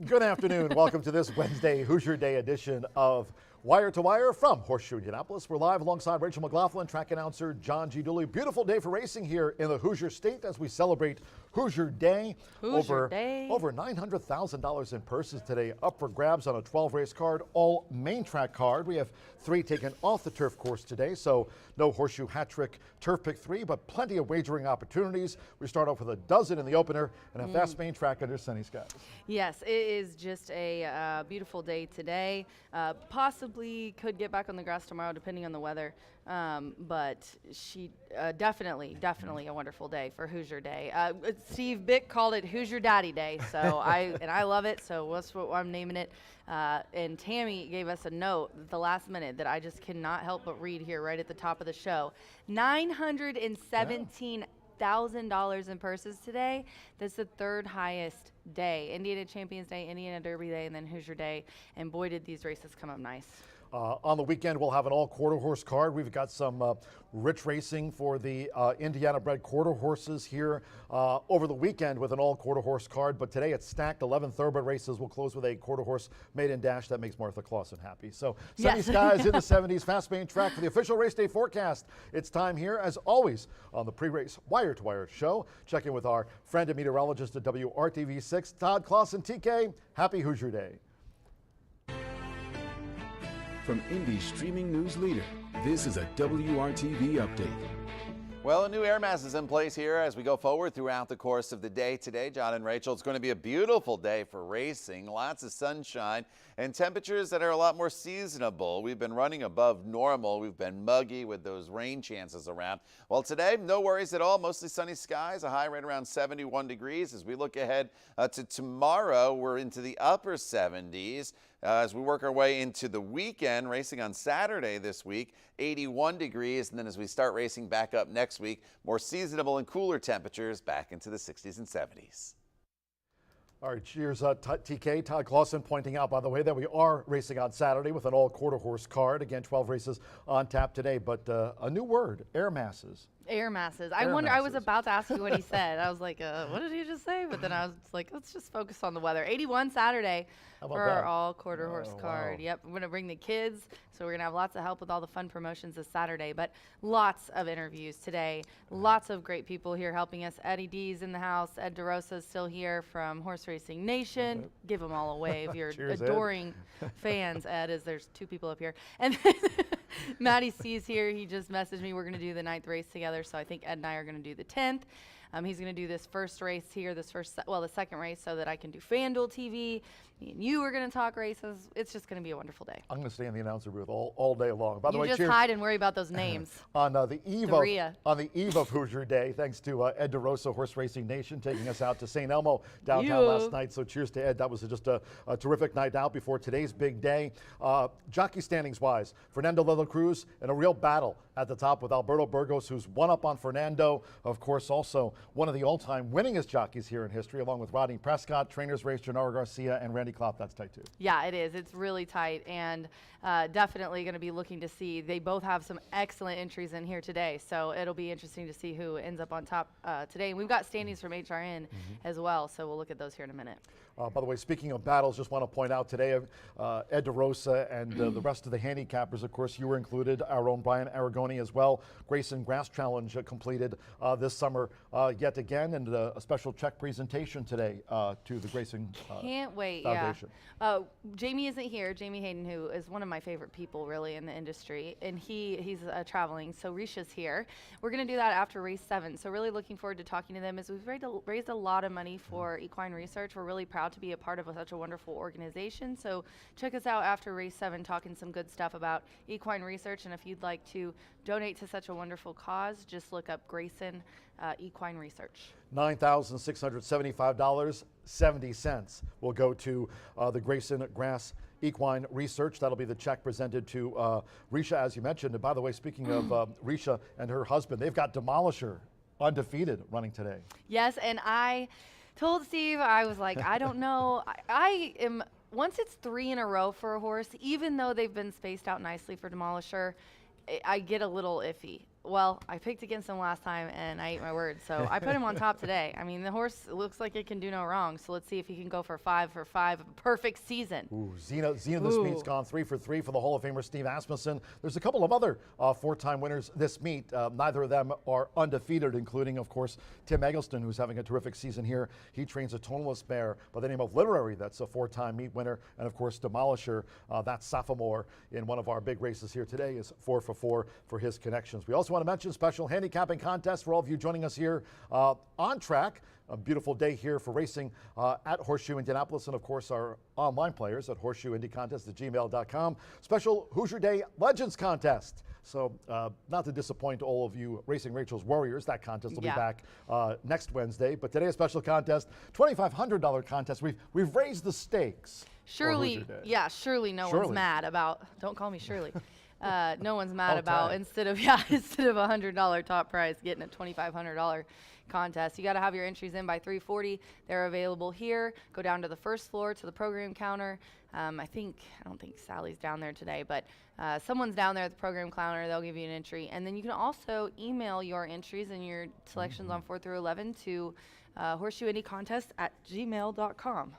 Good afternoon. Welcome to this Wednesday Hoosier Day edition of Wire to Wire from Horseshoe Indianapolis. We're live alongside Rachel McLaughlin, track announcer John G. Dooley. Beautiful day for racing here in the Hoosier State as we celebrate Hoosier Day. Over $900,000 in purses today up for grabs on a 12-race card, all main track card. We have 3 taken off the turf course today, so no Horseshoe hat trick turf pick 3, but plenty of wagering opportunities. We start off with a dozen in the opener and a fast main track under sunny skies. Yes, it is just a beautiful day today. Possibly could get back on the grass tomorrow depending on the weather, but definitely a wonderful day for Hoosier Day. Steve Bick called it Hoosier Daddy Day, so I love it, so that's what I'm naming it. And Tammy gave us a note at the last minute that I just cannot help but read here right at the top of the show. $917,000 in purses today. That's the third highest day. Indiana Champions Day, Indiana Derby Day, and then Hoosier Day. And boy, did these races come up nice. On the weekend, we'll have an all quarter horse card. We've got some rich racing for the Indiana bred quarter horses here over the weekend with an all quarter horse card. But today it's stacked. 11 thoroughbred races. We'll close with a quarter horse maiden dash. That makes Martha Clausen happy. So sunny skies in the 70s. Fast main track for the official race day forecast. It's time here, as always, on the pre-race Wire to Wire show. Check in with our friend and meteorologist at WRTV6, Todd Clausen. TK, happy Hoosier Day. From Indy's streaming news leader, this is a WRTV update. Well, a new air mass is in place here as we go forward throughout the course of the day today. John and Rachel, it's going to be a beautiful day for racing. Lots of sunshine and temperatures that are a lot more seasonable. We've been running above normal. We've been muggy with those rain chances around. Well, today, no worries at all. Mostly sunny skies, a high right around 71 degrees. As we look ahead to tomorrow, we're into the upper 70s. As we work our way into the weekend, racing on Saturday this week, 81 degrees. And then as we start racing back up next week, more seasonable and cooler temperatures back into the 60s and 70s. All right, cheers, TK. Todd Clausen pointing out, by the way, that we are racing on Saturday with an all quarter horse card. Again, 12 races on tap today, but a new word, air masses. Air masses. I was about to ask you what he said. I was like, what did he just say? But then I was like, let's just focus on the weather. 81 Saturday for our all quarter horse card. Wow. Yep, we're going to bring the kids, so we're going to have lots of help with all the fun promotions this Saturday, but lots of interviews today. Lots of great people here helping us. Eddie D's in the house. Ed DeRosa is still here from Horse Racing Nation. Give them all a wave. You're Cheers, adoring fans, Ed, as there's 2 people up here. And then Matty C's here. He just messaged me. We're going to do the 9th race together, so I think Ed and I are going to do the 10th. He's going to do this first race here, the second race, so that I can do FanDuel TV. Me and you are going to talk races. It's just going to be a wonderful day. I'm going to stay in the announcer booth all day long. By the way, just cheers. hide and worry about those names. On the eve of Hoosier Day, thanks to Ed DeRosa, Horse Racing Nation, taking us out to St. Elmo downtown last night. So cheers to Ed. That was just a terrific night out before today's big day. Jockey standings wise, Fernando de la Cruz in a real battle at the top with Alberto Burgos, who's one up on Fernando. Of course, also one of the all-time winningest jockeys here in history, along with Rodney Prescott, Trainers Race, Gennaro Garcia, and Randy Klopp. That's tight too. Yeah, it is. It's really tight, and definitely going to be looking to see. They both have some excellent entries in here today, so it'll be interesting to see who ends up on top today. And we've got standings from HRN as well, so we'll look at those here in a minute. By the way, speaking of battles, just want to point out today, Ed DeRosa and the rest of the handicappers, of course, you were included, our own Brian Aragoni as well. Grayson Grass Challenge completed this summer yet again, and a special check presentation today to the Grayson Can't wait, Foundation. Yeah. Jamie isn't here, Jamie Hayden, who is one of my favorite people really in the industry, and he's traveling, so Risha's here. We're going to do that after race 7, so really looking forward to talking to them as we've raised a lot of money for equine research. We're really proud to be a part of such a wonderful organization, so check us out after race 7, talking some good stuff about equine research, and if you'd like to donate to such a wonderful cause, just look up Grayson Equine Research. $9,675.70 will go to the Grayson Grass Equine Research. That'll be the check presented to Risha, as you mentioned. And by the way, speaking of Risha and her husband, they've got Demolisher undefeated running today. Yes, and I told Steve, I was like, I don't know. I am, once it's 3 in a row for a horse, even though they've been spaced out nicely for Demolisher, I get a little iffy. Well, I picked against him last time, and I ate my word. So I put him on top today. I mean, the horse looks like it can do no wrong. So let's see if he can go for 5 for 5, a perfect season. Ooh, Xena this meet's gone 3 for 3 for the Hall of Famer Steve Asmussen. There's a couple of other 4-time winners this meet. Neither of them are undefeated, including, of course, Tim Eggleston, who's having a terrific season here. He trains a tonalist mare by the name of Literary. That's a 4-time meet winner. And, of course, Demolisher, that sophomore in one of our big races here today, is 4 for 4 for his connections. We also want to mention special handicapping contest for all of you joining us here on track. A beautiful day here for racing at Horseshoe Indianapolis, and of course our online players at horseshoeindycontest@gmail.com. Special Hoosier Day Legends Contest. So not to disappoint all of you Racing Rachel's Warriors, that contest will be back next Wednesday. But today a special contest, $2,500 contest. We've raised the stakes. Surely, surely no one's mad about. Don't call me Shirley. No one's mad about instead of a $100 top prize, getting a $2,500 contest. You got to have your entries in by 3:40. They're available here. Go down to the first floor to the program counter. I don't think Sally's down there today, but someone's down there at the program counter. They'll give you an entry, and then you can also email your entries and your selections on 4 through 11 to horseshoeindycontest@gmail.com.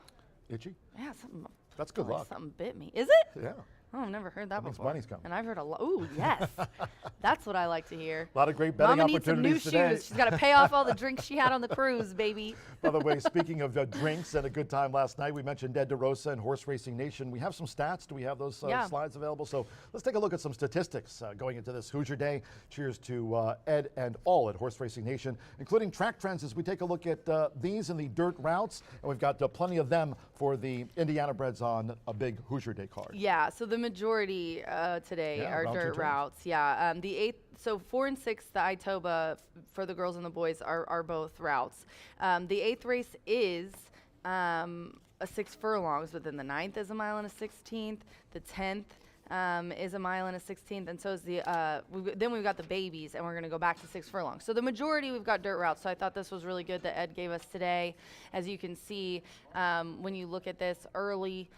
Itchy? Yeah, something. That's good luck. Something bit me. Is it? Yeah. Oh, I've never heard that means before. money's coming. And I've heard a lot. Ooh, yes. That's what I like to hear. A lot of great betting Mama needs opportunities some new today. shoes. She's got to pay off all the drinks she had on the cruise, baby. By the way, speaking of drinks and a good time last night, we mentioned Ed DeRosa and Horse Racing Nation. We have some stats. Do we have those slides available? So let's take a look at some statistics going into this Hoosier Day. Cheers to Ed and all at Horse Racing Nation, including track trends as we take a look at these and the dirt routes. And we've got plenty of them for the Indiana Breds on a big Hoosier Day card. Yeah, so the majority today are dirt routes. Yeah, the 8th, so 4 and 6, the Itoba for the girls and the boys are both routes. The 8th race is a 6 furlongs, but then the 9th is a mile and a 16th. The 10th is a mile and a 16th, and so is the then we've got the babies, and we're going to go back to 6 furlongs. So the majority we've got dirt routes. So I thought this was really good that Ed gave us today. As you can see, when you look at this early.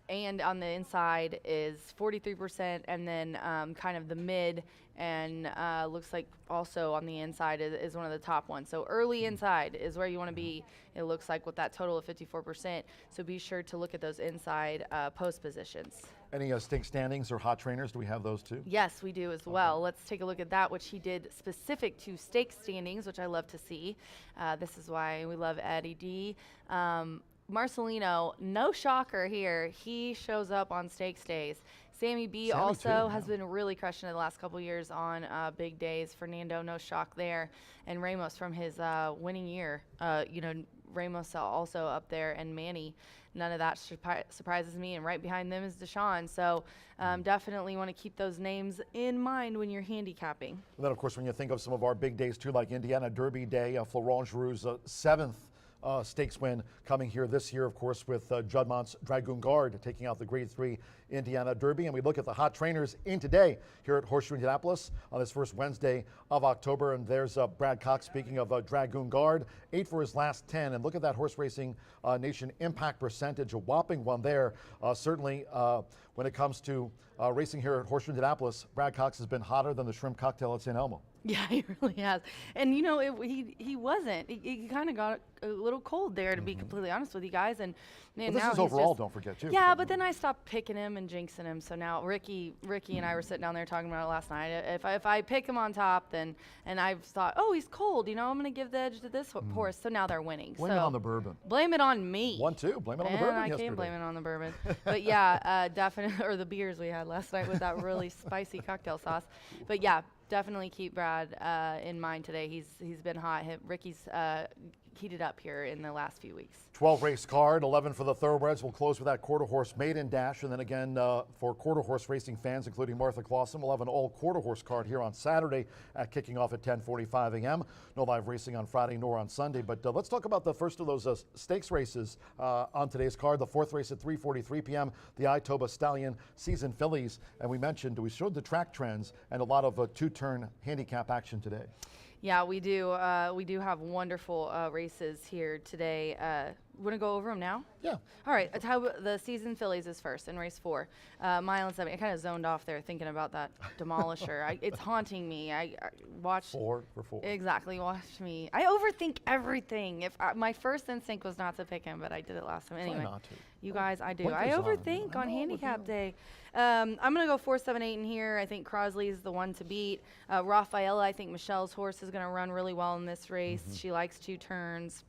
And on the inside is 43%, and then kind of the mid, and looks like also on the inside is one of the top ones. So early inside is where you want to be, it looks like, with that total of 54%. So be sure to look at those inside post positions. Any stake standings or hot trainers? Do we have those too? Yes, we do as well. Let's take a look at that, which he did specific to stake standings, which I love to see. This is why we love Eddie D. Marcelino, no shocker here. He shows up on stakes days. Sammy B also has been really crushing it the last couple years on big days. Fernando, no shock there. And Ramos from his winning year. Ramos also up there, and Manny. None of that surprises me. And right behind them is Deshaun. So definitely want to keep those names in mind when you're handicapping. And then, of course, when you think of some of our big days too, like Indiana Derby Day, Florent Giroux's 7th stakes win coming here this year, of course, with Judmont's Dragoon Guard taking out the Grade 3 Indiana Derby. And we look at the hot trainers in today here at Horseshoe Indianapolis on this first Wednesday of October. And there's Brad Cox, speaking of Dragoon Guard, 8 for his last 10. And look at that Horse Racing Nation impact percentage, a whopping one there. Certainly when it comes to racing here at Horseshoe Indianapolis, Brad Cox has been hotter than the shrimp cocktail at St. Elmo. Yeah, he really has. And, he wasn't. He kind of got a little cold there, to be completely honest with you guys. And man, this now is overall, don't forget, too. Yeah, but then I stopped picking him and jinxing him. So now Ricky and I were sitting down there talking about it last night. If I pick him on top, then, and I've thought, oh, he's cold, I'm going to give the edge to this horse. So now they're winning. Blame it on the bourbon. Blame it on me. 1-2. Blame it on the bourbon yesterday. I can't blame it on the bourbon. But yeah, definitely, or the beers we had last night with that really spicy cocktail sauce. But yeah, definitely keep Brad in mind today. He's been hot. Ricky's heated up here in the last few weeks. 12 race card, 11 for the thoroughbreds. We'll close with that quarter horse maiden dash, and then again for quarter horse racing fans, including Martha Clausen, we'll have an all quarter horse card here on Saturday at kicking off at 10:45 a.m. No live racing on Friday nor on Sunday, but let's talk about the first of those stakes races on today's card. The 4th race at 3:43 p.m. The Itoba Stallion Season Fillies, and we showed the track trends and a lot of two-turn handicap action today. Yeah, we do. We do have wonderful races here today. Want to go over them now? Yeah. All right. That's how the season fillies is first in race 4. Mile and 7. I kind of zoned off there thinking about that demolisher. It's haunting me. I watched 4 for 4. Exactly. Watch me. I overthink everything. My first instinct was not to pick him, but I did it last time anyway. Try not to. You guys, I do. Winter's I on. overthink I on know, handicap with day. I'm going to go 4, 7, 8 in here. I think Crosley's the one to beat. Rafaela, I think Michelle's horse is going to run really well in this race. She likes 2 turns.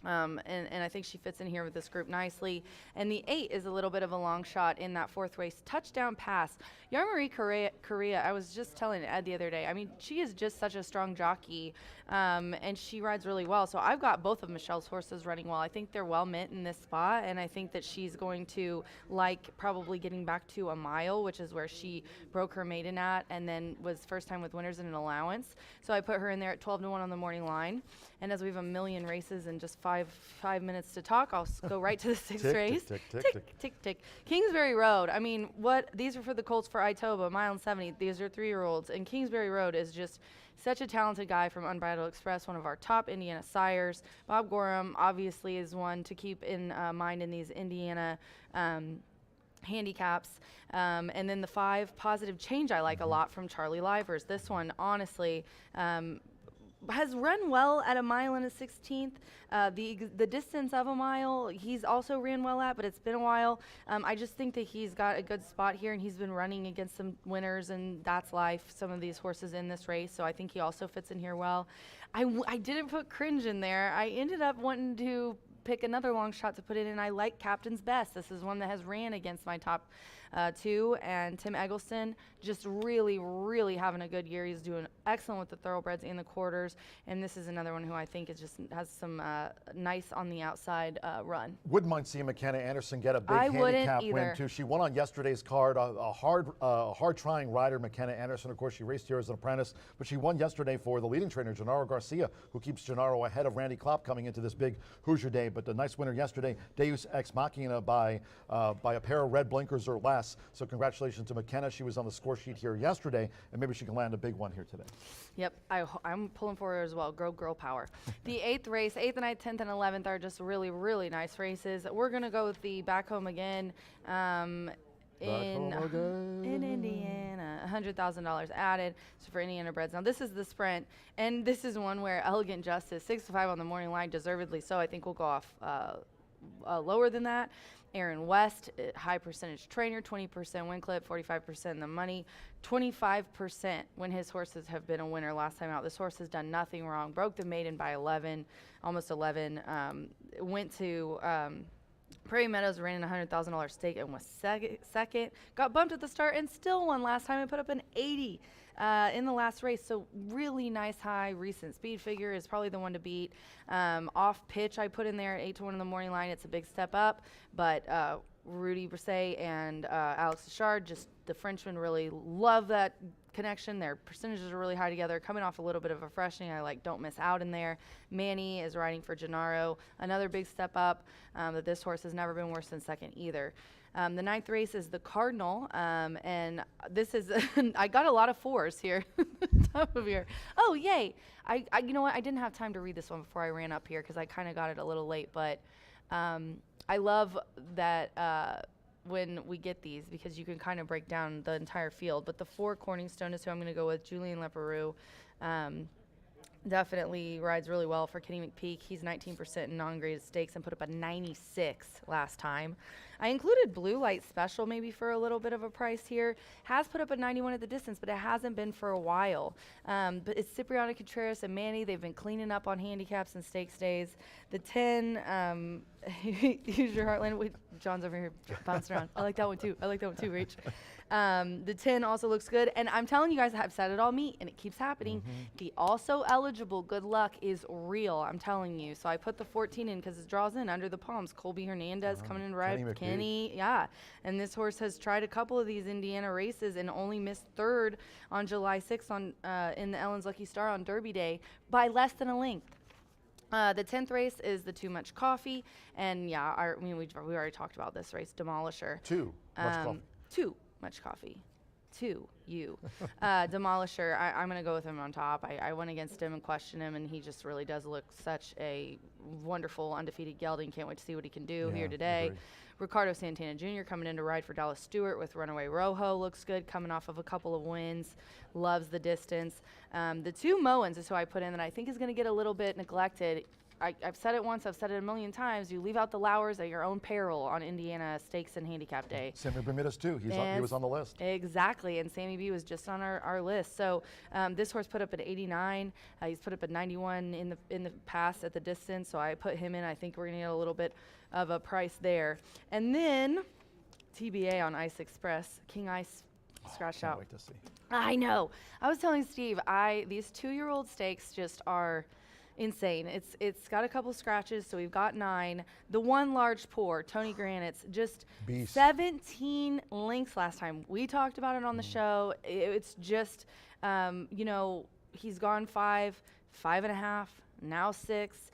And I think she fits in here with this group nicely. And the 8 is a little bit of a long shot in that 4th race. Touchdown pass. Yarmarie Correa, I was just telling Ed the other day, I mean, she is just such a strong jockey, and she rides really well. So I've got both of Michelle's horses running well. I think they're well meant in this spot, and I think that she's going to like probably getting back to a mile, which is where she broke her maiden at, and then was first time with winners in an allowance. So I put her in there at 12-1 on the morning line. And as we have a million races and just five minutes to talk, I'll go right to the 6th race. Tick, tick, tick, tick, tick. tick, tick. Kingsbury Road. I mean, these are for the Colts for Itoba, mile and 70. These are 3-year-olds. And Kingsbury Road is just such a talented guy from Unbridled Express, one of our top Indiana sires. Bob Gorham obviously is one to keep in mind in these Indiana handicaps. And then the 5, Positive Change, I like a lot from Charlie Livers. This one, honestly, has run well at a mile and a 16th. The distance of a mile, he's also ran well at, but it's been a while. I just think that he's got a good spot here, and he's been running against some winners, and that's life, some of these horses in this race, so I think he also fits in here well. I didn't put Cringe in there. I ended up wanting to pick another long shot to put in, and I like Captain's Best. This is one that has ran against my top 2, and Tim Eggleston just really, really having a good year. He's doing excellent with the thoroughbreds and the quarters, and this is another one who I think has some nice on the outside run. Wouldn't mind seeing McKenna Anderson get a big I wouldn't handicap either. win too. She won on yesterday's card. A hard trying rider, McKenna Anderson. Of course, she raced here as an apprentice, but she won yesterday for the leading trainer, Gennaro Garcia, who keeps Gennaro ahead of Randy Klopp coming into this big Hoosier day. But the nice winner yesterday, Deus Ex Machina by a pair of red blinkers or less. So congratulations to McKenna. She was on the score sheet here yesterday, and maybe she can land a big one here today. Yep, I'm pulling for her as well. Girl power. The 8th race, 8th and 9th, 10th and 11th are just really, really nice races. We're going to go with the back home again. In Indiana, $100,000 added for Indiana Breds. Now this is the sprint, and this is one where Elegant Justice, 6-5 on the morning line, deservedly so. I think we'll go off lower than that. Aaron West, high percentage trainer, 20% win clip, 45% in the money, 25% when his horses have been a winner last time out. This horse has done nothing wrong. Broke the maiden by 11, almost 11. Went to Prairie Meadows, ran in a $100,000 stake and was second. Got bumped at the start and still won last time and put up an 80 in the last race. So really nice high recent speed figure is probably the one to beat. Off pitch I put in there at 8-1 in the morning line. It's a big step up, but Rudy Brisset and Alex Achard, just the Frenchmen really love that connection. Their percentages are really high together. Coming off a little bit of a freshening, I like Don't Miss Out in there. Manny is riding for Gennaro. Another big step up. That this horse has never been worse than second either. The 9th race is the Cardinal, and this is I got a lot of 4s here. Top of here. Oh yay! I you know what? I didn't have time to read this one before I ran up here because I kind of got it a little late, but I love that. When we get these, because you can kind of break down the entire field. But the 4 Corningstone is who I'm going to go with. Julian Leperoux definitely rides really well for Kenny McPeak. He's 19% in non-graded stakes and put up a 96 last time. I included Blue Light Special maybe for a little bit of a price here. Has put up a 91 at the distance, but it hasn't been for a while. But it's Cipriano Contreras and Manny. They've been cleaning up on handicaps and stakes days. The 10, use your heartland. Wait, John's over here bouncing around. I like that one too. Rach. The 10 also looks good. And I'm telling you guys, I've said it all meet, and it keeps happening. The also eligible good luck is real, I'm telling you. So I put the 14 in because it draws in under the palms. Colby Hernandez coming in to ride. Kenny, yeah. And this horse has tried a couple of these Indiana races and only missed 3rd on July 6th in the Ellen's Lucky Star on Derby Day by less than a length. The 10th race is the Too Much Coffee, and yeah, we already talked about this race, Demolisher. Too much coffee. Too much coffee. Demolisher, I'm going to go with him on top. I went against him and questioned him, and he just really does look such a wonderful undefeated gelding. Can't wait to see what he can do here Yeah, today. agreed. Ricardo Santana Jr. coming in to ride for Dallas Stewart with Runaway Rojo. Looks good, coming off of a couple of wins. Loves the distance. The 2 Moens is who I put in that I think is going to get a little bit neglected. I've said it once, I've said it a million times. You leave out the Lowers at your own peril on Indiana Stakes and Handicap Day. Sammy Bermudez too. He was on the list. Exactly, and Sammy B was just on our list. So this horse put up at 89. He's put up at 91 in the past at the distance. So I put him in. I think we're gonna get a little bit of a price there. And then TBA on Ice Express, King Ice scratched Can't out. wait to see. I know. I was telling Steve, these 2-year-old stakes just are insane. It's got a couple scratches, so we've got 9. The one large pour, Tony Granite's, just Beast. 17 lengths last time. We talked about it on the show. It's just, he's gone 5, 5.5, now 6.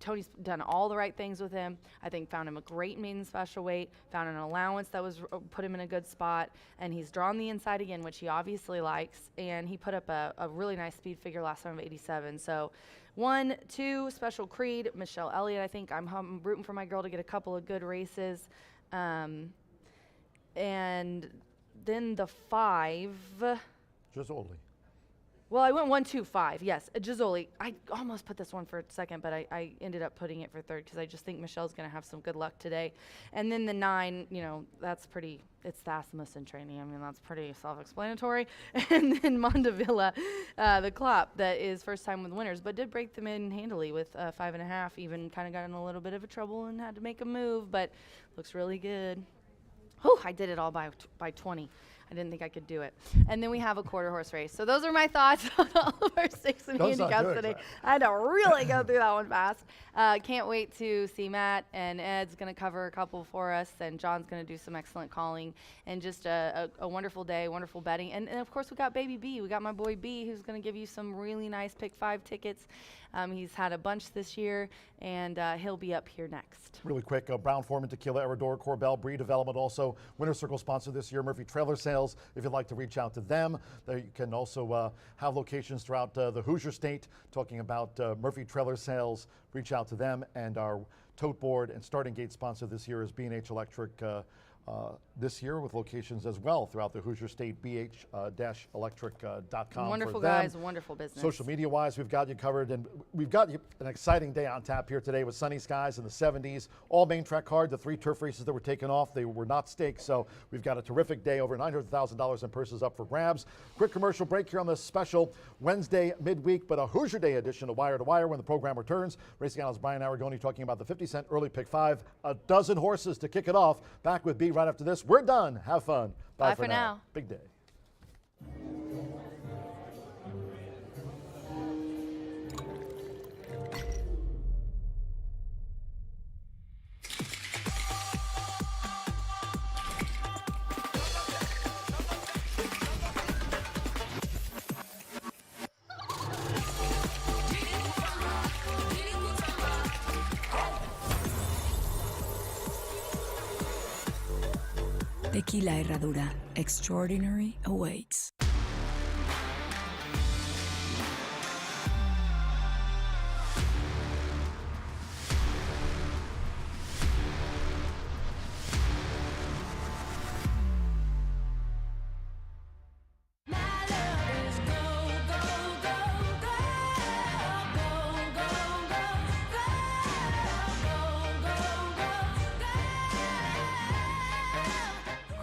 Tony's done all the right things with him. I think found him a great maiden special weight, found an allowance that was put him in a good spot, and he's drawn the inside again, which he obviously likes, and he put up a really nice speed figure last time of 87. So 1, 2, Special Creed, Michelle Elliott. I think I'm rooting for my girl to get a couple of good races. And then the 5. Gisoli. Well, I went 1, 2, 5. Yes, Gisoli. I almost put this one for second, but I ended up putting it for third because I just think Michelle's going to have some good luck today. And then the 9, that's pretty. It's Thasmus in training. I mean, that's pretty self-explanatory. And then Mondavilla, the Klopp, that is first time with winners, but did break them in handily with 5.5. Even kind of got in a little bit of a trouble and had to make a move, but looks really good. Oh, I did it all by 20. I didn't think I could do it. And then we have a quarter horse race. So those are my thoughts on all of our stakes and Those sound handicaps good, today. Zach. I had to really go through that one fast. Can't wait to see Matt, and Ed's going to cover a couple for us, and John's going to do some excellent calling, and just a wonderful day, wonderful betting. And of course, we got Baby B. We got my boy B, who's going to give you some really nice Pick 5 tickets. He's had a bunch this year, and he'll be up here next. Really quick, Brown Foreman, Tequila, Erador, Corbel, Breed Development, also Winter Circle sponsor this year, Murphy Trailer Sales. If you'd like to reach out to them, you can also have locations throughout the Hoosier State talking about Murphy Trailer Sales. Reach out to them. And our tote board and starting gate sponsor this year is B&H Electric this year, with locations as well throughout the Hoosier State, bh-electric.com. Wonderful guys, wonderful business. Social media-wise, we've got you covered, and we've got you an exciting day on tap here today with sunny skies in the 70s. All main track card, the 3 turf races that were taken off, they were not stakes, so we've got a terrific day. Over $900,000 in purses up for grabs. Quick commercial break here on this special Wednesday midweek, but a Hoosier Day edition of Wire to Wire when the program returns. Racing analyst Brian Aragoni talking about the 50-cent early pick 5, a dozen horses to kick it off. Back with B right after this. We're done. Have fun. Bye for now. Big day. Tequila Herradura. Extraordinary awaits.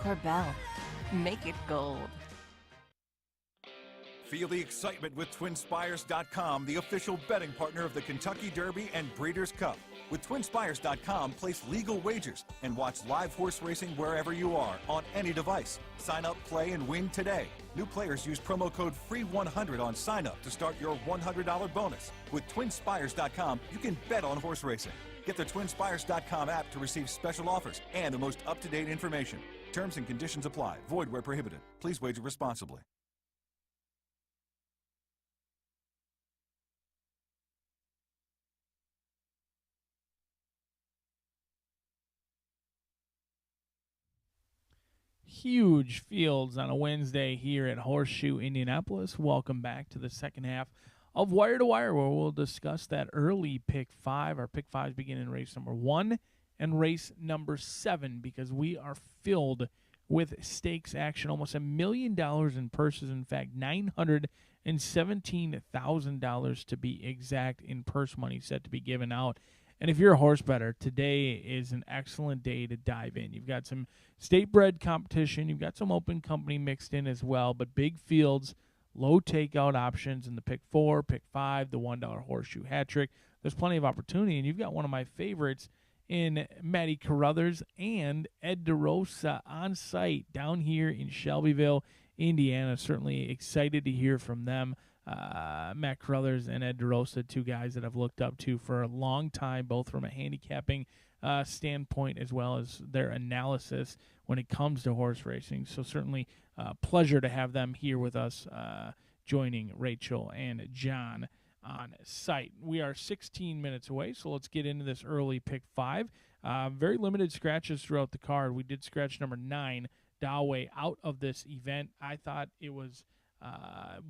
Corbel, make it gold. Feel the excitement with TwinSpires.com, the official betting partner of the Kentucky Derby and Breeders' Cup. With TwinSpires.com, place legal wagers and watch live horse racing wherever you are on any device. Sign up, play, and win today. New players use promo code FREE100 on sign up to start your $100 bonus. With TwinSpires.com, you can bet on horse racing. Get the TwinSpires.com app to receive special offers and the most up-to-date information. Terms and conditions apply. Void where prohibited. Please wager responsibly. Huge fields on a Wednesday here at Horseshoe Indianapolis. Welcome back to the second half of Wire to Wire, where we'll discuss that early pick 5. Our pick 5s begin in race number 1 and race number 7, because we are filled with stakes action, almost $1 million in purses. In fact, $917,000 to be exact in purse money set to be given out. And if you're a horse bettor, today is an excellent day to dive in. You've got some state bred competition. You've got some open company mixed in as well, but big fields, low takeout options in the pick 4, pick 5, the $1 horseshoe hat trick. There's plenty of opportunity, and you've got one of my favorites in Matty Carruthers and Ed DeRosa on site down here in Shelbyville, Indiana. Certainly excited to hear from them. Matt Carruthers and Ed DeRosa, two guys that I've looked up to for a long time, both from a handicapping standpoint as well as their analysis when it comes to horse racing. So certainly pleasure to have them here with us, joining Rachel and John on site. We are 16 minutes away, so let's get into this early pick 5. Very limited scratches throughout the card. We did scratch number 9, Dawei, out of this event. I thought it was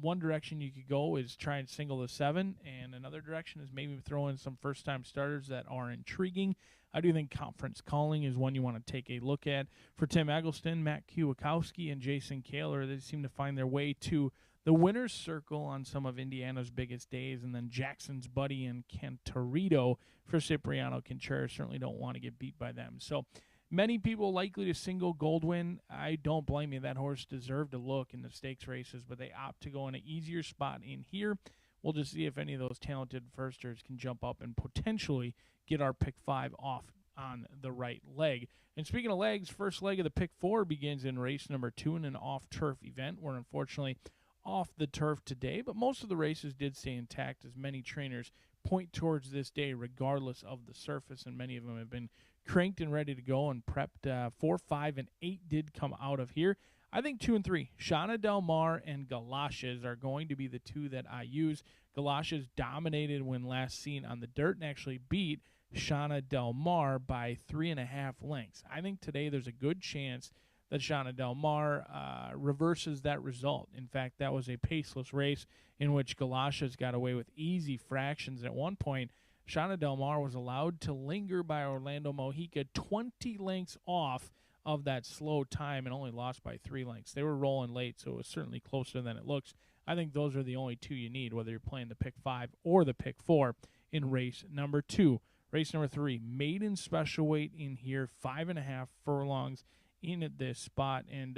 one direction you could go is try and single the 7, and another direction is maybe throw in some first-time starters that are intriguing. I do think Conference Calling is one you want to take a look at. For Tim Eggleston, Matt Kwiatkowski, and Jason Kaler, they seem to find their way to the winner's circle on some of Indiana's biggest days, and then Jackson's Buddy and Cantorito for Cipriano Contreras. Certainly don't want to get beat by them. So many people likely to single Goldwyn. I don't blame you. That horse deserved a look in the stakes races, but they opt to go in an easier spot in here. We'll just see if any of those talented firsters can jump up and potentially get our pick 5 off on the right leg. And speaking of legs, first leg of the pick 4 begins in race number 2 in an off-turf event. We're unfortunately off the turf today, but most of the races did stay intact as many trainers point towards this day regardless of the surface, and many of them have been cranked and ready to go and prepped. 4, 5, and 8 did come out of here. I think 2 and 3, Shana Del Mar and Galoshes, are going to be the two that I use. Galoshes dominated when last seen on the dirt and actually beat Shana Del Mar by 3.5 lengths. I think today there's a good chance that Shana Del Mar reverses that result. In fact, that was a paceless race in which Galoshes got away with easy fractions. At one point, Shana Del Mar was allowed to linger by Orlando Mojica 20 lengths off of that slow time and only lost by 3 lengths. They were rolling late, so it was certainly closer than it looks. I think those are the only two you need, whether you're playing the pick 5 or the pick 4 in race number 2. Race number 3, maiden special weight in here, 5.5 furlongs in at this spot, and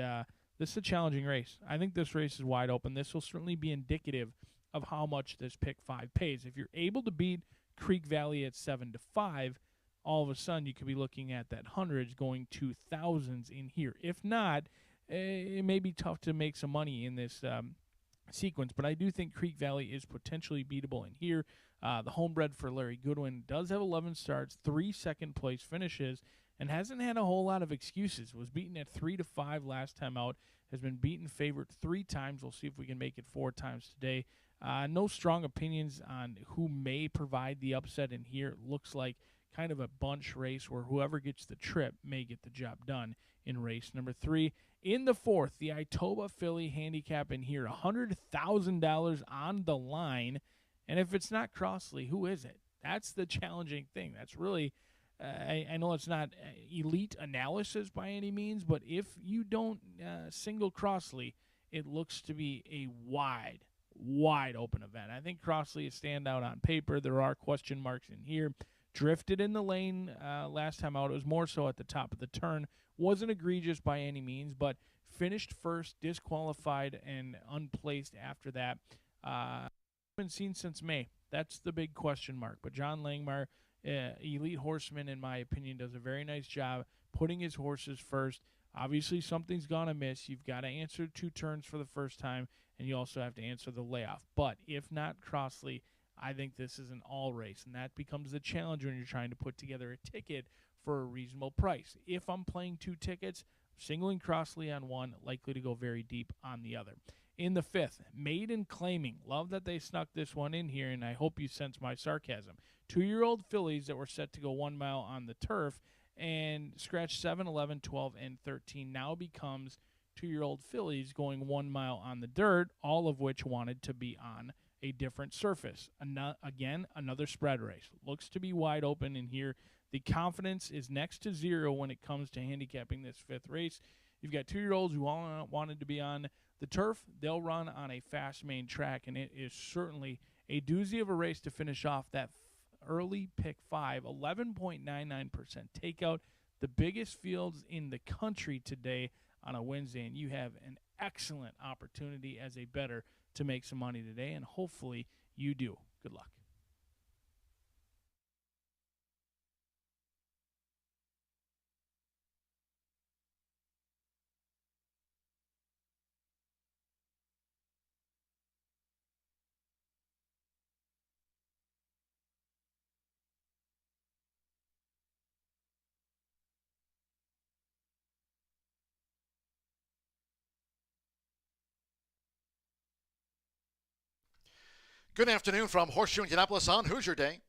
this is a challenging race. I think this race is wide open. This will certainly be indicative of how much this pick 5 pays. If you're able to beat Creek Valley at 7-5, all of a sudden you could be looking at that hundreds going to thousands in here. If not, it may be tough to make some money in this sequence, but I do think Creek Valley is potentially beatable in here. The homebred for Larry Goodwin does have 11 starts, 3 second-place finishes, and hasn't had a whole lot of excuses. Was beaten at 3-5 last time out, has been beaten favorite 3 times. We'll see if we can make it 4 times today. No strong opinions on who may provide the upset in here. It looks like kind of a bunch race where whoever gets the trip may get the job done in race number 3. In the 4th, the Itoba Philly handicap in here, $100,000 on the line. And if it's not Crossley, who is it? That's the challenging thing. That's really, I know it's not elite analysis by any means, but if you don't single Crossley, it looks to be a wide open event. I think Crossley is standout on paper. There are question marks in here. Drifted in the lane last time out. It was more so at the top of the turn. Wasn't egregious by any means, but finished first, disqualified, and unplaced after that. Been seen since May. That's the big question mark. But John Langmar, elite horseman, in my opinion, does a very nice job putting his horses first. Obviously, something's gonna miss. You've got to answer 2 turns for the first time, and you also have to answer the layoff. But if not Crossley, I think this is an all race, and that becomes the challenge when you're trying to put together a ticket for a reasonable price. If I'm playing 2 tickets, singling Crossley on one, likely to go very deep on the other. In the 5th, Maiden Claiming. Love that they snuck this one in here, and I hope you sense my sarcasm. 2-year-old fillies that were set to go 1 mile on the turf and scratch 7, 11, 12, and 13 now becomes 2-year-old fillies going 1 mile on the dirt, all of which wanted to be on a different surface. Again, another spread race. Looks to be wide open in here. The confidence is next to zero when it comes to handicapping this fifth race. You've got 2-year-olds who all wanted to be on the turf. They'll run on a fast main track, and it is certainly a doozy of a race to finish off that early pick 5. 11.99% takeout. The biggest fields in the country today on a Wednesday, and you have an excellent opportunity as a bettor to make some money today, and hopefully you do. Good luck. Good afternoon from Horseshoe Indianapolis on Hoosier Day.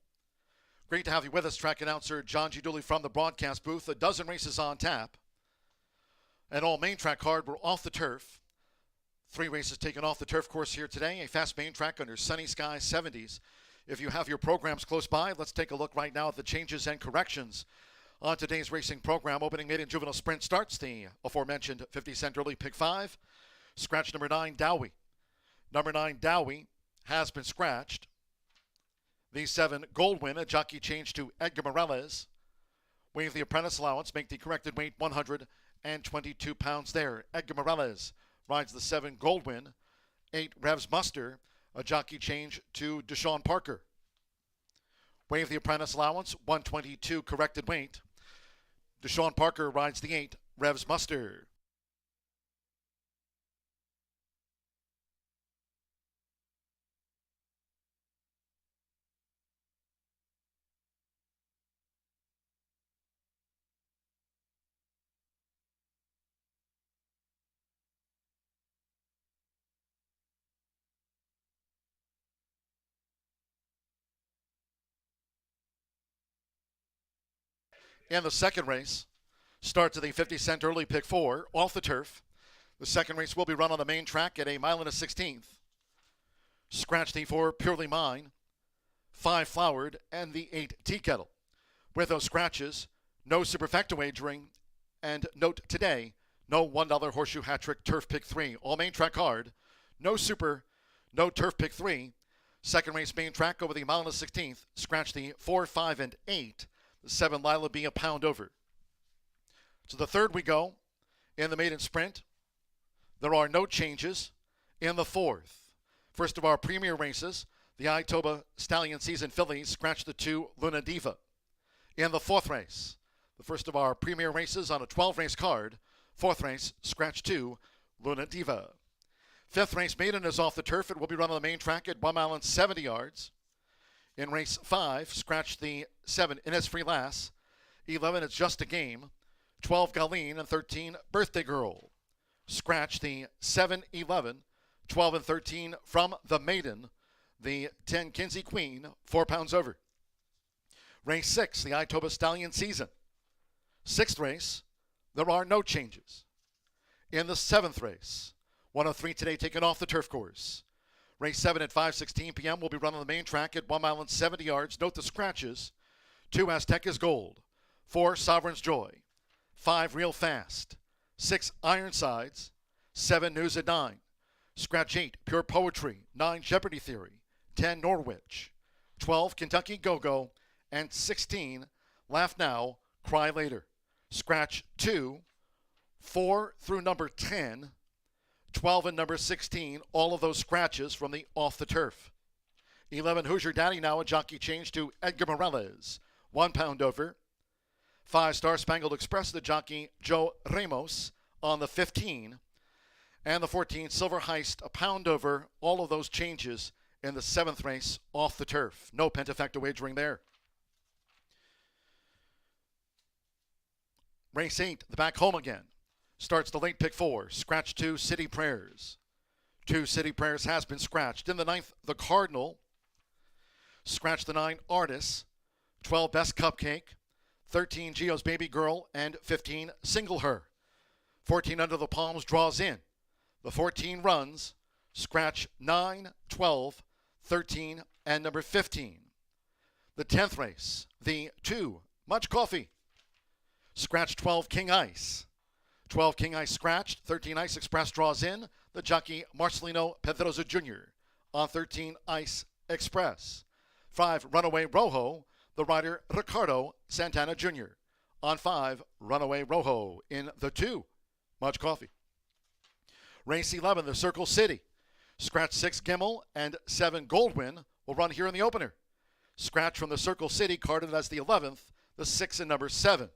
Great to have you with us, track announcer John G. Dooley from the broadcast booth. A dozen races on tap. And all main track card, we're off the turf. 3 races taken off the turf course here today. A fast main track under sunny skies, 70s. If you have your programs close by, let's take a look right now at the changes and corrections on today's racing program. Opening maiden juvenile sprint starts the aforementioned 50-cent early pick 5. Scratch number 9, Dowie. Number 9, Dowie has been scratched. The 7, Goldwyn, a jockey change to Edgar Morales. Waive the apprentice allowance, make the corrected weight 122 pounds there. Edgar Morales rides the 7, Goldwyn. 8, Revs Muster, a jockey change to Deshaun Parker. Waive the apprentice allowance, 122 corrected weight. Deshaun Parker rides the 8, Revs Muster. In the second race, starts at the 50-cent early pick 4, off the turf. The second race will be run on the main track at a 1.16 miles. Scratch the 4, Purely Mine, 5, Flowered, and the 8, Tea Kettle. With those scratches, no superfecta wagering, and note today, no $1 horseshoe hat trick turf pick 3. All main track card, no super, no turf pick 3. Second race main track over the 1.16 miles. Scratch the 4, 5, and 8. The 7, Lila being a pound over. To the third we go in the maiden sprint. There are no changes in the fourth. First of our premier races, the Itoba Stallion Season Fillies scratch the 2, Luna Diva. In the fourth race, the first of our premier races on a 12-race card, fourth race, scratch 2, Luna Diva. Fifth race maiden is off the turf. It will be run on the main track at 1.70 miles. In race 5, scratch the 7, Innisfree Lass. 11, It's Just a Game. 12, Galeen, and 13, Birthday Girl. Scratch the 7, 11, 12, and 13 from the maiden. The 10, Kinsey Queen, 4 pounds over. Race 6, the Itoba Stallion Season. Sixth race, there are no changes. In the seventh race, 103 today taken off the turf course. Race 7 at 5:16 p.m. will be run on the main track at 1.70 miles. Note the scratches. 2, Aztec is Gold. 4, Sovereign's Joy. 5, Real Fast. 6, Ironsides. 7, News at 9. Scratch 8, Pure Poetry. 9, Jeopardy Theory. 10, Norwich. 12, Kentucky Go-Go. And 16, Laugh Now, Cry Later. Scratch 2, 4 through number 10. 12 and number 16, all of those scratches from the off the turf. 11, Hoosier Daddy now, a jockey change to Edgar Morales, 1 pound over. 5, Star Spangled Express, the jockey Joe Ramos on the 15. And the 14, Silver Heist, a pound over. All of those changes in the 7th race off the turf. No pentafecta wagering there. Race 8, the back home again. Starts the late pick 4. Scratch 2, City Prayers. 2, City Prayers has been scratched. In the 9th, the Cardinal. Scratch the 9, Artis. 12, Best Cupcake. 13, Gio's Baby Girl. And 15, Single Her. 14, Under the Palms draws in. The 14 runs. Scratch 9, 12, 13, and number 15. The 10th race, the 2, Much Coffee. Scratch 12, King Ice. 12, King Ice scratched. 13, Ice Express draws in. The jockey, Marcelino Pedroza Jr. On 13, Ice Express. 5, Runaway Rojo. The rider, Ricardo Santana Jr. On 5, Runaway Rojo. In the 2, Much Coffee. Race 11, the Circle City. Scratch 6, Gimmel, and 7, Goldwyn will run here in the opener. Scratch from the Circle City, carded as the 11th, the 6 and number 7.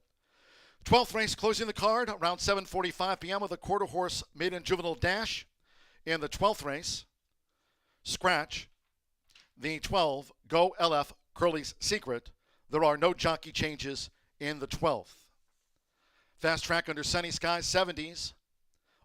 12th race closing the card around 7:45 p.m. with a quarter horse maiden juvenile dash. In the 12th race, scratch the 12, Go LF Curly's Secret. There are no jockey changes in the 12th. Fast track under sunny skies, 70s.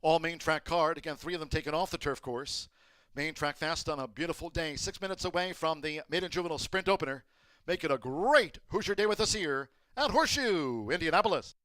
All main track card. Again, 3 of them taken off the turf course. Main track fast on a beautiful day. 6 minutes away from the maiden juvenile sprint opener. Make it a great Hoosier Day with us here at Horseshoe, Indianapolis.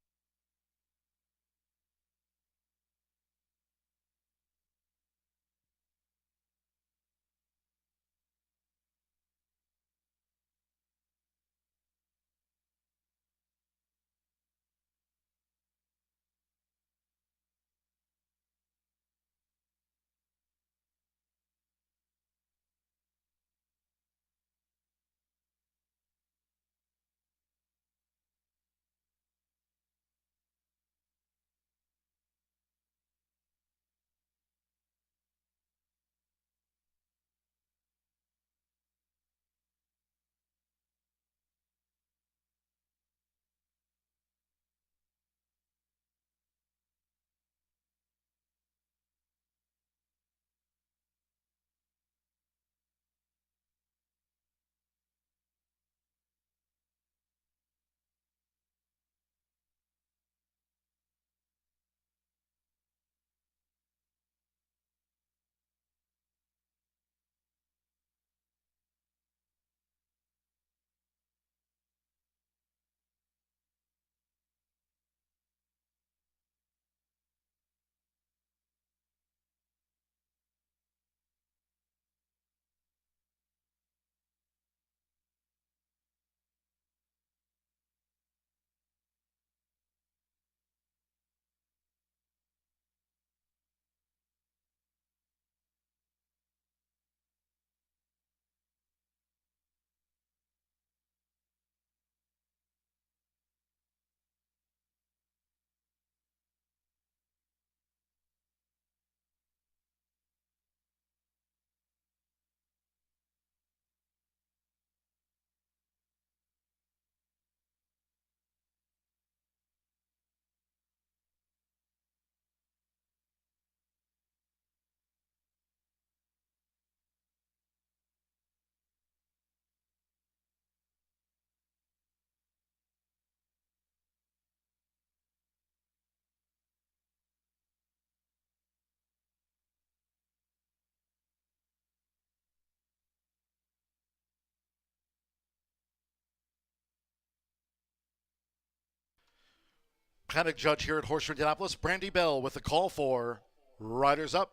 Paddock judge here at Horseshoe Indianapolis, Brandy Bell, with the call for Riders Up.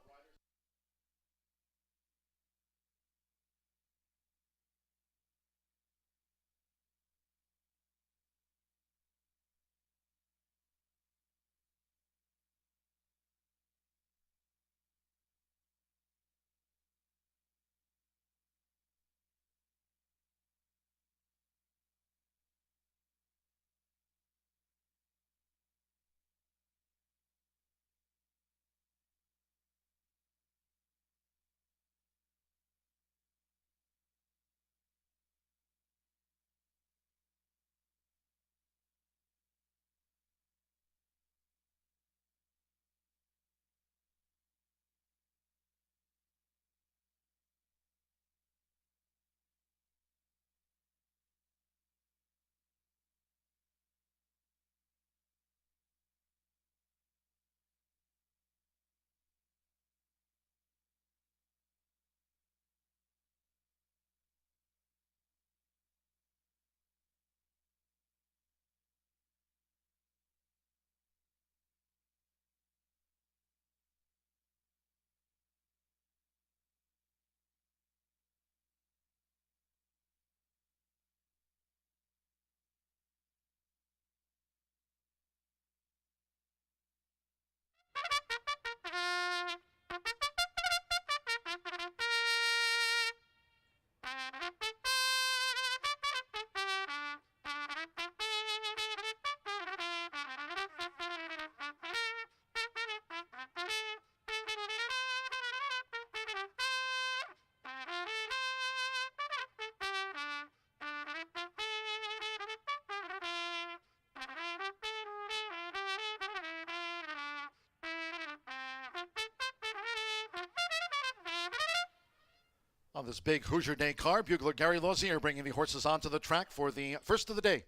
On this big Hoosier Day car, bugler Gary Lozier bringing the horses onto the track for the first of the day.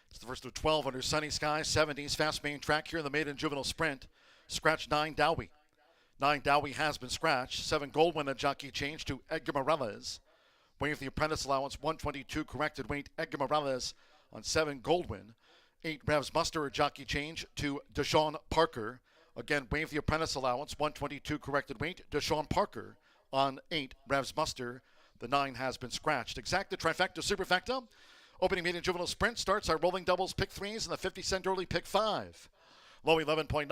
It's the first of 12 under sunny skies, 70s, fast main track here in the maiden juvenile sprint. Scratch 9 Dowie. 9 Dowie has been scratched. 7 Goldwyn, a jockey change to Edgar Morales. Waive the apprentice allowance, 122 corrected weight, Edgar Morales on 7 Goldwyn. 8 Revs Muster, a jockey change to Deshaun Parker. Again, waive the apprentice allowance, 122 corrected weight, Deshaun Parker on 8 Revs Muster. The 9 has been scratched. Exacta, trifecta, superfecta. Opening maiden juvenile sprint starts our rolling doubles pick 3s and the 50-cent early pick 5. Low 11.99%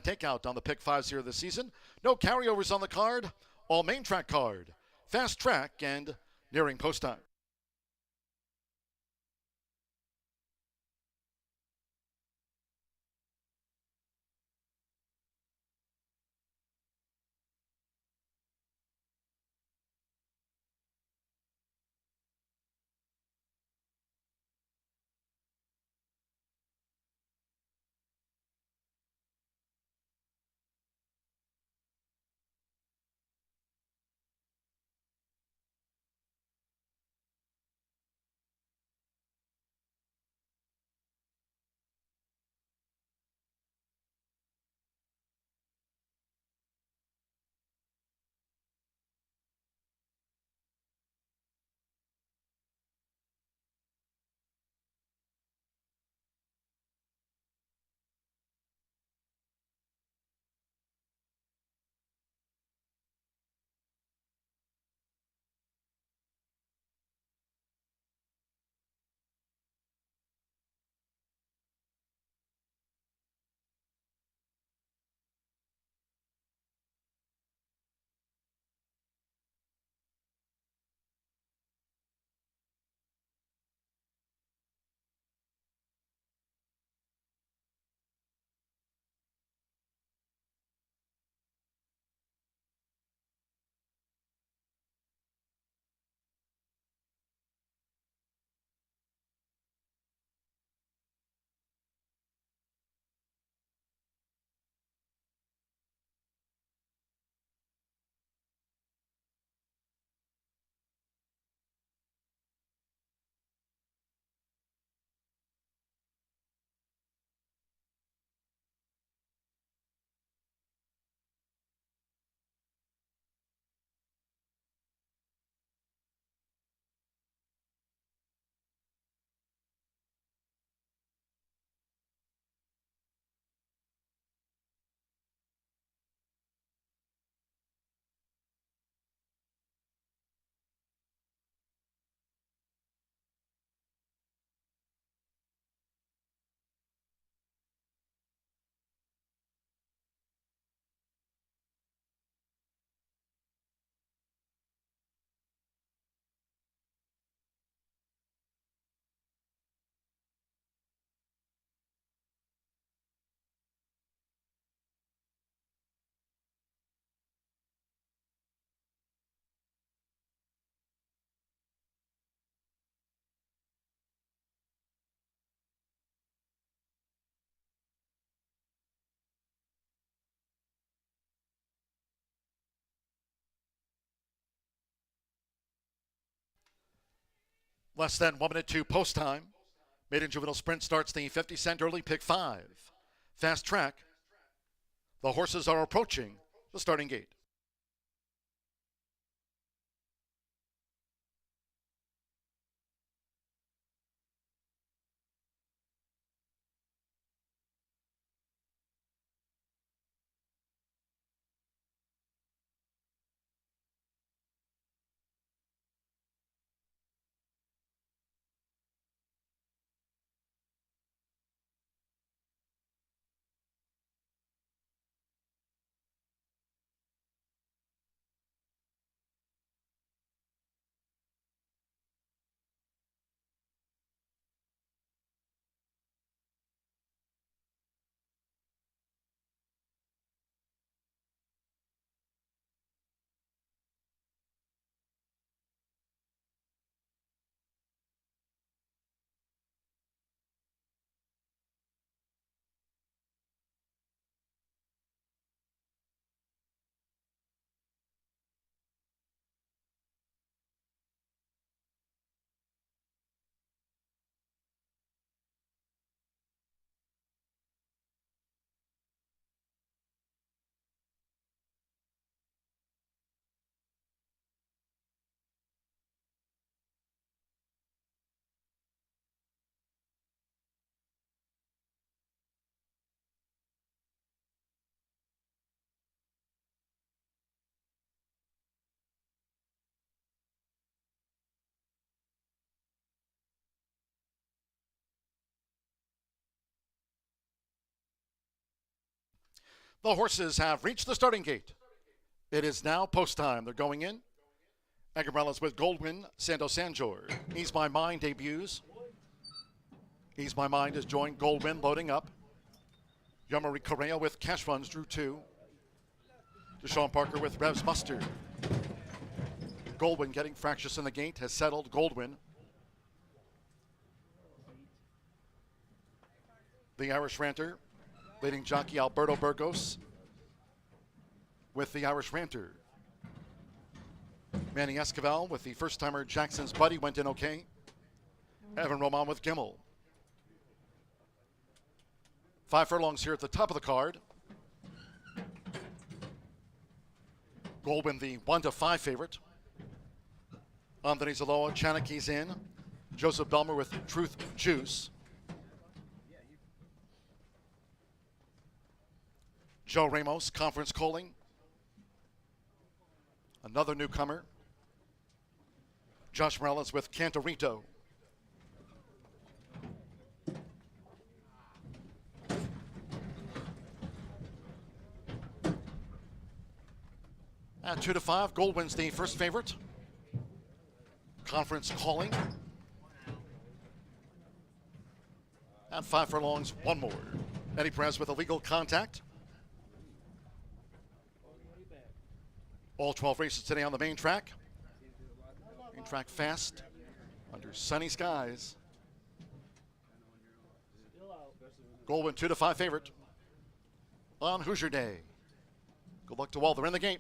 takeout on the pick 5s here this season. No carryovers on the card. All main track card. Fast track and nearing post time. Less than 1 minute to post time. Maiden juvenile sprint starts the 50-cent early pick 5. Fast track. The horses are approaching the starting gate. The horses have reached the starting gate. It is now post time. They're going in. Agarellas with Goldwyn, Santo Sanjor. Ease My Mind debuts. Ease My Mind has joined Goldwyn, loading up. Yamari Correa with Cash Funds drew 2. Deshaun Parker with Revs Mustard. Goldwyn getting fractious in the gate has settled Goldwyn. The Irish Ranter, leading jockey Alberto Burgos with the Irish Ranter. Manny Esquivel with the first-timer Jackson's Buddy went in okay. Evan Roman with Gimmel. 5 furlongs here at the top of the card. Goldwyn, the 1-5 favorite. Anthony Zaloa, Chanaki's in. Joseph Belmer with Truth Juice. Joe Ramos, Conference Calling. Another newcomer. Josh Morales with Cantorito. At 2-5, Goldwyn's the first favorite. Conference Calling. At 5 furlongs, one more. Eddie Perez with Illegal Contact. All 12 races today on the main track. Main track fast, under sunny skies. Goldwyn 2-5 favorite on Hoosier Day. Good luck to all. They're in the gate.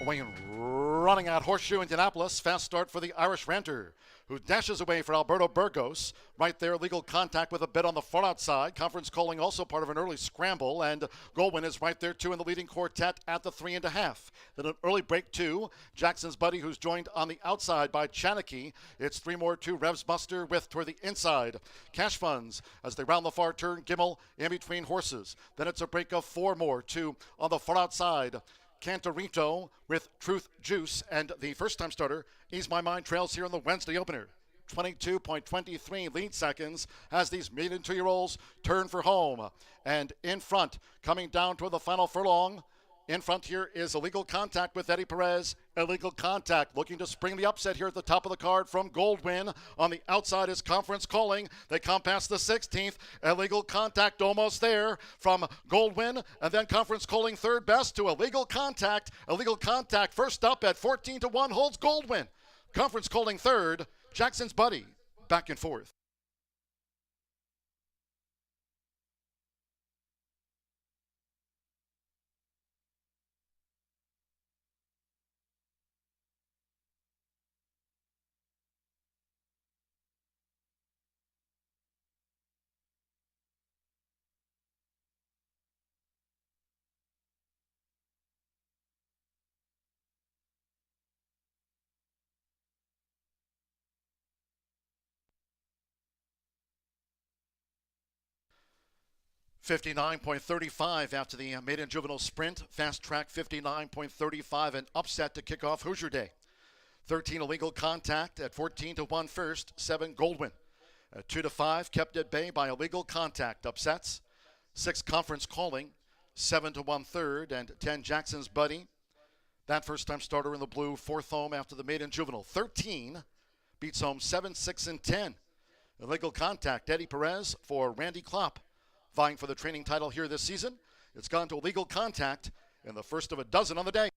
Away and running out Horseshoe Indianapolis. Fast start for the Irish Ranter, who dashes away for Alberto Burgos. Right there, Legal Contact with a bit on the far outside. Conference Calling also part of an early scramble, and Goldwyn is right there too in the leading quartet at the 3.5. Then an early break 2. Jackson's Buddy, who's joined on the outside by Chanakey. It's 3 more 2. Revs Buster with toward the inside. Cash Funds as they round the far turn. Gimmel in between horses. Then it's a break of 4 more 2 on the far outside. Cantorito with Truth Juice, and the first-time starter, Ease My Mind, trails here in the Wednesday opener. 22.23 lead seconds as these maiden 2-year-olds turn for home. And in front, coming down toward the final furlong, in front here is Illegal Contact with Eddie Perez. Illegal Contact looking to spring the upset here at the top of the card from Goldwyn. On the outside is Conference Calling. They come past the 16th. Illegal Contact almost there from Goldwyn. And then Conference Calling third best to Illegal Contact. Illegal Contact first up at 14-1 holds Goldwyn. Conference Calling third. Jackson's Buddy back and forth. $59.35 after the maiden juvenile sprint. Fast track $59.35, an upset to kick off Hoosier Day. 13 Illegal Contact at 14-1 first. 7 Goldwyn. At 2-5 kept at bay by Illegal Contact upsets. 6 Conference Calling. 7-1 third, and 10 Jackson's Buddy. That first-time starter in the blue, fourth home after the maiden juvenile. 13 beats home 7, 6, and 10. Illegal Contact, Eddie Perez for Randy Klopp. Vying for the training title here this season. It's gone to Illegal Contact in the first of a dozen on the day.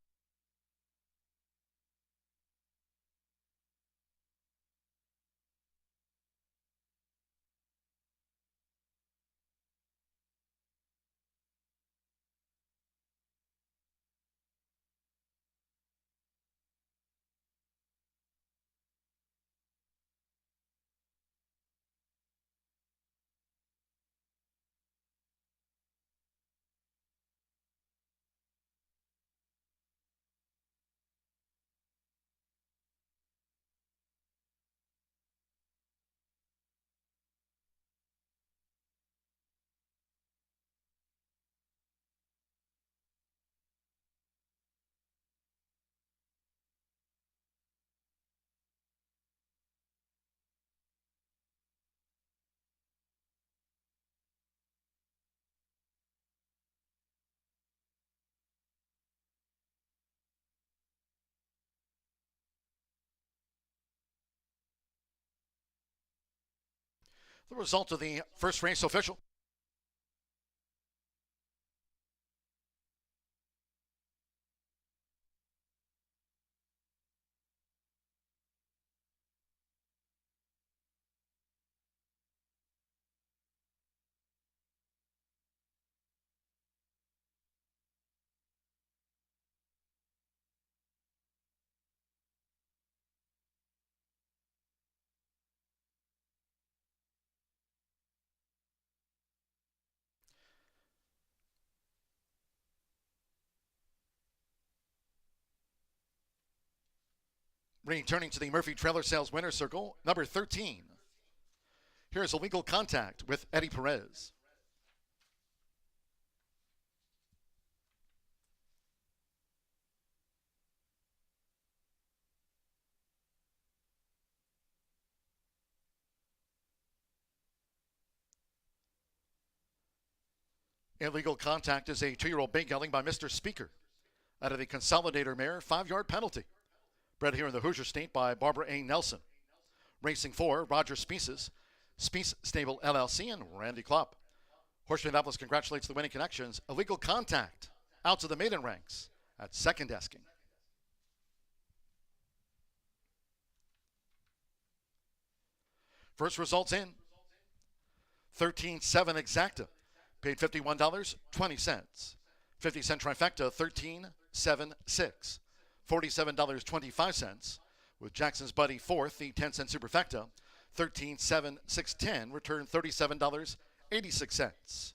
The result of the first race official. Returning to the Murphy Trailer Sales winner's circle, number 13. Here's Illegal Contact with Eddie Perez. Illegal Contact is a 2-year-old big gelding by Mr. Speaker. Out of the Consolidator mare, 5-yard penalty. Bred here in the Hoosier State by Barbara A. Nelson. Racing for Roger Speace's Speace Stable LLC and Randy Klopp. Horseshoe Indianapolis congratulates the winning connections. Illegal Contact out to the maiden ranks at second desking. First results in. 13-7 exacta. Paid $51.20. 50-cent trifecta, 13-7-6. $47.25. With Jackson's Buddy fourth, the 10-cent superfecta, 13-7-6-10, returned $37.86.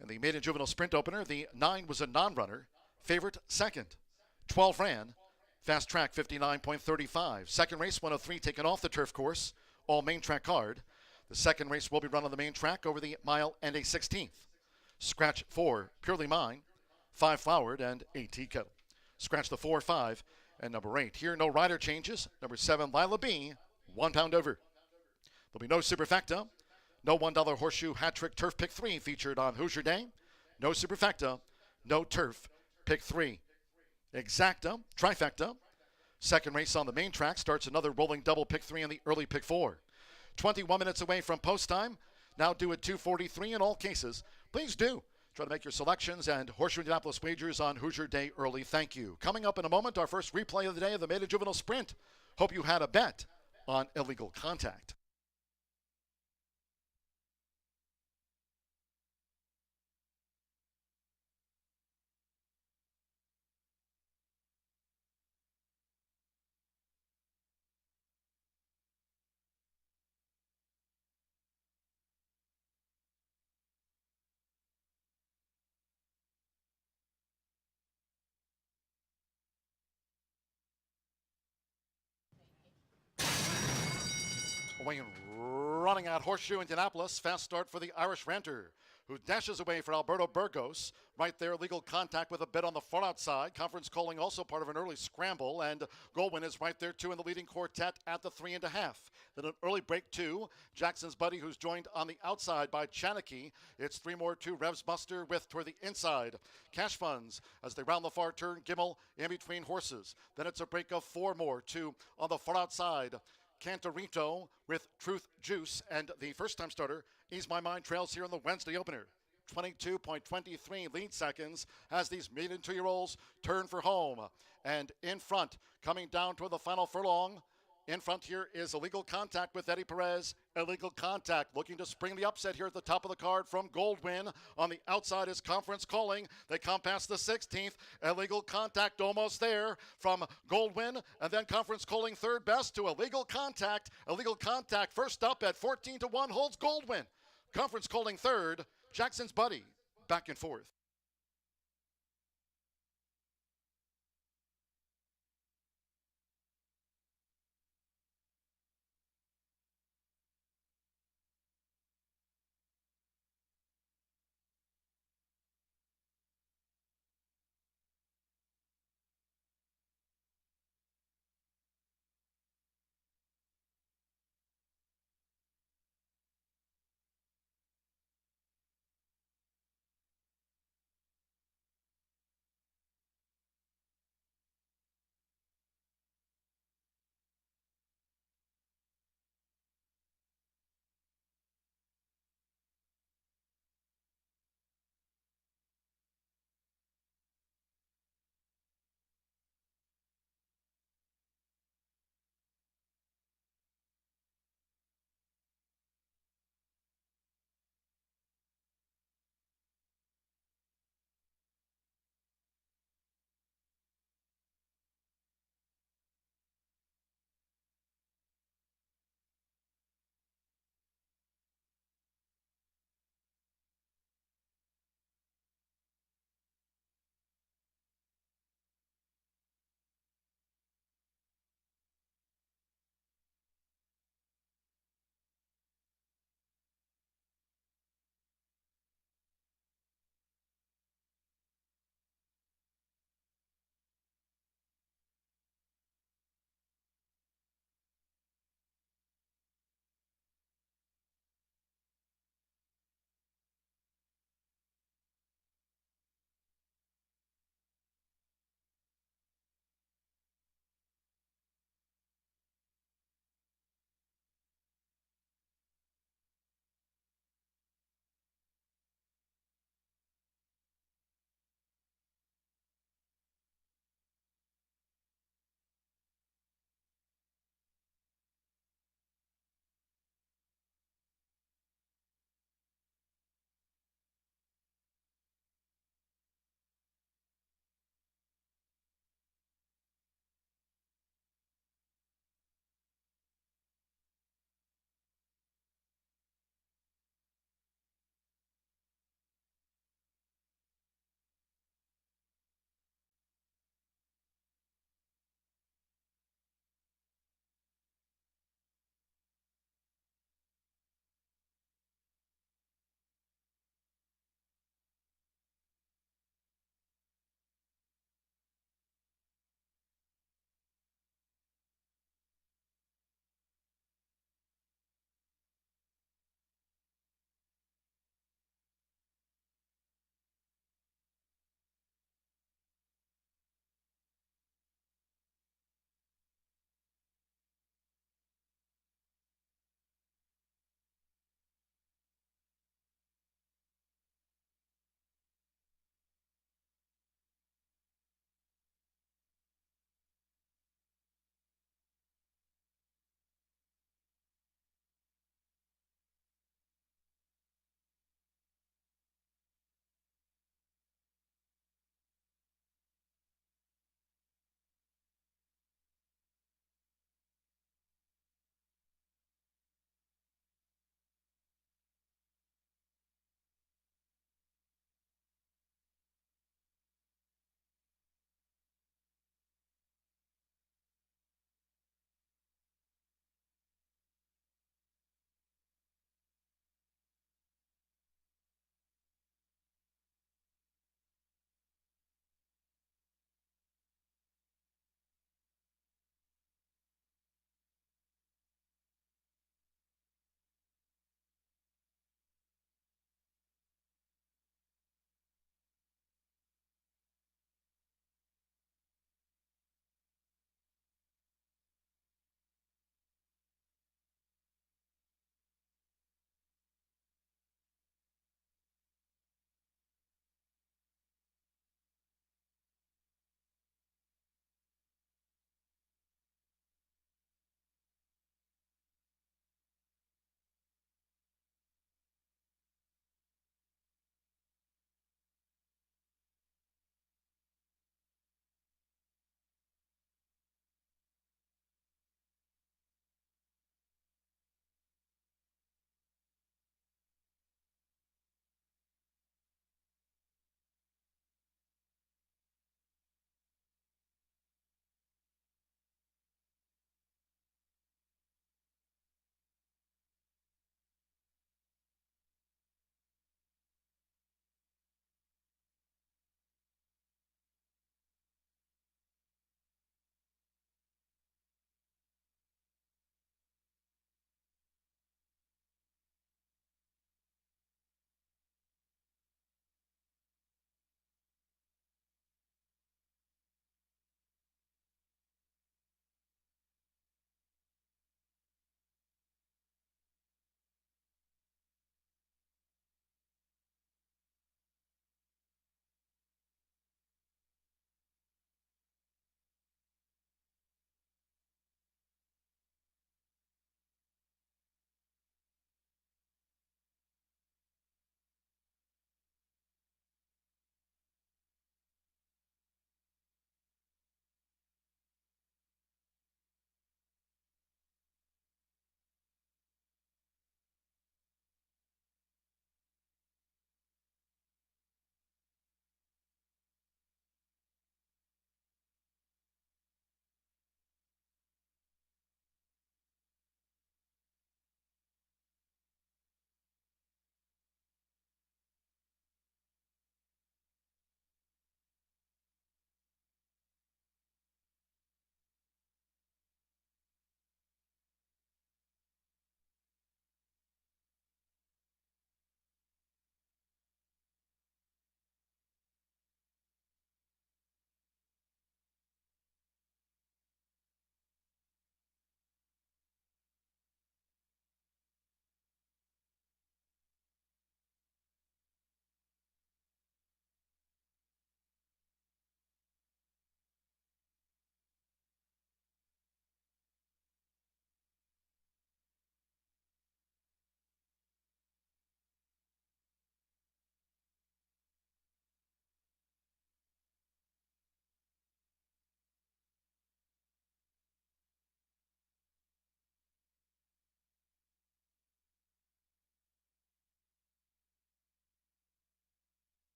In the maiden juvenile sprint opener, the 9 was a non-runner. Favorite second. 12 ran. Fast track 59.35. Second race 103 taken off the turf course. All main track card. The second race will be run on the main track over the mile and a 16th. Scratch 4, Purely Mine, 5 Flowered, and 8 Tea Kettle. Scratch the 4, 5, and number 8. Here, no rider changes. Number 7, Lila B, 1 pound over. There'll be no superfecta. No $1 horseshoe hat trick turf pick 3 featured on Hoosier Day. No superfecta. No turf pick 3. Exacta, trifecta. Second race on the main track starts another rolling double pick 3 in the early pick 4. 21 minutes away from post time. Now due at 2:43 in all cases. Please do try to make your selections and Horseshoe Indianapolis wagers on Hoosier Day early. Thank you. Coming up in a moment, our first replay of the day of the maiden juvenile sprint. Hope you had a bet on Illegal Contact. Away and running out Horseshoe Indianapolis. Fast start for the Irish Ranter, who dashes away for Alberto Burgos. Right there, Legal Contact with a bit on the far outside. Conference calling also part of an early scramble, and Goldwyn is right there too in the leading quartet at the 3.5. Then an early break 2. Jackson's Buddy, who's joined on the outside by Chanakey. It's 3 more 2. Revs Buster with toward the inside. Cash Funds as they round the far turn. Gimmel in between horses. Then it's a break of 4 more 2 on the far outside. Cantorito with Truth Juice, and the first-time starter, Ease My Mind, trails here in the Wednesday opener. 22.23 lead seconds as these maiden 2-year-olds turn for home. And in front, coming down toward the final furlong, in front here is Illegal Contact with Eddie Perez. Illegal Contact looking to spring the upset here at the top of the card from Goldwyn. On the outside is Conference calling. They come past the 16th. Illegal Contact almost there from Goldwyn. And then Conference calling third best to Illegal Contact. Illegal Contact first up at 14-1 holds Goldwyn. Conference calling third. Jackson's Buddy back and forth.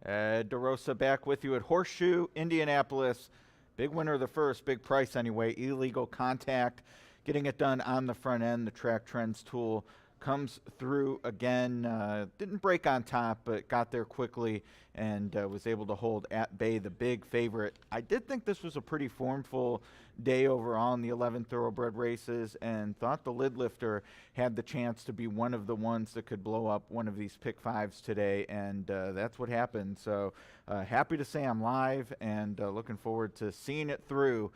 Ed DeRosa back with you at Horseshoe Indianapolis. Big winner of the first, big price anyway. Illegal contact, getting it done on the front end. The track trends tool comes through again. Didn't break on top, but got there quickly and was able to hold at bay the big favorite. I did think this was a pretty formful day overall in the 11 thoroughbred races, and thought the lid lifter had the chance to be one of the ones that could blow up one of these pick fives today, and that's what happened. So happy to say I'm live and looking forward to seeing it through.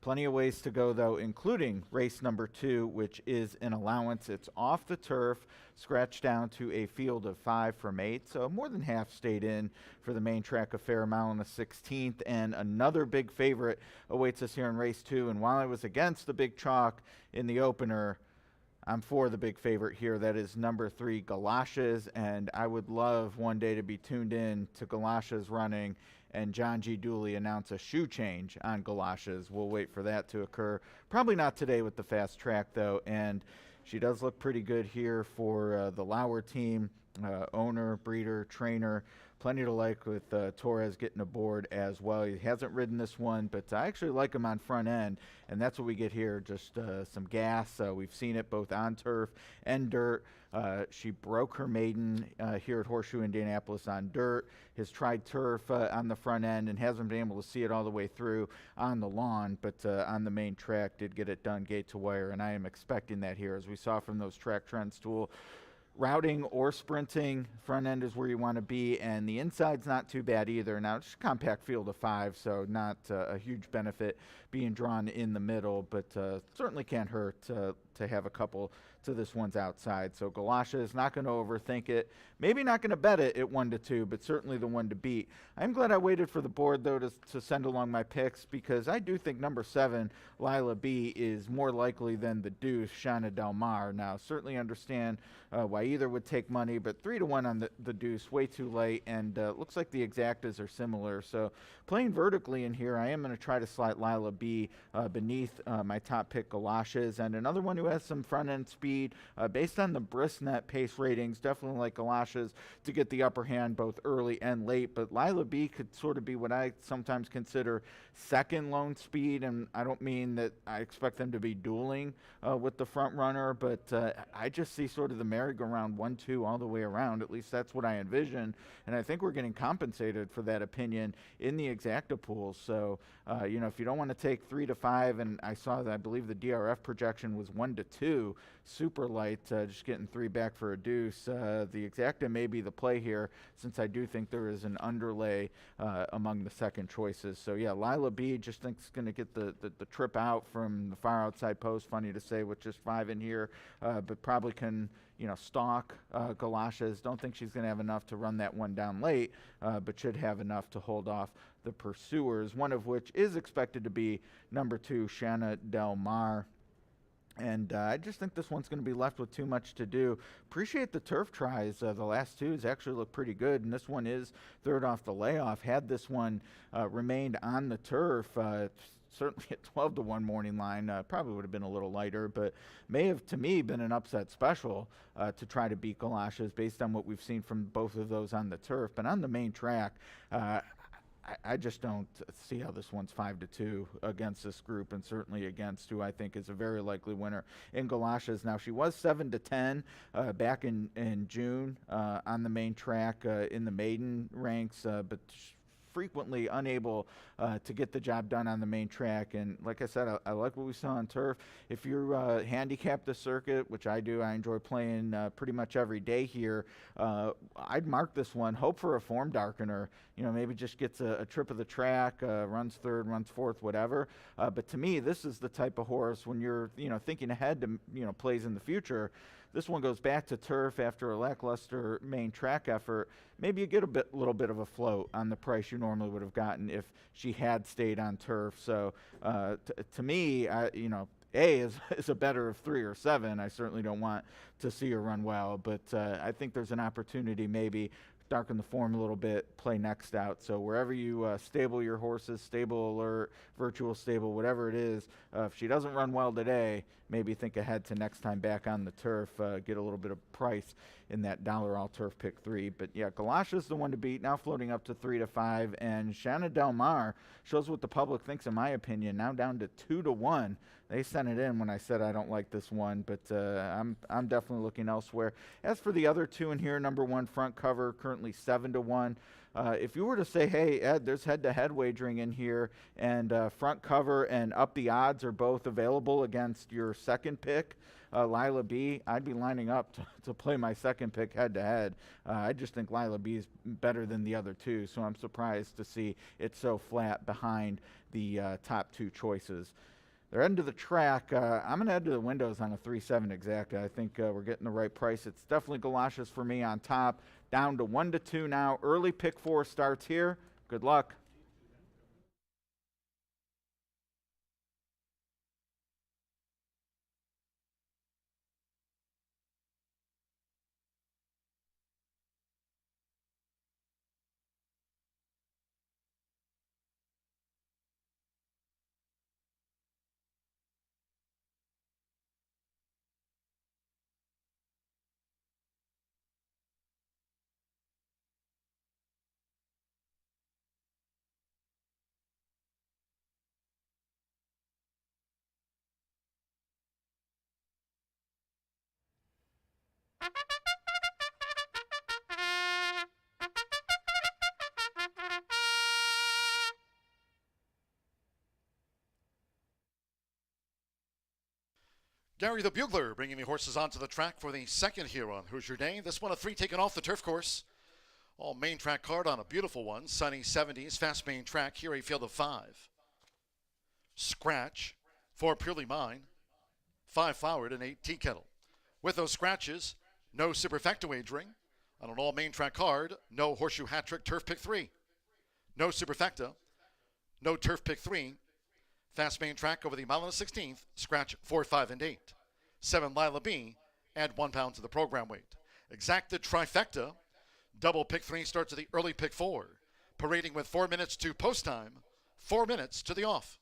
Plenty of ways to go, though, including race number 2, which is an allowance. It's off the turf, scratched down to a field of 5 from 8, so more than half stayed in for the main track, a fair amount on the 16th, and another big favorite awaits us here in race 2. And while I was against the big chalk in the opener, I'm for the big favorite here. That is number 3, Galoshes, and I would love one day to be tuned in to Galoshes running and John G. Dooley announce a shoe change on Galoshes. We'll wait for that to occur. Probably not today with the fast track, though, and she does look pretty good here for the Lauer team, owner, breeder, trainer. Plenty to like with Torres getting aboard as well. He hasn't ridden this one, but I actually like him on front end, and that's what we get here, just some gas. We've seen it both on turf and dirt. She broke her maiden here at Horseshoe Indianapolis on dirt, has tried turf on the front end and hasn't been able to see it all the way through on the lawn, but on the main track did get it done gate to wire, and I am expecting that here. As we saw from those track trends tool, routing or sprinting, front end is where you want to be, and the inside's not too bad either. Now, it's a compact field of 5, so not a huge benefit being drawn in the middle, but certainly can't hurt to have a couple to this one's outside. So Galoshes, not going to overthink it. Maybe not going to bet it at 1-2, but certainly the one to beat. I'm glad I waited for the board, though, to send along my picks, because I do think number 7, Lila B, is more likely than the deuce, Shana Del Mar. Now, certainly understand why either would take money, but 3-1 on the deuce, way too late, and looks like the exactas are similar. So playing vertically in here, I am going to try to slide Lila B beneath my top pick, Galoshes, and another one who has some front-end speed. Based on the Brisnet pace ratings, definitely like Galoshes to get the upper hand both early and late, but Lila B could sort of be what I sometimes consider second lone speed, and I don't mean that I expect them to be dueling with the front runner, but I just see sort of the merry-go-round 1-2 all the way around. At least that's what I envision, and I think we're getting compensated for that opinion in the exacta pools. So you know, if you don't want to take 3-5, and I saw that, I believe the DRF projection was 1-2, super light, just getting 3 back for a deuce. The exacta may be the play here, since I do think there is an underlay among the second choices. So yeah, Lila B just thinks going to get the trip out from the far outside post. Funny to say with just 5 in here, but probably can, you know, stalk Galoshes. Don't think she's going to have enough to run that one down late, but should have enough to hold off the pursuers, one of which is expected to be number 2, Shana Del Mar. And I just think this one's going to be left with too much to do. Appreciate the turf tries. The last 2s actually look pretty good, and this one is third off the layoff. Had this one remained on the turf, certainly at 12-1 morning line, probably would have been a little lighter, but may have, to me, been an upset special to try to beat Galoshes based on what we've seen from both of those on the turf. But on the main track, I just don't see how this one's 5-2 against this group, and certainly against who I think is a very likely winner in Galoshes. Now, she was 7-10 back in June on the main track in the maiden ranks, but frequently unable to get the job done on the main track. And like I said, I like what we saw on turf. If you're handicapped the circuit, which I do, I enjoy playing pretty much every day here, I'd mark this one, hope for a form darkener. You know, maybe just gets a trip of the track, runs third, runs fourth, whatever. But to me, this is the type of horse when you're, you know, thinking ahead to, you know, plays in the future. This one goes back to turf after a lackluster main track effort. Maybe you get a little bit of a float on the price you normally would have gotten if she had stayed on turf. So to me, you know, A is a better of 3 or 7. I certainly don't want to see her run well, but I think there's an opportunity maybe darken the form a little bit, play next out. So wherever you stable your horses, stable alert, virtual stable, whatever it is, if she doesn't run well today, maybe think ahead to next time back on the turf, get a little bit of price in that dollar all turf pick 3. But yeah, Galosha's the one to beat, now floating up to 3 to 5, and Shanna Del Mar shows what the public thinks, in my opinion, now down to 2 to 1. They sent it in when I said I don't like this one, but I'm definitely looking elsewhere. As for the other two in here, number 1 front cover, currently 7 to 1. If you were to say, hey, Ed, there's head-to-head wagering in here, and front cover and up the odds are both available against your second pick, Lila B, I'd be lining up to play my second pick head-to-head. I just think Lila B is better than the other two, so I'm surprised to see it so flat behind the top 2 choices. They're heading to the track. I'm going to head to the windows on a 3-7 exacta. I think we're getting the right price. It's definitely Galoshes for me on top. Down to 1 to 2 now. Early pick 4 starts here. Good luck. Gary the Bugler bringing the horses onto the track for the second here on Hoosier Day. This one, a 3 taken off the turf course. All main track card on a beautiful one. Sunny 70s, fast main track. Here a field of 5. Scratch, 4 Purely Mine, 5 Flowered, and 8 Tea Kettle. With those scratches, no superfecta wagering. On an all main track card, no Horseshoe Hat Trick Turf Pick 3. No superfecta, no Turf Pick 3. Fast main track over the mile and a 16th, scratch 4, 5, and 8. 7 Lila B, add 1 pound to the program weight. Exacta trifecta, double pick 3 starts at the early pick 4. Parading with 4 minutes to post time, 4 minutes to the off.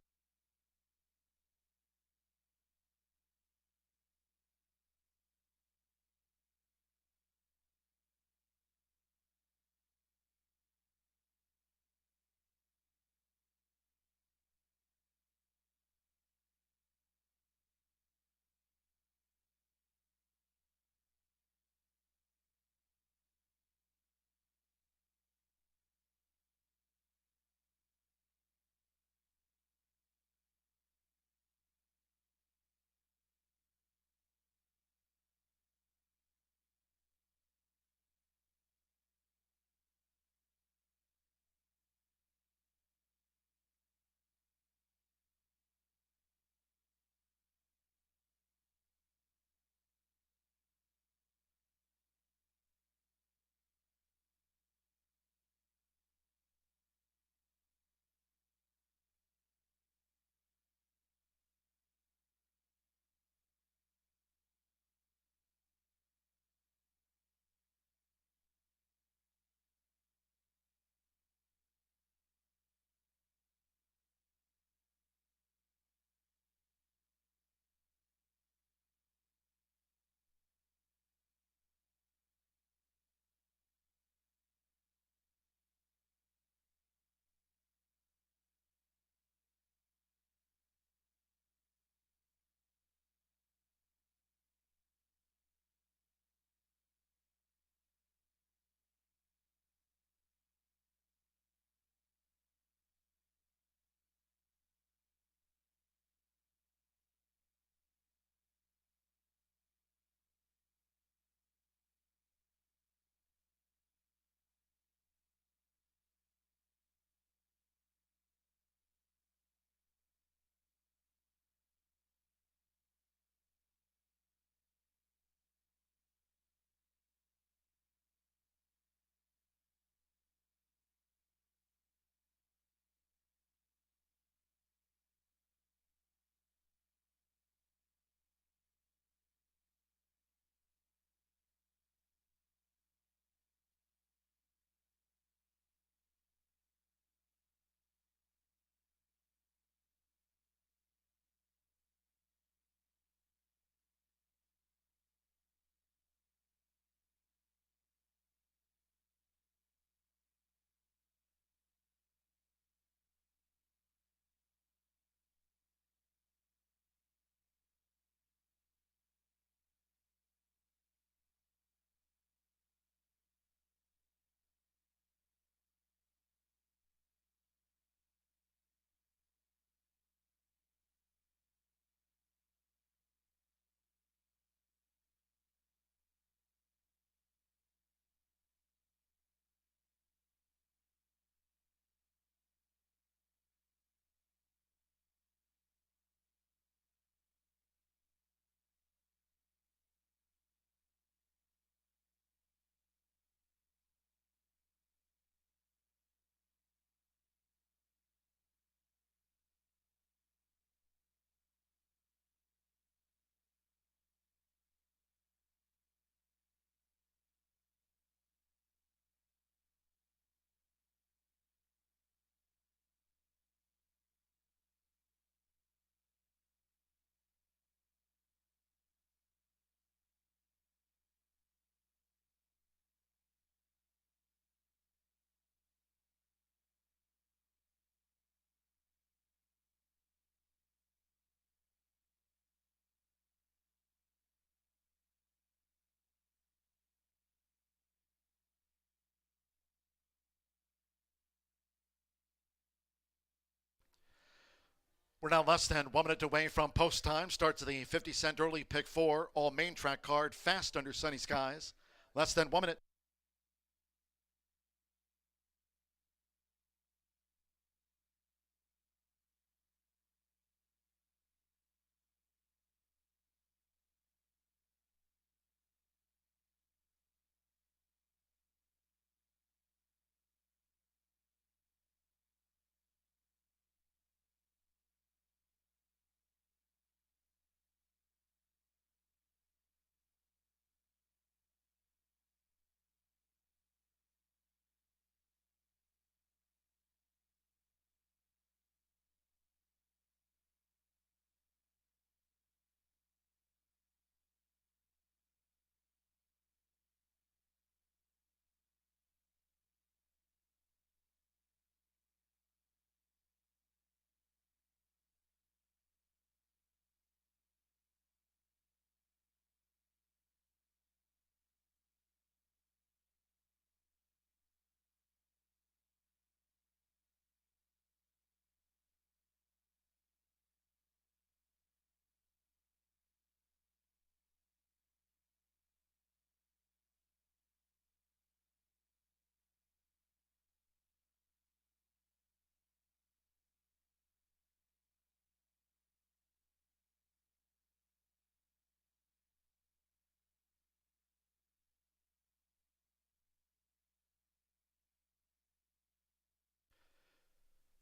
We're now less than 1 minute away from post time. Starts the 50-cent early pick 4, all main track card, fast under sunny skies. Less than 1 minute.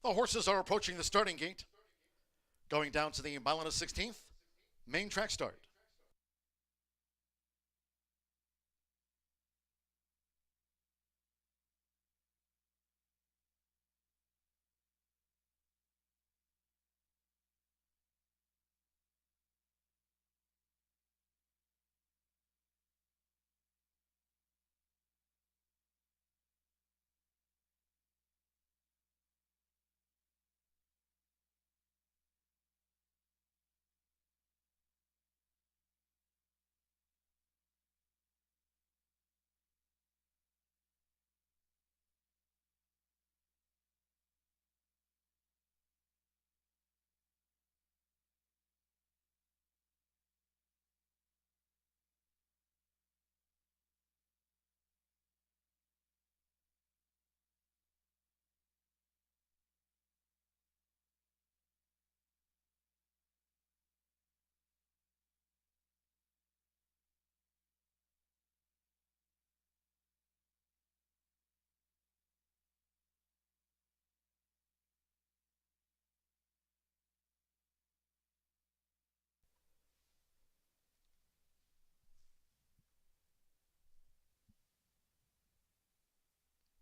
The horses are approaching the starting gate. Going down to the mile and a 16th. Main track start.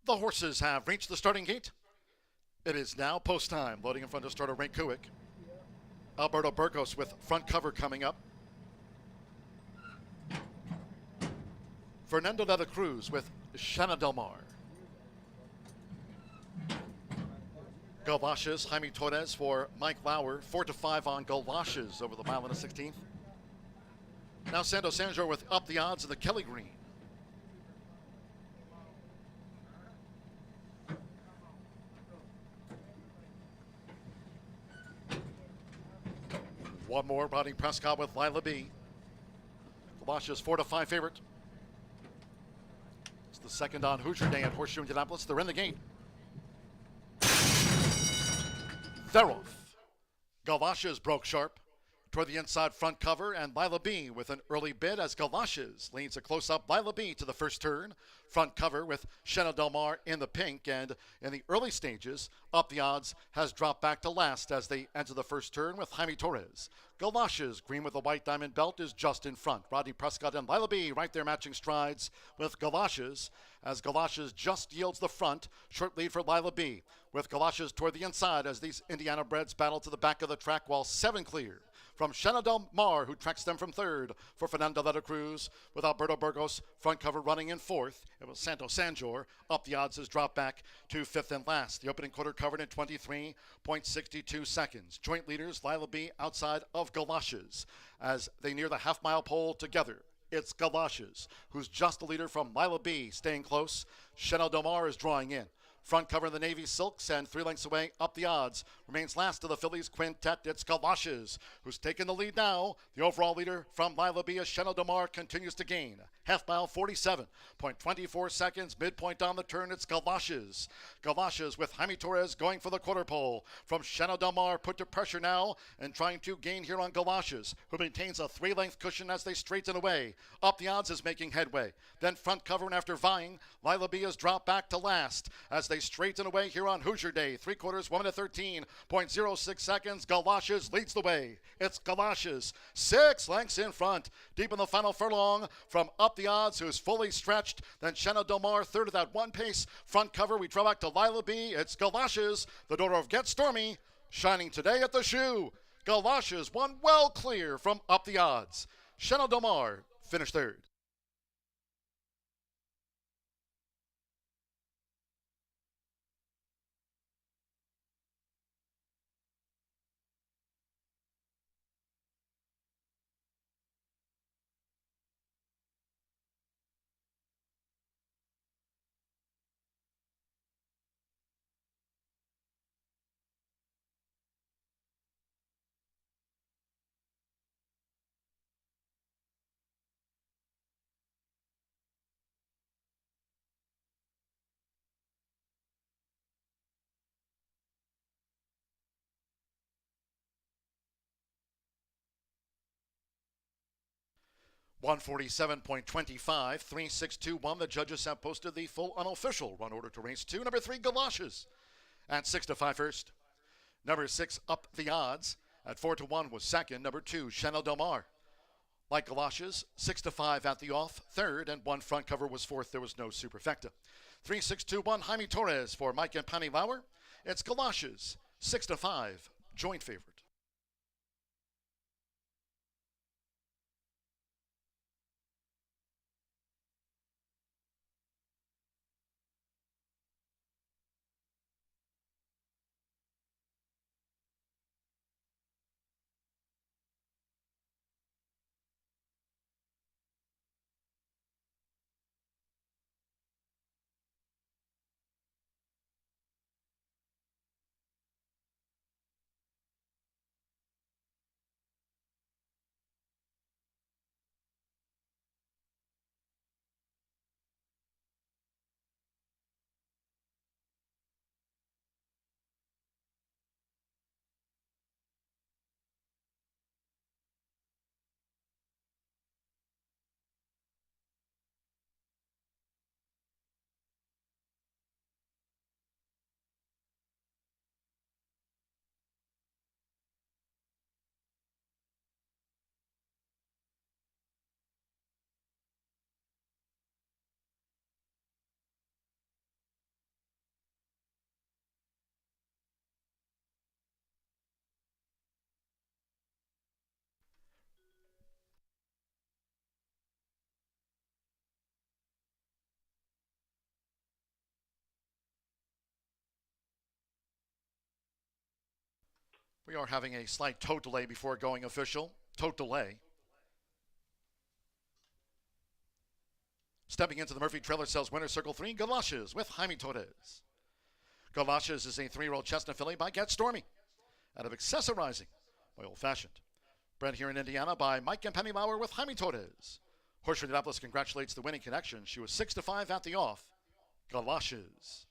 The horses have reached the starting gate. It is now post time. Loading in front of starter Ray Kuick. Alberto Burgos with front cover coming up. Fernando de la Cruz with Shanna Del Mar. Galvaches, Jaime Torres for Mike Lauer. 4-5 on Galvaches over the mile and a 16th. Now Santo Sanjor with up the odds of the Kelly Green. One more, Rodney Prescott with Lila B. Galvaches 4-5 favorite. It's the second on Hoosier Day at Horseshoe Indianapolis. They're in the gate. They're off. Galvaches broke sharp toward the inside front cover, and Lila B with an early bid as Galvaches leads a close-up Lila B to the first turn. Front cover with Shanna Del Mar in the pink, and in the early stages, up the odds has dropped back to last as they enter the first turn with Jaime Torres. Galvaches, green with the white diamond belt, is just in front. Rodney Prescott and Lila B right there matching strides with Galvaches as Galvaches just yields the front. Short lead for Lila B with Galvaches toward the inside as these Indiana breds battle to the back of the track while 7 clear from Shanna Del Mar, who tracks them from third for Fernando de la Cruz, with Alberto Burgos front cover running in fourth. It was Santo Sanjor. Up the odds has dropped back to fifth and last. The opening quarter covered in 23.62 seconds. Joint leaders Lila B outside of Galvaches as they near the half-mile pole together. It's Galvaches, who's just the leader from Lila B, staying close. Shanna Del Mar is drawing in. Front cover the Navy Silks and 3 lengths away up the odds. Remains last of the Phillies quintet. It's Galoshes, who's taken the lead now. The overall leader from Lila Bia, Sheno Domar, continues to gain. Half mile 47.24 seconds. Midpoint on the turn. It's Galoshes. Galoshes with Jaime Torres going for the quarter pole. From Sheno Domar put to pressure now and trying to gain here on Galoshes, who maintains a 3-length cushion as they straighten away. Up the odds is making headway. Then front cover and after vying, Lila Bia's drop back to last as they straighten away here on Hoosier Day. 3/4, 1 minute 13.06 seconds. Galoshes leads the way. It's Galoshes, 6 lengths in front. Deep in the final furlong from Up the Odds, who's fully stretched. Then Sheno Domar, third of that one pace. Front cover, we draw back to Lila B. It's Galoshes, the daughter of Get Stormy, shining today at the shoe. Galoshes won well clear from Up the Odds. Sheno Domar finished third. (147.25), 3-6-2-1. The judges have posted the full unofficial run order to race 2. Number 3, Galoshes at 6-5 first. Number 6, Up the Odds at 4-1 was second. Number 2, Sheno Domar. Like Galoshes, 6-5 at the off, third, and 1 front cover was fourth. There was no superfecta. 3-6-2-1, Jaime Torres for Mike and Penny Lauer. It's Galoshes, 6-5, joint favorite. We are having a slight tote delay before going official. Tote delay. Stepping into the Murphy Trailer Sales winner circle 3, Galoshes with Jaime Torres. Galoshes is a 3-year-old chestnut filly by Get Stormy out of Accessorizing by Old Fashioned. Bred here in Indiana by Mike and Penny Lauer with Jaime Torres. Horseshoe Indianapolis congratulates the winning connection. She was 6-5 at the off. Galoshes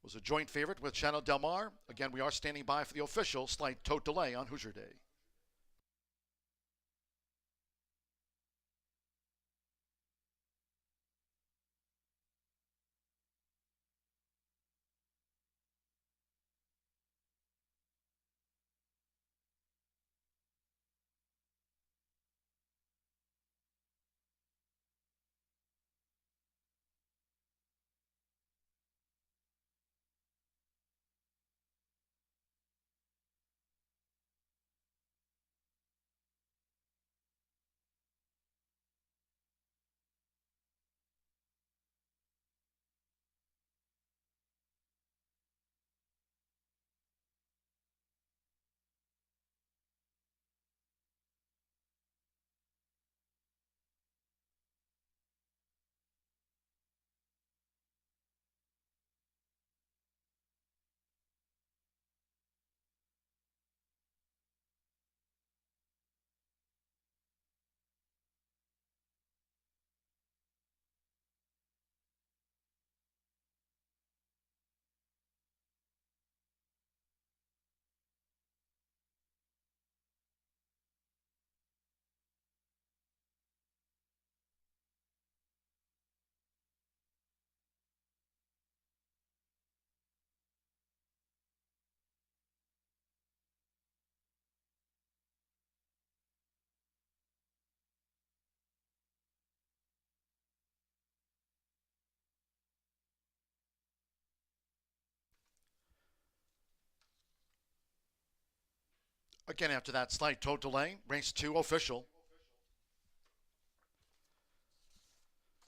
was a joint favorite with Sheno Domar. Again, we are standing by for the official slight tote delay on Hoosier Day. Again, after that slight tow delay, race 2 official.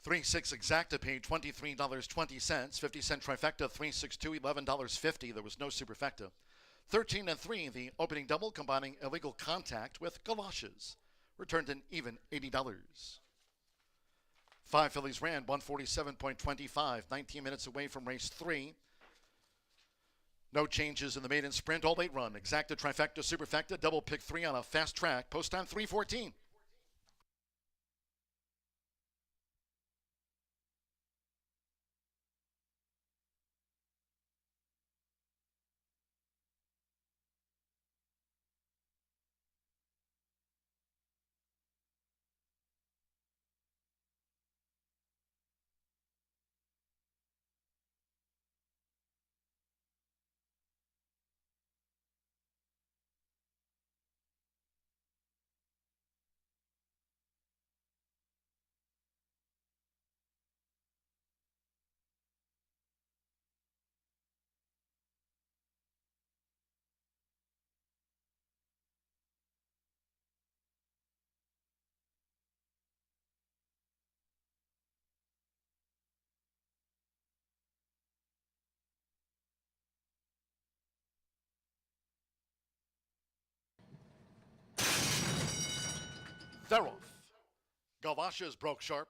3-6 exacta paid $23.20. 50-cent trifecta, 3-6-2, $11.50. There was no superfecta. 13-3, the opening double combining illegal contact with galoshes. Returned an even $80. 5 fillies ran, 147.25, 19 minutes away from race 3. No changes in the maiden sprint, all 8 run. Exacta, trifecta, superfecta, double pick 3 on a fast track. Post time 3:14. They're off. Galoshes broke sharp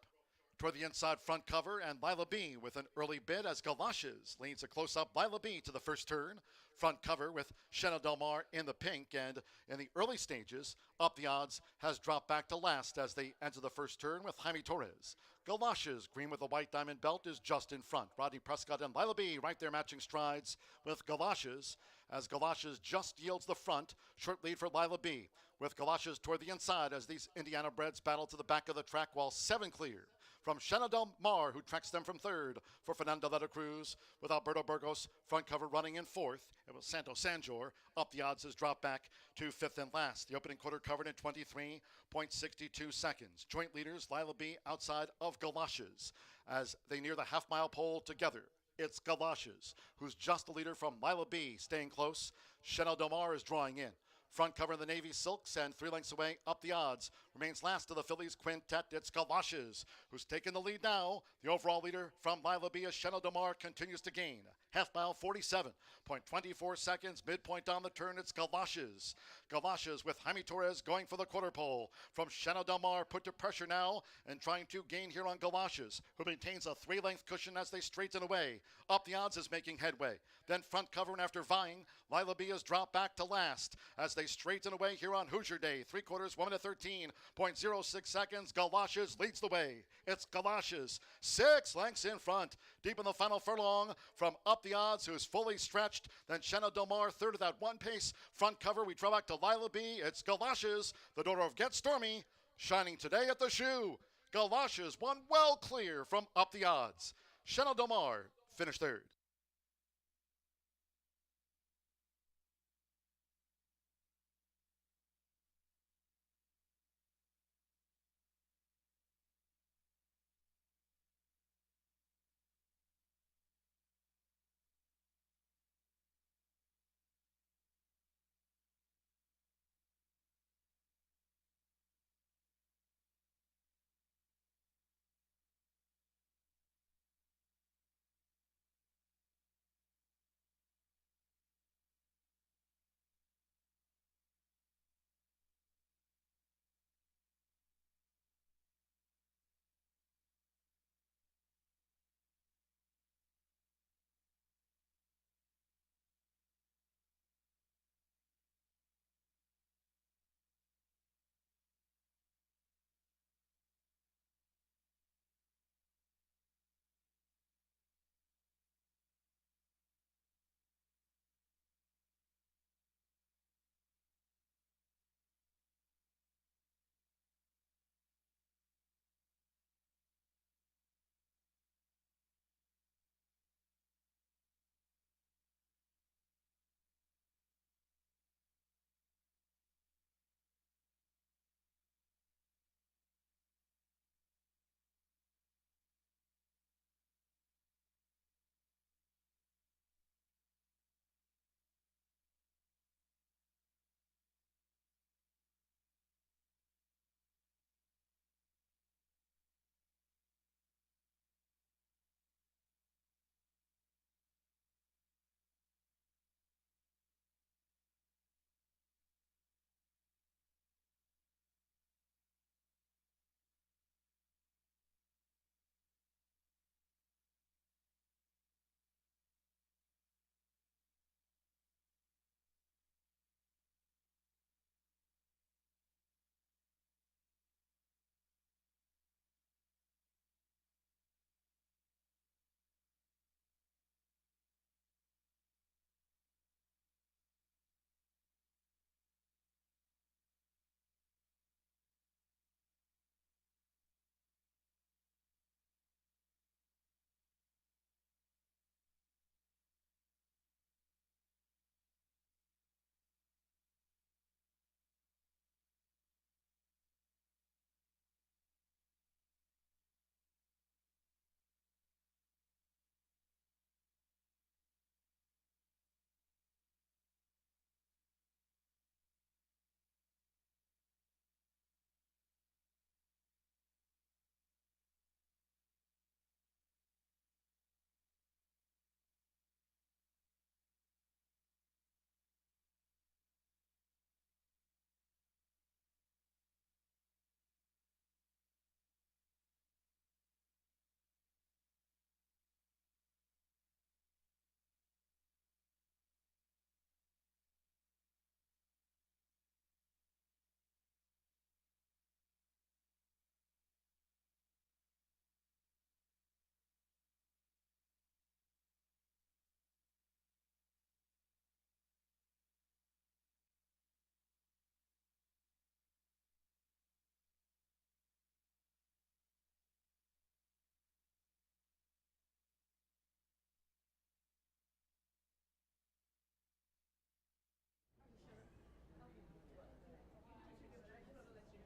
toward the inside front cover, and Lila B with an early bid as Galoshes leads a close-up Lila B to the first turn. Front cover with Chanel Del Mar in the pink, and in the early stages, Up the Odds has dropped back to last as they enter the first turn with Jaime Torres. Galoshes, green with a white diamond belt, is just in front. Rodney Prescott and Lila B right there matching strides with Galoshes, as Galoshes just yields the front. Short lead for Lila B, with Galoshes toward the inside as these Indiana breds battle to the back of the track, while 7 clear from Chanel Del Mar, who tracks them from third for Fernando Letta Cruz, with Alberto Burgos front cover running in fourth. It was Santo Sanjor. Up the Odds has dropped back to fifth and last. The opening quarter covered in 23.62 seconds. Joint leaders Lila B outside of Galoshes as they near the half-mile pole together. It's Galoshes, who's just the leader from Lila B, staying close. Chanel Del Mar is drawing in. Front cover in the navy silks, and 3 lengths away, Up the Odds remains last of the fillies quintet. It's Galoshes who's taken the lead now. The overall leader from Lila B, Chanel Del Mar, continues to gain. Half mile, 47.24 seconds. Midpoint on the turn, it's Galoshes. Galoshes with Jaime Torres going for the quarter pole. From Chanel Del Mar, put to pressure now and trying to gain here on Galoshes, who maintains a 3-length cushion as they straighten away. Up the Odds is making headway. Then front cover, and after vying, Lila B has dropped back to last as they straighten away here on Hoosier Day. 3/4, 1 minute 13.06 seconds. Galoshes leads the way. It's Galoshes, 6 lengths in front. Deep in the final furlong from Up the Odds, who's fully stretched. Then Chanel Del Mar, third of that one pace. Front cover, we draw back to Lila B. It's Galoshes, the daughter of Get Stormy, shining today at the shoe. Galoshes won well clear from Up the Odds. Chanel Del Mar finished third.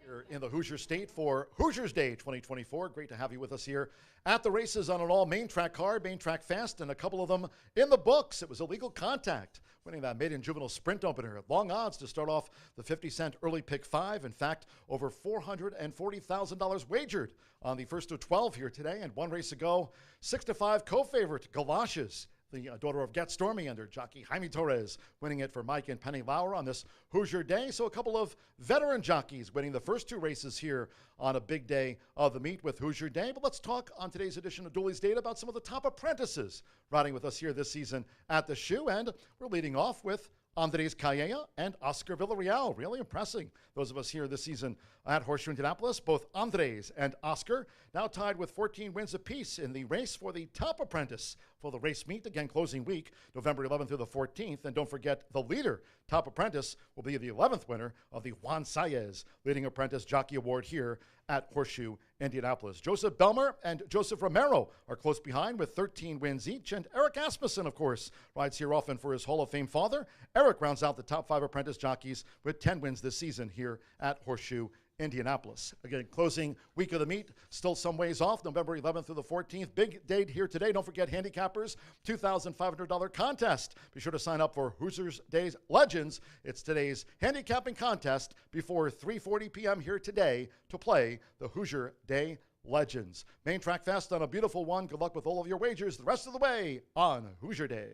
Here in the Hoosier State for Hoosiers Day 2024. Great to have you with us here at the races on an all main track card, main track fast, and a couple of them in the books. It was illegal contact, winning that maiden juvenile sprint opener. Long odds to start off the 50-cent early pick 5. In fact, over $440,000 wagered on the first of 12 here today. And one race ago, 6-5 co-favorite Galoshes, the daughter of Get Stormy under jockey Jaime Torres, winning it for Mike and Penny Lauer on this Hoosier Day. So a couple of veteran jockeys winning the first 2 races here on a big day of the meet with Hoosier Day. But let's talk on today's edition of Dooley's Data about some of the top apprentices riding with us here this season at the shoe. And we're leading off with Andres Calleja and Oscar Villarreal, really impressing those of us here this season at Horseshoe Indianapolis. Both Andres and Oscar now tied with 14 wins apiece in the race for the top apprentice for the race meet. Again, closing week, November 11th through the 14th. And don't forget, the leader, top apprentice, will be the 11th winner of the Juan Saez Leading Apprentice Jockey Award here at Horseshoe Indianapolis. Joseph Belmer and Joseph Romero are close behind with 13 wins each. And Eric Asmussen, of course, rides here often for his Hall of Fame father. Eric rounds out the top 5 apprentice jockeys with 10 wins this season here at Horseshoe Indianapolis. Again, closing week of the meet, still some ways off, November 11th through the 14th. Big date here today. Don't forget, handicappers, $2,500 contest. Be sure to sign up for Hoosiers Days Legends. It's today's handicapping contest before 3:40 p.m. here today to play the Hoosier Day Legends. Main track fast on a beautiful one. Good luck with all of your wagers the rest of the way on Hoosier Day.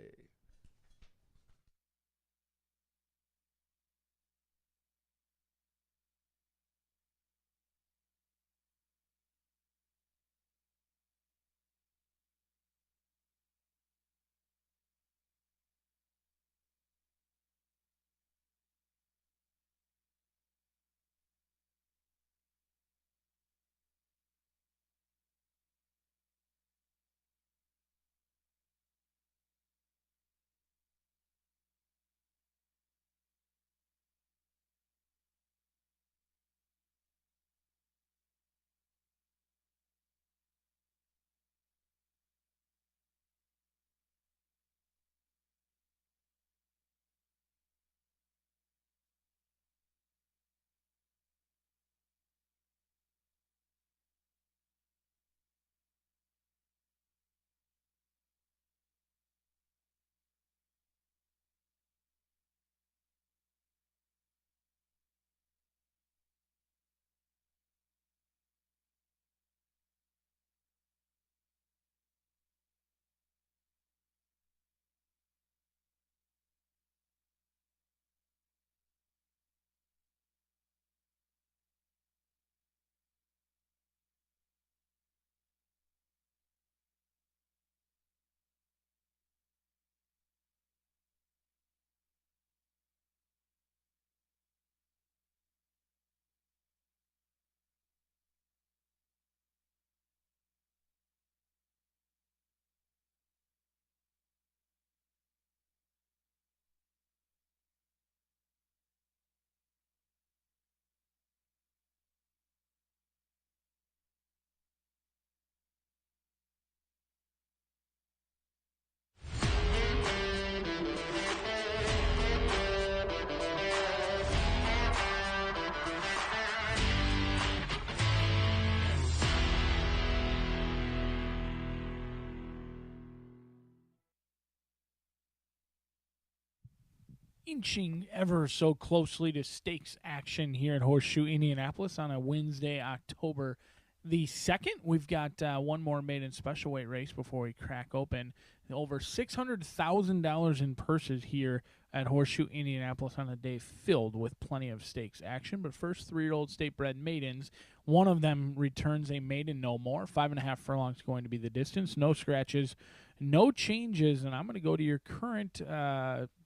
Inching ever so closely to stakes action here at Horseshoe Indianapolis on a Wednesday, October the 2nd. We've got one more maiden special weight race before we crack open. Over $600,000 in purses here at Horseshoe Indianapolis on a day filled with plenty of stakes action. But first, 3-year-old state-bred maidens. One of them returns a maiden no more. 5.5 furlongs going to be the distance. No scratches, no changes. And I'm going to go to your current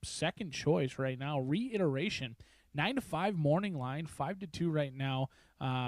second choice right now, Reiteration. 9-5 morning line, 5-2 right now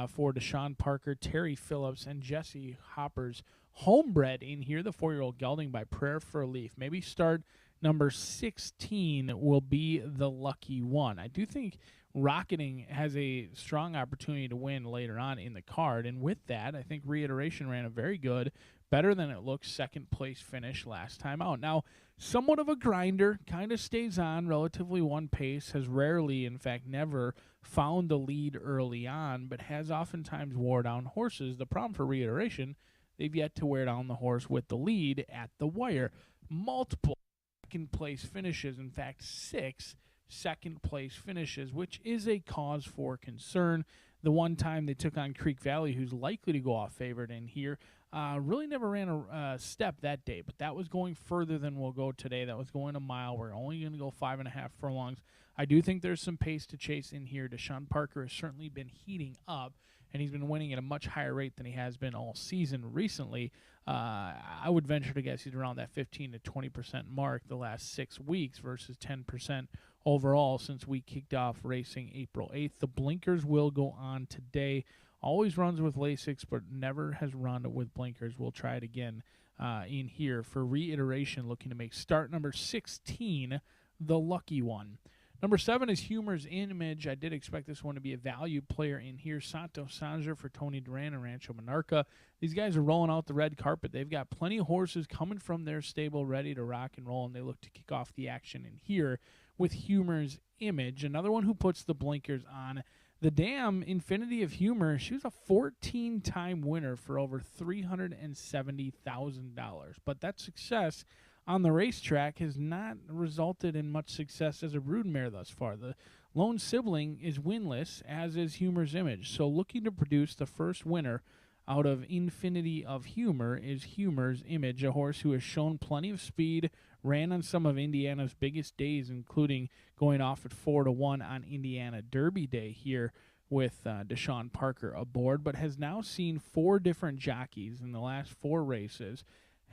for Deshaun Parker, Terry Phillips, and Jesse Hopper's homebred in here. The 4-year-old gelding by Prayer for a Leaf. Maybe start number 16 will be the lucky one. I do think Rocketing has a strong opportunity to win later on in the card, and with that, I think Reiteration ran a very good, better than it looks, second place finish last time out. Now, somewhat of a grinder, kind of stays on relatively one pace, has rarely, in fact never, found the lead early on, but has oftentimes wore down horses. The problem for Reiteration, they've yet to wear down the horse with the lead at the wire. Multiple second-place finishes, in fact, 6 second-place finishes, which is a cause for concern. The one time they took on Creek Valley, who's likely to go off favored in here, really never ran a step that day, but that was going further than we'll go today. That was going a mile. We're only going to go 5.5 furlongs. I do think there's some pace to chase in here. Deshaun Parker has certainly been heating up, and he's been winning at a much higher rate than he has been all season recently. I would venture to guess he's around that 15 to 20% mark the last 6 weeks versus 10% overall since we kicked off racing April 8th. The blinkers will go on today. Always runs with Lasix, but never has run with blinkers. We'll try it again in here for Reiteration, looking to make start number 16, the lucky one. Number 7 is Humor's Image. I did expect this one to be a value player in here. Santo Sanger for Tony Duran and Rancho Monarca. These guys are rolling out the red carpet. They've got plenty of horses coming from their stable ready to rock and roll, and they look to kick off the action in here with Humor's Image. Another one who puts the blinkers on. The Dam Infinity of Humor, she was a 14-time winner for over $370,000. But that success on the racetrack has not resulted in much success as a broodmare thus far. The lone sibling is winless, as is Humor's Image. So looking to produce the first winner out of Infinity of Humor is Humor's Image, a horse who has shown plenty of speed, ran on some of Indiana's biggest days, including going off at 4-1 on Indiana Derby Day here with Deshaun Parker aboard, but has now seen 4 different jockeys in the last 4 races.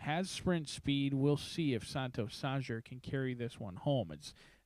Has sprint speed. We'll see if Santo Sanger can carry this one home.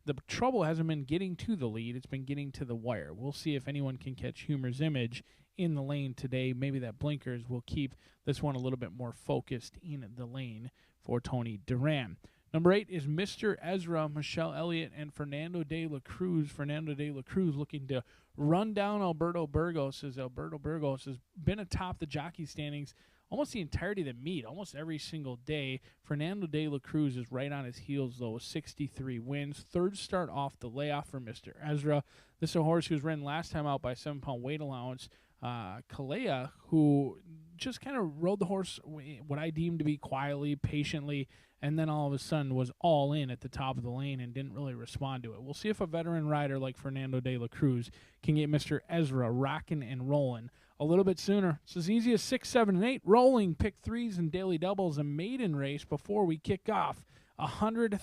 The trouble hasn't been getting to the lead. It's been getting to the wire. We'll see if anyone can catch Humor's Image in the lane today. Maybe that blinkers will keep this one a little bit more focused in the lane for Tony Duran. Number 8 is Mr. Ezra, Michelle Elliott, and Fernando de la Cruz. Fernando de la Cruz looking to run down Alberto Burgos, as Alberto Burgos has been atop the jockey standings almost the entirety of the meet, almost every single day. Fernando de la Cruz is right on his heels, though, with 63 wins. Third start off the layoff for Mr. Ezra. This is a horse who was ridden last time out by 7-pound weight allowance. Kalea, who just kind of rode the horse what I deemed to be quietly, patiently, and then all of a sudden was all in at the top of the lane and didn't really respond to it. We'll see if a veteran rider like Fernando de la Cruz can get Mr. Ezra rocking and rolling a little bit sooner. It's as easy as 6, 7, and 8 rolling pick 3s and daily doubles, a maiden race before we kick off a $100,000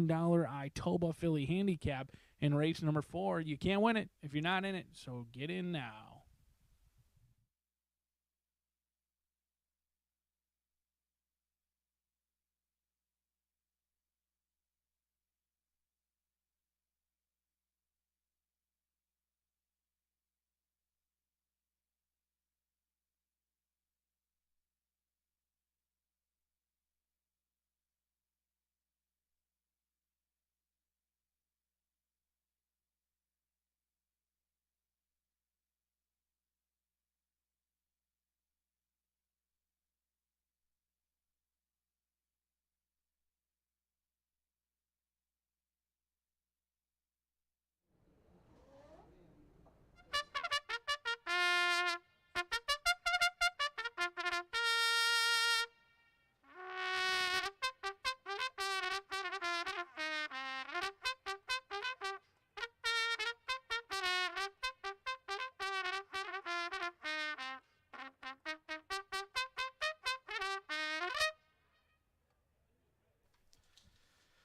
Itoba Philly handicap in race number 4. You can't win it if you're not in it, so get in now.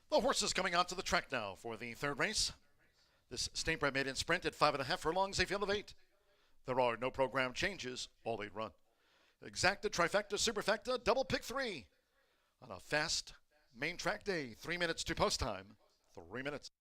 The horses coming onto the track now for the third race. This State-bred maiden sprint at 5.5 furlongs, a field of 8. There are no program changes, all 8 run. Exacta, trifecta, superfecta, double pick 3. On a fast main track day, 3 minutes to post time, 3 minutes.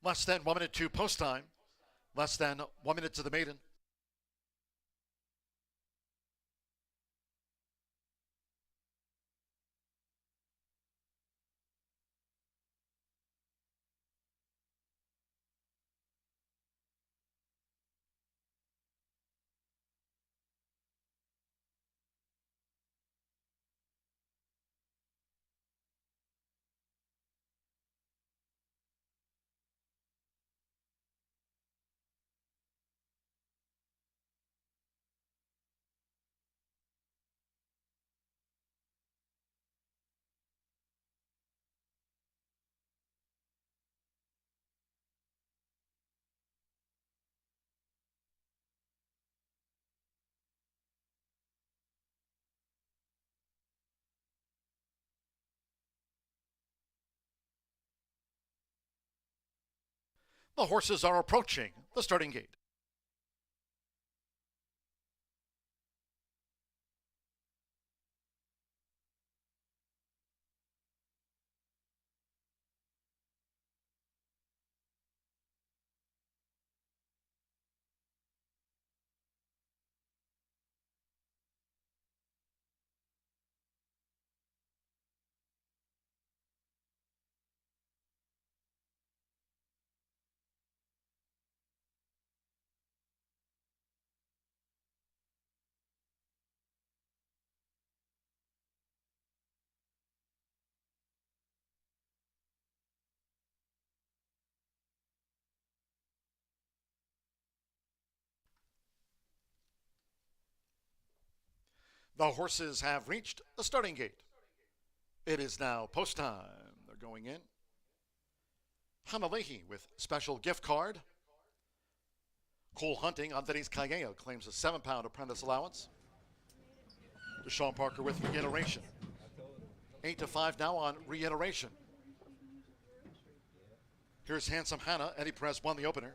Less than 1 minute to post time. Less than 1 minute to the maiden. The horses are approaching the starting gate. The horses have reached the starting gate. It is now post time. They're going in. Hamalehi with special gift card. Cool Hunting, Andres Callejo claims a 7-pound apprentice allowance. Deshaun Parker with reiteration. 8-5 now on reiteration. Here's Handsome Hannah. Eddie Perez won the opener.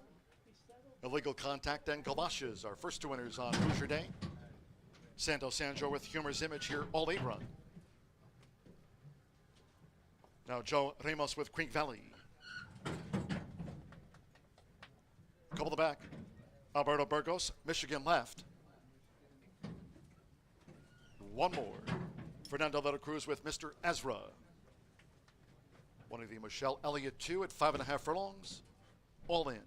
Illegal Contact and Galoshes are first two winners on Hoosier Day. Santo Sanjor with Humor's Image here, all 8 run. Now Joe Ramos with Creek Valley. Couple to the back. Alberto Burgos, Michigan left. One more. Fernando Leta Cruz with Mr. Ezra. One of the Michelle Elliott 2 at 5.5 furlongs. All in.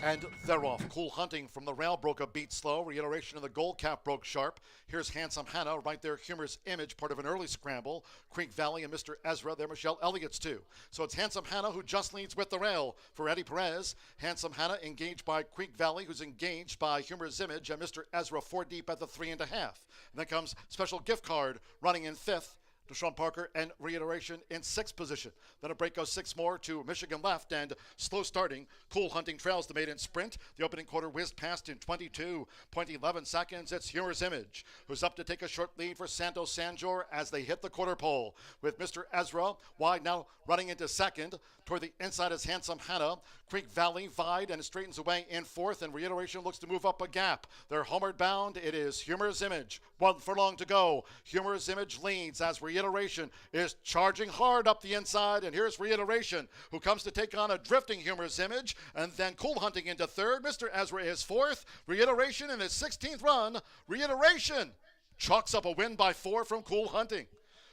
And they're off. Cool Hunting from the rail broke a beat slow. Reiteration of the gold cap broke sharp. Here's Handsome Hannah right there. Humorous Image, part of an early scramble. Creek Valley and Mr. Ezra, they're Michelle Elliott's too. So it's Handsome Hannah who just leads with the rail for Eddie Perez. Handsome Hannah engaged by Creek Valley, who's engaged by Humorous Image, and Mr. Ezra 4 deep at the 3.5. And then comes Special Gift Card running in 5th. Deshaun Parker and reiteration in 6th position. Then a break goes 6 more to Michigan left and slow starting. Cool Hunting trails the maiden sprint. The opening quarter whizzed past in 22.11 seconds. It's Humor's Image, who's up to take a short lead for Santo Sanjor as they hit the quarter pole. With Mr. Ezra wide now running into 2nd. Toward the inside is Handsome Hannah. Creek Valley vied and straightens away in 4th, and reiteration looks to move up a gap. They're homeward bound. It is Humor's Image. 1 furlong to go. Humor's Image leads as reiteration is charging hard up the inside, and here's reiteration, who comes to take on a drifting Humor's Image, and then Cool Hunting into 3rd. Mr. Ezra is 4th. Reiteration in his 16th run. Reiteration chalks up a win by 4 from Cool Hunting.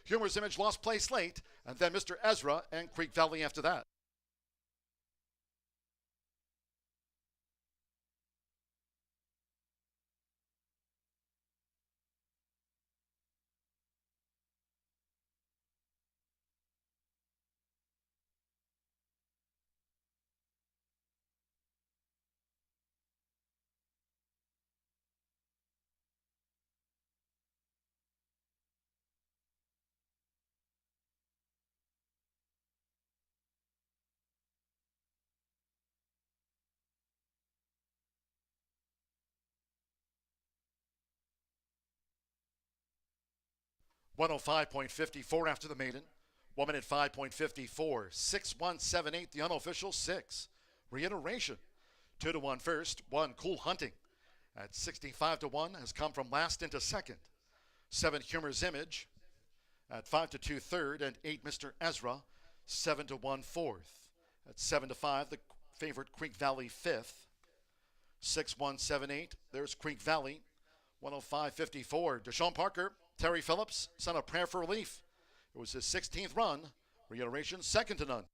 Humor's Image lost place late, and then Mr. Ezra and Creek Valley after that. .105.54 after the maiden. 1 minute 5.54. 6.178 the unofficial 6. Reiteration. 2-1 first. 1 Cool Hunting at 65-1 has come from last into 2nd. 7 Humor's Image. At 5-2 third and 8, Mr. Ezra, 7-1 fourth. At 7-5, the favorite Creek Valley fifth. 6-1, 7-8. There's Creek Valley, 105.54. Deshaun Parker, Terry Phillips, son of Prayer for Relief. It was his 16th run. Reiteration, second to none.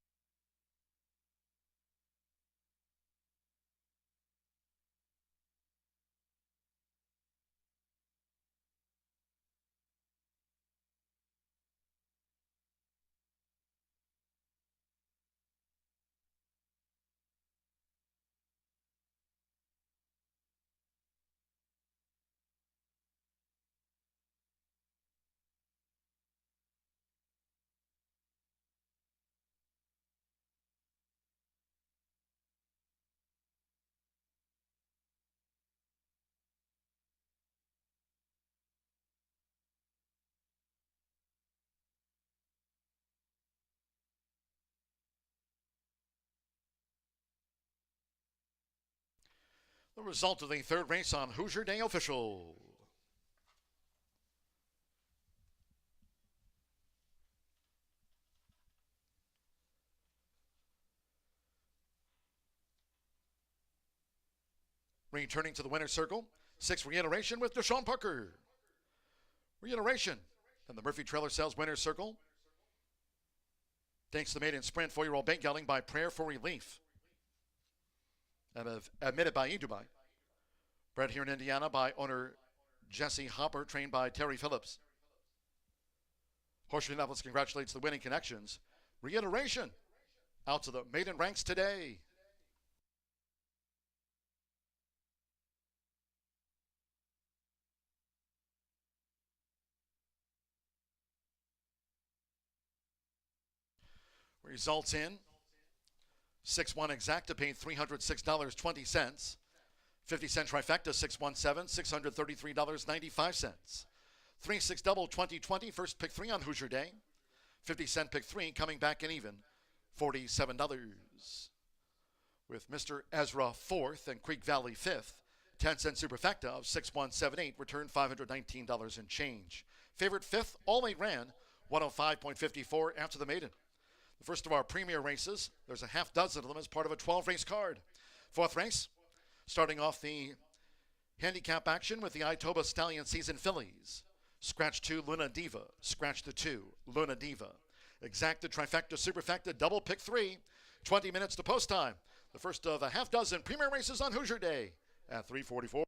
The result of the third race on Hoosier Day Official. Returning to the winner's circle, 6th reiteration with Deshaun Parker. Reiteration, then the Murphy Trailer Sales winner's circle. Thanks to the maiden sprint, 4-year-old bank gelding by Prayer for Relief. And admitted by E-Dubai. Bred here in Indiana by owner Jesse Hopper, trained by Terry Phillips. Horseshoe Indianapolis congratulates the winning connections. Reiteration, out to the maiden ranks today. Results in 6-1 exacta paid $306.20. 50-cent trifecta 617, $633.95. 3-6 double 2020, first pick 3 on Hoosier Day. 50-cent pick 3 coming back in even, $47. With Mr. Ezra 4th and Creek Valley 5th. 10-cent superfecta of 6178 returned $519 and change. Favorite 5th, all 8 ran, 105.54 after the maiden. The first of our premier races, there's a half dozen of them as part of a 12-race card. 4th race, starting off the handicap action with the Itoba Stallion Season Fillies. Scratch 2, Luna Diva. Scratch the 2, Luna Diva. Exacta, trifecta, superfecta, double pick 3. 20 minutes to post time. The first of a half dozen premier races on Hoosier Day at 3:44.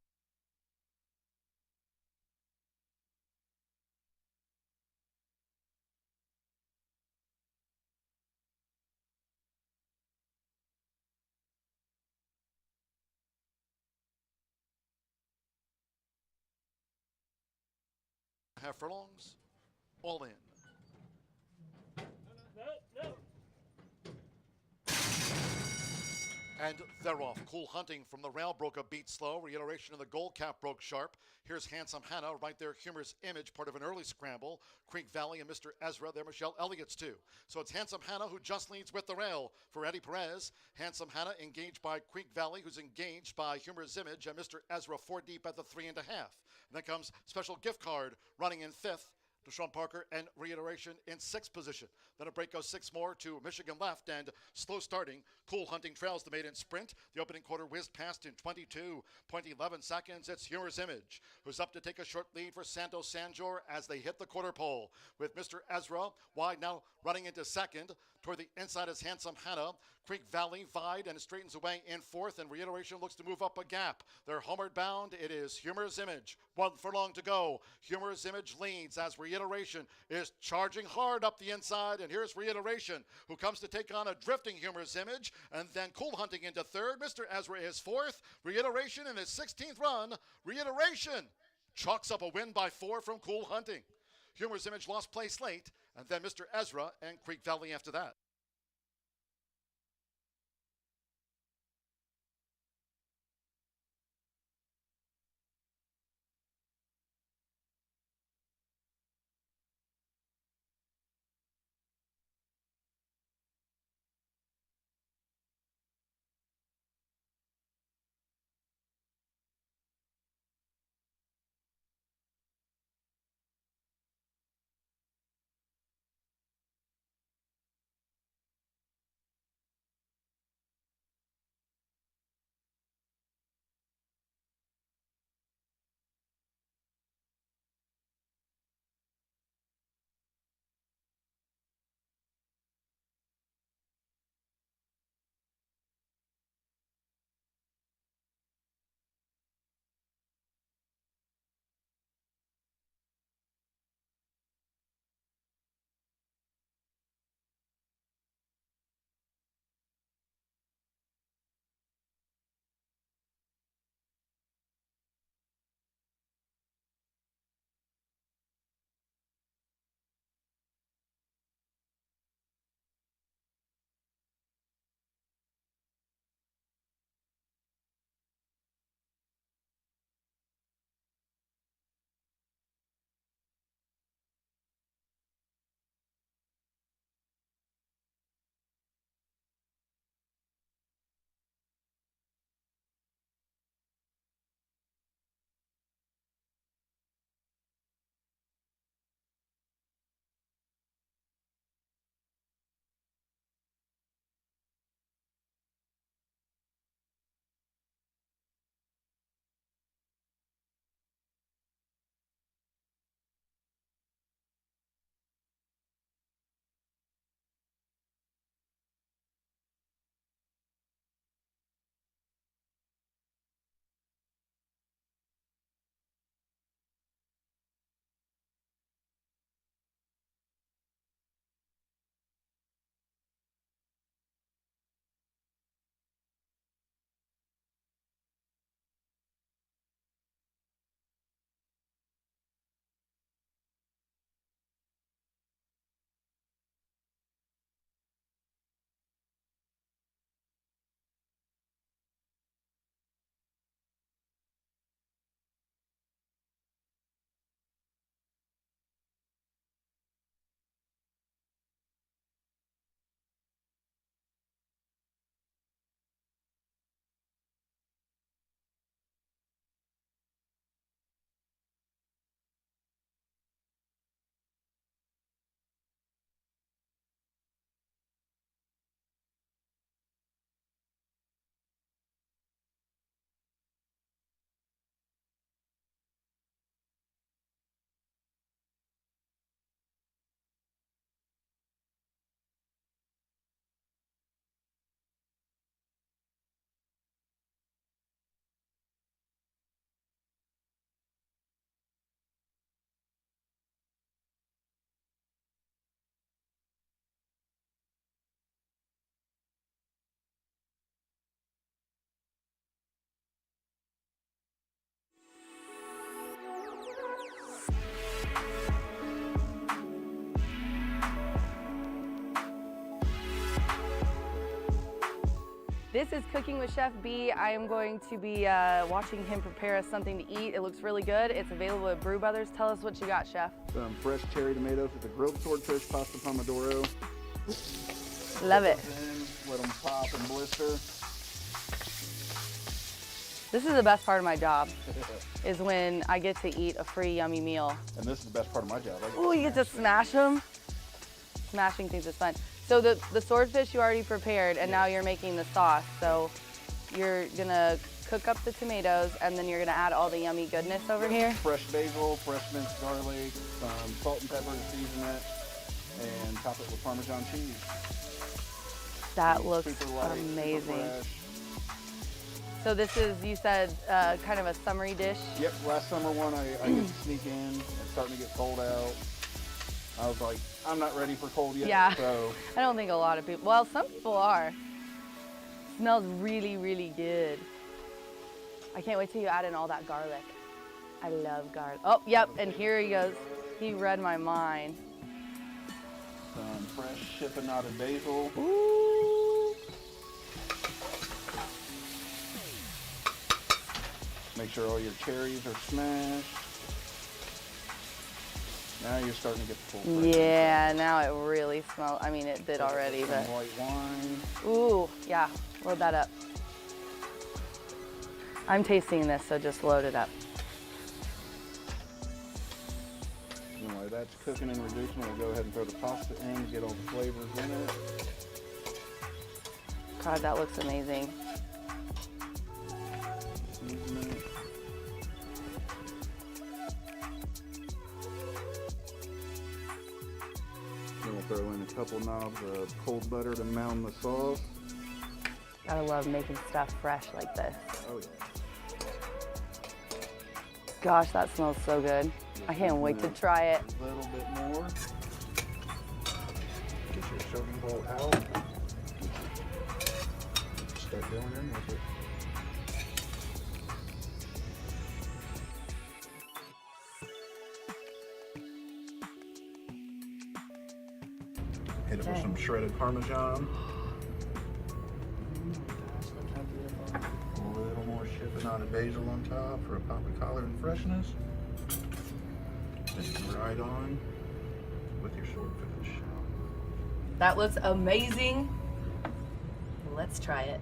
Half furlongs, all in. And they're off. Cool Hunting from the rail broke a beat slow. Reiteration of the gold cap broke sharp. Here's Handsome Hannah right there. Humorous Image, part of an early scramble. Creek Valley and Mr. Ezra, they're Michelle Elliott's too. So it's Handsome Hannah who just leads with the rail for Eddie Perez. Handsome Hannah engaged by Creek Valley, who's engaged by Humorous Image, and Mr. Ezra 4 deep at the 3.5. And then comes Special Gift Card running in 5th. Deshaun Parker and Reiteration in 6th position. Then a break goes 6 more to Michigan left and slow starting. Cool Hunting trails the maiden sprint. The opening quarter whizzed past in 22.11 seconds. It's Humorous Image, who's up to take a short lead for Santos Sanjor as they hit the quarter pole. With Mr. Ezra wide now running into 2nd. Toward the inside is Handsome Hannah. Creek Valley vied and straightens away in 4th, and Reiteration looks to move up a gap. They're homeward bound. It is Humorous Image. 1 furlong to go. Humorous Image leads as Reiteration is charging hard up the inside, and here's Reiteration, who comes to take on a drifting Humorous Image, and then Cool Hunting into 3rd. Mr. Ezra is 4th. Reiteration in his 16th run. Reiteration chalks up a win by 4 from Cool Hunting. Humorous Image lost place late, and then Mr. Ezra and Creek Valley after that. This is Cooking with Chef B. I am going to be watching him prepare us something to eat. It looks really good. It's available at Brew Brothers. Tell us what you got, Chef. Some fresh cherry tomatoes with a grilled swordfish pasta pomodoro. Love it. Let them pop and blister. This is the best part of my job, is when I get to eat a free yummy meal. And this is the best part of my job. Ooh, you get to smash them. Smashing things is fun. So the swordfish you already prepared, and now you're making the sauce. So you're gonna cook up the tomatoes, and then you're gonna add all the yummy goodness over here. Fresh basil, fresh minced garlic, some salt and pepper to season it, and top it with Parmesan cheese. That looks Super light, super amazing. fresh. So this is, you said, kind of a summery dish? Yep, last summer one I get to sneak in. It's starting to get cold out. I was like, I'm not ready for cold yet. Yeah, So I don't think a lot of people, well, some people are. Smells really, really good. I can't wait till you add in all that garlic. I love garlic. Oh, yep, and here he goes. He read my mind. some fresh chiffonade basil. Ooh. Make sure all your cherries are smashed. Now you're starting to get the full fragrance. Yeah, now it really smells. I mean, it did already, Some but. white wine. Ooh, yeah, load that up. I'm tasting this, so just load it up. And while that's cooking and reducing, we'll go ahead and throw the pasta in, get all the flavors in it. God, that looks amazing. Season it. Then we'll throw in a couple knobs of cold butter to mound the sauce. Gotta love making stuff fresh like this. Oh yeah. Gosh, that smells so good. I can't wait to try it. A little bit more. Get your serving bowl out. Start going in with it. Hit it with some shredded Parmesan. A little more chiffonade basil on top for a pop of color and freshness. Then right on with your swordfish. That looks amazing. Let's try it.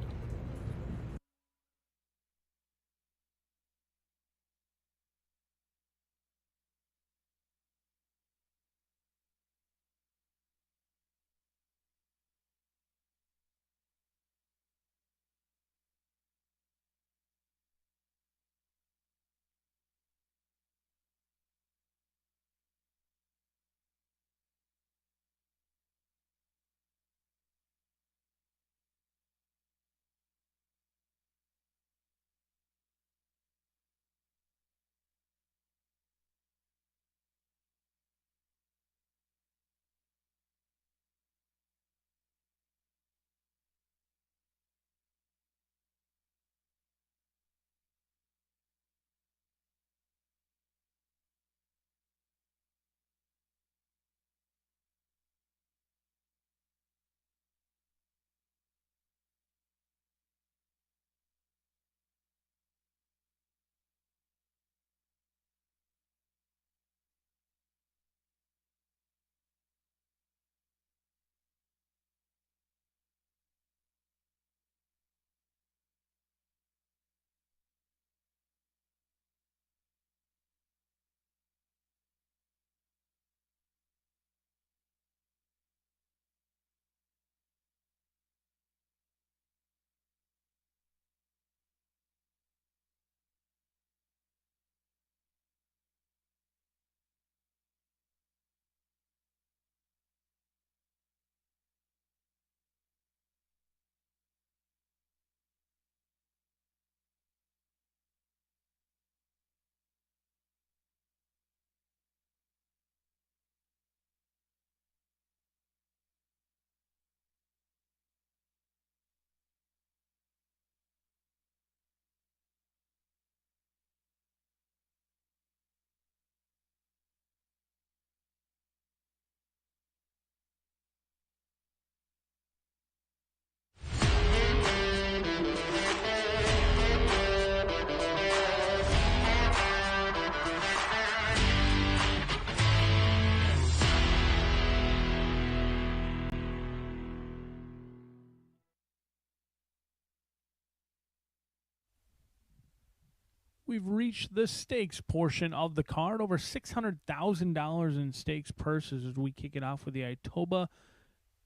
we've reached the stakes portion of the card. Over $600,000 in stakes purses as we kick it off with the Itoba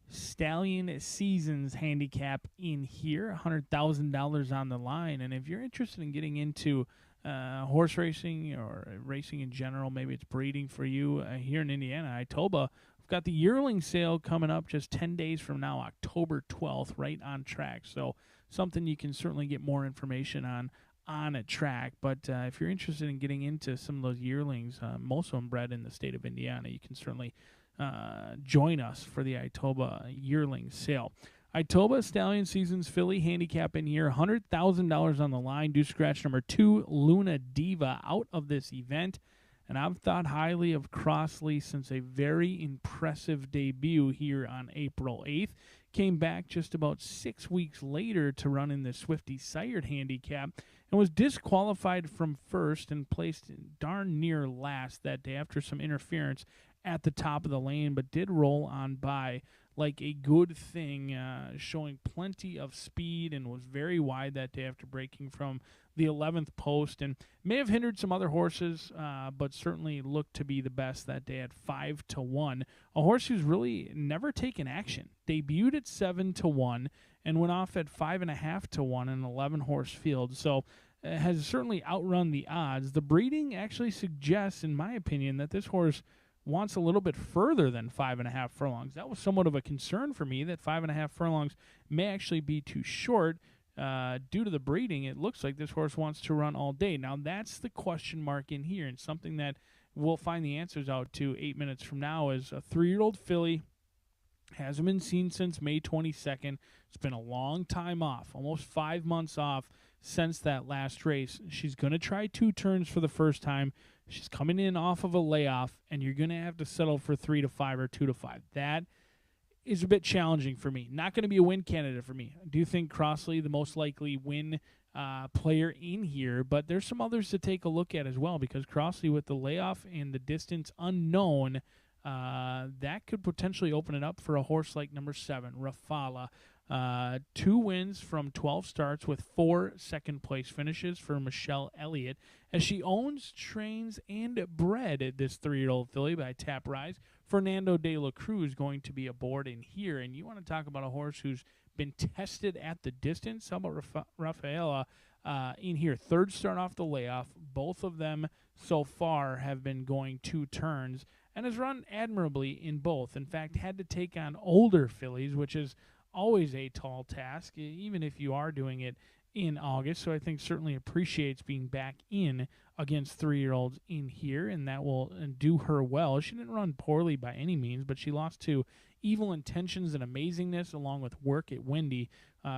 Stallion Seasons handicap in here. $100,000 on the line. And if you're interested in getting into horse racing or racing in general, maybe it's breeding for you here in Indiana, Itoba, we've got the yearling sale coming up just 10 days from now, October 12th, right on track. So something you can certainly get more information on a track. But if you're interested in getting into some of those yearlings, most of them bred in the state of Indiana, you can certainly join us for the Itoba yearling sale. Itoba Stallion Seasons filly handicap in here, $100,000 on the line. Do scratch number 2, Luna Diva, out of this event. And I've thought highly of Crossley since a very impressive debut here on April 8th. Came back just about 6 weeks later to run in the Swifty Sired handicap and was disqualified from first and placed darn near last that day after some interference at the top of the lane, but did roll on by like a good thing, showing plenty of speed and was very wide that day after breaking from the 11th post, and may have hindered some other horses, but certainly looked to be the best that day at 5-1. A horse who's really never taken action. Debuted at 7-1 and went off at 5.5-1 in an 11-horse field. So has certainly outrun the odds. The breeding actually suggests, in my opinion, that this horse wants a little bit further than 5.5 furlongs. That was somewhat of a concern for me, that 5.5 furlongs may actually be too short. Due to the breeding, it looks like this horse wants to run all day. Now, that's the question mark in here, and something that we'll find the answers out to 8 minutes from now is a 3-year-old filly. Hasn't been seen since May 22nd. It's been a long time off, almost 5 months off since that last race. She's going to try 2 turns for the first time. She's coming in off of a layoff, and you're going to have to settle for 3-5 or 2-5. That is a bit challenging for me. Not going to be a win candidate for me. I do think Crossley, the most likely win player in here, but there's some others to take a look at as well, because Crossley, with the layoff and the distance unknown, that could potentially open it up for a horse like number 7, Rafala. 2 wins from 12 starts with 4 second-place finishes for Michelle Elliott, as she owns, trains, and bred this 3-year-old filly by Tap Rise. Fernando de la Cruz going to be aboard in here, and you want to talk about a horse who's been tested at the distance. How about Rafaela in here? 3rd start off the layoff. Both of them so far have been going 2 turns and has run admirably in both. In fact, had to take on older fillies, which is always a tall task, even if you are doing it in August. So I think certainly appreciates being back in against 3-year-olds in here, and that will do her well. She didn't run poorly by any means, but she lost to Evil Intentions and Amazingness along with Work at Windy,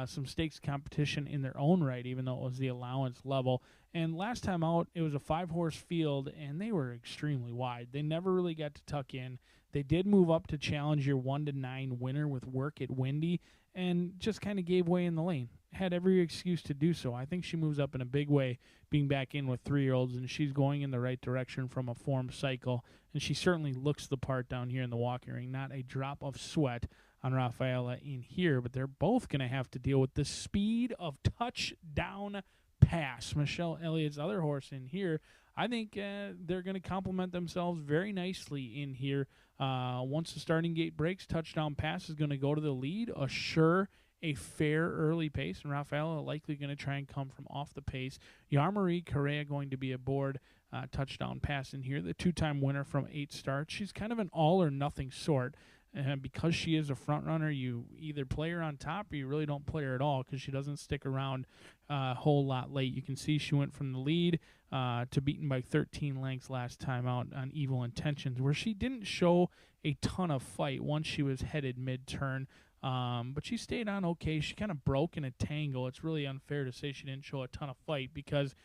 some stakes competition in their own right, even though it was the allowance level. And last time out, it was a 5-horse field, and they were extremely wide. They never really got to tuck in. They did move up to challenge your 1-9 winner with Work at Windy, and just kind of gave way in the lane. Had every excuse to do so. I think she moves up in a big way, being back in with 3-year-olds, and she's going in the right direction from a form cycle, and she certainly looks the part down here in the walking ring. Not a drop of sweat on Rafaela in here, but they're both going to have to deal with the speed of Touchdown Pass. Michelle Elliott's other horse in here, I think they're going to complement themselves very nicely in here. Once the starting gate breaks, Touchdown Pass is going to go to the lead, assure a fair early pace, and Rafaela likely going to try and come from off the pace. Yarmarie Correa going to be aboard Touchdown Pass in here, the 2-time winner from 8 starts. She's kind of an all-or-nothing sort. And because she is a front runner, you either play her on top or you really don't play her at all, because she doesn't stick around a whole lot late. You can see she went from the lead to beaten by 13 lengths last time out on Evil Intentions, where she didn't show a ton of fight once she was headed mid-turn. But she stayed on okay. She kind of broke in a tangle. It's really unfair to say she didn't show a ton of fight, because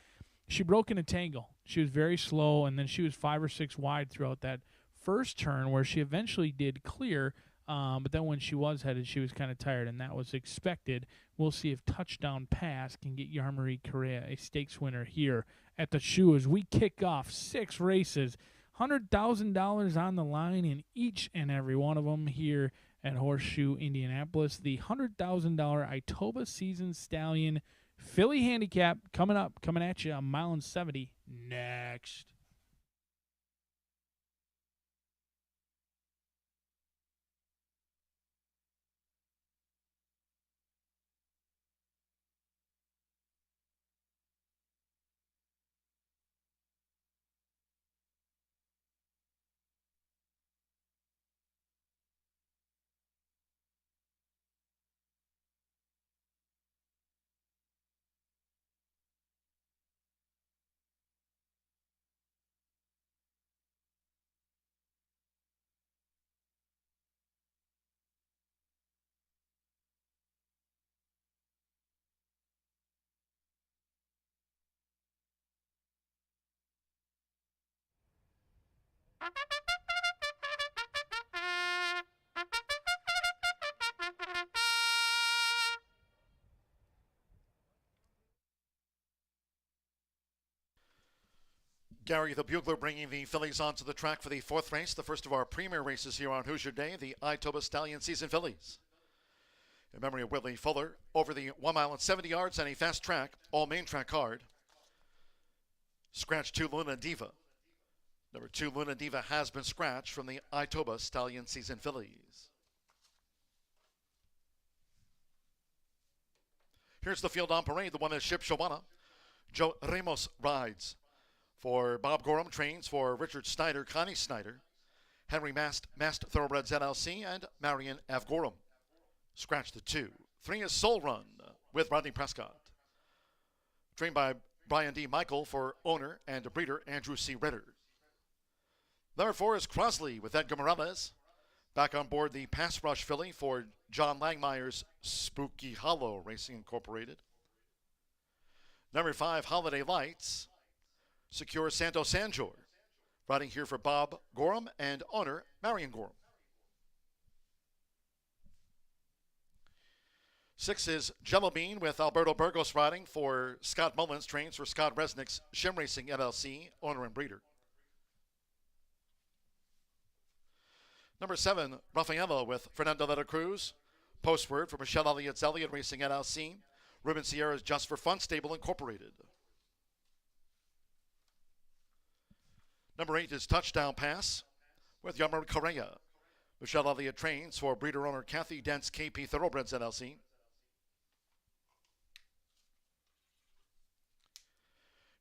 she broke in a tangle. She was very slow, and then she was 5 or 6 wide throughout that first turn, where she eventually did clear, but then when she was headed, she was kind of tired, and that was expected. We'll see if Touchdown Pass can get Yarmarie Correa a stakes winner here at the shoe as we kick off 6 races. $100,000 on the line in each and every one of them here at Horseshoe Indianapolis. The $100,000 Itoba Season Stallion Philly handicap coming up, coming at you, a mile and 70 next. Gary the Bugler bringing the fillies onto the track for the fourth race, the first of our premier races here on Hoosier Day, the Itoba Stallion Season Fillies. In memory of Whitley Fuller, over the 1 mile and 70 yards and a fast track, all main track card. Scratch 2 Luna Diva. Number 2 Luna Diva has been scratched from the Itoba Stallion Season Fillies. Here's the field on parade. The one is Ship Shawana. Joe Ramos rides. For Bob Gorham, trains for Richard Snyder, Connie Snyder, Henry Mast Thoroughbreds LLC, and Marion F. Gorham. Scratch the 2. 3 is Soul Run with Rodney Prescott. Trained by Brian D. Michael for owner and breeder Andrew C. Ritter. Number 4 is Crosley with Edgar Morales. Back on board the Pass Rush filly for John Langmeyer's Spooky Hollow Racing Incorporated. Number 5, Holiday Lights. Secure Santo Sanjor, riding here for Bob Gorham and owner Marion Gorham. 6 is Jello Bean with Alberto Burgos riding for Scott Mullins, trains for Scott Resnick's Shim Racing LLC, owner and breeder. Number 7, Raffaello with Fernando de la Cruz. Postword for Michelle Elliott's Elliott Racing LLC, Ruben Sierra's Just for Fun Stable Incorporated. Number 8 is Touchdown Pass with Yammer Correa. Michelle Elliott trains for breeder-owner Kathy Dent's KP Thoroughbreds LLC.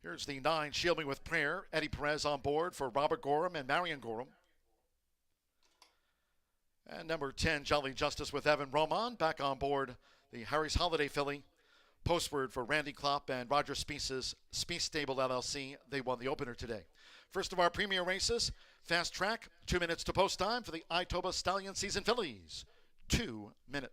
Here's the 9, Shield Me with Prayer. Eddie Perez on board for Robert Gorham and Marion Gorham. And number 10, Jolly Justice with Evan Roman. Back on board the Harry's Holiday filly. Postword for Randy Klopp and Roger Speece's Speece Stable LLC. They won the opener today. First of our premier races, fast track, 2 minutes to post time for the Itoba Stallion Season Fillies. 2 minutes.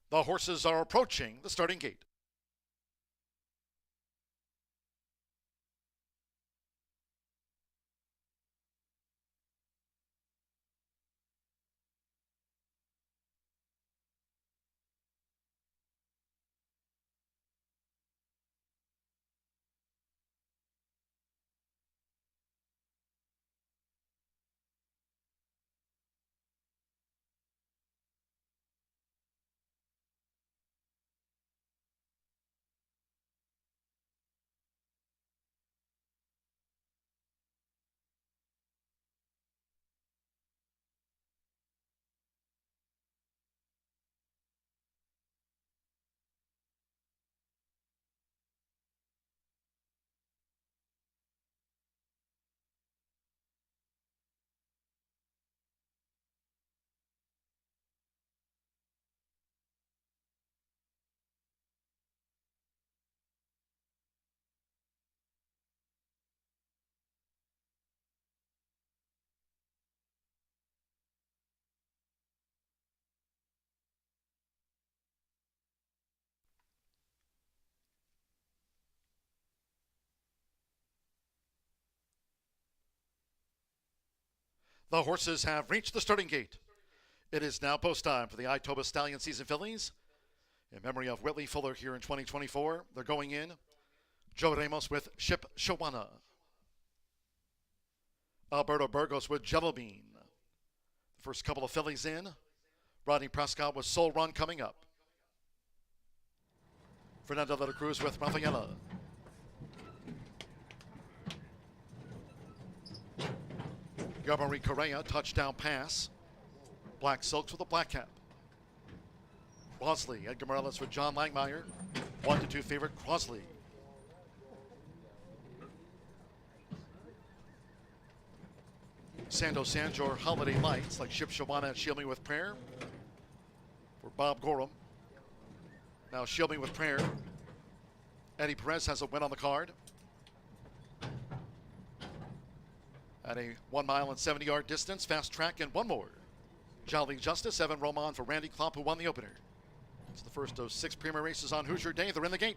The horses are approaching the starting gate. The horses have reached the starting gate. It is now post time for the Itoba Stallion Season Fillies. In memory of Whitley Fuller here in 2024, they're going in. Joe Ramos with Ship Shawana. Alberto Burgos with Jello Bean. The first couple of fillies in. Rodney Prescott with Soul Run coming up. Fernando de la Cruz with Rafaela. Gabari Correa, touchdown pass. Black Silks with a black cap. Crosley, Edgar Morales with John Langmeyer. 1-2 favorite, Crosley. Sando Sanjor, Holiday Lights, like Ship Shawana and Shield Me With Prayer. For Bob Gorham. Now Shield Me With Prayer. Eddie Perez has a win on the card. At a 1 mile and 70-yard distance, fast track, and one more. Jolly Justice, Evan Roman for Randy Klopp, who won the opener. It's the first of 6 premier races on Hoosier Day. They're in the gate.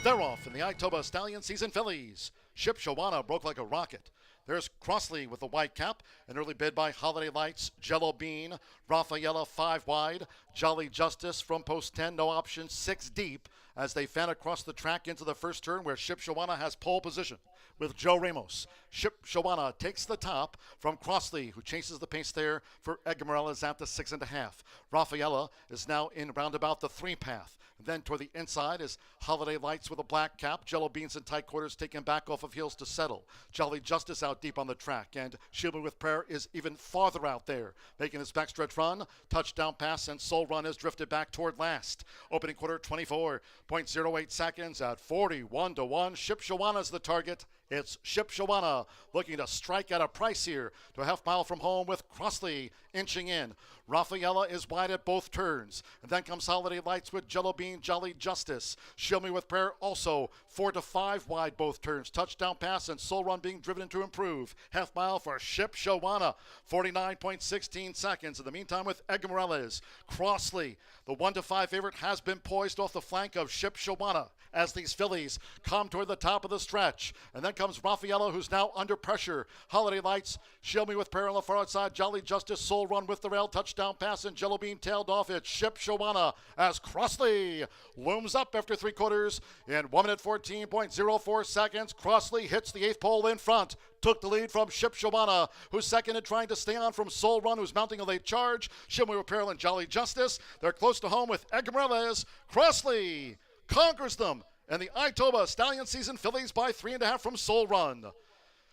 They're off in the Itoba Stallion Season Fillies. Ship Shawana broke like a rocket. There's Crossley with the white cap. An early bid by Holiday Lights, Jello Bean, Rafaela 5 wide, Jolly Justice from post 10, no option, 6 deep as they fan across the track into the first turn where Ship Shawana has pole position with Joe Ramos. Ship Shawana takes the top from Crossley, who chases the pace there for Edgar Morales at the 6.5. Rafaela is now in roundabout the 3 path. And then toward the inside is Holiday Lights with a black cap. Jello Beans in tight quarters taken back off of heels to settle. Jolly Justice out deep on the track. And Shield Me With Prayer is even farther out there, making his backstretch run. Touchdown pass and Soul Run is drifted back toward last. Opening quarter 24.08 seconds at 41-1. Ship Shawana's the target. It's Ship Shawana looking to strike at a price here to a half mile from home with Crossley inching in. Rafaela is wide at both turns. And then comes Holiday Lights with Jello Bean, Jolly Justice. Shield Me With Prayer also 4 to 5 wide both turns. Touchdown pass and Soul Run being driven to improve. Half mile for Ship Shawana. 49.16 seconds. In the meantime with Edgar Morales. Crossley, the 1-5 favorite, has been poised off the flank of Ship Shawana as these fillies come toward the top of the stretch. And then comes Rafaela, who's now under pressure. Holiday Lights, Shield Me With Prayer on the far outside. Jolly Justice, Soul Run with the rail. Touchdown pass and Jello Bean tailed off. It's Ship Shawana as Crossley looms up after 3 quarters in 1 minute 14.04 seconds. Crossley hits the 8th pole in front. Took the lead from Ship Shawana, who's second and trying to stay on from Soul Run, who's mounting a late charge. Shield Me With Prayer and Jolly Justice. They're close to home with Edgar Morales. Crossley conquers them. And the Itoba Stallion Season Fillies by 3.5 from Soul Run.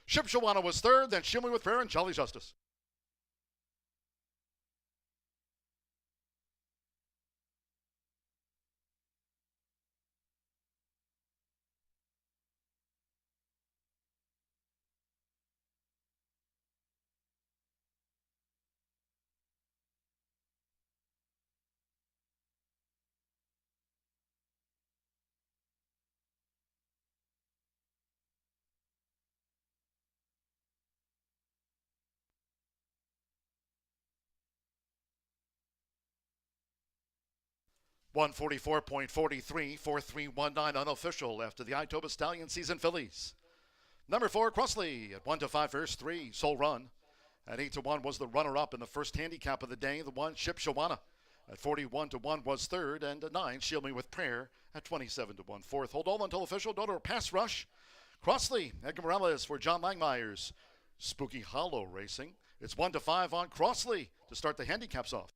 Ship Shawana was third, then Shield Me With Prayer and Jolly Justice. 144.43, 4319 unofficial after the Itoba Stallion season fillies. Number 4, Crossley at 1-5 first 3, Soul Run. At 8-1 was the runner-up in the first handicap of the day. The 1, Ship Shawana. At 41-1 was third, and at 9, Shield Me With Prayer at 27-1 fourth. Hold all until official. Daughter Pass Rush. Crossley, Edgar Morales for John Langmeyer's Spooky Hollow Racing. It's 1-5 on Crossley to start the handicaps off.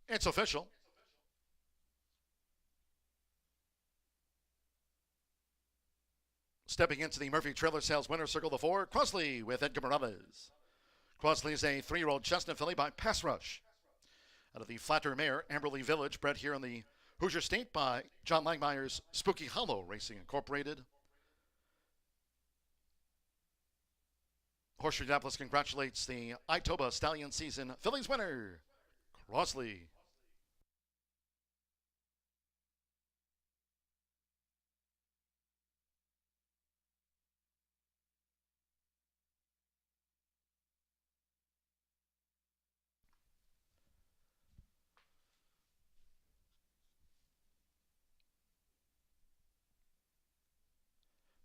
It's official. Stepping into the Murphy Trailer Sales winner circle, the 4, Crossley with Edgar Morales. Crossley is a 3-year-old chestnut filly by Pass Rush. Out of the Flatter Mare, Amberley Village, bred here in the Hoosier State by John Langmeyer's Spooky Hollow Racing Incorporated. Horseshoe Indianapolis congratulates the Itoba Stallion season fillies winner, Crossley.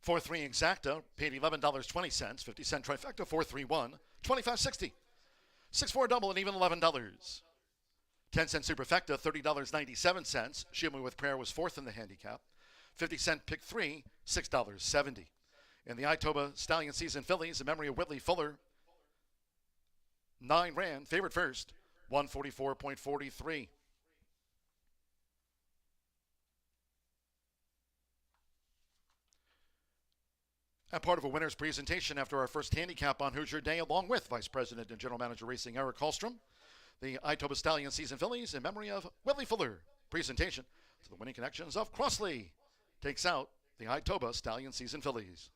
For 3 exacta, paid $11.20, 50-cent trifecta, 431, $25.60. 6-4 double and even $11. 10-cent superfecta, $30.97. Shield Me With Prayer was fourth in the handicap. 50-cent pick 3, $6.70. In the Itoba Stallion season fillies, in memory of Whitley Fuller, 9 ran, favorite first, 144.43. And part of a winner's presentation after our first handicap on Hoosier Day, along with Vice President and General Manager Racing Eric Hallstrom, the Itoba Stallion season fillies in memory of Whitley Fuller. Presentation to the winning connections of Crossley takes out the Itoba Stallion season fillies.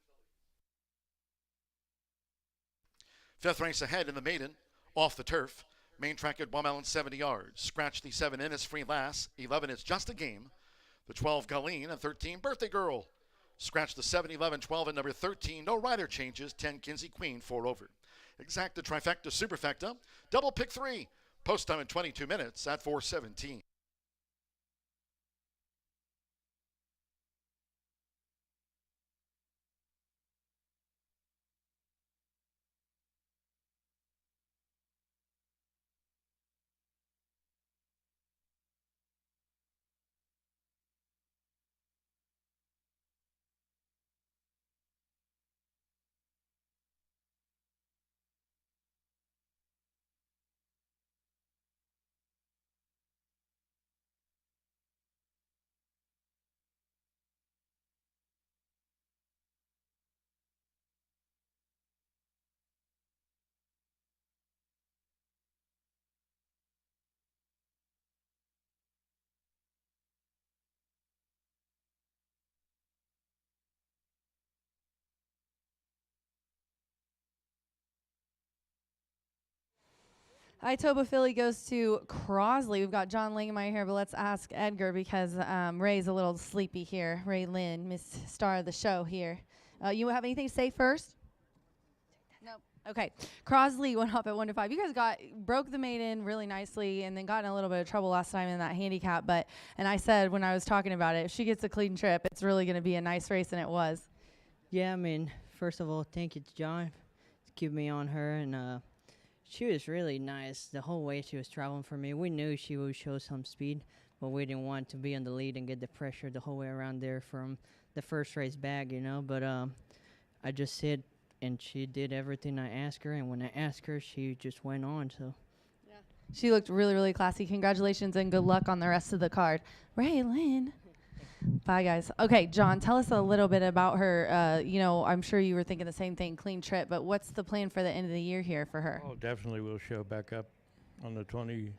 5th race ahead in the maiden, off the turf. Main track at 1 mile and 70 yards. Scratch the 7 Innisfree Lass. 11 It's Just a Game. The 12 Colleen and 13 Birthday Girl. Scratch the 7, 11, 12, and number 13. No rider changes. 10 Kinsey Queen, 4 over. Exacta, trifecta, superfecta. Double pick 3. Post time in 22 minutes at 4:17. Itoba filly goes to Crosley. We've got John Langemeyer here, but let's ask Edgar because Ray's a little sleepy here. Ray Lynn, Miss Star of the show here. You have anything to say first? Nope. Okay. Crosley went up at 1-5. You guys broke the maiden really nicely and then got in a little bit of trouble last time in that handicap. And I said when I was talking about it, if she gets a clean trip, it's really going to be a nice race, and it was. Yeah, I mean, first of all, thank you to John to keep me on her, and she was really nice the whole way she was traveling for me. We knew she would show some speed, but we didn't want to be on the lead and get the pressure the whole way around there from the first race back, you know. But I just said, and she did everything I asked her, and when I asked her, she just went on. So yeah, she looked really, really classy. Congratulations and good luck on the rest of the card. Ray Lynn. Bye, guys. Okay, John, tell us a little bit about her. I'm sure you were thinking the same thing, clean trip, but what's the plan for the end of the year here for her? Oh, definitely we'll show back up on the 26th.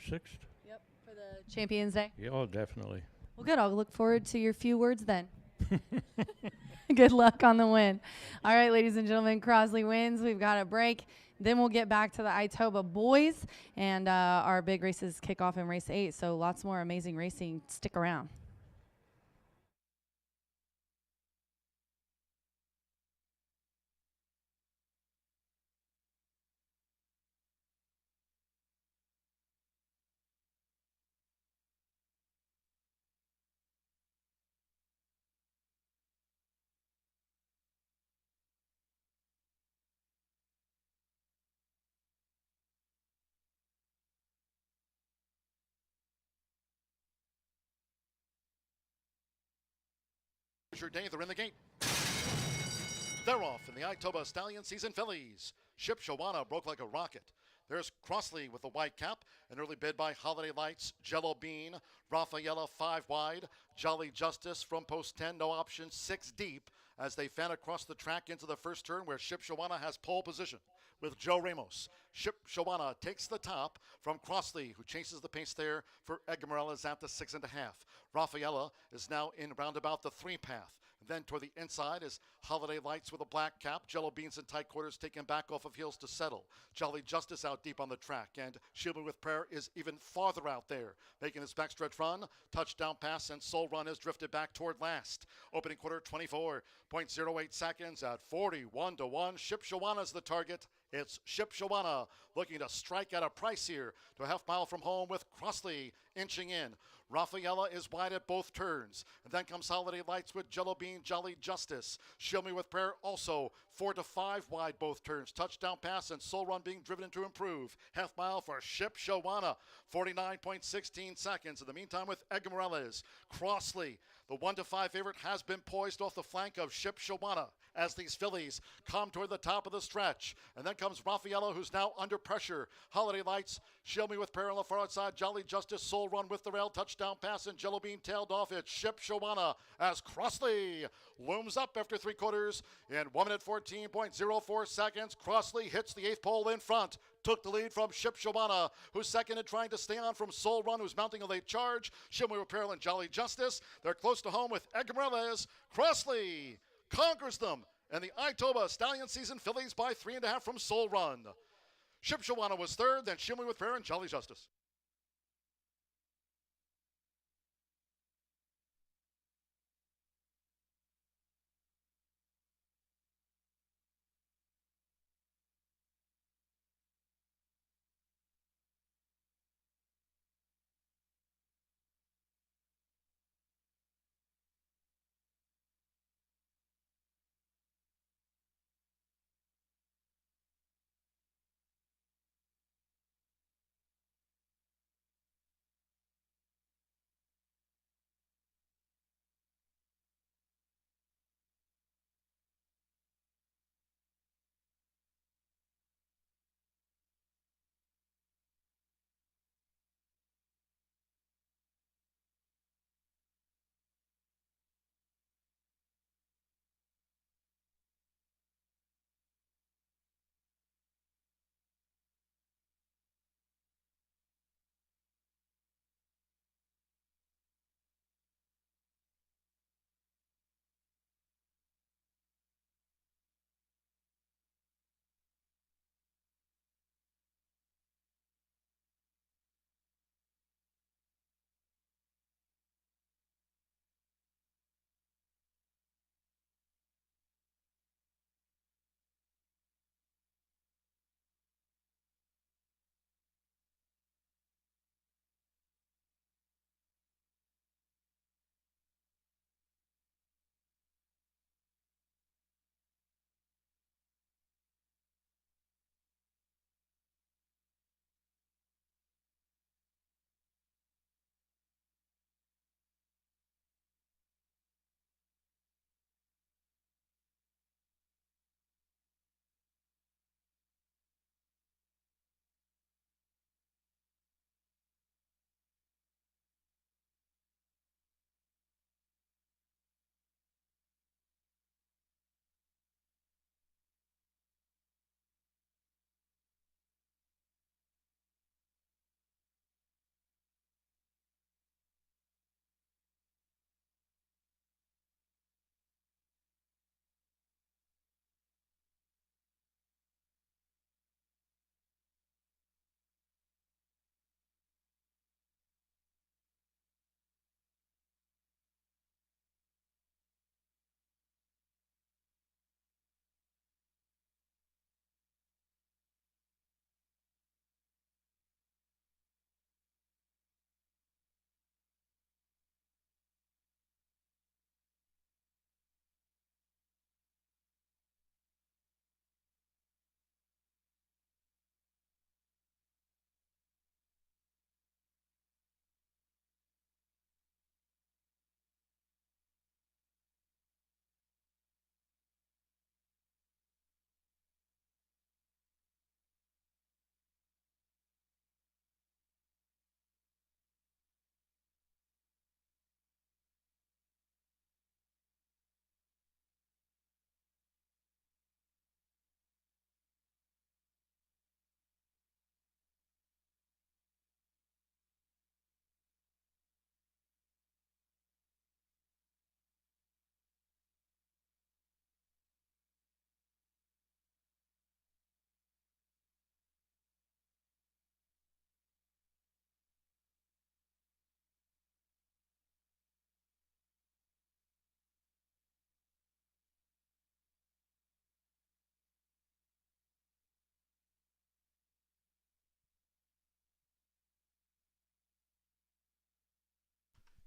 Yep, for the Champions Day. Yeah, oh, definitely. Well, good. I'll look forward to your few words then. Good luck on the win. All right, ladies and gentlemen, Crosley wins. We've got a break. Then we'll get back to the Itoba boys, and our big races kick off in race 8, so lots more amazing racing. Stick around. Hoosier Day, they're in the gate. They're off in the Itoba Stallion Season Fillies. Ship Shawana broke like a rocket. There's Crossley with the white cap, an early bid by Holiday Lights, Jello Bean, Rafaela 5 wide, Jolly Justice from post 10, no option, 6 deep as they fan across the track into the first turn where Ship Shawana has pole position with Joe Ramos. Ship Shawana takes the top from Crossley, who chases the pace there for Edgar Morales at the 6.5. Rafaela is now in roundabout the 3 path. Then toward the inside is Holiday Lights with a black cap. Jello Beans in tight quarters taken back off of heels to settle. Jolly Justice out deep on the track. And Shielded with Prayer is even farther out there, making his backstretch run. Touchdown pass and Soul Run is drifted back toward last. Opening quarter 24.08 seconds at 41-1. Ship Shawana's the target. It's Ship Shawana looking to strike at a price here to a half mile from home with Crossley inching in. Rafaela is wide at both turns. And then comes Holiday Lights with Jello Bean, Jolly Justice. Shield Me with Prayer also 4 to 5 wide both turns. Touchdown pass and Soul Run being driven to improve. Half mile for Ship Shawana, 49.16 seconds. In the meantime with Edgar Morales, Crossley, the 1 to 5 favorite, has been poised off the flank of Ship Shawana as these fillies come toward the top of the stretch. And then comes Rafaela, who's now under pressure. Holiday Lights, Shield Me with Prayer on the far outside. Jolly Justice, Soul Run with the rail. Touchdown pass and Jello Bean tailed off. It's Ship Shawana as Crossley looms up after 3 quarters in 1 minute 14.04 seconds. Crossley hits the 8th pole in front. Took the lead from Ship Shawana, who's second and trying to stay on from Soul Run, who's mounting a late charge. Shield Me with Prayer and Jolly Justice. They're close to home with Edgar Morales. Crossley conquers them, and the Itoba Stallion Season Fillies by 3.5 from Soul Run. Ship Shawana was third, then Shield Me with Prayer and Jolly Justice.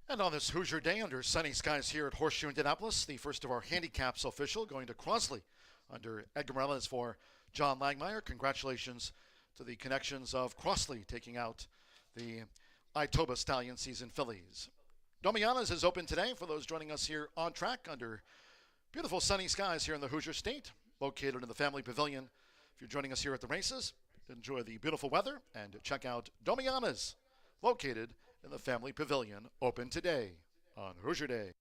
And on this Hoosier Day under sunny skies here at Horseshoe Indianapolis, the first of our handicaps official going to Crosley under Edgar Morales for John Langmeyer. Congratulations to the connections of Crosley taking out the Itoba Stallion season fillies. Domiana's is open today for those joining us here on track under beautiful sunny skies here in the Hoosier State, located in the Family Pavilion. If you're joining us here at the races, enjoy the beautiful weather and check out Domiana's, located in the Family Pavilion, open today on Hoosier Day.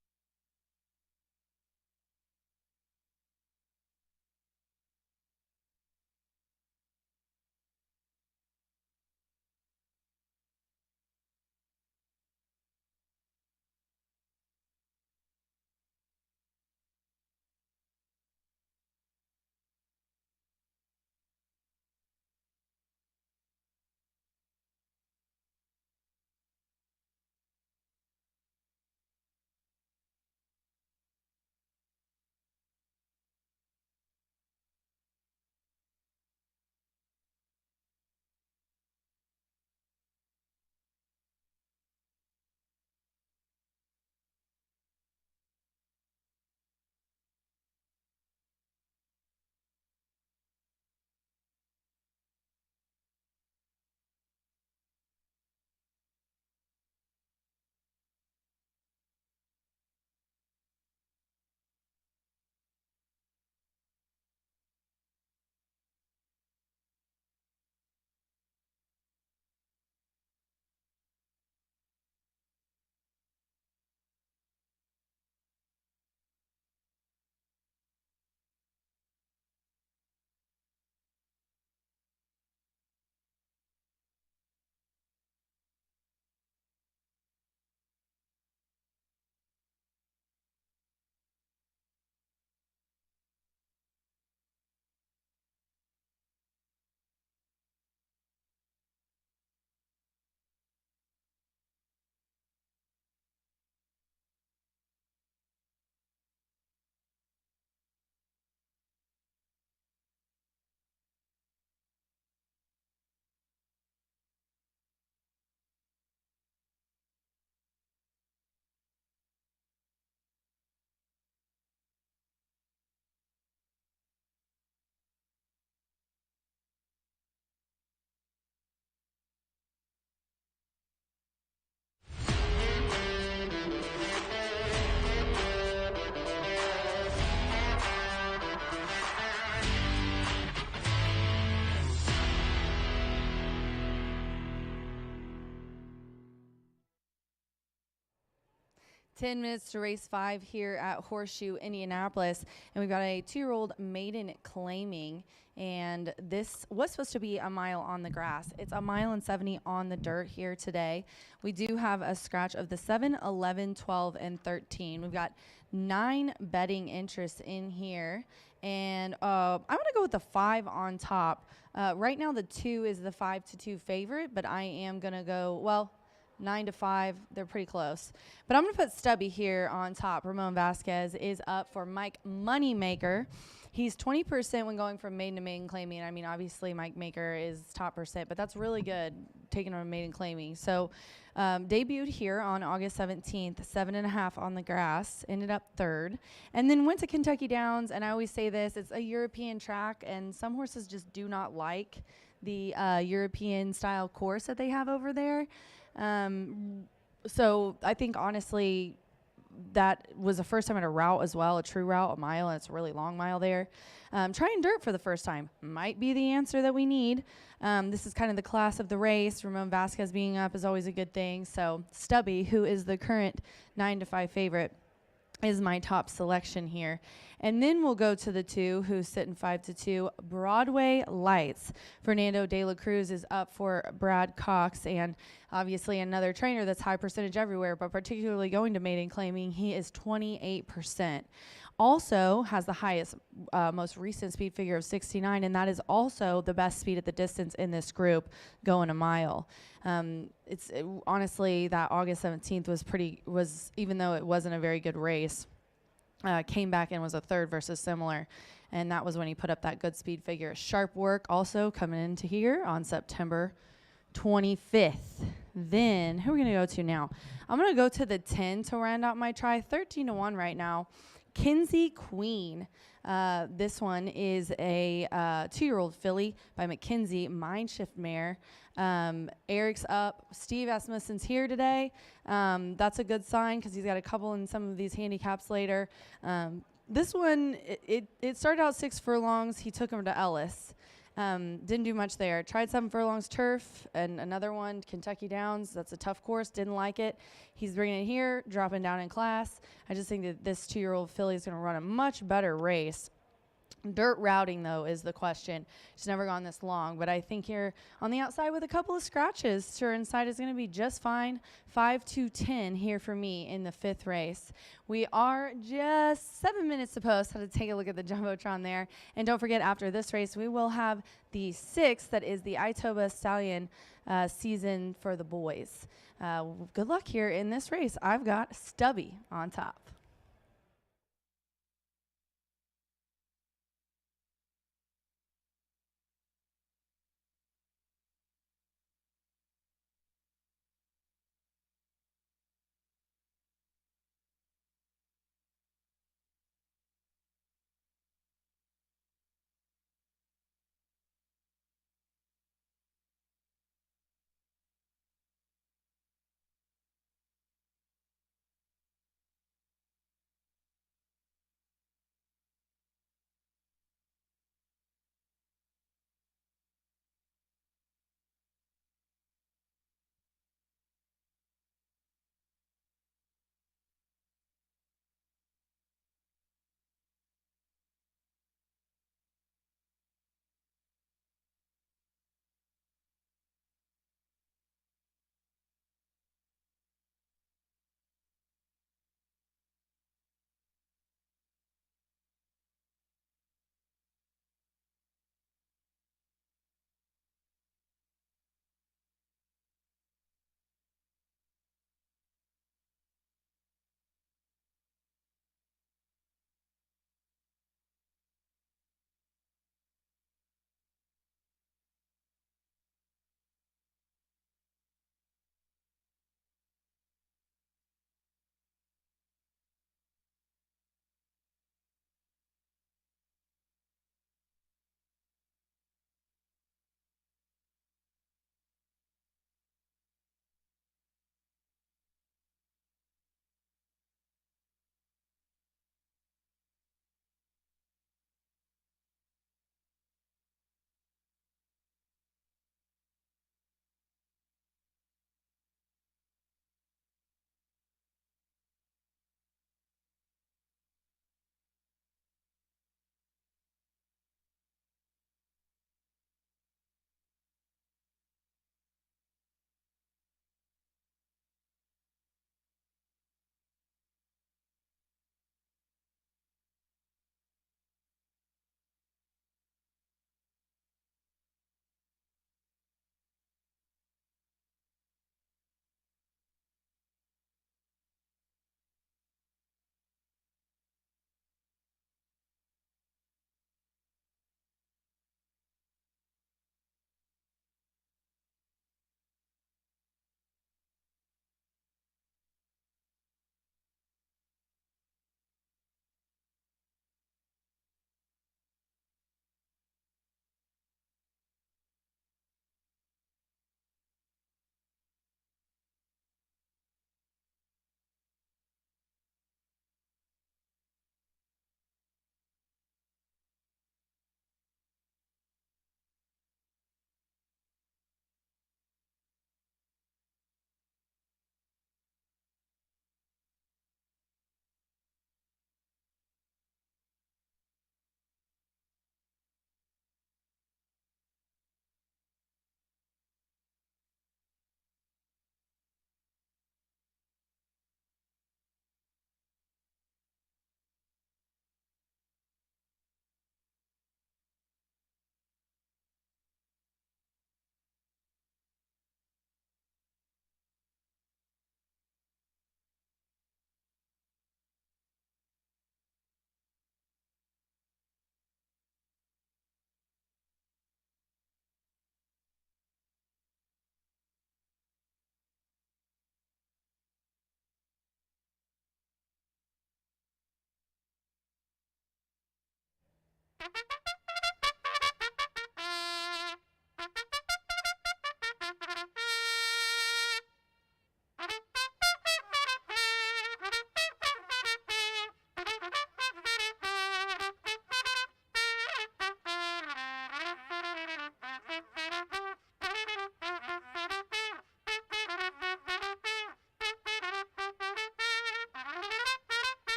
Ten minutes to race 5 here at Horseshoe Indianapolis, and we've got a 2-year-old maiden claiming, and this was supposed to be a mile on the grass. It's a mile and 70 on the dirt here today. We do have a scratch of the 7, 11, 12, and 13. We've got 9 betting interests in here, and I'm going to go with the 5 on top. Right now the 2 is the 5-2 favorite, but I am going to go, well, 9-5, they're pretty close. But I'm going to put Stubby here on top. Ramon Vasquez is up for Mike Moneymaker. He's 20% when going from maiden to maiden claiming. I mean, obviously Mike Maker is top percent, but that's really good taking on maiden claiming. So debuted here on August 17th, 7.5 on the grass, ended up 3rd, and then went to Kentucky Downs. And I always say this, it's a European track, and some horses just do not like the European style course that they have over there. So I think honestly that was the first time at a route as well, a true route, a mile, and it's a really long mile there. Trying dirt for the first time might be the answer that we need. This is kind of the class of the race. Ramon Vasquez being up is always a good thing. So Stubby, who is the current 9-5 favorite, is my top selection here. And then we'll go to the 2 who's sitting 5-2. Broadway Lights. Fernando de la Cruz is up for Brad Cox, and obviously another trainer that's high percentage everywhere, but particularly going to maiden claiming, he is 28%. Also has the highest, most recent speed figure of 69, and that is also the best speed at the distance in this group, going a mile. Honestly, that August 17th was even though it wasn't a very good race, came back and was a 3rd versus similar, and that was when he put up that good speed figure. Sharp Work also coming into here on September 25th. Then, who are we going to go to now? I'm going to go to the 10 to round out my try. 13-1 right now. Kinsey Queen. This one is a 2-year-old filly by McKenzie, Mind Shift mare. Eric's up. Steve Asmussen's here today. That's a good sign because he's got a couple in some of these handicaps later. This one, it started out 6 furlongs. He took him to Ellis. Didn't do much there. Tried 7 furlongs turf and another one, Kentucky Downs. That's a tough course. Didn't like it. He's bringing it here, dropping down in class. I just think that this 2-year-old filly is going to run a much better race. Dirt routing, though, is the question. She's never gone this long, but I think here on the outside with a couple of scratches, her inside is going to be just fine. 5-10 here for me in the 5th race. We are just 7 minutes to post. How to take a look at the Jumbotron there. And don't forget, after this race, we will have the 6th, that is the Itoba Stallion season for the boys. Good luck here in this race. I've got Stubby on top.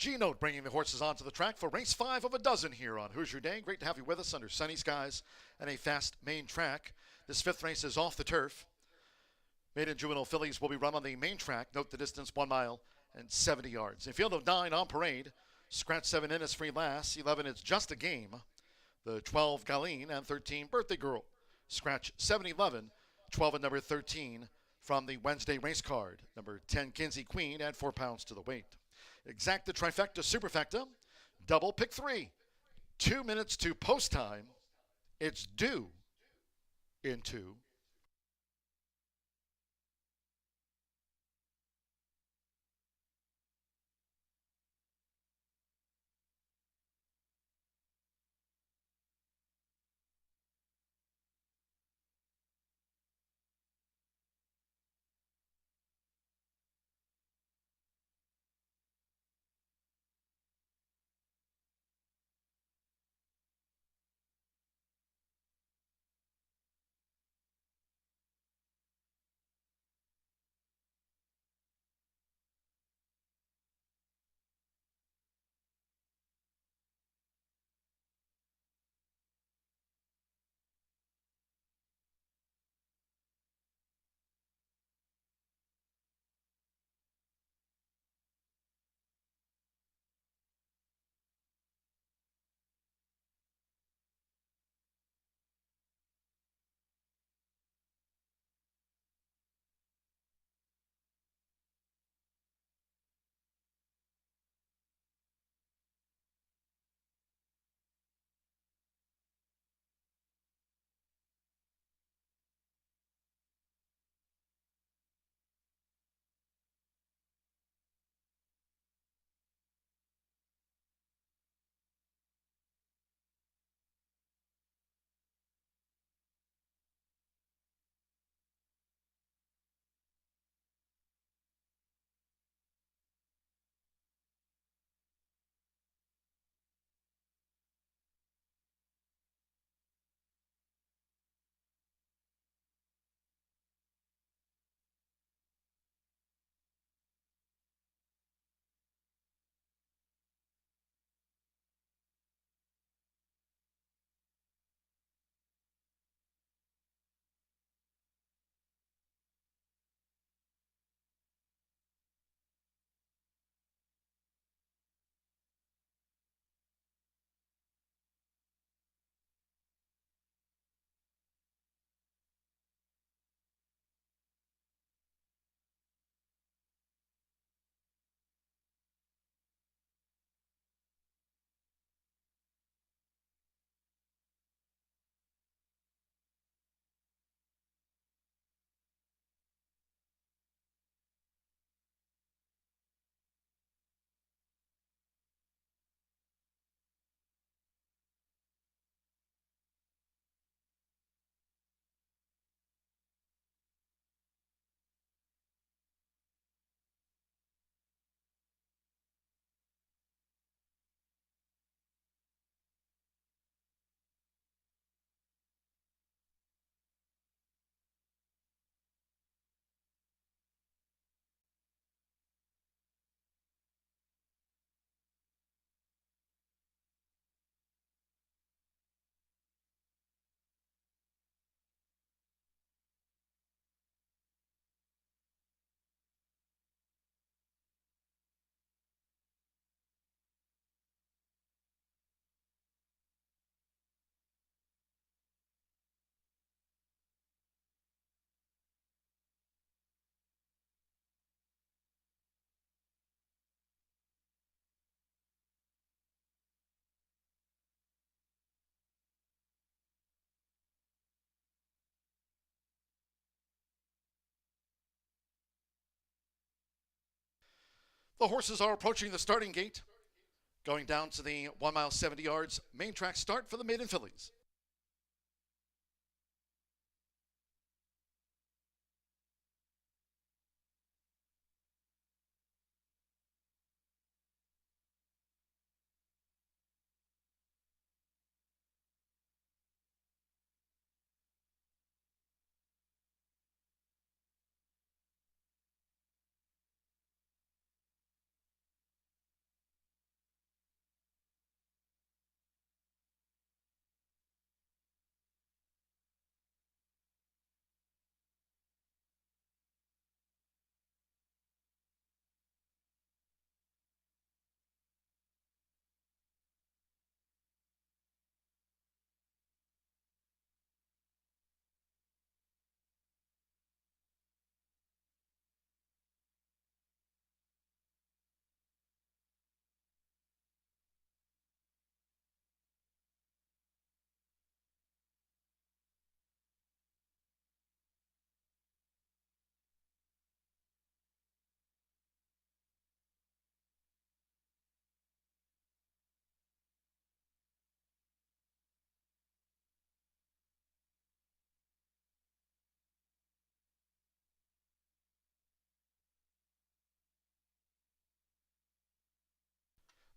G-Note bringing the horses onto the track for race 5 of a dozen here on Hoosier Day. Great to have you with us under sunny skies and a fast main track. This 5th race is off the turf. Maiden juvenile fillies will be run on the main track. Note the distance, 1 mile and 70 yards. A field of 9 on parade. Scratch 7 in is free last. 11 is Just a Game. The 12 Galeen and 13 Birthday Girl. Scratch 7-11. 12 and number 13 from the Wednesday race card. Number 10 Kinsey Queen at 4 pounds to the weight. Exacta, trifecta, superfecta, double pick 3. 2 minutes to post time. It's due in 2. The horses are approaching the starting gate, going down to the 1 mile 70 yards main track start for the maiden fillies.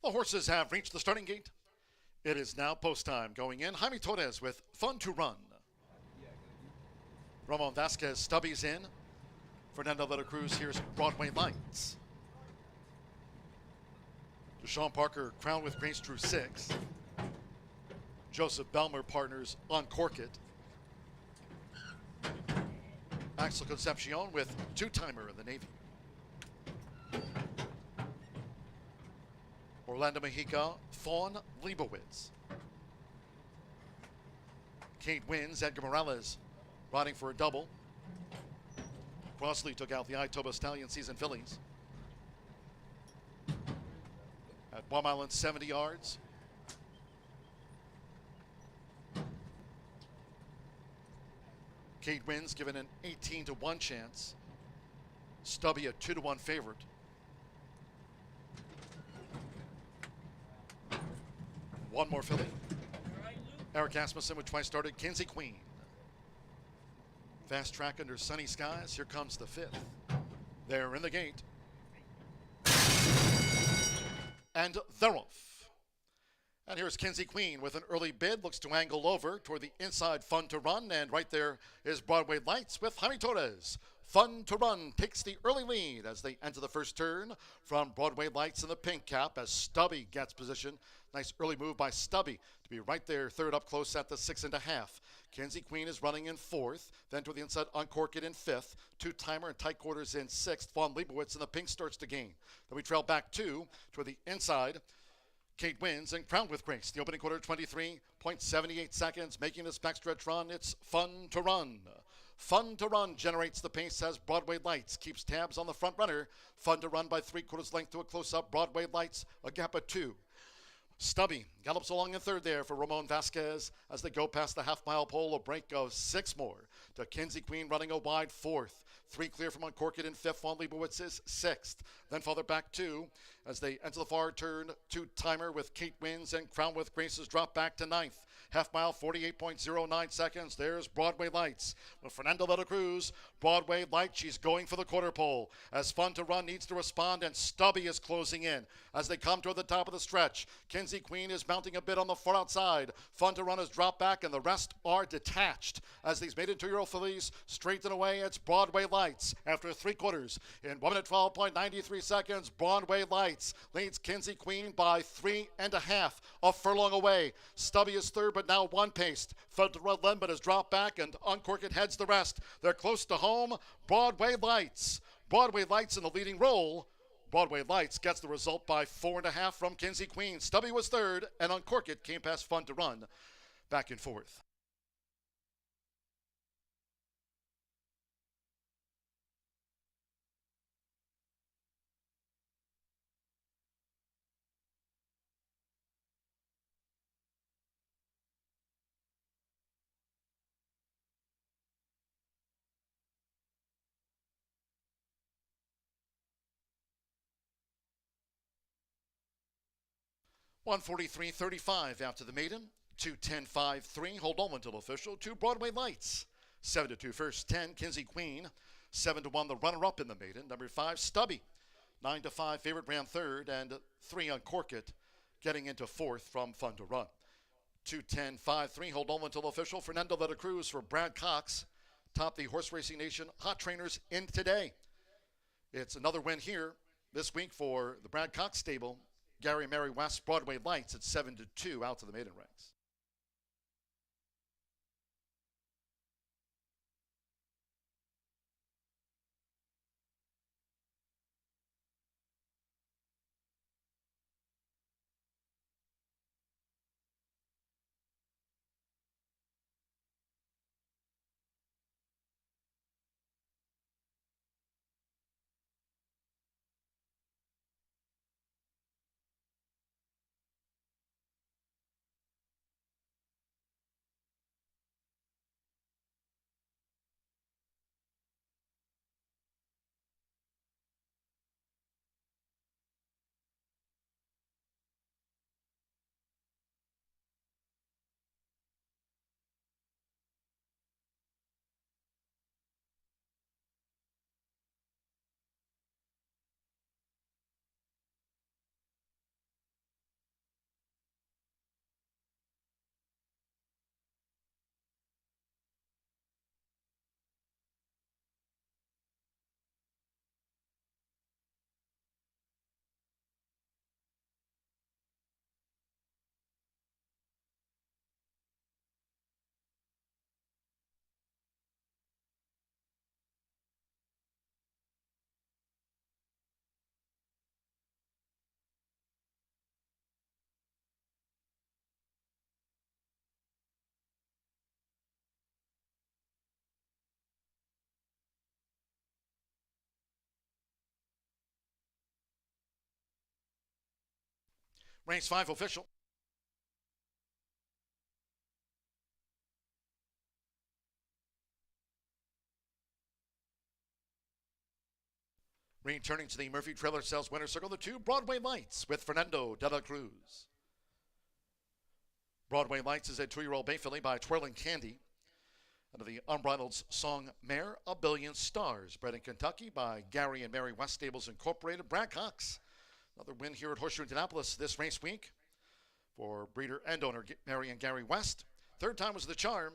The horses have reached the starting gate. It is now post time. Going in, Jaime Torres with Fun to Run. Ramon Vasquez stubbies in. Fernando de la Cruz, here's Broadway Lights. Deshaun Parker, Crown with Grace, drew 6. Joseph Belmer partners Uncork It. Axel Concepcion with Two-Timer in the Navy. Orlando Mexica, Fawn Leibowitz. Kate wins, Edgar Morales riding for a double. Crossley took out the Itoba Stallion Season fillies. At 1 mile and 70 yards. Kate wins, given an 18-1 chance. Stubby a 2-1 favorite. One more filly. Eric Asmussen with twice started Kinsey Queen. Fast track under sunny skies. Here comes the 5th. They're in the gate. And they're off. And here's Kinsey Queen with an early bid. Looks to angle over toward the inside. Fun to Run. And right there is Broadway Lights with Jaime Torres. Fun to Run takes the early lead as they enter the first turn from Broadway Lights in the pink cap as Stubby gets position. Nice early move by Stubby to be right there, third up close at the 6.5. Kinsey Queen is running in 4th. Then to the inside, Uncork It in 5th. Two-Timer and Tight Quarters in 6th. Von Leibowitz in the pink starts to gain. Then we trail back 2 to the inside. Kate wins and Crown with Grace. The opening quarter, 23.78 seconds. Making this backstretch run, it's Fun to Run. Fun to Run generates the pace as Broadway Lights keeps tabs on the front runner. Fun to Run by 3/4 length to a close-up. Broadway Lights, a gap of 2. Stubby gallops along in 3rd there for Ramon Vasquez as they go past the half-mile pole. A break of 6 more to Kinsey Queen running a wide 4th. 3 clear from Uncork It in 5th. Von Leibowitz is 6th. Then farther back 2 as they enter the far turn. Two-Timer with Kate wins and Crown with Grace's drop back to 9th. Half mile, 48.09 seconds. There's Broadway Lights with Fernando de la Cruz. Broadway Lights, she's going for the quarter pole as Fun to Run needs to respond, and Stubby is closing in as they come toward the top of the stretch. Kinsey Queen is mounting a bit on the far outside. Fun to Run has dropped back, and the rest are detached as these maiden 2-year-old fillies straighten away. It's Broadway Lights after 3/4 in 1 minute 12.93 seconds. Broadway Lights leads Kinsey Queen by 3.5, a furlong away. Stubby is 3rd, but now 1 paced. Fun to Run Lemon has dropped back, and Uncork It heads the rest. They're close to home. Broadway Lights. Broadway Lights in the leading role. Broadway Lights gets the result by 4.5 from Kinsey Queen. Stubby was 3rd, and Uncork It came past Fun to Run back in 4th. 143.35 after the maiden. 2:10.53. Hold on until official. 2 Broadway Lights. 7-2 first 10. Kinsey Queen. 7-1 the runner-up in the maiden. Number 5 Stubby. 9-5 favorite ran third, and 3 Uncork It getting into fourth from Fun to Run. 2:10.53. Hold on until official. Fernando de la Cruz for Brad Cox. Top the Horse Racing Nation Hot Trainers in today. It's another win here this week for the Brad Cox stable. Gary and Mary West Broadway Lights at 7-2 out to the maiden ranks. Race 5 official. Returning to the Murphy Trailer Sales winner circle, the 2 Broadway Lights with Fernando de la Cruz. Broadway Lights is a 2-year-old bay filly by Twirling Candy under the Unbridled Song Mare, A Billion Stars, bred in Kentucky by Gary and Mary West Stables Incorporated. Brad Cox, another win here at Horseshoe Indianapolis this race week for breeder and owner Mary and Gary West. Third time was the charm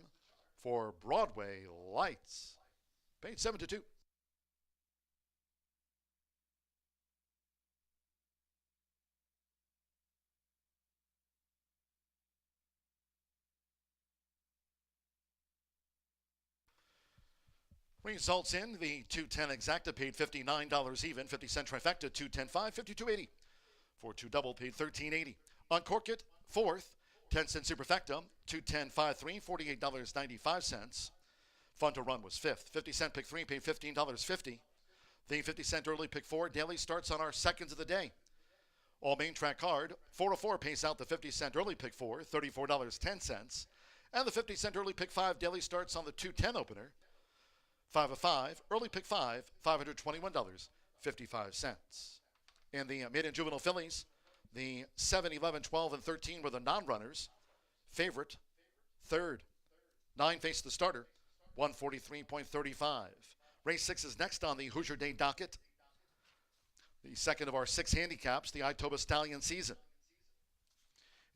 for Broadway Lights. Paid 7-2. Results in the 210 exacta paid $59 even, 50-cent trifecta 210.5, 52.80. 4-2 double paid $13.80. Uncork It, fourth, 10-cent superfecta 210.53, $48.95. Fun to Run was fifth. 50-cent pick 3 paid $15.50. The 50-cent early pick 4 daily starts on our seconds of the day. All main track card, 404 pays out the 50-cent early pick 4, $34.10. And the 50-cent early pick 5 daily starts on the 210 opener. 5 of 5, early pick 5, $521.55. In the mid and juvenile fillies, the 7, 11, 12, and 13 were the non-runners. Favorite, third. 9 faced the starter, 143.35. Race 6 is next on the Hoosier Day docket. The second of our 6 handicaps, the Itoba Stallion season.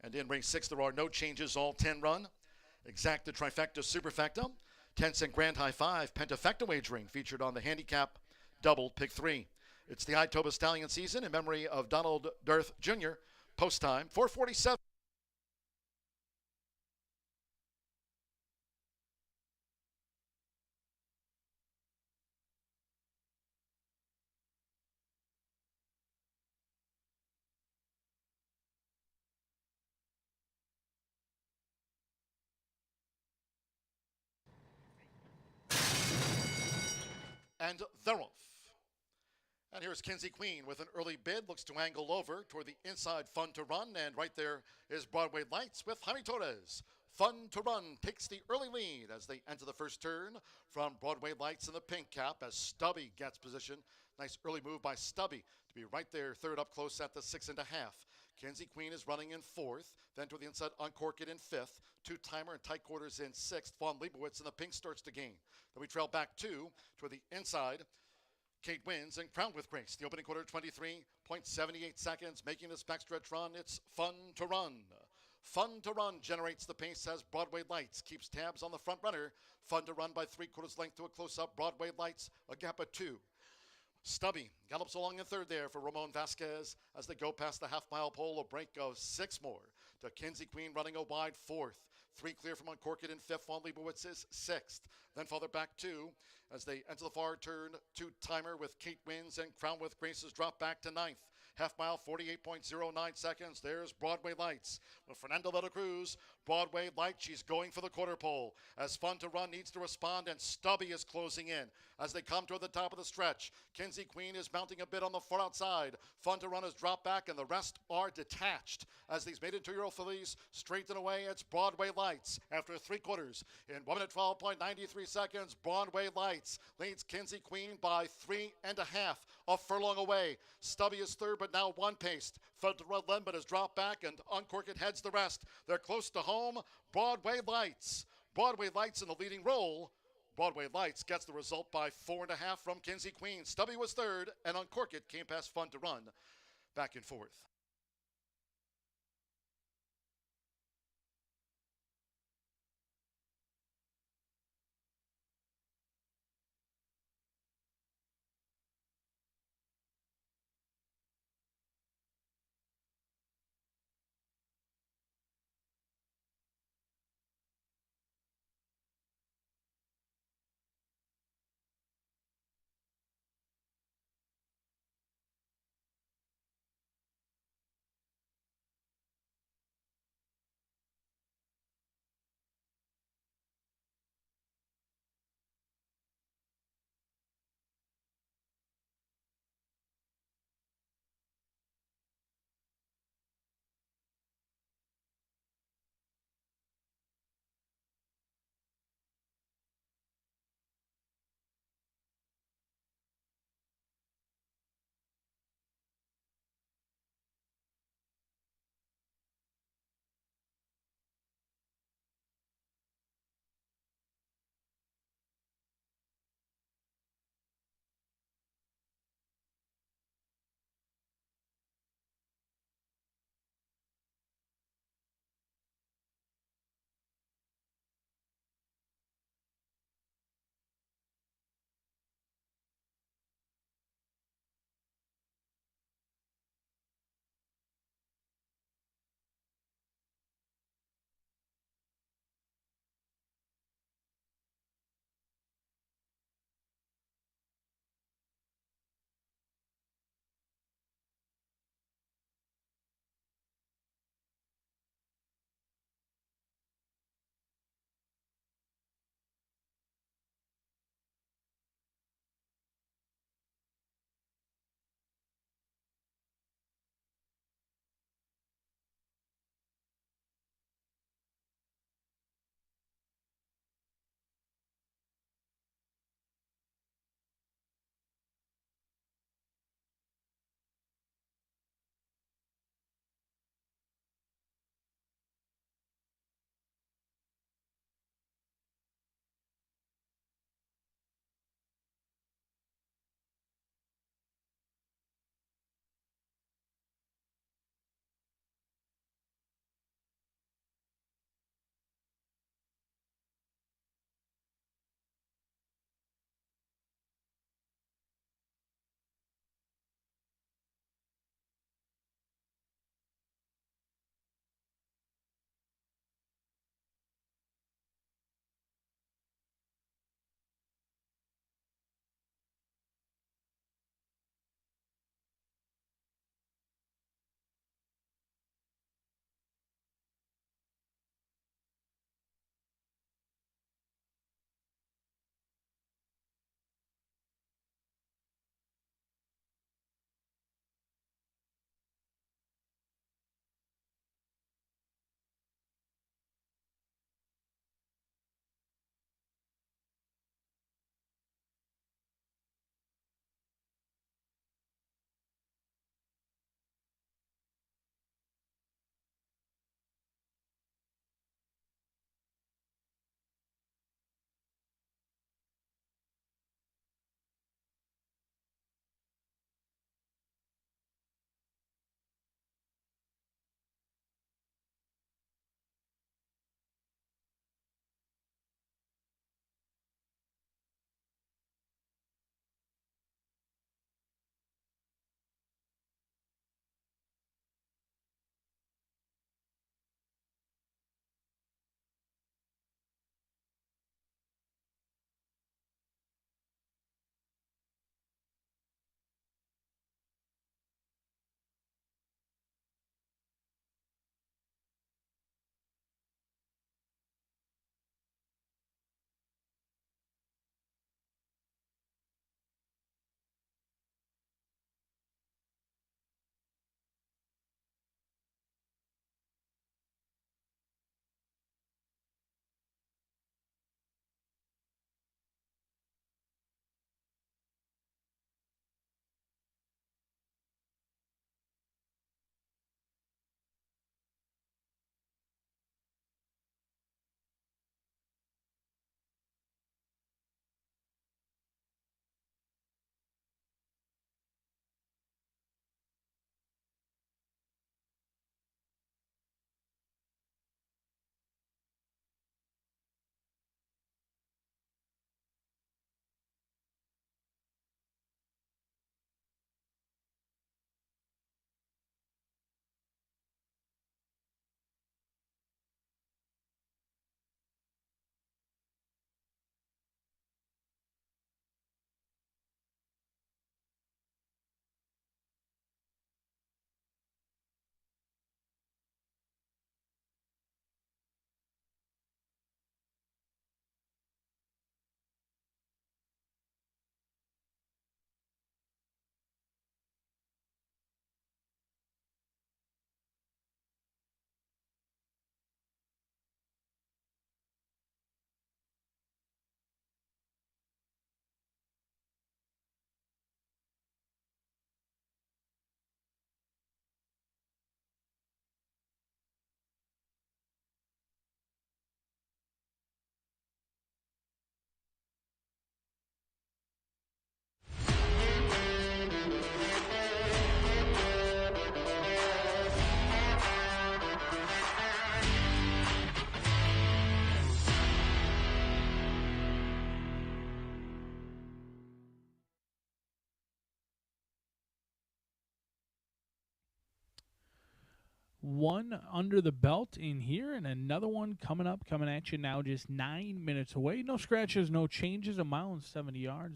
And in race 6, there are no changes, all 10 run. Exacta, trifecta, superfecta. 10-cent Grand High 5 pentafecta wagering featured on the handicap double pick 3. It's the Itoba Stallion season in memory of Donald Dirth Jr. Post time 4:47. And they're off. And here's Kinsey Queen with an early bid. Looks to angle over toward the inside. Fun to Run. And right there is Broadway Lights with Jaime Torres. Fun to Run takes the early lead as they enter the first turn from Broadway Lights in the pink cap as Stubby gets position. Nice early move by Stubby to be right there, third up close at the 6.5. Kenzie Queen is running in 4th. Then to the inside, Uncork It in 5th. Two-timer and tight quarters in 6th. Von Leibowitz in the pink starts to gain. Then we trail back 2 to the inside. Kate wins and crowned with grace. The opening quarter, 23.78 seconds. Making this backstretch run, it's Fun to Run. Fun to Run generates the pace as Broadway Lights keeps tabs on the front runner. Fun to Run by 3/4 length to a close-up. Broadway Lights, a gap of 2. Stubby gallops along in 3rd there for Ramon Vasquez as they go past the half-mile pole, a break of 6 more to Kenzie Queen running a wide 4th. 3 clear from Uncork It in 5th. Von Leibowitz is 6th. Then farther back 2 as they enter the far turn. Two-timer with Kate wins and Crown with Grace's drop back to 9th. Half-mile, 48.09 seconds. There's Broadway Lights. With Fernando de la Cruz, Broadway Lights, she's going for the quarter pole. As Fun to Run needs to respond, and Stubby is closing in. As they come toward the top of the stretch, Kenzie Queen is mounting a bit on the far outside. Fun to Run has dropped back, and the rest are detached. As these maiden 2-year-old fillies straighten away, it's Broadway Lights. After 3/4, in 1 minute 12.93 seconds, Broadway Lights leads Kenzie Queen by 3.5, a furlong away. Stubby is 3rd, but now 1-paced. Fun to Run Lemon has dropped back, and Uncork It heads the rest. They're close to home. Broadway Lights. Broadway Lights in the leading role. Broadway Lights gets the result by 4.5 from Kenzie Queen. Stubby was 3rd, and Uncork It came past Fun to Run back in 4th. one under the belt in here, and another one coming at you now, just 9 minutes away. No scratches, no changes, 1.70 miles.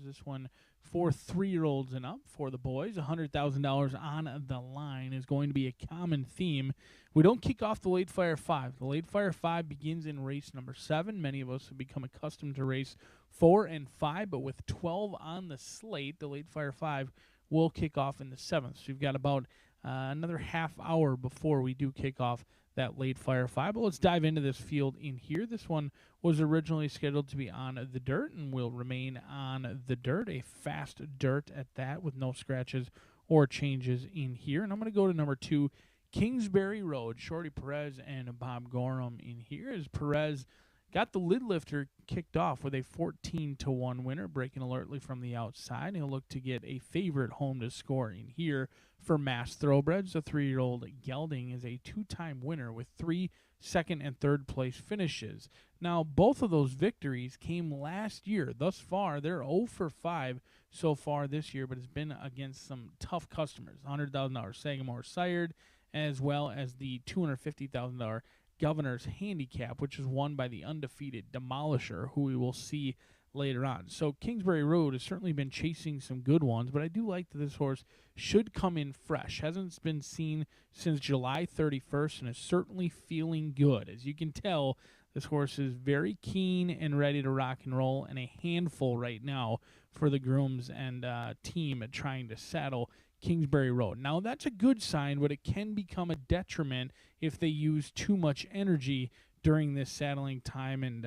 This one for 3-year-olds and up for the boys. $100,000 on the line is going to be a common theme. We don't kick off the late fire 5. The late fire 5 begins in race number 7. Many of us have become accustomed to race 4 and 5, but with 12 on the slate, the late fire 5 will kick off in the 7th. So you've got about another half hour before we do kick off that late fire 5. But let's dive into this field in here. This one was originally scheduled to be on the dirt and will remain on the dirt, a fast dirt at that, with no scratches or changes in here. And I'm going to go to number 2, Kingsbury Road. Shorty Perez and Bob Gorham in here, as Perez got the lid lifter kicked off with a 14-1 winner, breaking alertly from the outside. He'll look to get a favorite home to score in here for Mass Thoroughbreds. The 3-year-old Gelding is a 2-time winner with 3 second and third place finishes. Now, both of those victories came last year. Thus far, they're 0 for 5 so far this year, but it's been against some tough customers. $100,000 Sagamore Sired, as well as the $250,000 Governor's Handicap, which is won by the undefeated Demolisher, who we will see later on. So Kingsbury Road has certainly been chasing some good ones, but I do like that this horse should come in fresh. Hasn't been seen since July 31st and is certainly feeling good. As you can tell, this horse is very keen and ready to rock and roll, and a handful right now for the grooms and team at trying to saddle Kingsbury Road. Now, that's a good sign, but it can become a detriment if they use too much energy during this saddling time, and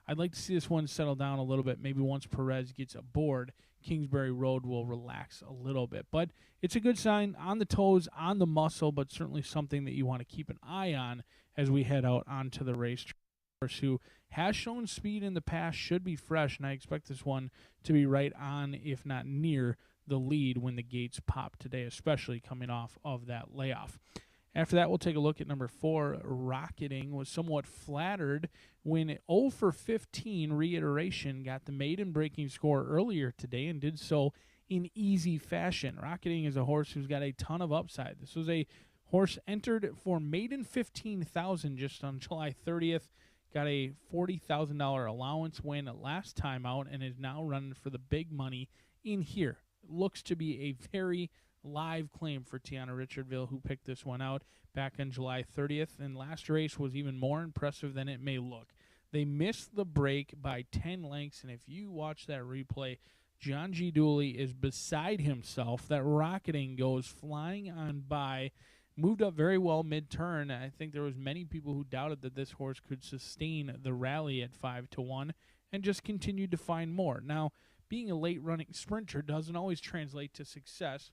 I'd like to see this one settle down a little bit. Maybe once Perez gets aboard, Kingsbury Road will relax a little bit. But it's a good sign, on the toes, on the muscle, but certainly something that you want to keep an eye on as we head out onto the racetrack. Who has shown speed in the past, should be fresh, and I expect this one to be right on, if not near, the lead when the gates pop today, especially coming off of that layoff. After that, we'll take a look at number 4, Rocketing. Was somewhat flattered when 0 for 15 Reiteration got the maiden breaking score earlier today and did so in easy fashion. Rocketing is a horse who's got a ton of upside. This was a horse entered for maiden $15,000 just on July 30th. Got a $40,000 allowance win last time out and is now running for the big money in here. Looks to be a very live claim for Tiana Richardville, who picked this one out back on July 30th, and last race was even more impressive than it may look. They missed the break by 10 lengths, and if you watch that replay, John G. Dooley is beside himself. That Rocketing goes flying on by, moved up very well mid-turn. I think there was many people who doubted that this horse could sustain the rally at 5-1 and just continued to find more. Now, being a late-running sprinter doesn't always translate to success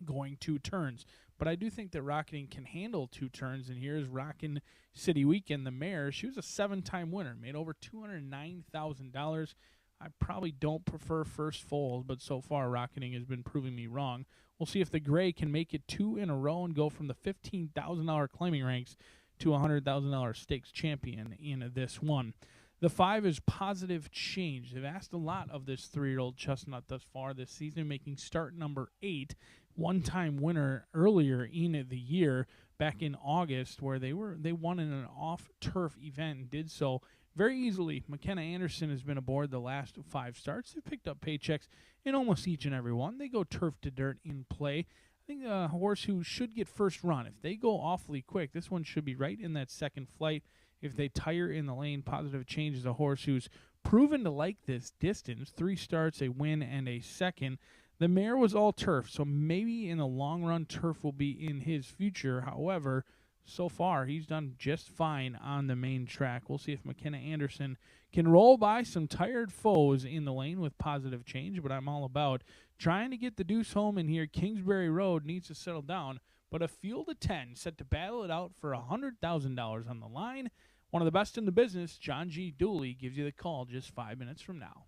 going 2 turns. But I do think that Rocketing can handle 2 turns, and here's Rockin' City Weekend, the mare. She was a 7-time winner, made over $209,000. I probably don't prefer first foals, but so far Rocketing has been proving me wrong. We'll see if the Gray can make it 2 in a row and go from the $15,000 claiming ranks to a $100,000 stakes champion in this one. The 5 is Positive Change. They've asked a lot of this 3-year-old chestnut thus far this season, making start number 8, one-time winner earlier in the year, back in August, where they won in an off-turf event and did so very easily. McKenna Anderson has been aboard the last 5 starts. They've picked up paychecks in almost each and every one. They go turf to dirt in play. I think a horse who should get first run. If they go awfully quick, this one should be right in that second flight. If they tire in the lane, Positive Change is a horse who's proven to like this distance. 3 starts, a win, and a second. The mare was all turf, so maybe in the long run, turf will be in his future. However, so far, he's done just fine on the main track. We'll see if McKenna Anderson can roll by some tired foes in the lane with Positive Change, but I'm all about trying to get the deuce home in here. Kingsbury Road needs to settle down, but a field of 10 set to battle it out for $100,000 on the line. One of the best in the business, John G. Dooley, gives you the call just 5 minutes from now.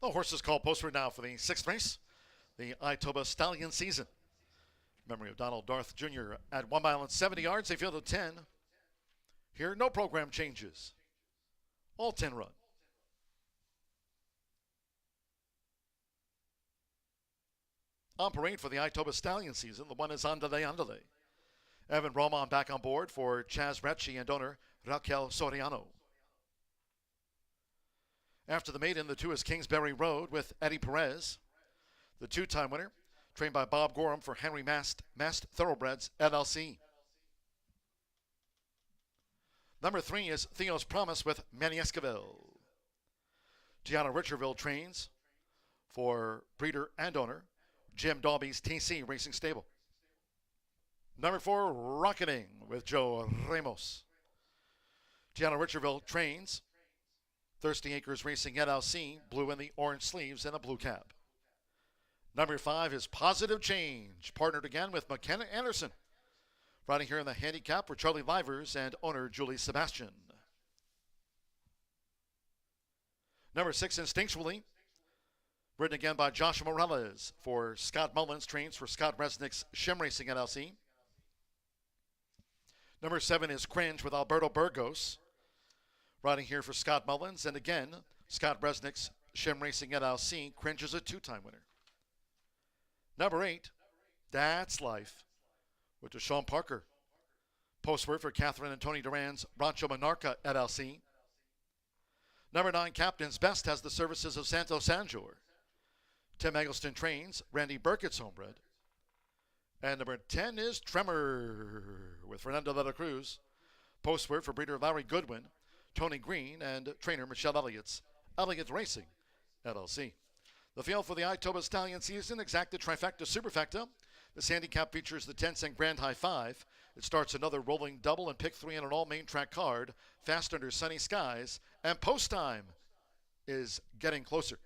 The horses called postward now for the 6th race, the Itoba Stallion season. Memory of Donald Darth Jr. at 1 mile and 70 yards. They fielded 10. Here, no program changes. All 10 run. On parade for the Itoba Stallion season, the one is Andale Andale. Evan Roman back on board for Chaz Retchie and owner Raquel Soriano. After the maiden, the 2 is Kingsbury Road with Eddie Perez. The 2-time winner, trained by Bob Gorham for Henry Mast Thoroughbreds LLC. Number 3 is Theo's Promise with Manny Esquivel. Gianna Richardville trains for breeder and owner Jim Dalby's TC Racing Stable. Number 4, Rocketing with Joe Ramos. Gianna Richardville trains Thirsty Acres Racing LLC, blue in the orange sleeves and a blue cap. Number 5 is Positive Change, partnered again with McKenna Anderson. Riding here in the handicap for Charlie Livers and owner Julie Sebastian. Number 6, Instinctually, ridden again by Joshua Morales for Scott Mullins, trains for Scott Resnick's Shim Racing LLC. Number 7 is Cringe with Alberto Burgos, riding here for Scott Mullins, and again, Scott Resnick's Shim Racing LLC. Cringe is a 2-time winner. Number 8, That's Life, with Deshaun Parker. Postword for Catherine and Tony Duran's Rancho Monarca LLC. Number 9, Captain's Best, has the services of Santos Sanjor. Tim Eggleston trains Randy Burkett's homebred. And number 10 is Tremor with Fernando de la Cruz. Postword for breeder Larry Goodwin, Tony Green, and trainer Michelle Elliott's Elliott Racing LLC. The field for the Itoba Stallion season, exacta, trifecta, superfecta. This handicap features the 10-cent Grand High 5. It starts another rolling double and pick 3 on an all-main track card, fast under sunny skies, and post time is getting closer.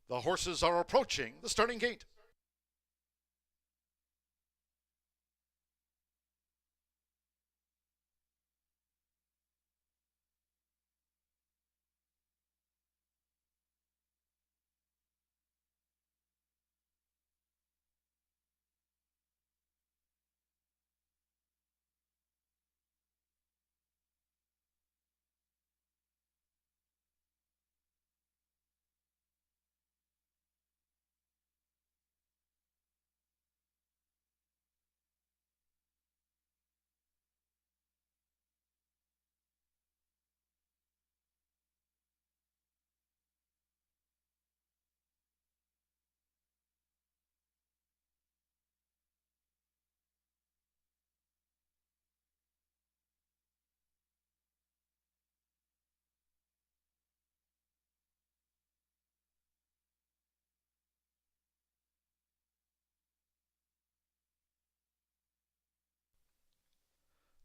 The horses are approaching the starting gate.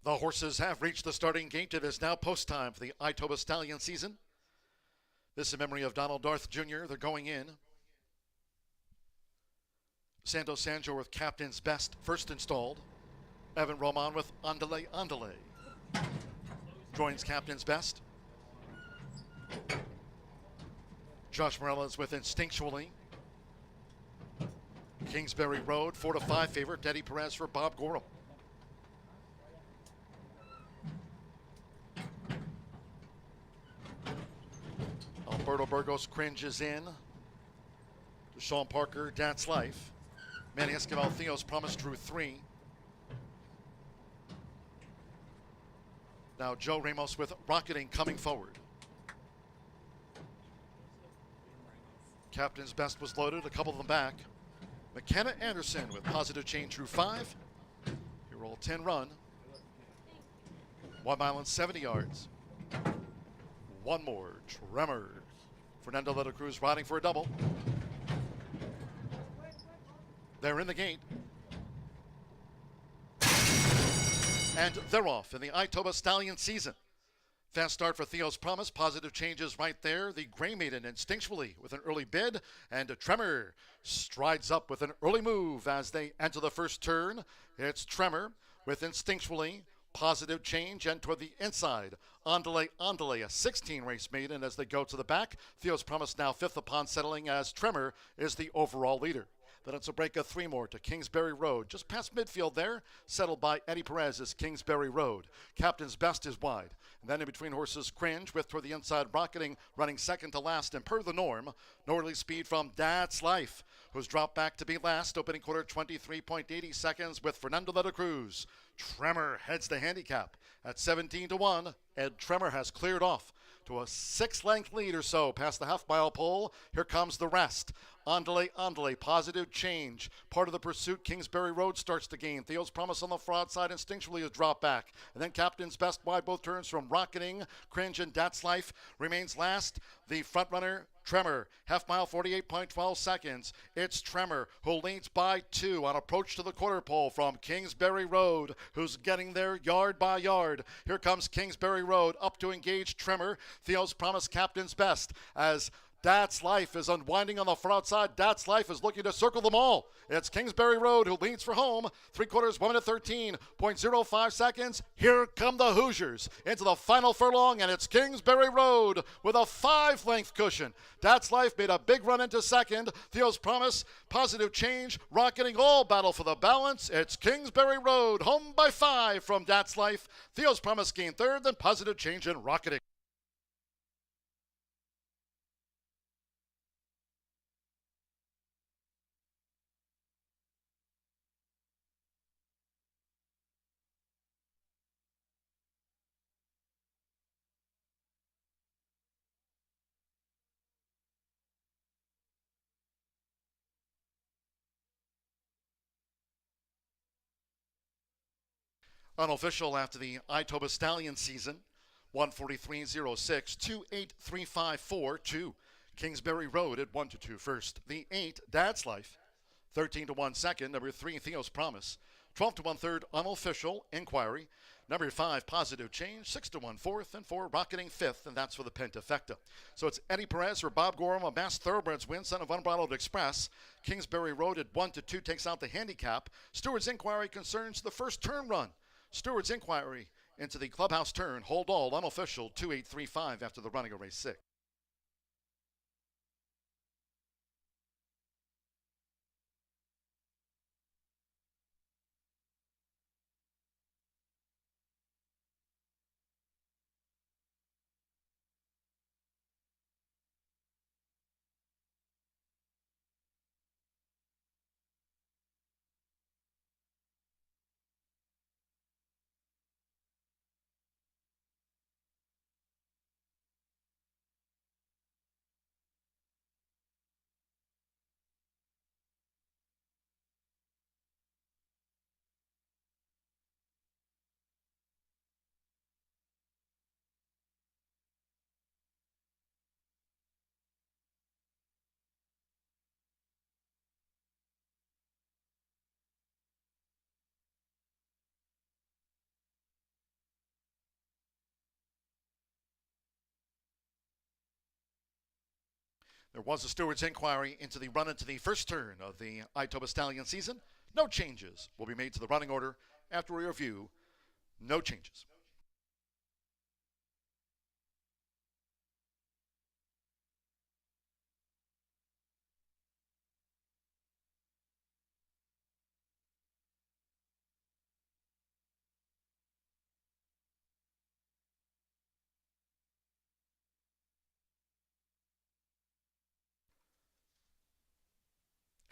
The horses have reached the starting gate. It is now post time for the Itoba Stallion season. This is in memory of Donald Darth Jr. They're going in. Santos Sanjo with Captain's Best first installed. Evan Roman with Andale Andale joins Captain's Best. Josh Morellas with Instinctually. Kingsbury Road, 4-5 favorite. Eddie Perez for Bob Gorham. Alberto Burgos Cringe is in. Deshaun Parker, That's Life. Manny Esquivel, Theo's Promise drew 3. Now Joe Ramos with Rocketing coming forward. Captain's Best was loaded, a couple of them back. McKenna Anderson with Positive Change drew 5. He rolled 10 run. 1 mile and 70 yards. One more, Tremors. Fernando de la Cruz riding for a double. They're in the gate. And they're off in the Itoba Stallion season. Fast start for Theo's Promise. Positive Changes right there. The Gray Maiden Instinctually with an early bid. And a Tremor strides up with an early move as they enter the first turn. It's Tremor with Instinctually. Positive Change and toward the inside. Andale Andale, a 16 race maiden as they go to the back. Theo's Promise now 5th upon settling as Tremor is the overall leader. Then it's a break of 3 more to Kingsbury Road. Just past midfield there, settled by Eddie Perez is Kingsbury Road. Captain's Best is wide. And then in between horses, Cringe with toward the inside Rocketing running second to last and per the norm. Northerly Speed from That's Life, who's dropped back to be last. Opening quarter 23.80 seconds with Fernando de la Cruz. Tremor heads the handicap at 17-1. Ed Tremor has cleared off to a 6-length lead or so past the half-mile pole. Here comes the rest. Andale Andale, Positive Change. Part of the pursuit, Kingsbury Road starts to gain. Theo's Promise on the fraud side Instinctually is dropped back. And then Captain's Best wide both turns from Rocketing, Cringe, and That's Life remains last. The front runner, Tremor, half mile 48.12 seconds. It's Tremor who leads by 2 on approach to the quarter pole from Kingsbury Road, who's getting there yard by yard. Here comes Kingsbury Road up to engage Tremor. Theo's Promise, Captain's Best as That's Life is unwinding on the front side. That's Life is looking to circle them all. It's Kingsbury Road who leads for home. 3/4, 1 minute 13.05 seconds. Here come the Hoosiers into the final furlong, and it's Kingsbury Road with a 5-length cushion. That's Life made a big run into second. Theo's Promise, Positive Change, Rocketing all battle for the balance. It's Kingsbury Road home by 5 from That's Life. Theo's Promise gained third, then Positive Change and Rocketing. Unofficial after the Itoba Stallion season, 143.06, 28354 to Kingsbury Road at 1-2 first. The 8, That's Life, 13-1 second. Number 3, Theo's Promise, 12-1 third. Unofficial Inquiry, Number 5, Positive Change, 6-1 fourth, and 4, Rocketing fifth, and that's for the Pentafecta. So it's Eddie Perez or Bob Gorham, a Mass Thoroughbreds win, son of Unbridled Express. Kingsbury Road at 1-2 takes out the handicap. Stewart's Inquiry concerns the first turn run. Stewart's Inquiry into the clubhouse turn, hold all, unofficial, 2-8-3-5 after the running of race 6. There was a Stewart's Inquiry into the run into the first turn of the Itoba Stallion season. No changes will be made to the running order after a review. No changes.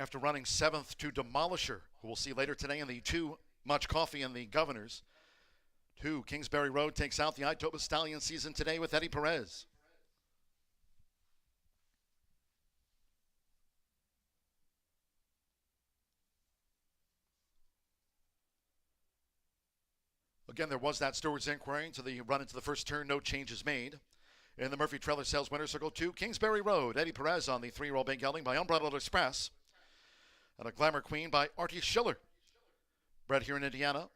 After running 7th to Demolisher, who we'll see later today in the Too Much Coffee and the Governors. 2, Kingsbury Road takes out the Itoba Stallion season today with Eddie Perez. Again, there was that Stewart's Inquiry into the run into the first turn, no changes made. In the Murphy Trailer Sales Winner Circle 2, Kingsbury Road, Eddie Perez on the 3-year-old big gelding by Unbridled Express. And a Glamour Queen by Artie Schiller. Bred here in Indiana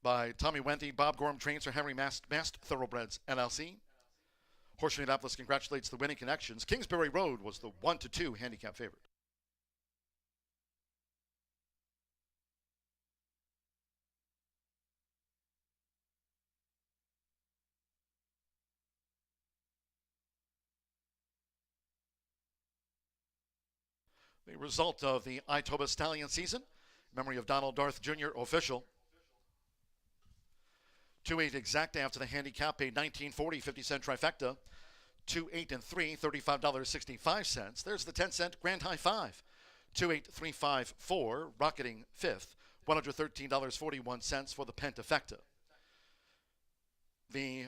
by Tommy Wendy. Bob Gorham trains for Henry Mast Thoroughbreds, LLC. Horseshoe Indianapolis congratulates the winning connections. Kingsbury Road was the 1-2 handicap favorite. The result of the Itoba Stallion season, memory of Donald Darth Jr. official. 2-8 exact after the handicap, paid $19.40, 50-cent trifecta. 2-8 and 3, $35.65. There's the 10-cent grand high five. 2-8-3-5-4, rocketing fifth, $113.41 for the pentafecta. The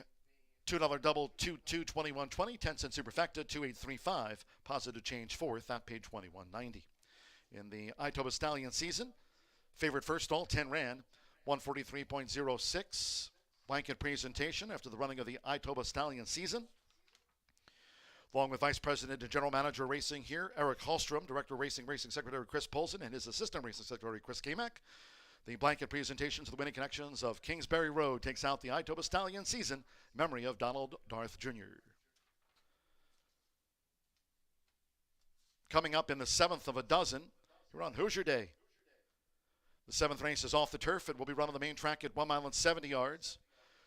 $2 double, 2-2-21-20, 10-cent superfecta, 2-8-3-5, positive change fourth, that paid $21.90. In the Itoba Stallion season, favorite first all, 10 ran, 143.06. Blanket presentation after the running of the Itoba Stallion season. Along with Vice President and General Manager Racing here, Eric Hallstrom, Director of Racing Secretary Chris Polson, and his Assistant Racing Secretary Chris Kamak. The blanket presentation to the winning connections of Kingsbury Road takes out the Itoba Stallion season, memory of Donald Darth Jr. Coming up in the 7th of a dozen, we're on Hoosier Day. The 7th race is off the turf. It will be run on the main track at 1 mile and 70 yards.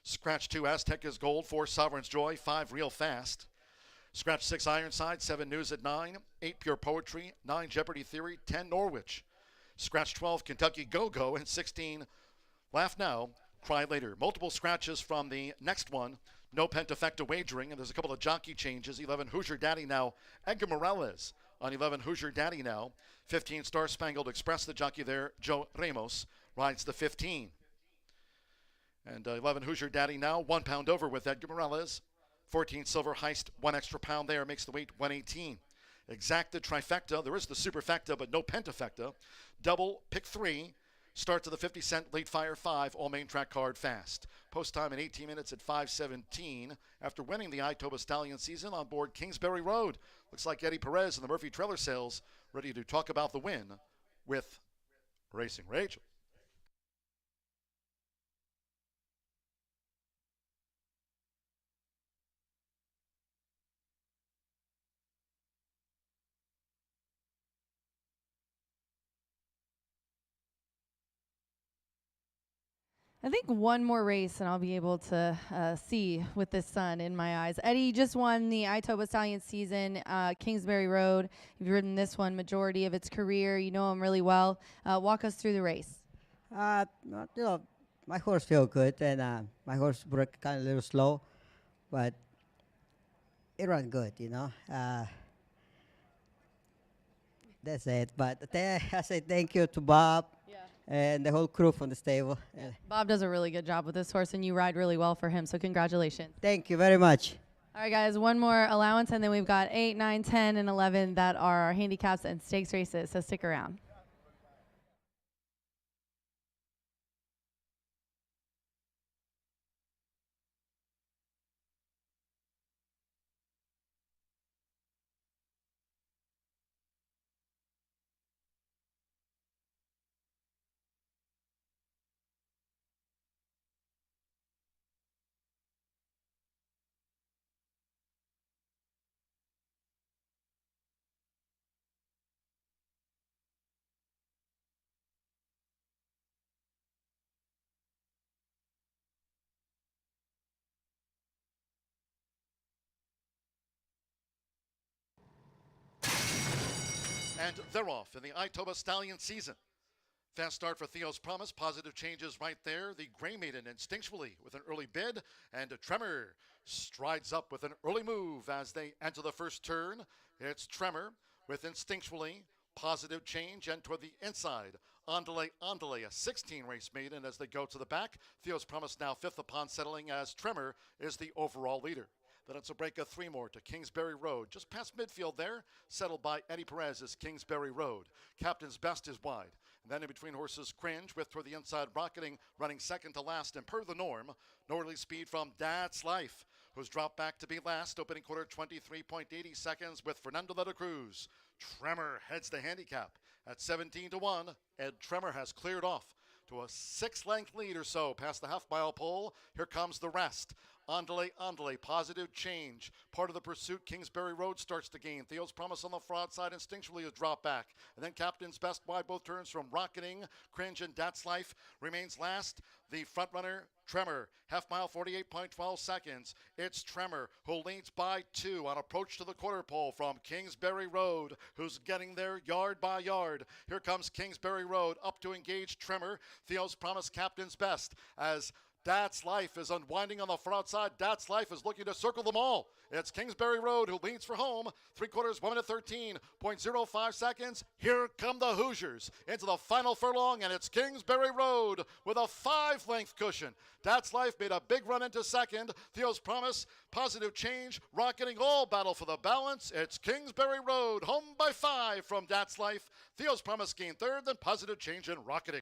Scratch 2, Aztec is Gold, 4, Sovereign's Joy, 5, Real Fast. Scratch 6, Ironside, 7, News at 9, 8, Pure Poetry, 9, Jeopardy Theory, 10, Norwich. Scratch 12, Kentucky Go-Go, and 16, Laugh Now, Cry Later. Multiple scratches from the next one. No pentafecta wagering, and there's a couple of jockey changes. 11, Hoosier Daddy Now, Edgar Morales on 11, Hoosier Daddy Now. 15, Star Spangled Express, the jockey there, Joe Ramos, rides the 15. And 11, Hoosier Daddy Now, 1 pound over with Edgar Morales. 14, Silver Heist, 1 extra pound there, makes the weight 118. Exacta trifecta, there is the superfecta, but no pentafecta. Double, pick 3, start to the 50-cent, late fire 5, all main track card fast. Post time in 18 minutes at 5:17. After winning the Itoba Stallion season on board Kingsbury Road. Looks like Eddie Perez and the Murphy Trailer Sales ready to talk about the win with Racing Rachel. I think one more race and I'll be able to see with this sun in my eyes. Eddie just won the Itoba Stallion season, Kingsbury Road. You've ridden this one majority of its career. You know him really well. Walk us through the race. My horse feel good, and my horse broke kind of a little slow, but it ran good, That's it. But I say thank you to Bob and the whole crew from the stable. Bob does a really good job with this horse, and you ride really well for him, so congratulations. Thank you very much. All right, guys, one more allowance, and then we've got 8, 9, 10, and 11 that are our handicaps and stakes races, so stick around. And they're off in the Itoba Stallion season. Fast start for Theo's Promise. Positive changes right there. The Gray Maiden instinctually with an early bid. And Tremor strides up with an early move as they enter the first turn. It's Tremor with instinctually positive change and toward the inside. Andale, a 16 race maiden as they go to the back. Theo's Promise now fifth upon settling as Tremor is the overall leader. Then it's a break of 3 more to Kingsbury Road. Just past midfield there, settled by Eddie Perez is Kingsbury Road. Captain's Best is wide. And then in between horses, Cringe with toward the inside Rocketing running second to last and per the norm. Northerly speed from Dad's Life, who's dropped back to be last. Opening quarter 23.80 seconds with Fernando de la Cruz. Tremor heads the handicap at 17-1. Ed Tremor has cleared off to a 6-length lead or so past the half-mile pole. Here comes the rest. Andale, positive change. Part of the pursuit, Kingsbury Road starts to gain. Theo's Promise on the fraud side instinctually is dropped back. And then Captain's Best wide both turns from Rocketing, Cringe, and That's Life remains last. The front runner, Tremor, half mile, 48.12 seconds. It's Tremor who leads by 2 on approach to the quarter pole from Kingsbury Road, who's getting there yard by yard. Here comes Kingsbury Road up to engage Tremor. Theo's Promise, Captain's Best as That's Life is unwinding on the front side. That's Life is looking to circle them all. It's Kingsbury Road who leads for home. 3/4, 1 minute 13.05 seconds. Here come the Hoosiers into the final furlong, and it's Kingsbury Road with a 5-length cushion. That's Life made a big run into second. Theo's Promise, positive change, Rocketing all battle for the balance. It's Kingsbury Road, home by 5 from That's Life. Theo's Promise gained third, then positive change in Rocketing.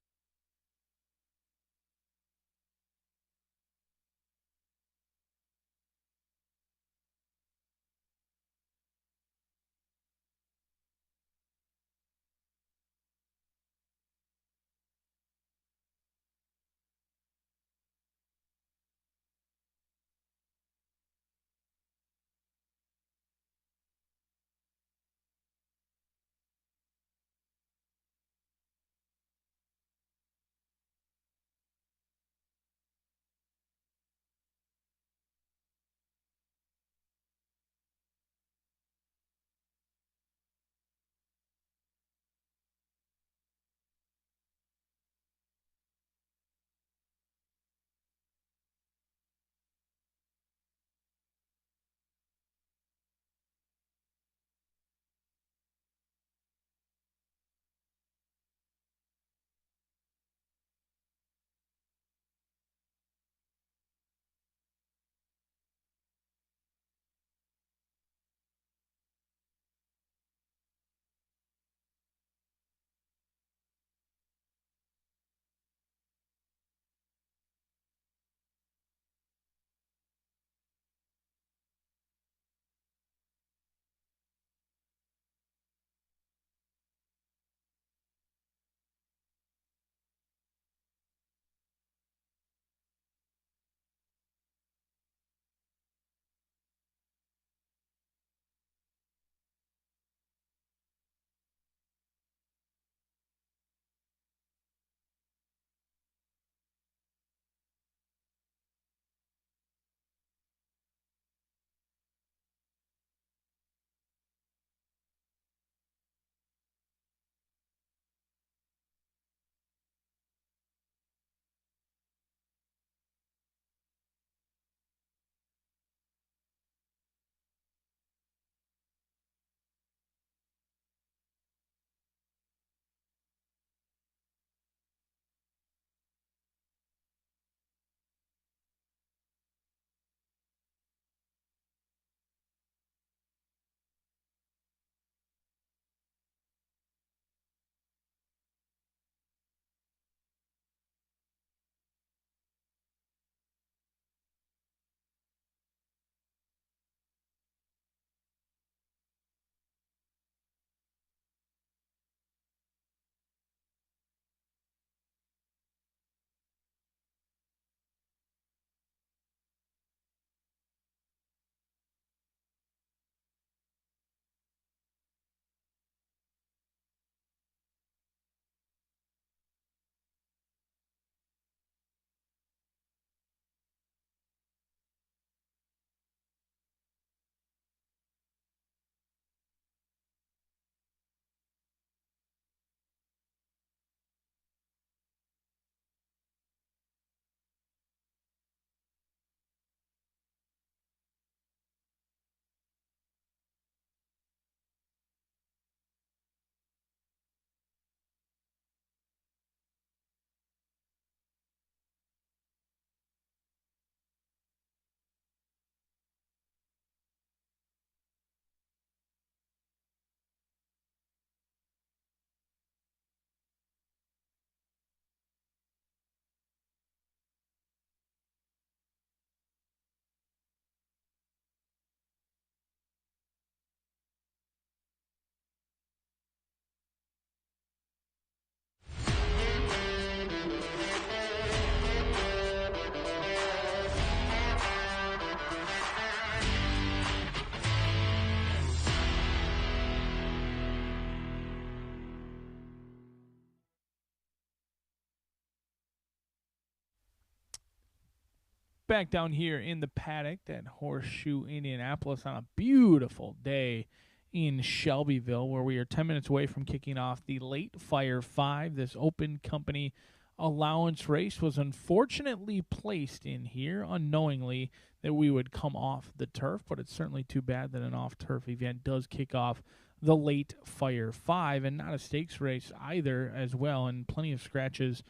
back down here in the paddock at Horseshoe Indianapolis on a beautiful day in Shelbyville, where we are 10 minutes away from kicking off the Late Fire 5. This open company allowance race was unfortunately placed in here unknowingly that we would come off the turf, but it's certainly too bad that an off-turf event does kick off the Late Fire 5, and not a stakes race either as well, and plenty of scratches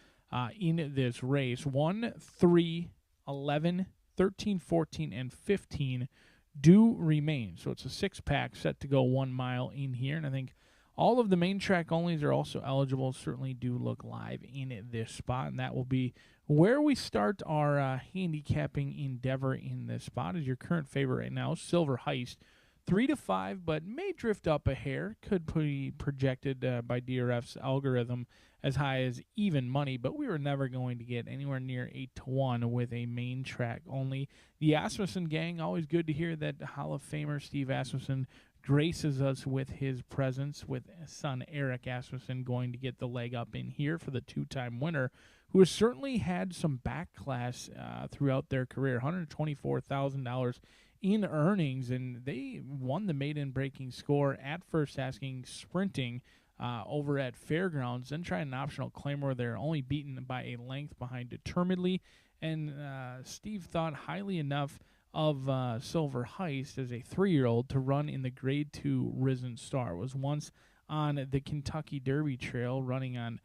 in this race. 1, 3, 11, 13, 14, and 15 do remain. So it's a 6-pack set to go 1 mile in here, and I think all of the main track onlys are also eligible, certainly do look live in this spot, and that will be where we start our handicapping endeavor in this spot. Is your current favorite right now, Silver Heist, 3 to 5, but may drift up a hair. Could be projected by DRF's algorithm as high as even money, but we were never going to get anywhere near 8 to 1 with a main track only. The Asmussen gang, always good to hear that Hall of Famer Steve Asmussen graces us with his presence, with son Eric Asmussen going to get the leg up in here for the 2-time winner, who has certainly had some back class throughout their career, $124,000 in earnings, and they won the maiden breaking score at first asking sprinting over at Fairgrounds, then tried an optional Claymore there, only beaten by a length behind Determinedly, and Steve thought highly enough of Silver Heist as a 3-year-old to run in the Grade 2 Risen Star. Was once on the Kentucky Derby Trail running on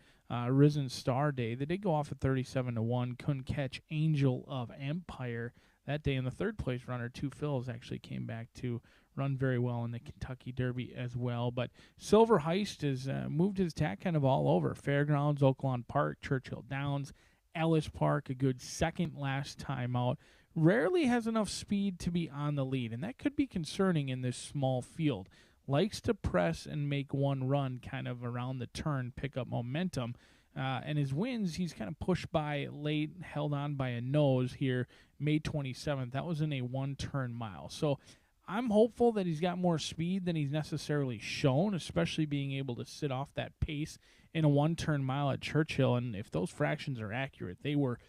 Risen Star Day. They did go off at 37 to 1, couldn't catch Angel of Empire that day, and the third place runner, Two Phils, actually came back to run very well in the Kentucky Derby as well. But Silver Heist has moved his tack kind of all over. Fairgrounds, Oaklawn Park, Churchill Downs, Ellis Park, a good second last time out. Rarely has enough speed to be on the lead, and that could be concerning in this small field. Likes to press and make one run kind of around the turn, pick up momentum. And his wins, he's kind of pushed by late, held on by a nose here, May 27th. That was in a 1-turn mile. So I'm hopeful that he's got more speed than he's necessarily shown, especially being able to sit off that pace in a 1-turn mile at Churchill. And if those fractions are accurate, they were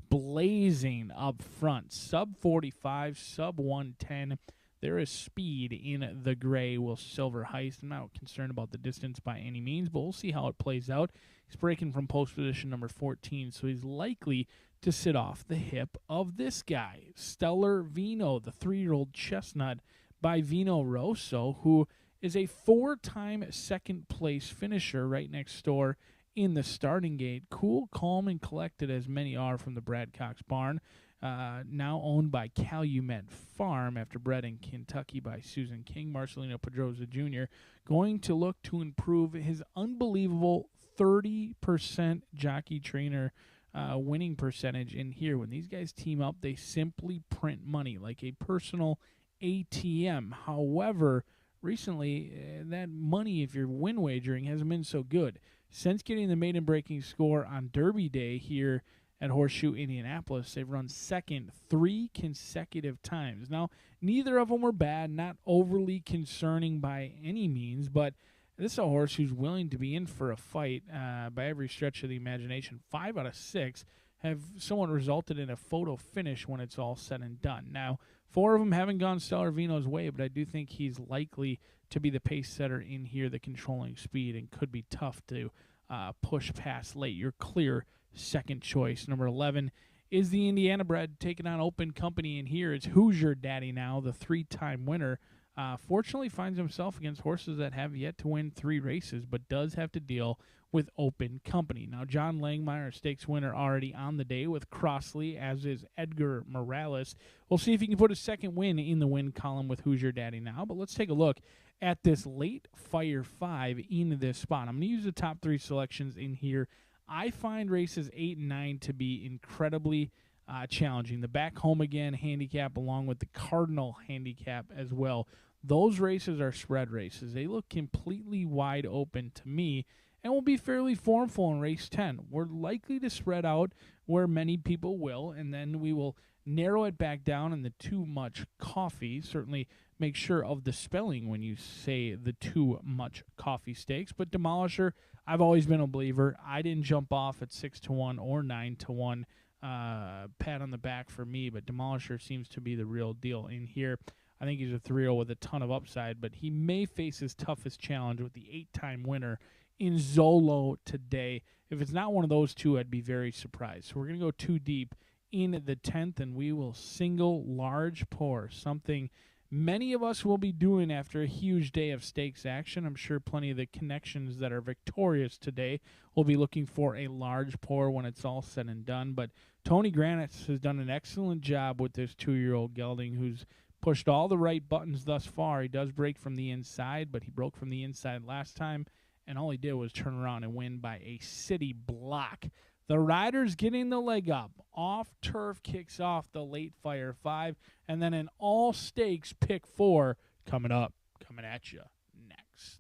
blazing up front. Sub 45, sub 110. There is speed in the gray Will Silver Heist. I'm not concerned about the distance by any means, but we'll see how it plays out. He's breaking from post position number 14, so he's likely to sit off the hip of this guy, Stellar Vino, the 3-year-old chestnut by Vino Rosso, who is a 4-time second-place finisher right next door in the starting gate. Cool, calm, and collected, as many are from the Brad Cox barn. Now owned by Calumet Farm after bred in Kentucky by Susan King. Marcelino Pedroza Jr. going to look to improve his unbelievable 30% jockey trainer winning percentage in here. When these guys team up, they simply print money like a personal ATM. However, recently, that money, if you're win wagering, hasn't been so good. Since getting the maiden breaking score on Derby Day here at Horseshoe Indianapolis, they've run second 3 consecutive times. Now, neither of them were bad, not overly concerning by any means, but this is a horse who's willing to be in for a fight by every stretch of the imagination. 5 out of 6 have somewhat resulted in a photo finish when it's all said and done. Now, 4 of them haven't gone Stellar Vino's way, but I do think he's likely to be the pace setter in here, the controlling speed, and could be tough to push past late. Your clear second choice. Number 11 is the Indiana bred, taking on open company in here. It's Hoosier Daddy now, the 3-time winner. Fortunately finds himself against horses that have yet to win 3 races, but does have to deal with open company. Now, John Langmeyer, stakes winner already on the day with Crossley, as is Edgar Morales. We'll see if he can put a second win in the win column with Hoosier Daddy now, but let's take a look at this Late Fire 5 in this spot. I'm going to use the top 3 selections in here. I find races 8 and 9 to be incredibly challenging. The Back Home Again handicap along with the Cardinal handicap as well. Those races are spread races. They look completely wide open to me and will be fairly formful in race 10. We're likely to spread out where many people will, and then we will narrow it back down in the Too Much Coffee. Certainly make sure of the spelling when you say the Too Much Coffee stakes. But Demolisher, I've always been a believer. I didn't jump off at 6 to 1 or 9 to 1 pat on the back for me, but Demolisher seems to be the real deal in here. I think he's a 3-0 with a ton of upside, but he may face his toughest challenge with the 8-time winner in Zolo today. If it's not one of those two, I'd be very surprised. So we're going to go 2 deep in the 10th, and we will single large pour, something many of us will be doing after a huge day of stakes action. I'm sure plenty of the connections that are victorious today will be looking for a large pour when it's all said and done. But Tony Granitz has done an excellent job with this 2-year-old gelding who's pushed all the right buttons thus far. He does break from the inside, but he broke from the inside last time, and all he did was turn around and win by a city block. The rider's getting the leg up. Off turf kicks off the late Fire 5, and then an all stakes pick 4 coming up, coming at you next.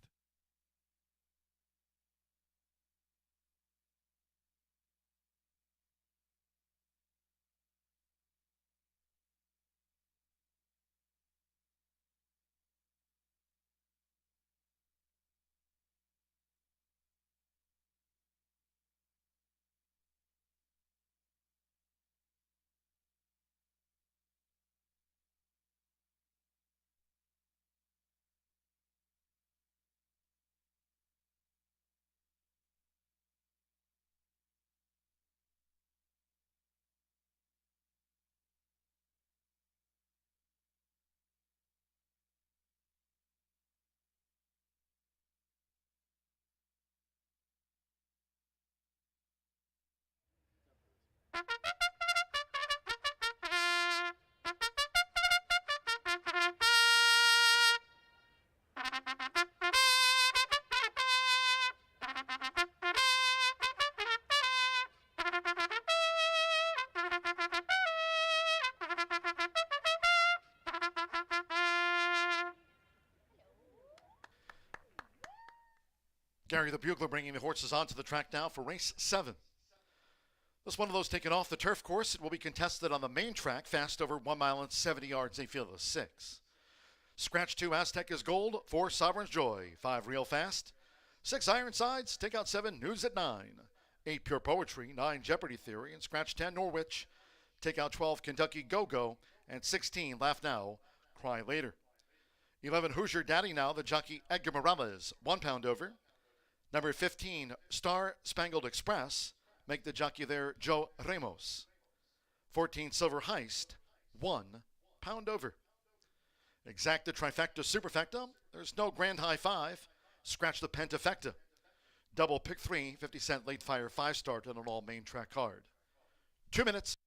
Gary the Bugler bringing the horses onto the track now for race 7. This one of those taken off the turf course. It will be contested on the main track, fast over 1 mile and 70 yards, a field of 6. Scratch 2, Aztec is gold. 4, Sovereign's Joy. 5, Real Fast. 6, Ironsides. Take out 7, News at 9. 8, Pure Poetry. 9, Jeopardy Theory. And scratch 10, Norwich. Take out 12, Kentucky Go-Go. And 16, Laugh Now, Cry Later. 11, Hoosier Daddy Now, the jockey Edgar Morales, 1 pound over. Number 15, Star Spangled Express. Make the jockey there Joe Ramos. 14, Silver Heist, 1 pound over. Exacta, Trifecta, Superfecta. There's no Grand High 5. Scratch the Pentafecta. Double pick 3, 50-cent late Fire 5 start on an all main track card. 2 minutes.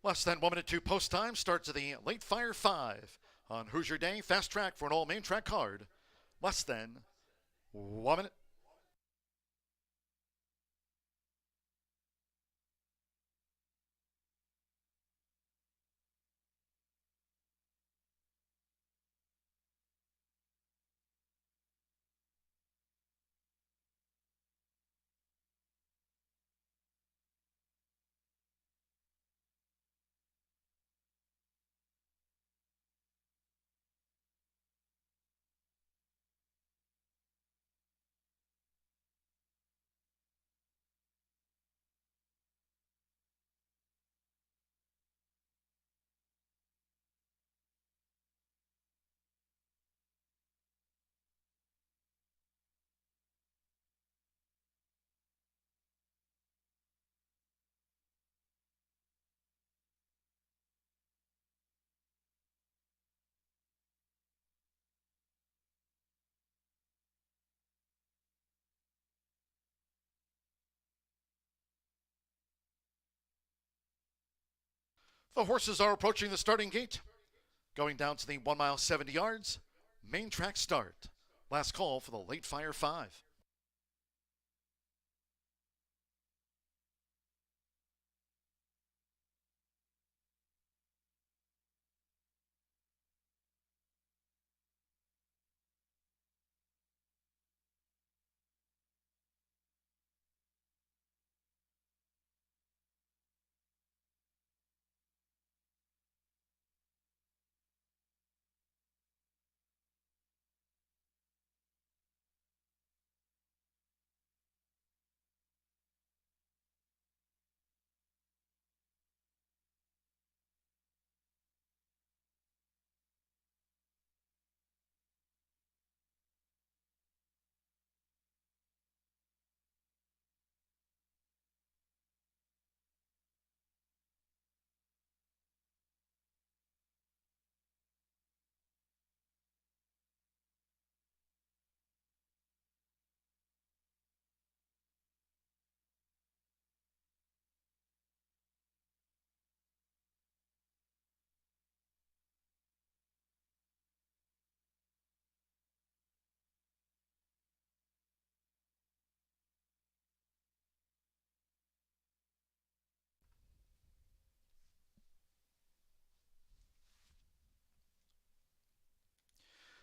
Less than 1 minute to post time starts at the late fire 5 on Hoosier Day. Fast track for an all main track card. Less than 1 minute. The horses are approaching the starting gate. Going down to the 1 mile 70 yards. Main track start. Last call for the late fire 5.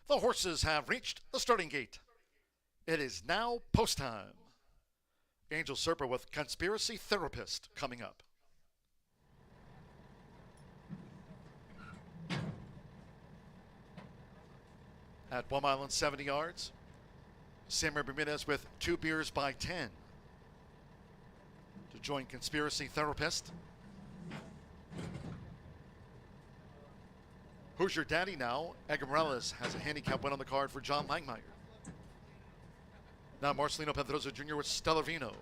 The horses have reached the starting gate. It is now post time. Angel Serpa with Conspiracy Therapist coming up. At 1 mile and 70 yards, Samuel Bermudez with 2 beers by 10 to join Conspiracy Therapist. Hoosier Daddy now. Edgar Morales has a handicap win on the card for John Langmeyer. Now Marcelino Pedroza Jr. with Stellar Vino.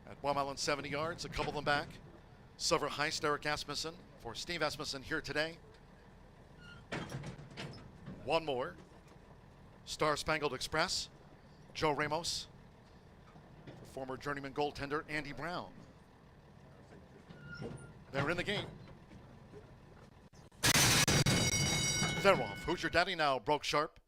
At 1 mile and 70 yards, a couple of them back. Silver Heist, Eric Asmussen for Steve Asmussen here today. One more. Star Spangled Express, Joe Ramos. The former journeyman goaltender Andy Brown. They're in the game. They're off. Hoosier Daddy now broke sharp.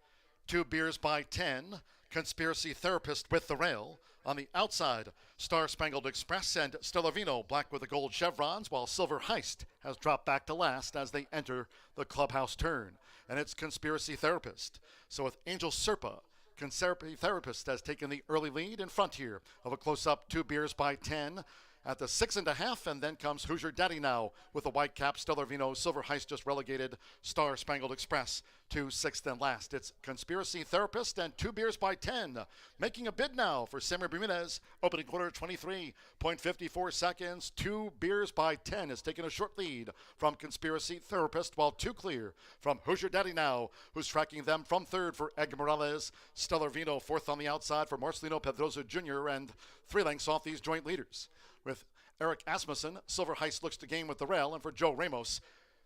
2 beers by 10. Conspiracy Therapist with the rail. On the outside, Star Spangled Express and Stellar Vino black with the gold chevrons, while Silver Heist has dropped back to last as they enter the clubhouse turn. And it's Conspiracy Therapist. So with Angel Serpa, Conspiracy Therapist has taken the early lead in front here of a close-up 2 beers by 10. At the 6.5, and then comes Hoosier Daddy now with a white cap. Stellar Vino, Silver Heist just relegated. Star Spangled Express to 6th and last. It's Conspiracy Therapist and 2 beers by 10. Making a bid now for Samuel Bermudez. Opening quarter 23.54 seconds. 2 beers by 10 has taken a short lead from Conspiracy Therapist, while 2 clear from Hoosier Daddy now, who's tracking them from 3rd for Edgar Morales. Stellar Vino 4th on the outside for Marcelino Pedroza Jr. and 3 lengths off these joint leaders. With Eric Asmussen, Silver Heist looks to gain with the rail, and for Joe Ramos,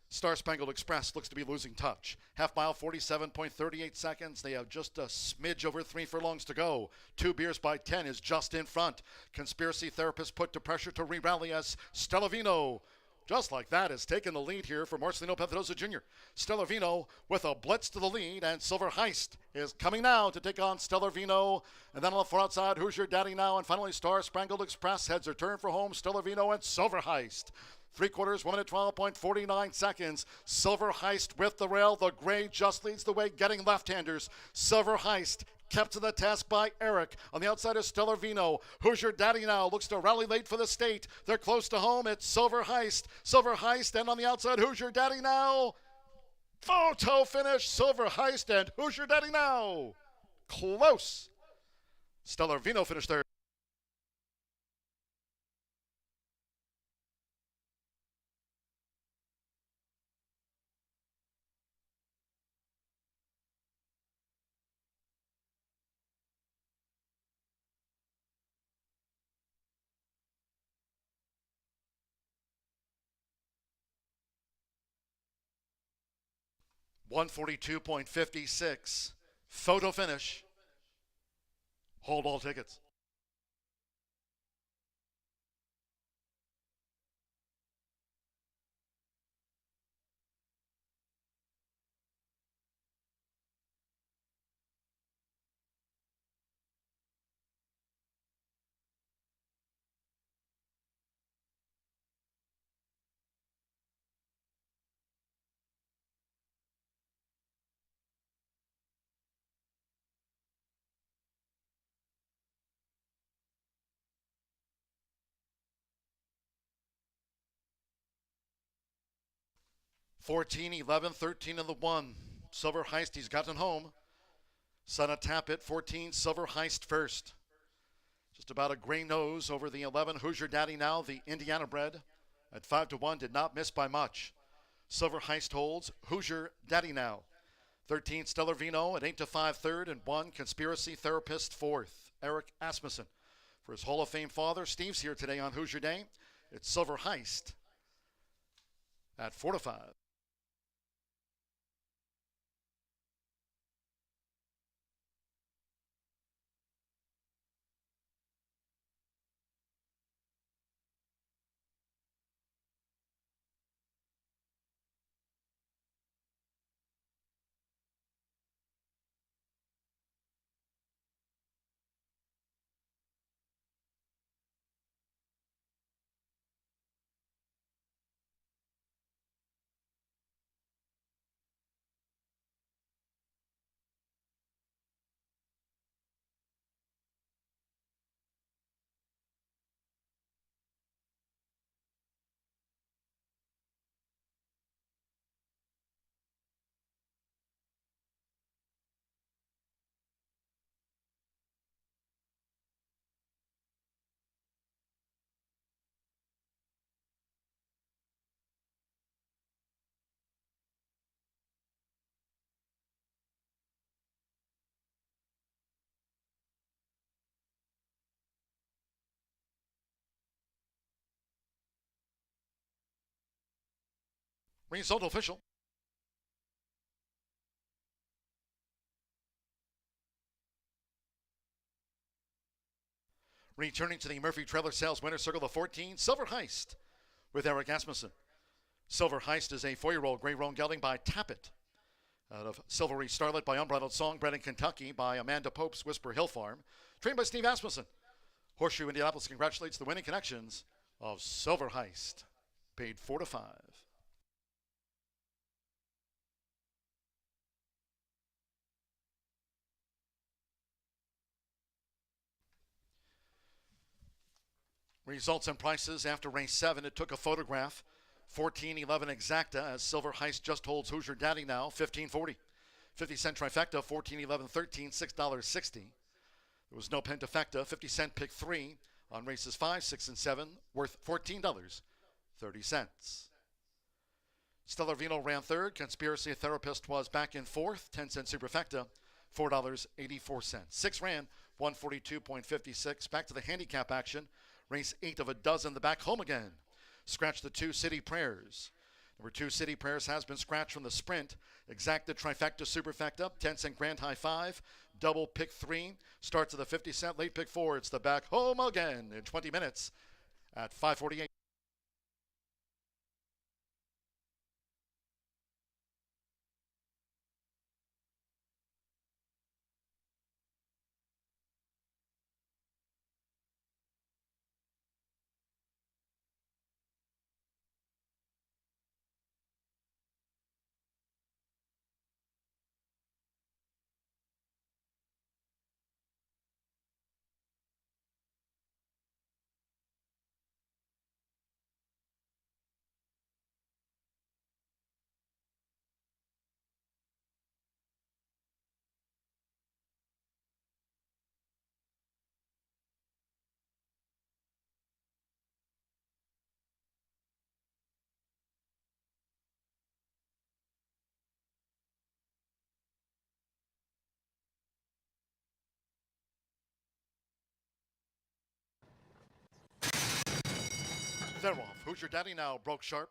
Star Spangled Express looks to be losing touch. Half mile, 47.38 seconds. They have just a smidge over 3 furlongs to go. 2 Beers by 10 is just in front. Conspiracy Therapist put to pressure to re-rally as Stellavino, just like that, has taken the lead here for Marcelino Pedrosa Jr. Stellavino with a blitz to the lead, and Silver Heist is coming now to take on Stellavino. And then on the far outside, Hoosier Daddy now, and finally Star Spangled Express heads her turn for home. Stellavino and Silver Heist. 3/4, 1 minute 12.49 seconds. Silver Heist with the rail. The gray just leads the way, getting left-handers. Silver Heist kept to the task by Eric. On the outside is Stellavino. Hoosier Daddy now looks to rally late for the state. They're close to home. It's Silver Heist. Silver Heist, and on the outside, Hoosier Daddy now. Photo finish. Silver Heist and Hoosier Daddy now. Close. Stellavino finished third. 142.56. Photo finish. Hold all tickets. $14, $11, $13 in the 1. Silver Heist, he's gotten home. Sana Tappet, 14, Silver Heist first. Just about a gray nose over the 11. Hoosier Daddy now, the Indiana bred. At 5-1, did not miss by much. Silver Heist holds. Hoosier Daddy now. 13, Stellar Vino at 8-5, third, and 1, Conspiracy Therapist fourth. Eric Asmussen. For his Hall of Fame father, Steve's here today on Hoosier Day. It's Silver Heist at 4-5. Result official. Returning to the Murphy Trailer Sales winner circle, the 14, Silver Heist with Eric Asmussen. Silver Heist is a 4-year-old gray roan gelding by Tappet. Out of Silvery Starlet by Unbridled Song, bred in Kentucky by Amanda Pope's Whisper Hill Farm. Trained by Steve Asmussen. Horseshoe Indianapolis congratulates the winning connections of Silver Heist. Paid 4-5. Results and prices after race 7. It took a photograph. 14-11 exacta as Silver Heist just holds Hoosier Daddy now. 15.40. 50-cent trifecta. 14-11 13. $6.60. There was no pentafecta. 50-cent pick 3 on races 5, 6, and 7. Worth $14.30. Stellar Vino ran third. Conspiracy Therapist was back in fourth. 10-cent superfecta. $4.84. 6 ran. 142.56. Back to the handicap action. Race 8 of a dozen. The back home again. Scratch the 2 City Prayers. Number 2, City Prayers has been scratched from the sprint. Exacta, Trifecta, Superfecta, 10-cent Grand High 5, double pick 3, starts at the 50-cent, late pick 4. It's the back home again in 20 minutes at 5:48. They're off. Who's Your Daddy Now broke sharp.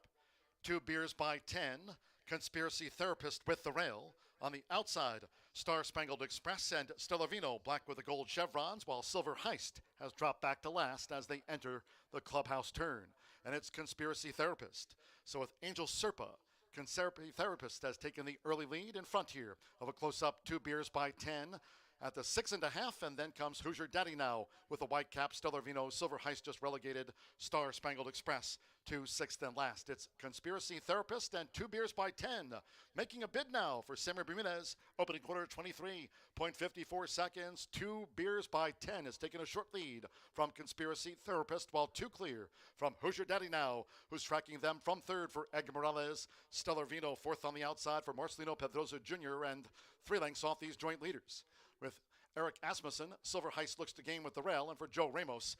2 beers by 10. Conspiracy Therapist with the rail. On the outside, Star Spangled Express and Stellavino black with the gold chevrons, while Silver Heist has dropped back to last as they enter the clubhouse turn. And it's Conspiracy Therapist. So with Angel Serpa, Conspiracy Therapist has taken the early lead in front here of a close-up 2 beers by 10. At the 6.5, and then comes Who's Your Daddy Now with a white cap. Stellar Vino, Silver Heist just relegated Star Spangled Express to 6th and last. It's Conspiracy Therapist and 2 beers by 10. Making a bid now for Samuel Bermudez. Opening quarter 23.54 seconds. 2 beers by 10 has taken a short lead from Conspiracy Therapist, while 2 clear from Who's Your Daddy Now, who's tracking them from 3rd for Edgar Morales. Stellar Vino 4th on the outside for Marcelino Pedrosa Jr. and 3 lengths off these joint leaders. With Eric Asmussen, Silver Heist looks to gain with the rail, and for Joe Ramos,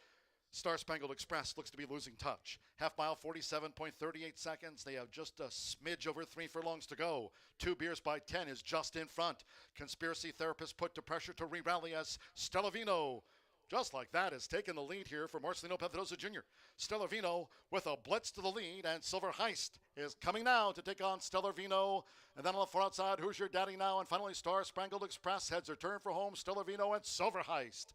Star Spangled Express looks to be losing touch. Half mile, 47.38 seconds. They have just a smidge over 3 furlongs to go. 2 beers by 10 is just in front. Conspiracy Therapist put to pressure to re-rally as Stellavino, just like that, has taken the lead here for Marcelino Pedrosa Jr. Stellavino with a blitz to the lead, and Silver Heist is coming now to take on Stellavino. And then on the far outside, Who's Your Daddy Now? And finally, Star Spangled Express heads her turn for home. Stellavino and Silver Heist.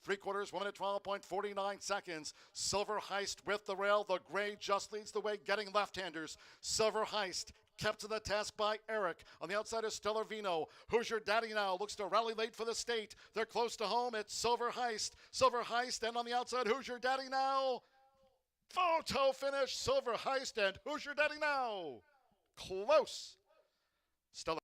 3/4, 1 minute 12.49 seconds. Silver Heist with the rail. The gray just leads the way, getting left-handers. Silver Heist kept to the task by Eric. On the outside is Stellar Vino. Who's Your Daddy Now? Looks to rally late for the state. They're close to home. It's Silver Heist. Silver Heist, and on the outside, Who's Your Daddy Now? Photo finish. Silver Heist and Who's Your Daddy Now? Close. Stellar.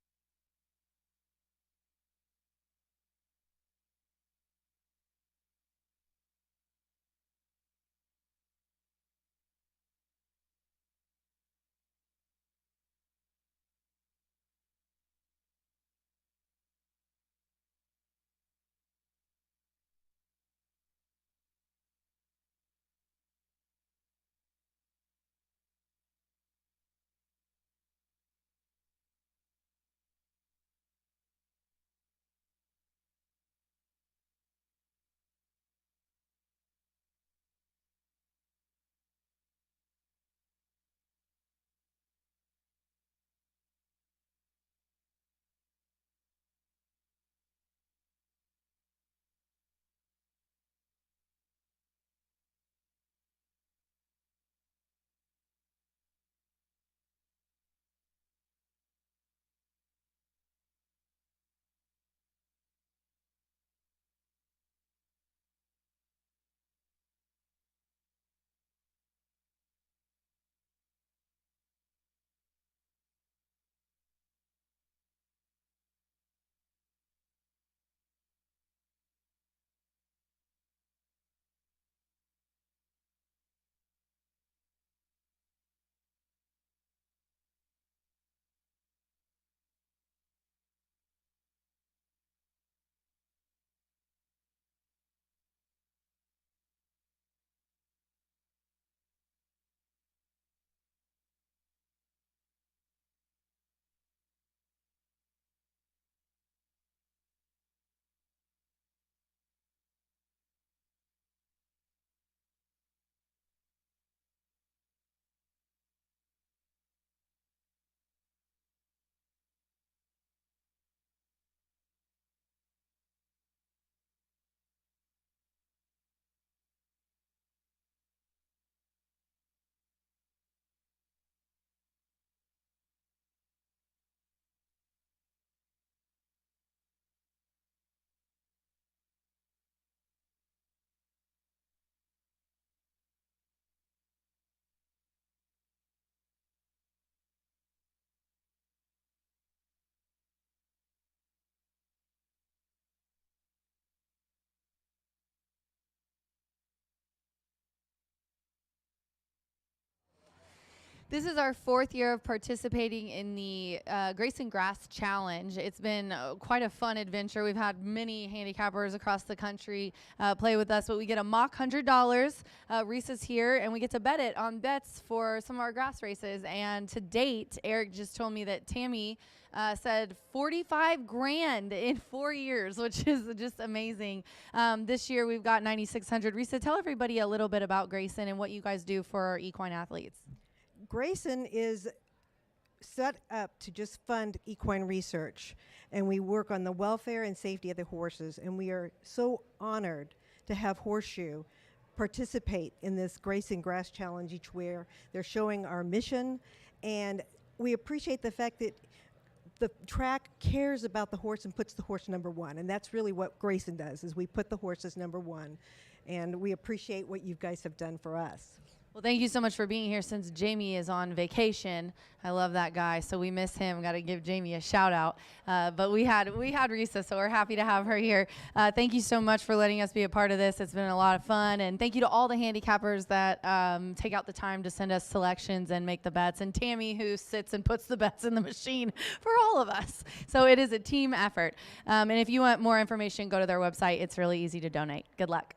This is our 4th year of participating in the Grayson Grass Challenge. It's been quite a fun adventure. We've had many handicappers across the country play with us, but we get a mock $100. Reese's here, and we get to bet it on bets for some of our grass races. And to date, Eric just told me that Tammy said 45 grand in 4 years, which is just amazing. This year we've got 9,600. Risa, tell everybody a little bit about Grayson and what you guys do for our equine athletes. Grayson is set up to just fund equine research, and we work on the welfare and safety of the horses, and we are so honored to have Horseshoe participate in this Grayson Grass Challenge each year. They're showing our mission, and we appreciate the fact that the track cares about the horse and puts the horse number one, and that's really what Grayson does, is we put the horses number one, and we appreciate what you guys have done for us. Well, thank you so much for being here since Jamie is on vacation. I love that guy, so we miss him. Got to give Jamie a shout out. But we had Risa, so we're happy to have her here. Thank you so much for letting us be a part of this. It's been a lot of fun, and thank you to all the handicappers that take out the time to send us selections and make the bets, and Tammy, who sits and puts the bets in the machine for all of us. So it is a team effort. And if you want more information, go to their website. It's really easy to donate. Good luck.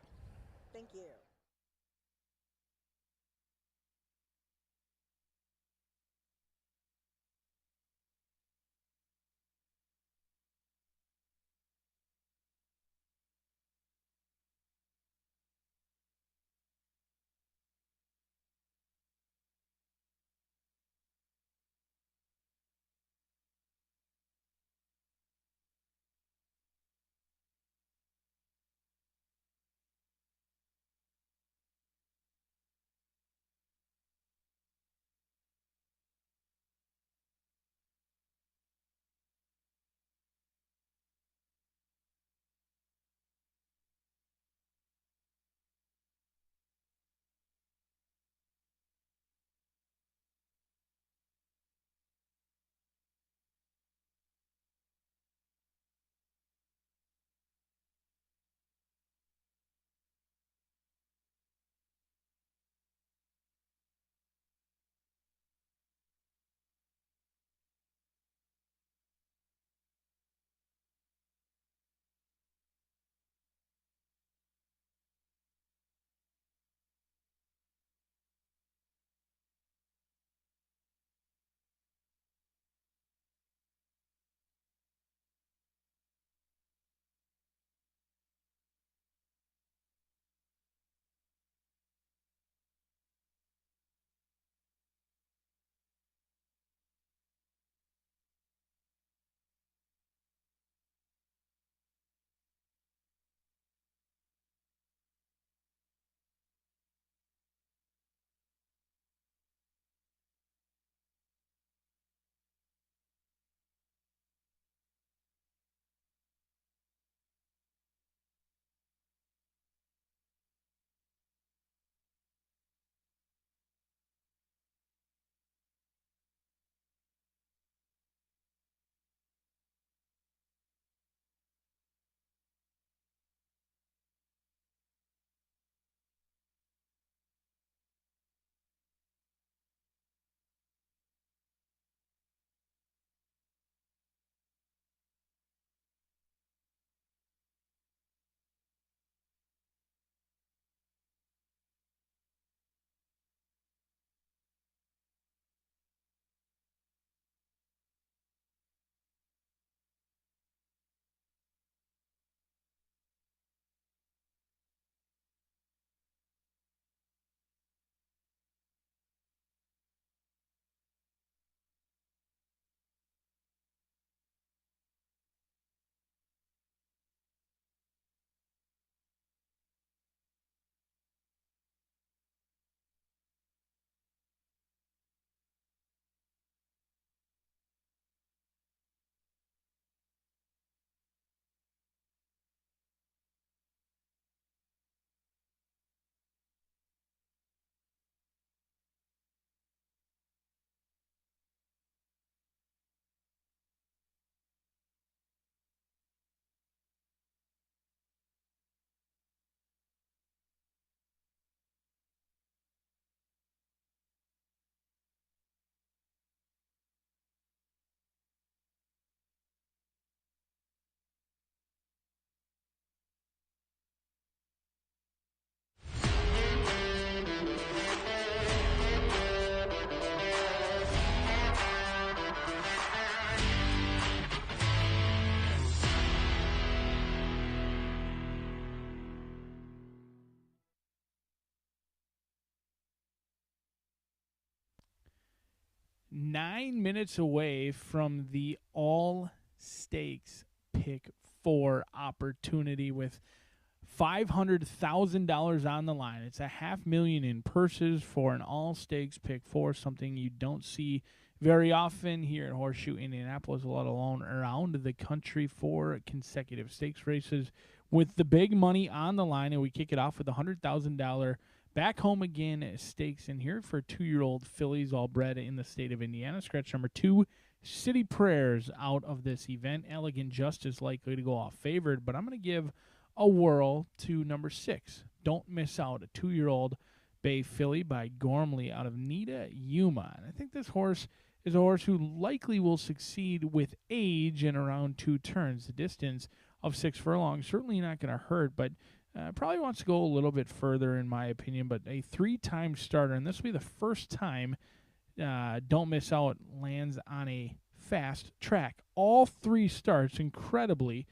9 minutes away from the all stakes pick 4 opportunity with $500,000 on the line. It's a $500,000 in purses for an all stakes pick 4, something you don't see very often here at Horseshoe Indianapolis, let alone around the country. 4 consecutive stakes races with the big money on the line, and we kick it off with a $100,000 back home again stakes in here for 2-year-old fillies, all bred in the state of Indiana. Scratch number 2, City Prayers, out of this event. Elegant Justice likely to go off favored, but I'm going to give a whirl to number 6. Don't Miss Out, a 2-year-old bay filly by Gormley out of Nita Yuma. And I think this horse is a horse who likely will succeed with age in around 2 turns. The distance of 6 furlongs certainly not going to hurt, but probably wants to go a little bit further in my opinion. But a 3-time starter, and this will be the first time Don't Miss Out lands on a fast track. All 3 starts, incredibly,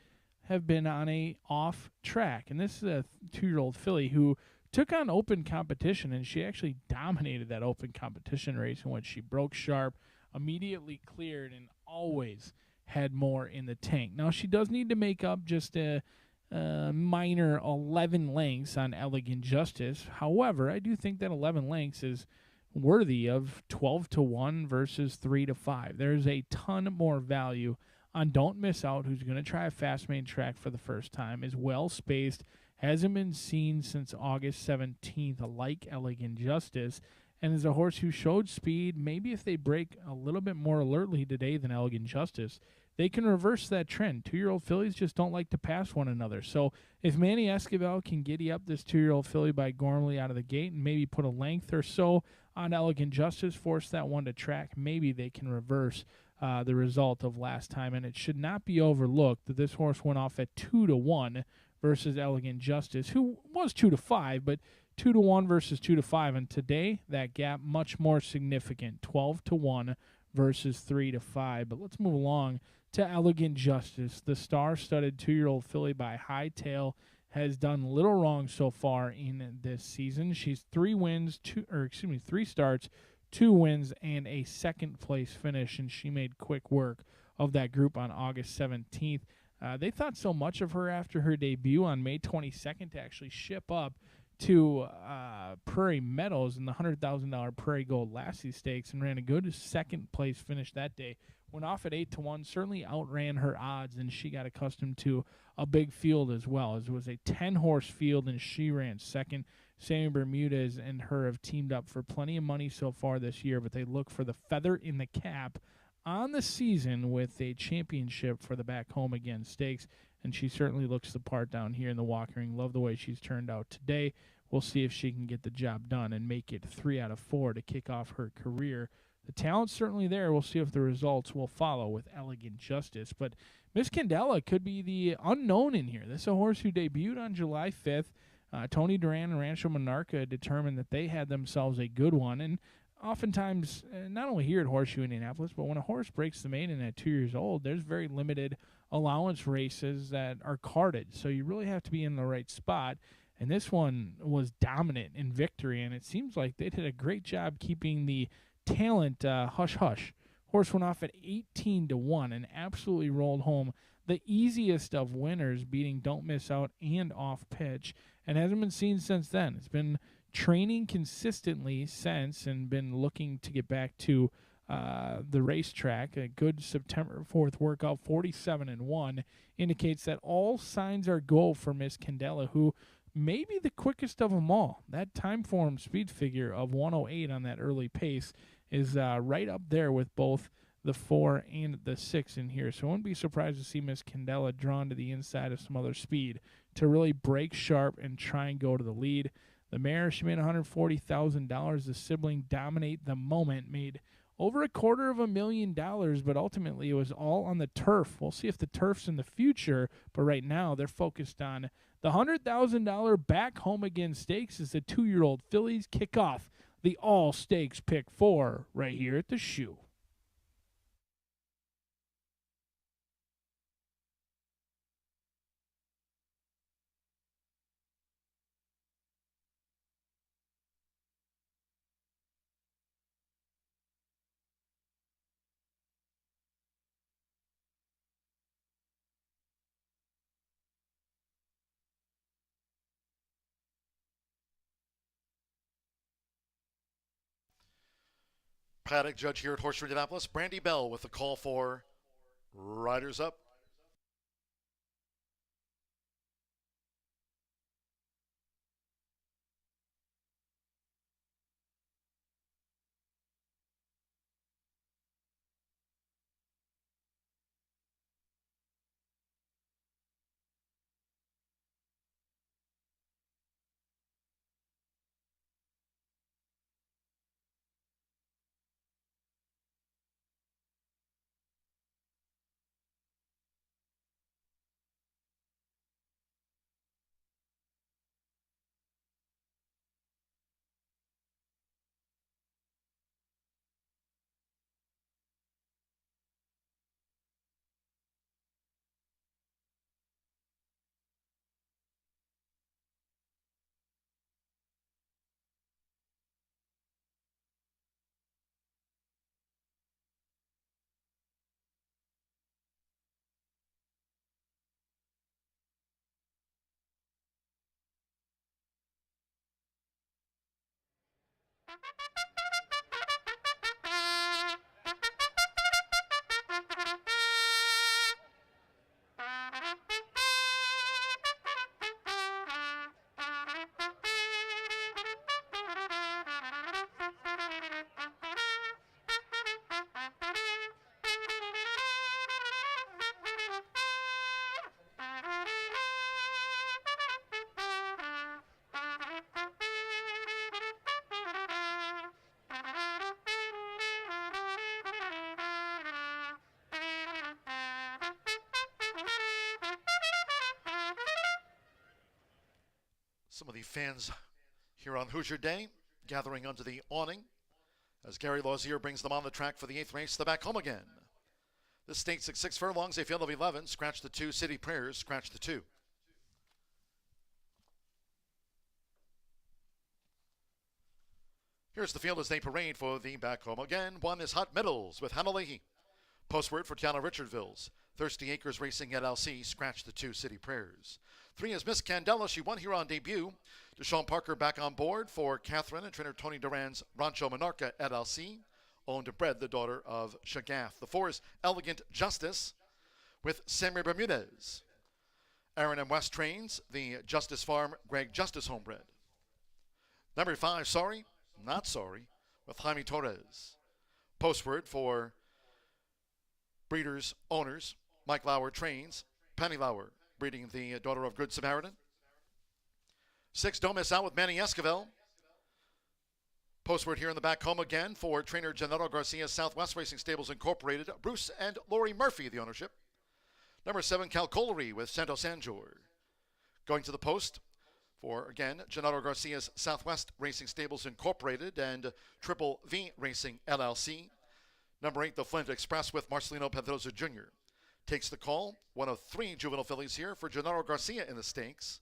have been on a off track. And this is a 2-year-old filly who took on open competition, and she actually dominated that open competition race in which she broke sharp, immediately cleared, and always had more in the tank. Now, she does need to make up just a minor 11 lengths on Elegant Justice. However, I do think that 11 lengths is worthy of 12-1 versus 3-5. There's a ton more value on Don't Miss Out, who's going to try a fast main track for the first time, is well spaced, hasn't been seen since August 17th, like Elegant Justice, and is a horse who showed speed. Maybe if they break a little bit more alertly today than Elegant Justice, they can reverse that trend. 2-year-old fillies just don't like to pass one another. So if Manny Esquivel can giddy up this 2-year-old filly by Gormley out of the gate and maybe put a length or so on Elegant Justice, force that one to track, maybe they can reverse the result of last time. And it should not be overlooked that this horse went off at 2-1 versus Elegant Justice, who was 2-5, but 2-1 versus 2-5. And today, that gap much more significant, 12-1 versus 3-5. But let's move along to Elegant Justice. The star-studded 2-year-old filly by Hightail has done little wrong so far in this season. She's 3 starts, 2 wins, and a second-place finish, and she made quick work of that group on August 17th. They thought so much of her after her debut on May 22nd to actually ship up to Prairie Meadows in the $100,000 Prairie Gold Lassie Stakes and ran a good second-place finish that day. Went off at 8-1, certainly outran her odds, and she got accustomed to a big field as well. It was a 10-horse field, and she ran second. Sammy Bermudez and her have teamed up for plenty of money so far this year, but they look for the feather in the cap on the season with a championship for the Back Home Again Stakes, and she certainly looks the part down here in the walking ring. Love the way she's turned out today. We'll see if she can get the job done and make it 3 out of 4 to kick off her career. The talent's certainly there. We'll see if the results will follow with Elegant Justice. But Miss Candela could be the unknown in here. This is a horse who debuted on July 5th. Tony Duran and Rancho Monarca determined that they had themselves a good one. And oftentimes, not only here at Horseshoe Indianapolis, but when a horse breaks the maiden at 2 years old, there's very limited allowance races that are carded. So you really have to be in the right spot. And this one was dominant in victory, and it seems like they did a great job keeping the talent hush-hush. Horse went off at 18-1 and absolutely rolled home the easiest of winners, beating Don't Miss Out and Off Pitch, and hasn't been seen since then. It's been training consistently since and been looking to get back to the racetrack. A good September 4th workout, 47-1, indicates that all signs are go for Miss Candela, who may be the quickest of them all. That time form speed figure of 108 on that early pace is right up there with both the 4 and the 6 in here. So I wouldn't be surprised to see Miss Candela drawn to the inside of some other speed to really break sharp and try and go to the lead. The mare, she made $140,000. The sibling Dominate the Moment made over $250,000, but ultimately it was all on the turf. We'll see if the turf's in the future, but right now they're focused on the $100,000 Back Home Again Stakes as the 2-year-old fillies kick off the all stakes pick 4 right here at the Shoe. Paddock judge here at Horseshoe Indianapolis, Brandy Bell with the call for Riders Up. Some of the fans here on Hoosier Day gathering under the awning as Gary Lozier brings them on the track for the 8th race, the Back Home Again. This stakes at 6 furlongs, a field of 11. Scratch the 2, City Prayers, scratch the 2. Here's the field as they parade for the Back Home Again. 1 is Hot Middles with Hannah Leahy. Postword for Tiana Richardville's. Thirsty Acres Racing at LC, scratch the 2, City Prayers. 3 is Miss Candela. She won here on debut. Deshaun Parker back on board for Catherine and trainer Tony Duran's Rancho Monarca at LC. Owned and bred the daughter of Shagath. The 4 is Elegant Justice with Samuel Bermudez. Aaron and West trains the Justice Farm Greg Justice homebred. Number 5, Sorry, Not Sorry with Jaime Torres. Postword for breeders, owners, Mike Lauer trains, Penny Lauer breeding the daughter of Good Samaritan. 6, Don't Miss Out with Manny Esquivel. Postword here in the Back Home Again for trainer Gennaro Garcia, Southwest Racing Stables Incorporated. Bruce and Lori Murphy, the ownership. Number 7, Calcolery with Santo Sanjor. Going to the post for, again, Gennaro Garcia's Southwest Racing Stables Incorporated and Triple V Racing LLC. Number 8, the Flint Express with Marcelino Pedroza Jr. Takes the call. One of 3 juvenile fillies here for Gennaro Garcia in the stakes.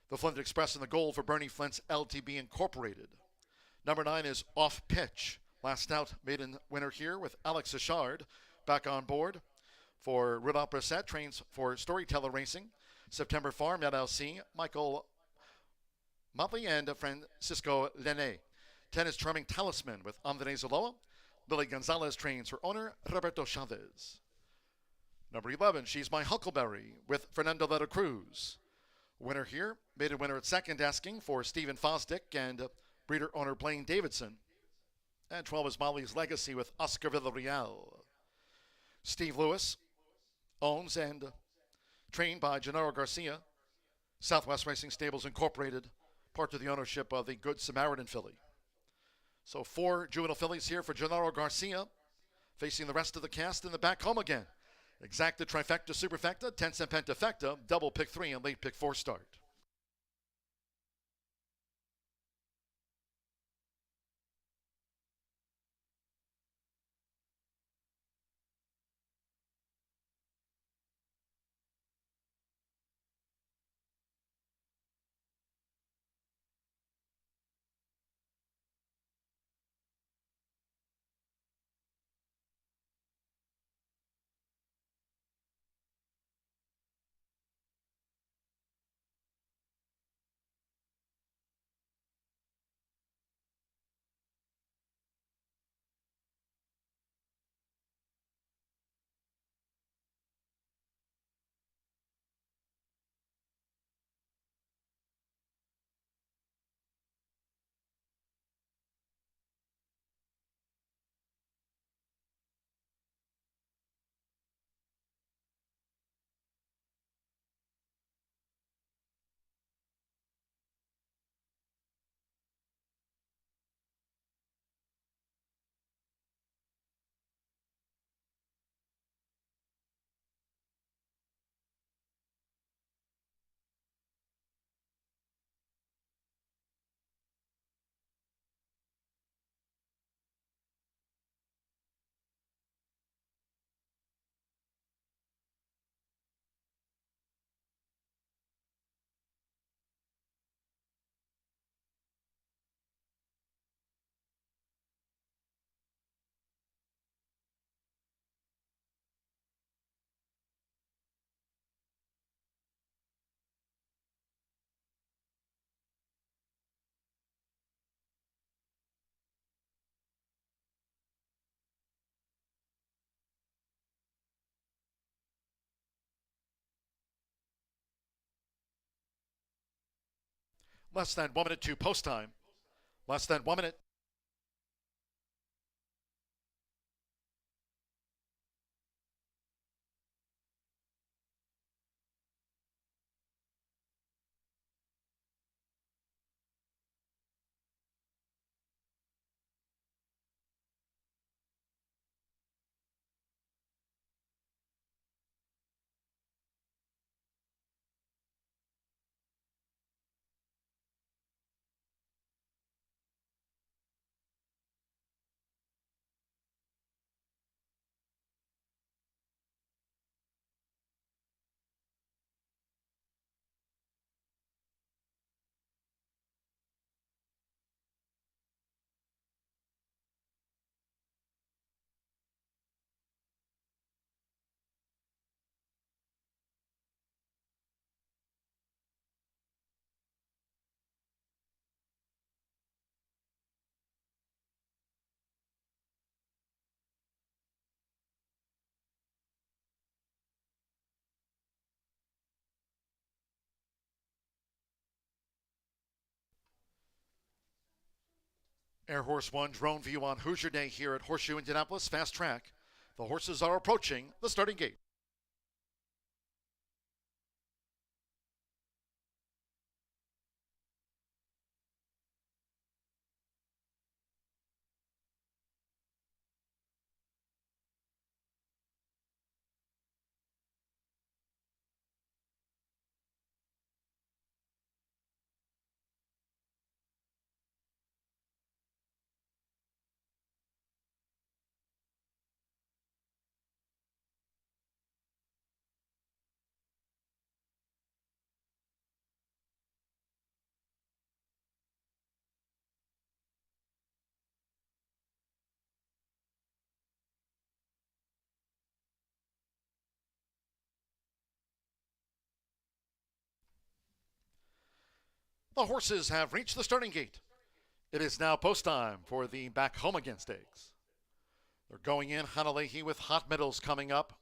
The Flint Express in the gold for Bernie Flint's LTB Incorporated. Number 9 is Off Pitch. Last out maiden winner here with Alex Achard back on board for Rudolph Brissett. Trains for Storyteller Racing. September Farm LLC. Michael Motley and Francisco Lene. 10 is Charming Talisman with Andres Aloa. Lily Gonzalez trains for owner Roberto Chavez. Number 11, She's My Huckleberry with Fernando Leta Cruz. Winner here, maiden winner at second, asking for Stephen Fosdick and breeder owner Blaine Davidson. And 12 is Molly's Legacy with Oscar Villarreal. Steve Lewis owns and trained by Gennaro Garcia, Southwest Racing Stables Incorporated, part of the ownership of the Good Samaritan filly. So 4 juvenile fillies here for Gennaro Garcia, facing the rest of the cast in the Back Home Again. Exacta, Trifecta, Superfecta, 10-cent Pentafecta, double pick 3 and late pick 4 start. Less than 1 minute to post time. Less than 1 minute. Air Horse 1 drone view on Hoosier Day here at Horseshoe Indianapolis Fast Track. The horses are approaching the starting gate. The horses have reached the starting gate. It is now post time for the back home again stakes. They're going in. Hanalehi with Hot Meadows coming up.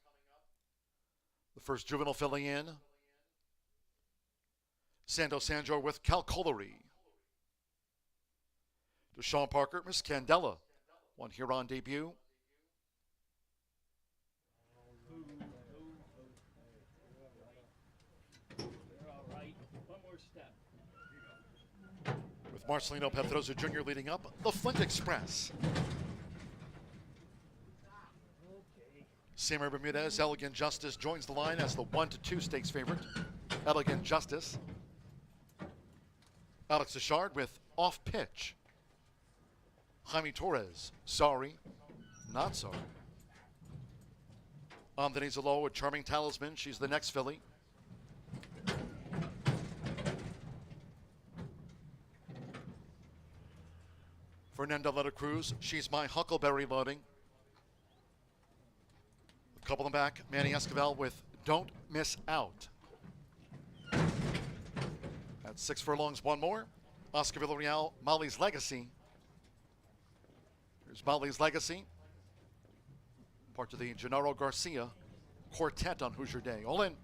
The first juvenile filling in. Sando Sanjor with Calcolary. Deshaun Parker, Miss Candela. One here on debut. With Marcelino Pedroza Jr. leading up, the Flint Express. Samir Bermudez, Elegant Justice joins the line as the 1-2 stakes favorite. Elegant Justice. Alex Achard with Off Pitch. Jaime Torres, Sorry, Not Sorry. Denise Alo with Charming Talisman. She's the next filly. Fernanda Letta Cruz, She's My Huckleberry loading. A couple in the back, Manny Esquivel with Don't Miss Out. That's 6 furlongs, one more. Oscar Villarreal, Molly's Legacy. Here's Molly's Legacy. Part of the Gennaro Garcia quartet on Hoosier Day. All in.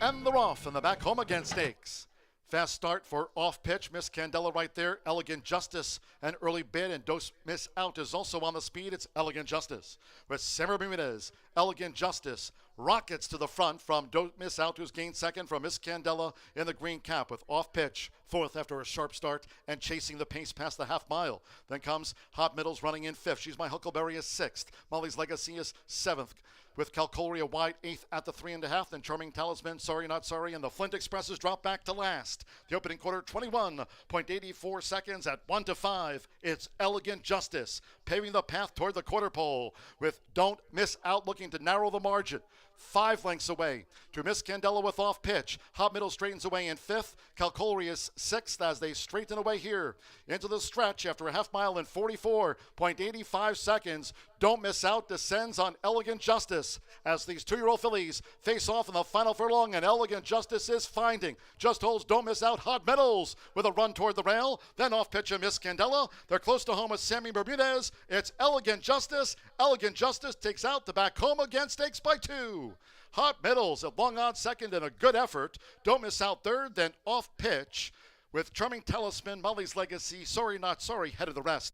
And they're off in the back home again stakes. Fast start for Off Pitch. Miss Candela right there. Elegant Justice, an early bid, and Don't Miss Out is also on the speed. It's Elegant Justice. With Samir Bermudez, Elegant Justice rockets to the front from Don't Miss Out, who's gained second from Miss Candela in the green cap, with Off Pitch fourth after a sharp start and chasing the pace past the half mile. Then comes Hot Middles running in fifth. She's My Huckleberry is sixth. Molly's Legacy is seventh, with Calcolary a wide eighth at the 3.5. Then Charming Talisman, Sorry Not Sorry, and the Flint Expresses drop back to last. The opening quarter, 21.84 seconds at 1-5. It's Elegant Justice paving the path toward the quarter pole, with Don't Miss Out looking to narrow the margin. 5 lengths away to Miss Candela with Off Pitch. Hot Middle straightens away in fifth. Calcolary is sixth as they straighten away here into the stretch after a half mile in 44.85 seconds. Don't Miss Out descends on Elegant Justice as these 2-year-old fillies face off in the final furlong, and Elegant Justice is finding. Just holds Don't Miss Out. Hot Meadows with a run toward the rail. Then Off Pitch and Miss Candela. They're close to home with Sammy Bermudez. It's Elegant Justice. Elegant Justice takes out the back home home again, stakes by 2. Hot Middles at long odds second and a good effort. Don't Miss Out third, then Off Pitch with Charming Talisman, Molly's Legacy, Sorry Not Sorry, head of the rest.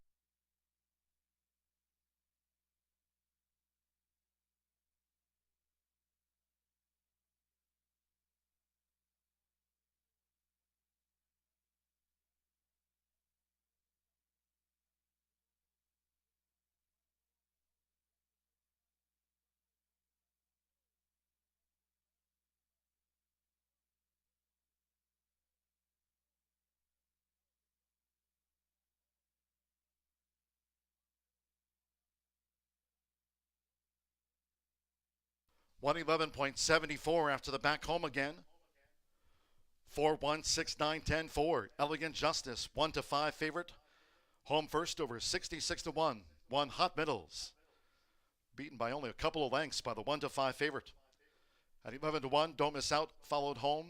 $111.74 after the back home again. 4, 1, 6, 9, 10, 4. Elegant Justice, 1 to 5 favorite. Home first over 66 to 1. 1 Hot Middles. Beaten by only a couple of lengths by the 1 to 5 favorite. At 11 to 1, Don't Miss Out, followed home.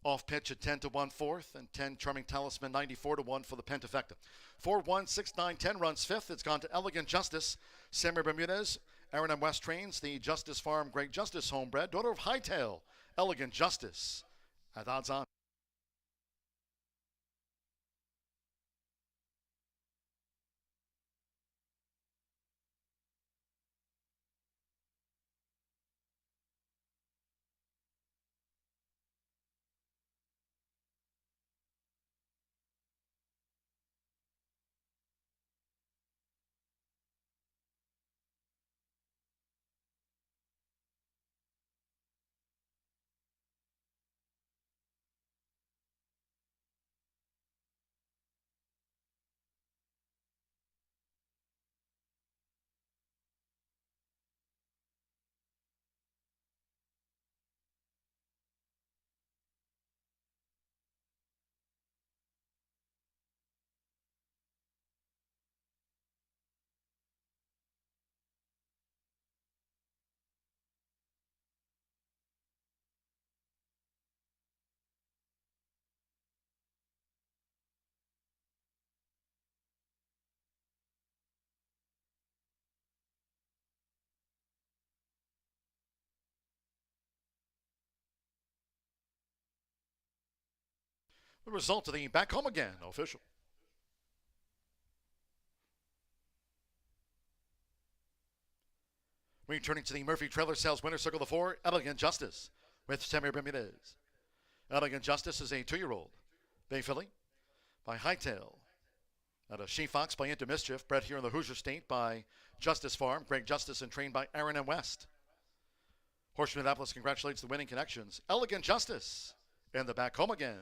Off Pitch at 10 to 1 fourth, and 10 Charming Talisman 94 to 1 for the Pentafecta. 4, 1, 6, 9, 10 runs fifth. It's gone to Elegant Justice. Samuel Bermudez, Aaron M. West trains the Justice Farm Great Justice homebred, daughter of Hightail, Elegant Justice, at odds on. The result of the back home again official. Returning to the Murphy Trailer Sales winner circle, the 4, Elegant Justice with Samuel Bermudez. Elegant Justice is a 2-year-old Bay Filly by Hightail. Out of She Fox by Into Mischief, bred here in the Hoosier State by Justice Farm, Great Justice, and trained by Aaron M. West. Horseshoe Indianapolis congratulates the winning connections. Elegant Justice in the back home again.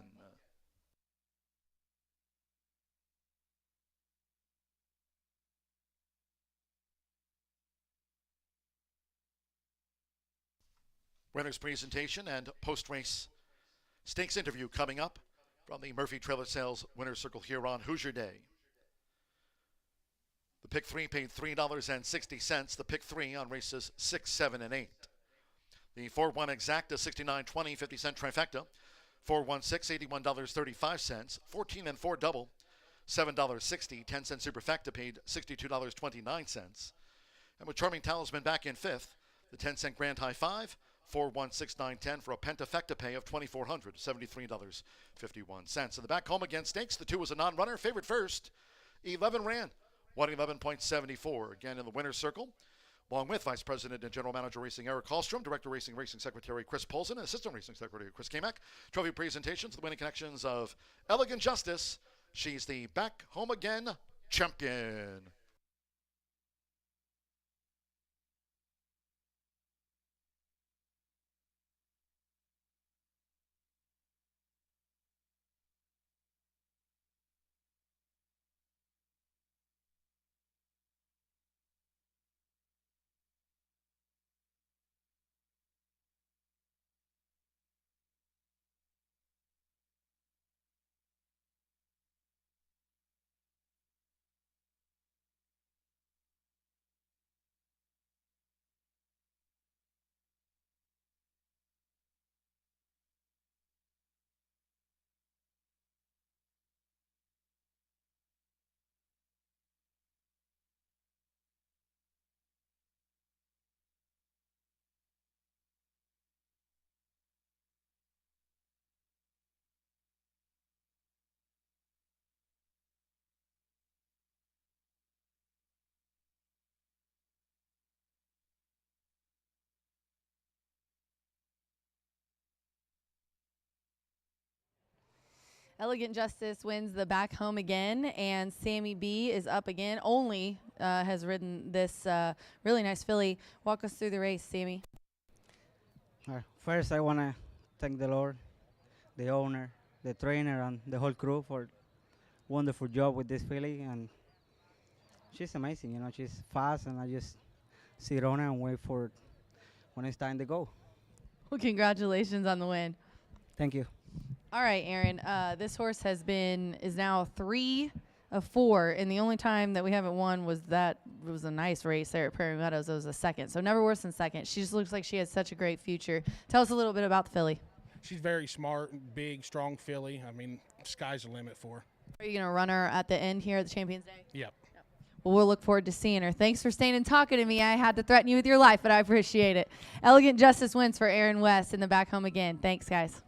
Winner's presentation and post-race stakes interview coming up from the Murphy Trailer Sales Winner's Circle here on Hoosier Day. The pick 3 paid $3.60. The pick 3 on races 6, 7, and 8. The 4-1 exacta, $69.20, 50-cent trifecta. 4-1-6, $81.35. 14 and 4 double, $7.60. 10-cent superfecta paid $62.29. And with Charming Talisman back in 5th, the 10-cent grand high 5. 4, 1, 6, 9, 10 for a pentafecta pay of $2,400, $73.51. In the back home again stakes, the 2 was a non-runner. Favorite first, 11 ran, 111.74. Again in the winner's circle, along with Vice President and General Manager Racing Eric Hallstrom, Director Racing Secretary Chris Polson, and Assistant Racing Secretary Chris Kamak. Trophy presentations, the winning connections of Elegant Justice. She's the back home again champion. Elegant Justice wins the back home again, and Sammy B is up again. Only has ridden this really nice filly. Walk us through the race, Sammy. First, I want to thank the Lord, the owner, the trainer, and the whole crew for wonderful job with this filly. And she's amazing, you know. She's fast, and I just sit on her and wait for when it's time to go. Well, congratulations on the win. Thank you. All right, Aaron. This horse is now 3 of 4, and the only time that we haven't won was a nice race there at Prairie Meadows. It was a second, so never worse than second. She just looks like she has such a great future. Tell us a little bit about the filly. She's very smart, big, strong filly. I mean, sky's the limit for her. Are you going to run her at the end here at the Champions Day? Yep. Well, we'll look forward to seeing her. Thanks for staying and talking to me. I had to threaten you with your life, but I appreciate it. Elegant Justice wins for Aaron West in the back home again. Thanks, guys.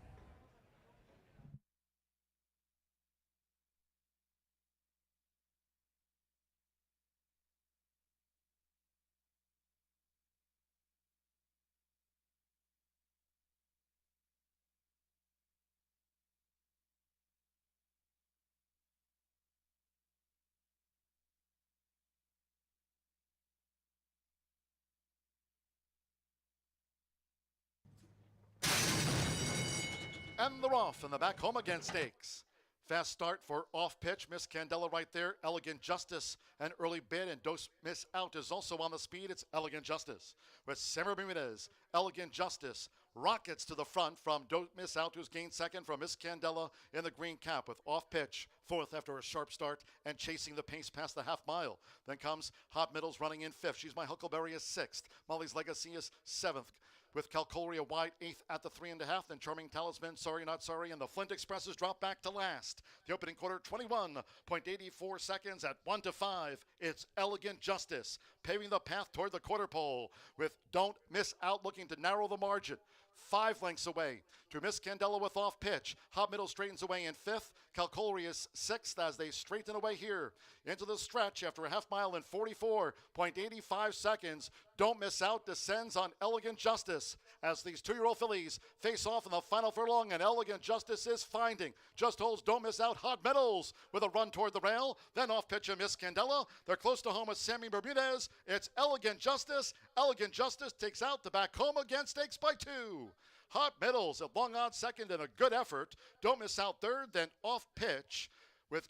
And they're off in the back home again stakes. Fast start for off pitch. Miss Candela right there. Elegant Justice, an early bid, and Don't Miss Out is also on the speed. It's Elegant Justice. With Sarah Bermudez, Elegant Justice rockets to the front from Don't Miss Out, who's gained second from Miss Candela in the green cap with off pitch, fourth after a sharp start and chasing the pace past the half mile. Then comes Hot Middles running in fifth. She's My Huckleberry is sixth. Molly's Legacy is seventh, with Calcoria wide eighth at the 3.5. Then Charming Talisman, Sorry Not Sorry, and the Flint Expresses drop back to last. The opening quarter, 21.84 seconds at 1-5. It's Elegant Justice paving the path toward the quarter pole, with Don't Miss Out looking to narrow the margin. 5 lengths away to Miss Candela with off pitch. Hot Middle straightens away in fifth. Calcoria is sixth as they straighten away here into the stretch after a half mile in 44.85 seconds. Don't Miss Out descends on Elegant Justice as these 2-year-old fillies face off in the final furlong, and Elegant Justice is finding. Just holds Don't Miss Out. Hot Middles with a run toward the rail. Then off pitch of Miss Candela. They're close to home with Sammy Bermudez. It's Elegant Justice. Elegant Justice takes out the back home again stakes by 2. Hot Middles at long odds second and a good effort. Don't Miss Out third, then off pitch with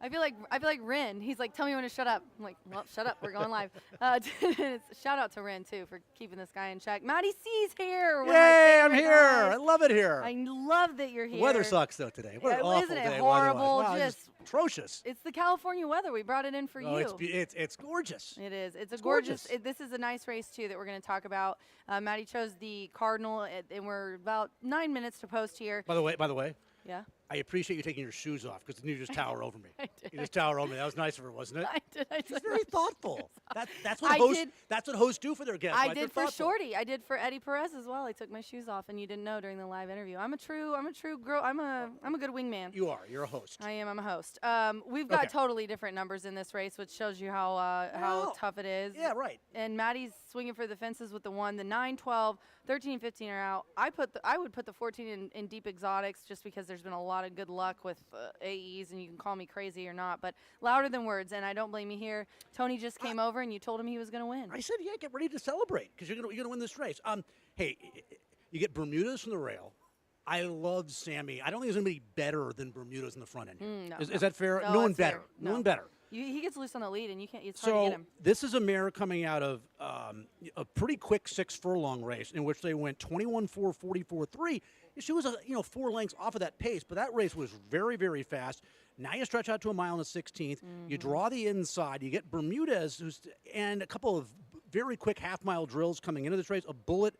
I feel like Ren. He's like, tell me when to shut up. I'm like, well, shut up. We're going live. Shout out to Ren too for keeping this guy in check. Maddie C's here. Yay, I'm here. I love it here. I love that you're here. The weather sucks though today. What an awful isn't it day horrible? Wow, just atrocious. It's the California weather. We brought it in for you. It's gorgeous. It is. It's a gorgeous. This is a nice race too that we're going to talk about. Maddie chose the Cardinal, and we're about 9 minutes to post here. By the way. Yeah. I appreciate you taking your shoes off because you just tower over me. I did. You just tower over me. That was nice of her, wasn't it? I did. She's very thoughtful. That's what hosts do for their guests. I right? did They're for thoughtful. Shorty. I did for Eddie Perez as well. I took my shoes off, and you didn't know during the live interview. I'm a true girl. I'm a good wingman. You are. You're a host. I am. I'm a host. We've got totally different numbers in this race, which shows you how tough it is. Yeah, right. And Maddie's swinging for the fences with the 1. The 9, 12, 13, 15 are out. I would put the 14 in deep exotics just because there's been a lot of good luck with AEs, and you can call me crazy or not, but louder than words, and I don't blame you here. Tony just came over, and you told him he was going to win. I said, yeah, get ready to celebrate because you're gonna win this race. Hey, you get Bermudas from the rail. I love Sammy. I don't think there's anybody better than Bermudas in the front end here. Is that fair? No, No one that's better. fair. No one better. He gets loose on the lead, and you can't. It's hard to get So him. this is a mare coming out of a pretty quick 6 furlong race in which they went 21-4, 44-3. She was 4 lengths off of that pace, but that race was very, very fast. Now you stretch out to a mile and a 16th. You draw the inside. You get Bermudez, and a couple of very quick half-mile drills coming into this race. A bullet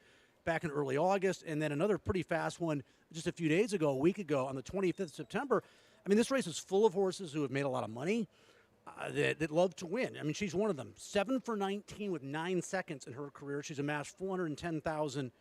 back in early August, and then another pretty fast one just a few days ago, a week ago, on the 25th of September. I mean, this race is full of horses who have made a lot of money. That love to win. I mean, she's one of them. 7 for 19 with 9 seconds in her career. She's amassed $410,000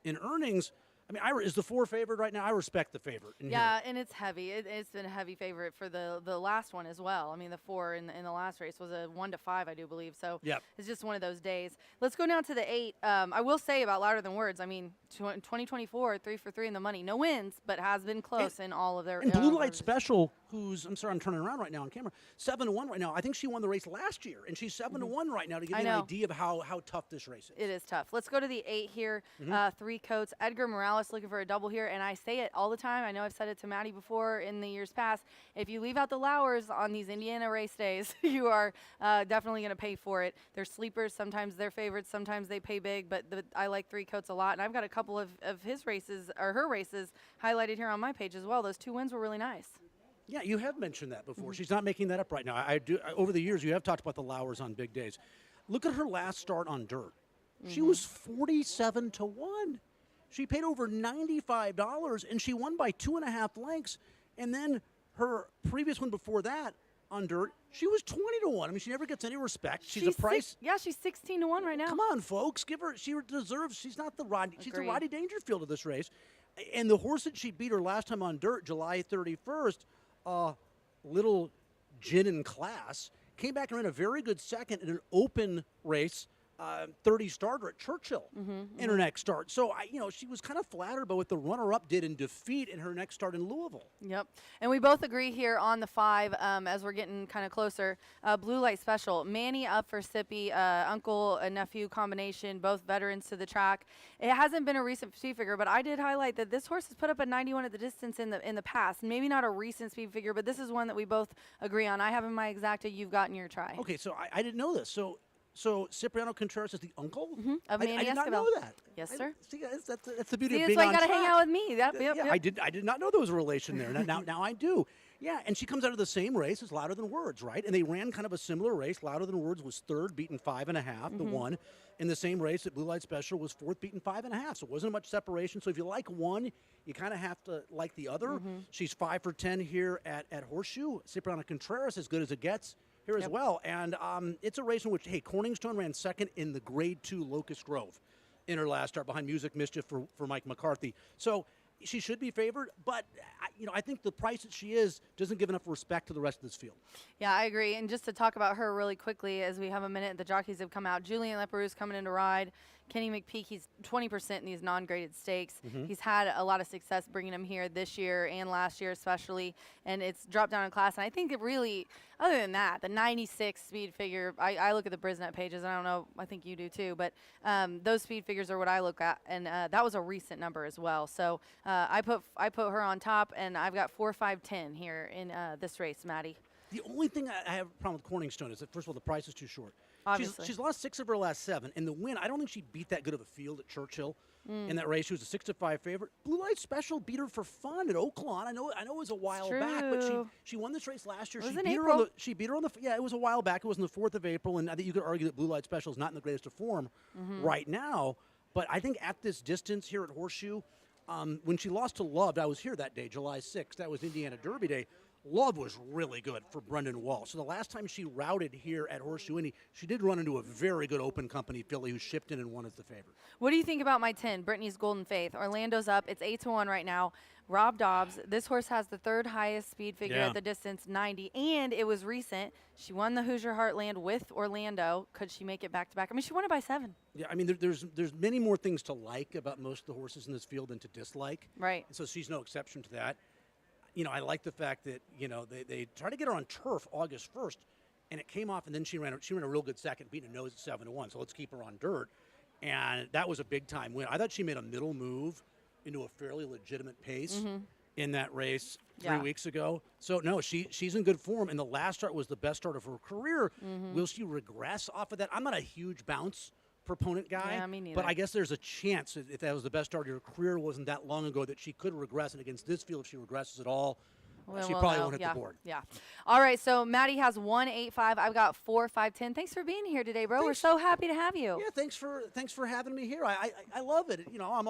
in earnings. I mean, is the 4 favorite right now? I respect the favorite. Yeah, and it's heavy. It's been a heavy favorite for the last one as well. I mean, the 4 in the last race was a 1-5, I do believe. So it's just one of those days. Let's go down to the 8. I will say about louder than words. I mean, 2024, 3 for 3 in the money. No wins, but has been close in all of their. And Blue Light Special, I'm turning around right now on camera, 7-1 right now. I think she won the race last year, and she's 7-1 right now to give you an idea of how tough this race is. It is tough. Let's go to the 8 here. 3 coats. Edgar Morales looking for a double here, and I say it all the time. I know I've said it to Maddie before in the years past. If you leave out the Lowers on these Indiana race days, you are definitely going to pay for it. They're sleepers. Sometimes they're favorites. Sometimes they pay big, but I like 3 coats a lot, and I've got a couple of his races or her races highlighted here on my page as well. Those 2 wins were really nice. Yeah, you have mentioned that before. She's not making that up right now. I do. Over the years, you have talked about the Lowers on big days. Look at her last start on dirt. She was 47-1. She paid over $95, and she won by 2.5 lengths. And then her previous one before that on dirt, she was 20-1. I mean, she never gets any respect. She's a price. She's 16-1 right now. Come on, folks, give her. She deserves. She's not the Rodney. She's the Rodney Dangerfield of this race. And the horse that she beat her last time on dirt, July 31st, Little Gin in Class, came back and ran a very good second in an open race. 30 starter at Churchill in her next start. So, she was kind of flattered by what the runner-up did in defeat in her next start in Louisville. Yep. And we both agree here on the 5 as we're getting kind of closer. Blue Light Special. Manny up for Sippy, uncle and nephew combination, both veterans to the track. It hasn't been a recent speed figure, but I did highlight that this horse has put up a 91 at the distance in the past. Maybe not a recent speed figure, but this is one that we both agree on. I have in my exacta, you've got in your try. Okay, so I didn't know this. So Cipriano Contreras is the uncle? Of I Manny did not Escobar. know that. Yes, sir. That's the beauty of That's being why on you got to track. hang out with me. Yep. I did not know there was a relation there. Now I do. Yeah, and she comes out of the same race as Louder Than Words, right? And they ran kind of a similar race. Louder Than Words was 3rd, beaten 5.5, the 1. In the same race at Blue Light Special was 4th, beaten 5.5. So it wasn't much separation. So if you like one, you kind of have to like the other. She's 5 for 10 here at Horseshoe. Cipriano Contreras, as good as it gets here as well. And it's a race in which, Corningstone ran 2nd in the Grade 2 Locust Grove in her last start behind Music Mischief for Mike McCarthy. So she should be favored, but I think the price that she is doesn't give enough respect to the rest of this field. Yeah, I agree. And just to talk about her really quickly, as we have a minute, the jockeys have come out. Julian Leperoux's coming in to ride. Kenny McPeak, he's 20% in these non-graded stakes. He's had a lot of success bringing him here this year and last year especially, and it's dropped down in class. And I think it really, other than that, the 96 speed figure, I look at the Brisnet pages, and I don't know, I think you do too, but those speed figures are what I look at, and that was a recent number as well. So I put her on top, and I've got 4, 5, 10 here in this race, Maddie. The only thing I have a problem with Corningstone is that, first of all, the price is too short. Obviously. She's lost 6 of her last 7. And the win, I don't think she beat that good of a field at Churchill in that race. She was a 6-5 favorite. Blue Light Special beat her for fun at Oaklawn. I know it was a while back, but she won this race last year. It was She in beat her April. she beat her on the yeah, it was a while back. It was on the 4th of April, and I think you could argue that Blue Light Special is not in the greatest of form right now. But I think at this distance here at Horseshoe, when she lost to Love, I was here that day, July 6th. That was Indiana Derby Day. Love was really good for Brendan Wall. So the last time she routed here at Horseshoe Indy, she did run into a very good open company filly who shipped in and won as the favorite. What do you think about my 10, Brittany's Golden Faith? Orlando's up. It's 8-1 right now. Rob Dobbs. This horse has the 3rd highest speed figure at the distance, 90. And it was recent. She won the Hoosier Heartland with Orlando. Could she make it back-to-back? I mean, she won it by 7. Yeah, I mean, there's many more things to like about most of the horses in this field than to dislike. Right. And so she's no exception to that. You know, I like the fact that, you know, they tried to get her on turf August 1st, and it came off, and then she ran a real good second, beating a nose at 7-1. So let's keep her on dirt. And that was a big-time win. I thought she made a middle move into a fairly legitimate pace in that race 3 weeks ago. So, no, she's in good form, and the last start was the best start of her career. Will she regress off of that? I'm not a huge bounce proponent guy, Yeah, me neither. but I guess there's a chance if that was the best start of her career wasn't that long ago that she could regress, and against this field, if she regresses at all, she probably won't hit the board. Yeah. All right, so Maddie has 1-8-5. I've got 4-5-10. Thanks for being here today, bro. We're so happy to have you. Yeah, thanks for having me here. I love it. You know, I'm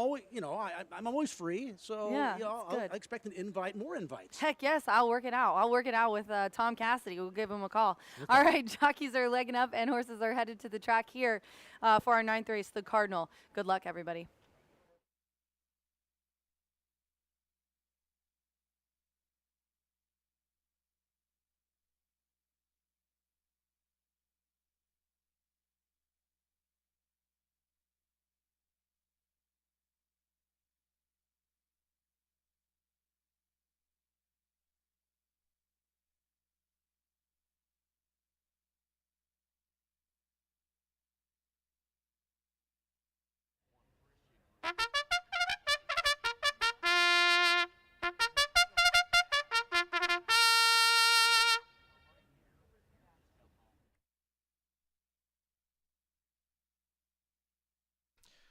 always free, so Yeah, you know, it's good. I expect more invites. Heck yes, I'll work it out. I'll work it out with Tom Cassidy. We'll give him a call. All right, jockeys are legging up and horses are headed to the track here for our 9th race, the Cardinal. Good luck, everybody.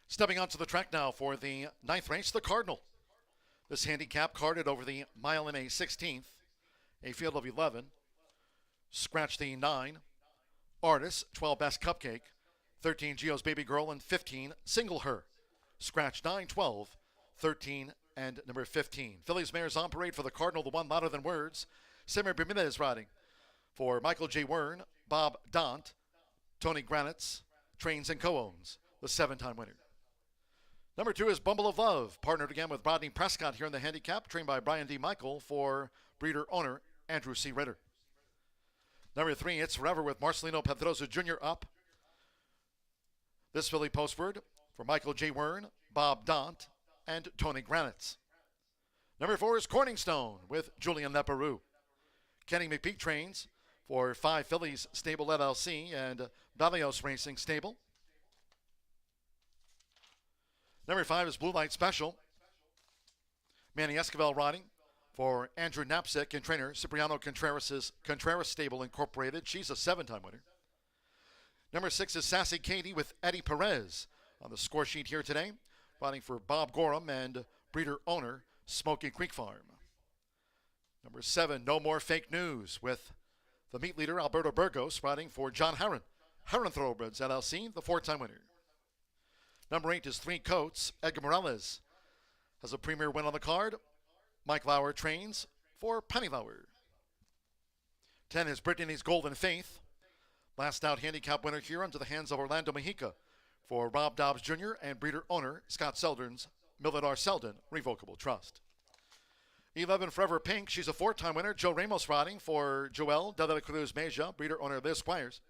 Stepping onto the track now for the 9th race, the Cardinal. This handicap carded over the mile and a 16th, a field of 11. Scratch the 9, Artist, 12 Best Cupcake, 13 Geo's Baby Girl, and 15 Single Her. Scratch 9, 12, 13, and number 15. Phillies Mares on parade for the Cardinal, the one louder than words. Samir Bermudez riding for Michael J. Wern, Bob Dant, Tony Granitz, trains and co-owns the 7-time winner. Number 2 is Bumble of Love, partnered again with Rodney Prescott here in the handicap, trained by Brian D. Michael for breeder owner Andrew C. Ritter. Number 3, It's Forever with Marcelino Pedrosa Jr. up. This filly postward for Michael J. Wern, Bob Dant, and Tony Granitz. Number 4 is Corningstone with Julian Leperoux. Kenny McPeak trains for 5 Fillies Stable LLC and Balios Racing Stable. Number 5 is Blue Light Special. Manny Esquivel riding for Andrew Knapsick and trainer Cipriano Contreras' Contreras Stable Incorporated. She's a 7-time winner. Number 6 is Sassy Katie with Eddie Perez on the score sheet here today, riding for Bob Gorham and breeder owner Smoky Creek Farm. Number 7, No More Fake News with the meat leader Alberto Burgos riding for John Herron, Herron Thoroughbreds LLC, the 4-time winner. Number 8 is 3 Coats. Edgar Morales has a premier win on the card. Mike Lauer trains for Penny Lauer. 10 is Brittany's Golden Faith. Last out handicap winner here under the hands of Orlando Mejica for Rob Dobbs Jr. and breeder owner Scott Seldon's Milladar Seldon Revocable Trust. 11 Forever Pink. She's a 4-time winner. Joe Ramos riding for Joel de la Cruz Meja, breeder owner Liz Squires.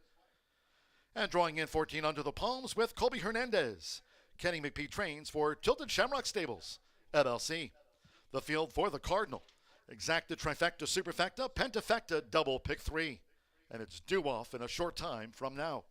And drawing in 14 under the palms with Colby Hernandez. Kenny McPee trains for Tilted Shamrock Stables, LLC. The field for the Cardinal. Exacta, Trifecta, Superfecta, Pentafecta, Double Pick 3. And it's due off in a short time from now.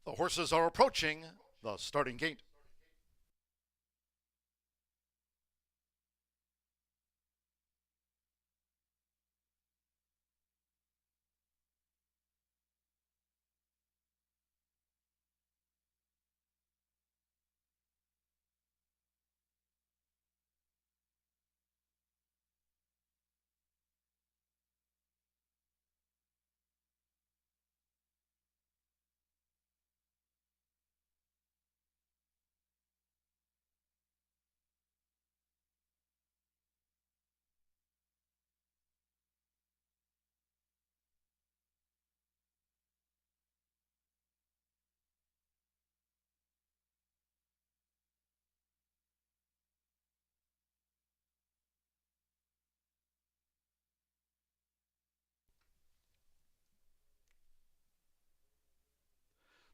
The horses are approaching the starting gate.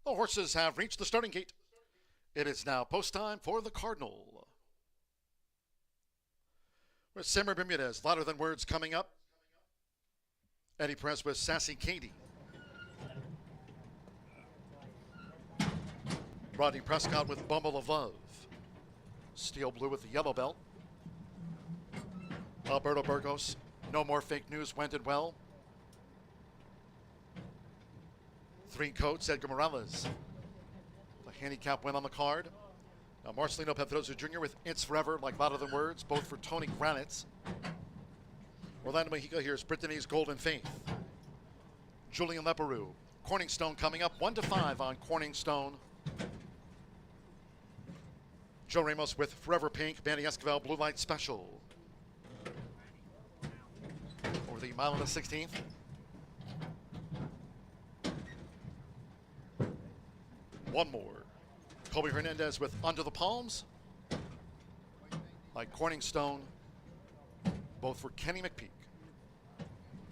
The horses have reached the starting gate. It is now post time for the Cardinal. With Simmer Bermudez, louder than words coming up. Eddie Perez with Sassy Katie. Rodney Prescott with Bumble of Love. Steel Blue with the yellow belt. Alberto Burgos, No More Fake News, Wended Well. Three Coats, Edgar Morales. The handicap win on the card. Now Marcelino Pedrosa Jr. with It's Forever, like Louder Than Words, both for Tony Granitz. Orlando Mexico here's Brittany's Golden Faith. Julian Leperoux. Corningstone coming up 1-5 on Corningstone. Joe Ramos with Forever Pink, Manny Esquivel, Blue Light Special. Over the mile and the 16th. One more. Colby Hernandez with Under the Palms. Like Corningstone, both for Kenny McPeak.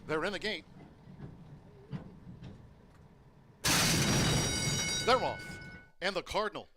They're in the gate. They're off. And the Cardinal.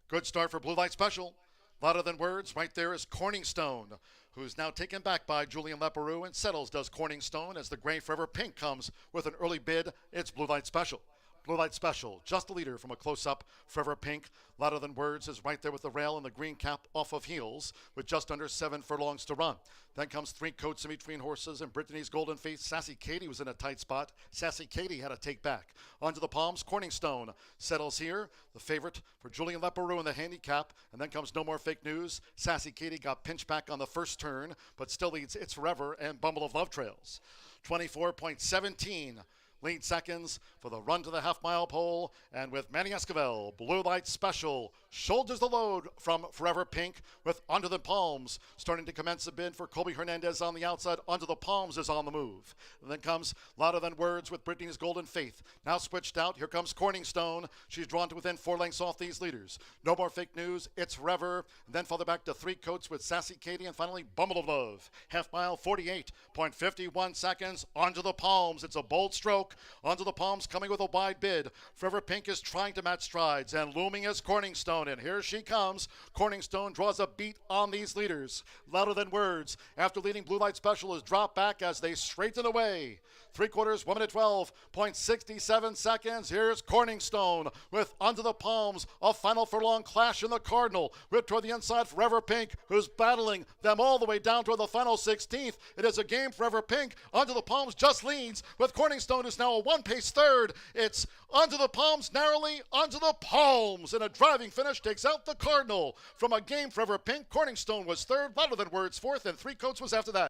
Good start for Blue Light Special. Louder Than Words, right there is Corningstone, who's now taken back by Julian Leperoux, and settles does Corningstone as the Gray Forever Pink comes with an early bid. It's Blue Light Special. Blue Light Special, just a leader from a close-up. Forever Pink, Louder Than Words is right there with the rail and the green cap off of heels with just under 7 furlongs to run. Then comes Three Coats in between horses and Brittany's Golden Faith. Sassy Katie was in a tight spot. Sassy Katie had to take back. Onto the Palms, Corningstone settles here. The favorite for Julian Leperoux in the handicap. And then comes No More Fake News. Sassy Katie got pinched back on the first turn, but still leads It's Forever and Bumble of Love trails. 24.17. Lead seconds for the run to the half-mile pole. And with Manny Esquivel, Blue Light Special, shoulders the load from Forever Pink with Under the Palms. Starting to commence a bid for Colby Hernandez on the outside. Under the Palms is on the move. And then comes Louder Than Words with Brittany's Golden Faith. Now switched out. Here comes Corningstone. She's drawn to within 4 lengths off these leaders. No More Fake News. It's Forever. And then further back to Three Coats with Sassy Katie. And finally, Bumble of Love. Half mile, 48.51 seconds. Under the Palms. It's a bold stroke. Onto the Palms coming with a wide bid. Forever Pink is trying to match strides, and looming is Corningstone, and here she comes. Corningstone draws a beat on these leaders. Louder Than Words, after leading Blue Light Special, is dropped back as they straighten away. 3/4, 1 minute 12.67 seconds. Here's Corningstone with Under the Palms, a final furlong clash in the Cardinal. With toward the inside, Forever Pink, who's battling them all the way down toward the final 16th. It is a game. Forever Pink, Under the Palms just leads, with Corningstone who's now a one-pace third. It's Under the Palms, narrowly Under the Palms. And a driving finish takes out the Cardinal. From a game, Forever Pink, Corningstone was third, Louder Than Words fourth, and Three Coats was after that.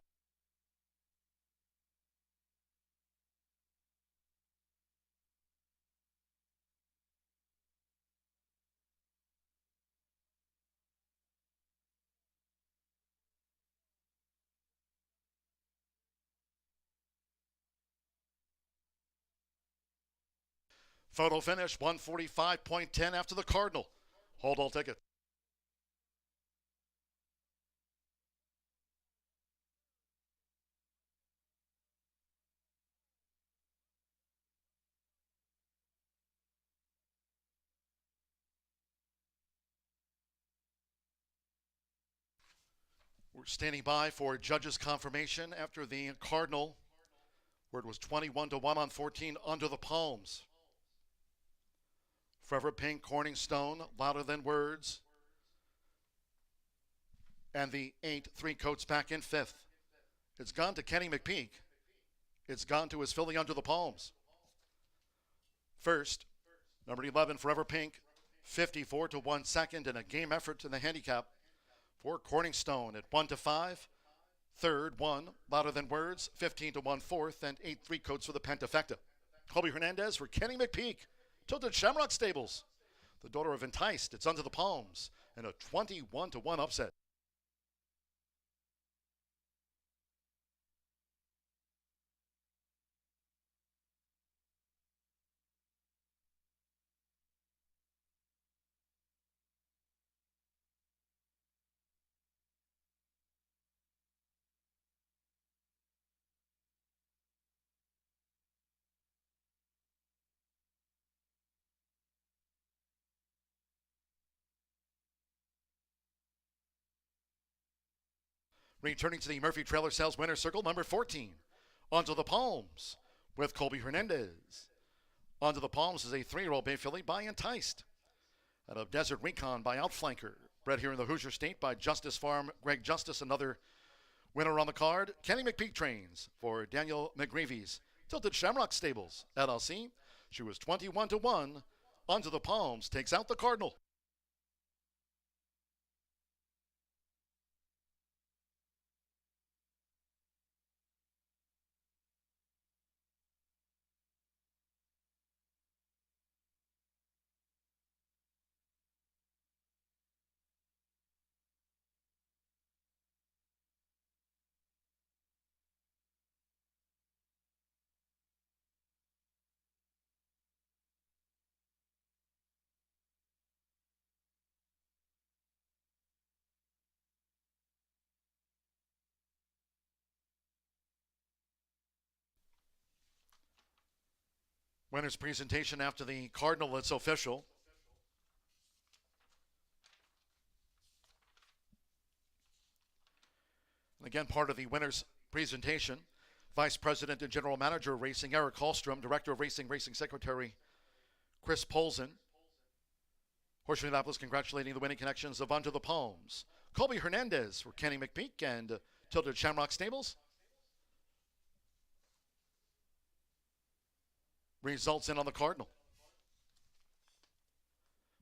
Photo finish, 145.10 after the Cardinal. Hold all tickets. We're standing by for judges' confirmation after the Cardinal, where it was 21-1 on 14 Under the Palms. Forever Pink, Corningstone, Louder Than Words. And the 8 3 coats back in 5th. It's gone to Kenny McPeak. It's gone to his filly Under the Palms. First, number 11, Forever Pink, 54 to 1 second, and a game effort to the handicap for Corningstone at 1 to 5. Third, 1, Louder Than Words, 15 to 1 fourth, and 8 3 coats for the Pentafecta. Colby Hernandez for Kenny McPeak. Tilted Shamrock Stables. The daughter of Enticed, it's Under the Palms, and a 21 to 1 upset. Returning to the Murphy Trailer Sales Winner's Circle, number 14, Onto the Palms with Colby Hernandez. Onto the Palms is a 3-year-old bay filly by Enticed. Out of Desert Recon by Outflanker. Bred here in the Hoosier State by Justice Farm, Greg Justice, another winner on the card. Kenny McPeak trains for Daniel McGreevy's Tilted Shamrock Stables, LLC. She was 21 to 1. Onto the Palms takes out the Cardinal. Winner's presentation after the Cardinal, it's official. And again, part of the winner's presentation, Vice President and General Manager of Racing, Eric Hallstrom, Director of Racing, Racing Secretary, Chris Polson. Horseshoe Indianapolis congratulating the winning connections of Onto the Palms. Colby Hernandez for Kenny McPeak and Tilted Shamrock Stables. Results in on the Cardinal.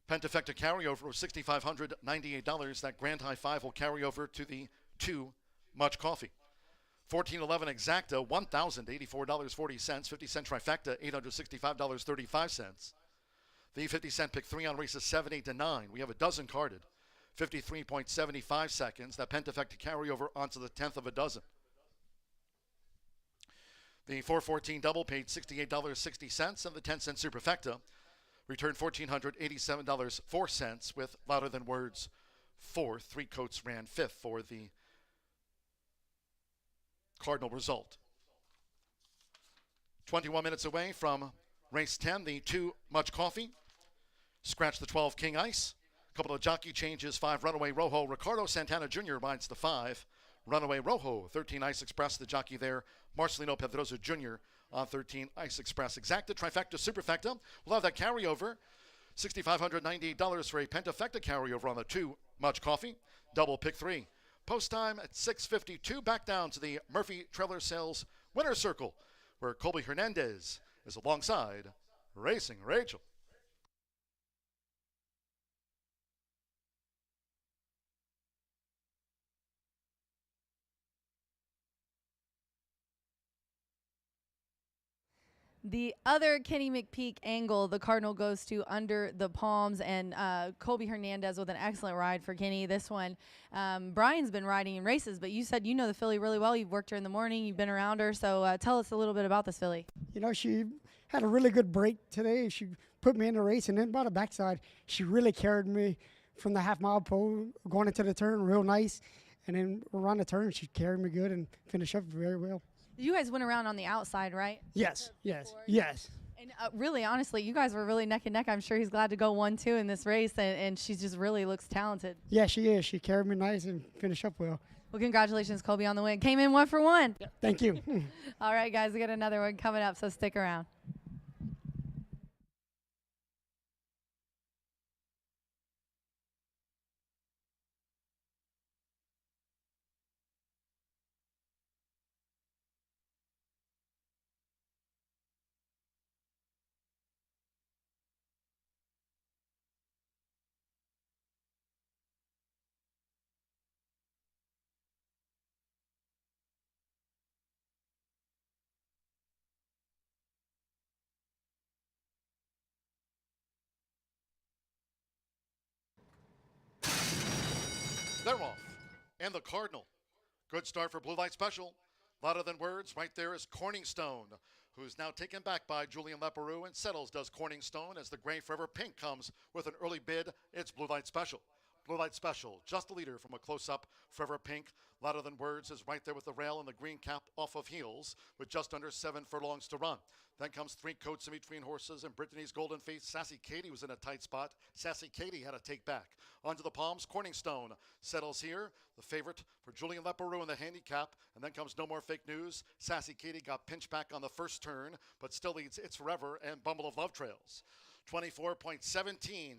Pentafecta carryover of $6,598. That Grand High 5 will carry over to the 2 Much Coffee. 1411 Exacta, $1,084.40. 50-cent trifecta, $865.35. The 50-cent pick 3 on races 7, 8, and 9. We have a dozen carded. 53.75 seconds. That Pentafecta carryover onto the 10th of a dozen. The 414 double paid $68.60, and the 10-cent superfecta returned $1,487.04 with Louder Than Words 4th. 3 coats ran 5th for the Cardinal result. 21 minutes away from race 10, the 2 Much Coffee. Scratch the 12 King Ice. A couple of jockey changes. 5 Runaway Rojo. Ricardo Santana Jr. rides the 5. Runaway Rojo, 13 Ice Express, the jockey there. Marcelino Pedroza Jr. on 13 Ice Express. Exacta, trifecta, superfecta. We'll have that carryover. $6,598 for a pentafecta carryover on the 2 Much Coffee. Double pick 3. Post time at 6:52. Back down to the Murphy Trailer Sales Winner's Circle, where Colby Hernandez is alongside Racing Rachel. The other Kenny McPeak angle, the Cardinal goes to Under the Palms, and Colby Hernandez with an excellent ride for Kenny. This one, Brian's been riding in races, but you said you know the filly really well. You've worked her in the morning. You've been around her. So tell us a little bit about this filly. You know, she had a really good break today. She put me in the race, and then by the backside, she really carried me from the half-mile pole going into the turn real nice. And then around the turn, she carried me good and finished up very well. You guys went around on the outside, right? Yes, yes, yes. And really, honestly, you guys were really neck and neck. I'm sure he's glad to go 1-2 in this race, and she just really looks talented. Yeah, she is. She carried me nice and finished up well. Well, congratulations, Colby, on the win. Came in 1 for 1. Yeah, thank you. All right, guys, we got another one coming up, so stick around. They're off. And the Cardinal. Good start for Blue Light Special. Louder than words. Right there is Corningstone, who's now taken back by Julian Leperoux, and settles does Corningstone as the Gray Forever Pink comes with an early bid. It's Blue Light Special. Blue Light Special, just a leader from a close-up. Forever Pink, louder than words, is right there with the rail and the green cap off of heels with just under 7 furlongs to run. Then comes Three Coats in Between Horses and Brittany's Golden Face. Sassy Katie was in a tight spot. Sassy Katie had to take back. Onto the palms, Corningstone settles here. The favorite for Julian Leperoux in the handicap. And then comes No More Fake News. Sassy Katie got pinched back on the first turn, but still leads It's Forever and Bumble of Love Trails. 24.17.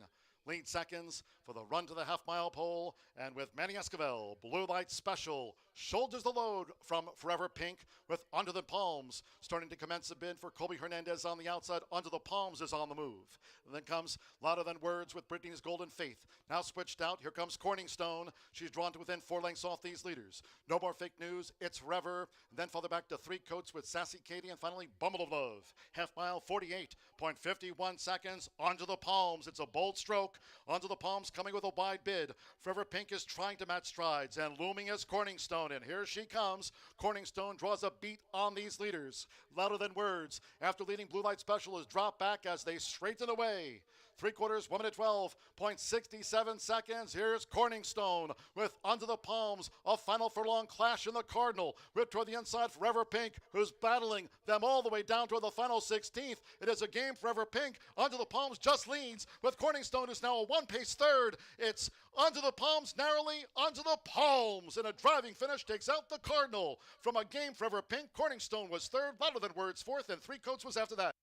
Lead seconds for the run to the half-mile pole, and with Manny Esquivel, Blue Light Special shoulders the load from Forever Pink with Under the Palms starting to commence a bid for Colby Hernandez on the outside. Under the Palms is on the move. And then comes Louder Than Words with Brittany's Golden Faith. Now switched out. Here comes Corningstone. She's drawn to within 4 lengths off these leaders. No More Fake News. It's Forever. And then further back to Three Coats with Sassy Katie, and finally Bumble of Love. Half mile, 48.51 seconds. Onto the Palms. It's a bold stroke. Onto the Palms, coming with a wide bid. Forever Pink is trying to match strides, and looming is Corningstone, and here she comes. Corningstone draws a beat on these leaders. Louder Than Words, after leading Blue Light Special, is dropped back as they straighten away. 3/4, 1 minute 12.67 seconds. Here's Corningstone with Onto the Palms, a final furlong clash in the Cardinal. Whipped toward the inside, Forever Pink, who's battling them all the way down toward the final 16th. It is a game. Forever Pink, Onto the Palms just leads, with Corningstone is now a one-pace third. It's Onto the Palms narrowly, Onto the Palms, and a driving finish takes out the Cardinal. From a game, Forever Pink, Corningstone was third, Louder Than Words fourth, and Three Coats was after that.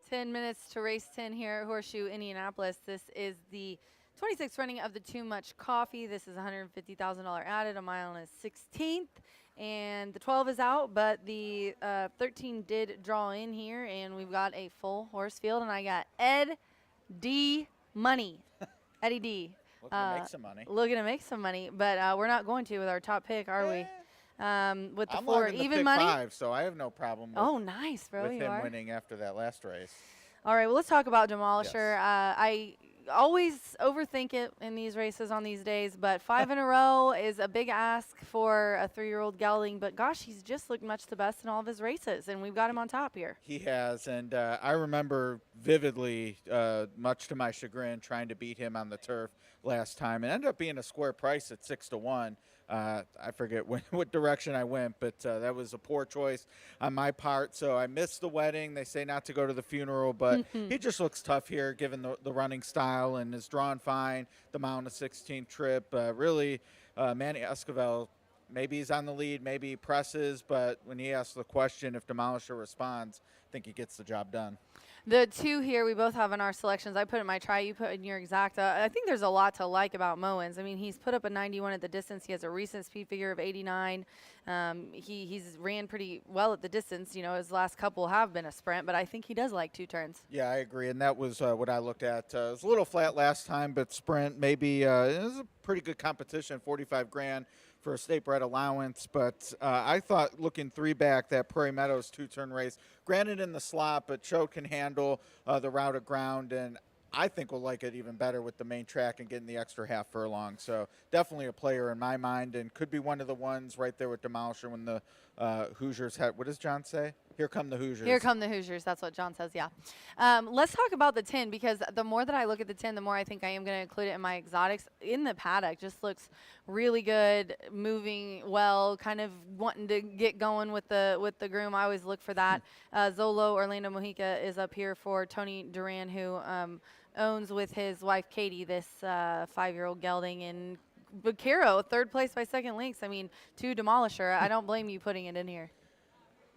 10 minutes to race 10 here at Horseshoe Indianapolis. This is the 26th running of the Too Much Coffee. This is $150,000 added, a mile and a 16th. And the 12 is out, but the 13 did draw in here, and we've got a full horse field. And I got Ed D. Money. Eddie D. Looking to make some money. Looking to make some money, but we're not going to with our top pick, are we? With the I'm 4 liking the even pick money. 5, so I have no problem with, Oh, nice, bro. with You him are. winning after that last race. All right, well, let's talk about Demolisher. I always overthink it in these races on these days, but 5 in a row is a big ask for a 3-year-old gelding, but gosh, he's just looked much the best in all of his races, and we've got him on top here. He has, and I remember vividly, much to my chagrin, trying to beat him on the turf last time. It ended up being a square price at 6-1. I forget what direction I went, but that was a poor choice on my part. So I missed the wedding. They say not to go to the funeral, but he just looks tough here given the running style and is drawn fine. The mile and a 16th trip. Really, Manny Esquivel, maybe he's on the lead, maybe he presses, but when he asks the question, if Demolisher responds, I think he gets the job done. The 2 here we both have in our selections. I put in my try, you put in your exacta. I think there's a lot to like about Mowens. I mean, he's put up a 91 at the distance. He has a recent speed figure of 89. He's ran pretty well at the distance. You know, his last couple have been a sprint, but I think he does like 2 turns. Yeah, I agree, and that was what I looked at. It was a little flat last time, but sprint maybe it was a pretty good competition, 45 grand for a state bred allowance, but I thought looking 3 back, that Prairie Meadows 2-turn race, granted in the slot, but Cho can handle the route of ground, and I think we'll like it even better with the main track and getting the extra half furlong. So definitely a player in my mind, and could be one of the ones right there with Demolisher when the Hoosiers had, what does John say? Here come the Hoosiers. Here come the Hoosiers. That's what John says, yeah. Let's talk about the 10, because the more that I look at the 10, the more I think I am going to include it in my exotics. In the paddock, just looks really good, moving well, kind of wanting to get going with the groom. I always look for that. Zolo Orlando Mojica is up here for Tony Duran, who owns with his wife Katie this 5-year-old gelding, and Vaquero, 3rd place by 2nd lengths. I mean, to Demolisher. I don't blame you putting it in here.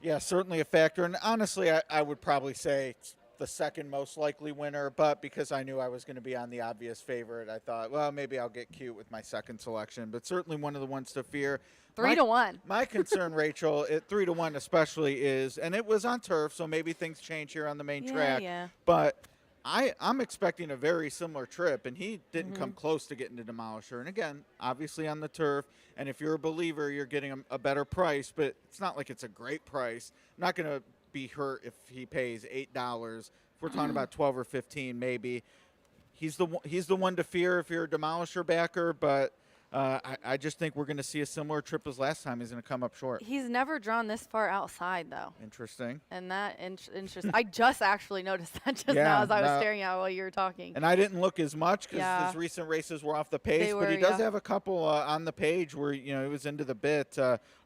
Yeah, certainly a factor. And honestly, I would probably say it's the 2nd most likely winner, but because I knew I was going to be on the obvious favorite, I thought, well, maybe I'll get cute with my 2nd selection. But certainly one of the ones to fear. 3-1. My concern, Rachel, at 3-1 especially is, and it was on turf, so maybe things change here on the main track. Yeah. But I'm expecting a very similar trip, and he didn't come close to getting to Demolisher. And again, obviously on the turf, and if you're a believer, you're getting a better price, but it's not like it's a great price. I'm not going to be hurt if he pays $8. If we're talking about 12 or 15, maybe. He's the one to fear if you're a Demolisher backer, but I just think we're going to see a similar trip as last time. He's going to come up short. He's never drawn this far outside, though. Interesting. And that interesting. I just actually noticed that just now as I was staring at it while you were talking. And I didn't look as much because his recent races were off the pace, but he does have a couple on the page where, you know, he was into the bit.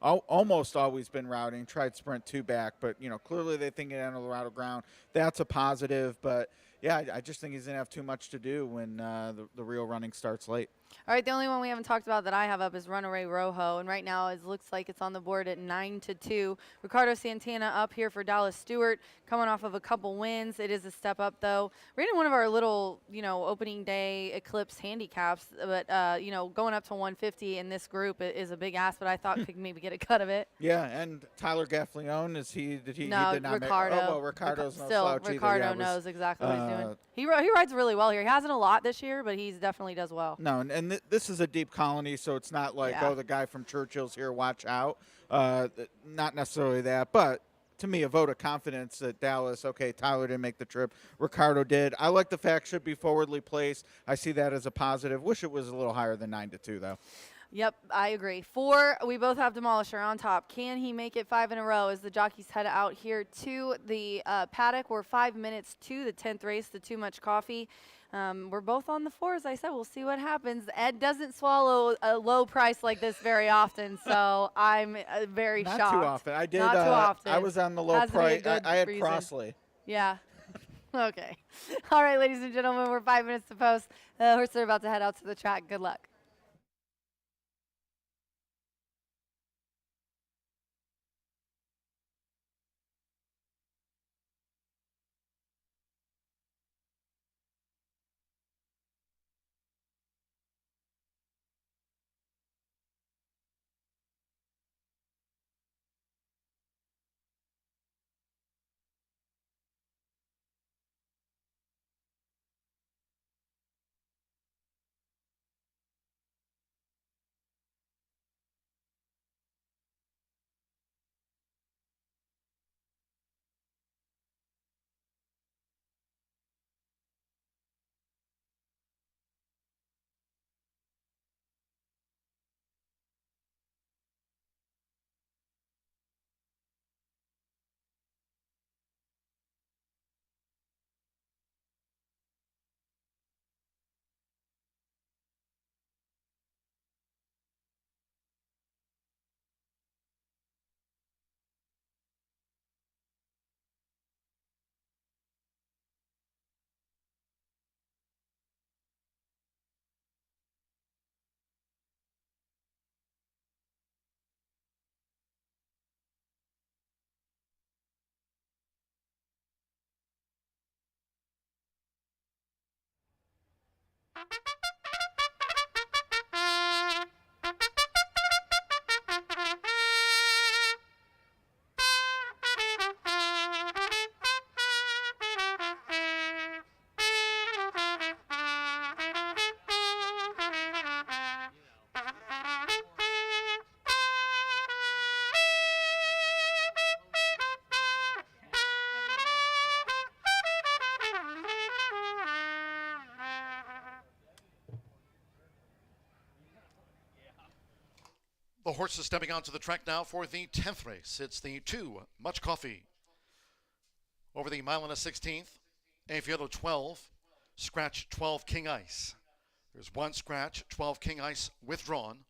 Almost always been routing, tried sprint 2 back, but, you know, clearly they think it under the route of ground. That's a positive, but yeah, I just think he's going to have too much to do when the real running starts late. All right, the only one we haven't talked about that I have up is Runaway Rojo, and right now it looks like it's on the board at 9-2. Ricardo Santana up here for Dallas Stewart, coming off of a couple wins. It is a step up, though. We're in one of our little, you know, opening day Eclipse handicaps, but, you know, going up to 150 in this group is a big ask, but I thought could maybe get a cut of it. Yeah, and Tyler Gaffleone, he did No, not Ricardo. make, oh, well, Ricardo's no Still, slouch Ricardo either. knows exactly what he's doing. He rides really well here. He hasn't a lot this year, but he definitely does well. No, and this is a deep colony, so it's not like, oh, the guy from Churchill's here, watch out. Not necessarily that, but to me, a vote of confidence that Dallas, okay, Tyler didn't make the trip, Ricardo did. I like the fact should be forwardly placed. I see that as a positive. Wish it was a little higher than 9-2, though. Yep, I agree. 4, we both have Demolisher on top. Can he make it 5 in a row as the jockeys head out here to the paddock? We're 5 minutes to the 10th race, the Too Much Coffee. We're both on the 4, as I said. We'll see what happens. Ed doesn't swallow a low price like this very often, so I'm very shocked. Not too often. I did. Not too often. I was on the low price. I had reason. Crossley. Yeah. Okay. All right, ladies and gentlemen, we're 5 minutes to post. Horses are about to head out to the track. Good luck. The horses stepping onto the track now for the 10th race. It's the 2 Much Coffee. Over the mile and a 16th, Aviato 12, scratch 12 King Ice. There's one scratch, 12 King Ice withdrawn.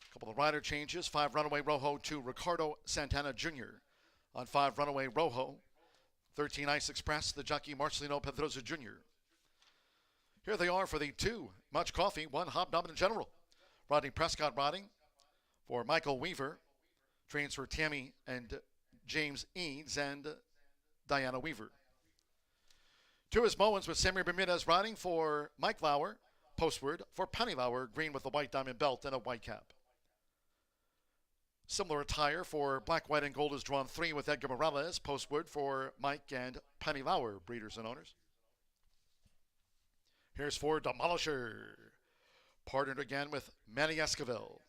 A couple of rider changes, 5 Runaway Rojo to Ricardo Santana Jr. On 5 Runaway Rojo, 13 Ice Express, the jockey Marcelino Pedroza Jr. Here they are for the 2 Much Coffee, 1 Hobnobbin General. Rodney Prescott riding for Michael Weaver. Trains for Tammy and James Eads and Diana Weaver. 2 is Mowens with Sammy Bermudez riding for Mike Lauer. Postward for Penny Lauer, green with a white diamond belt and a white cap. Similar attire for Black, White, and Gold is drawn 3 with Edgar Morales. Postward for Mike and Penny Lauer, breeders and owners. Here's for Demolisher. Partnered again with Manny Esquivel.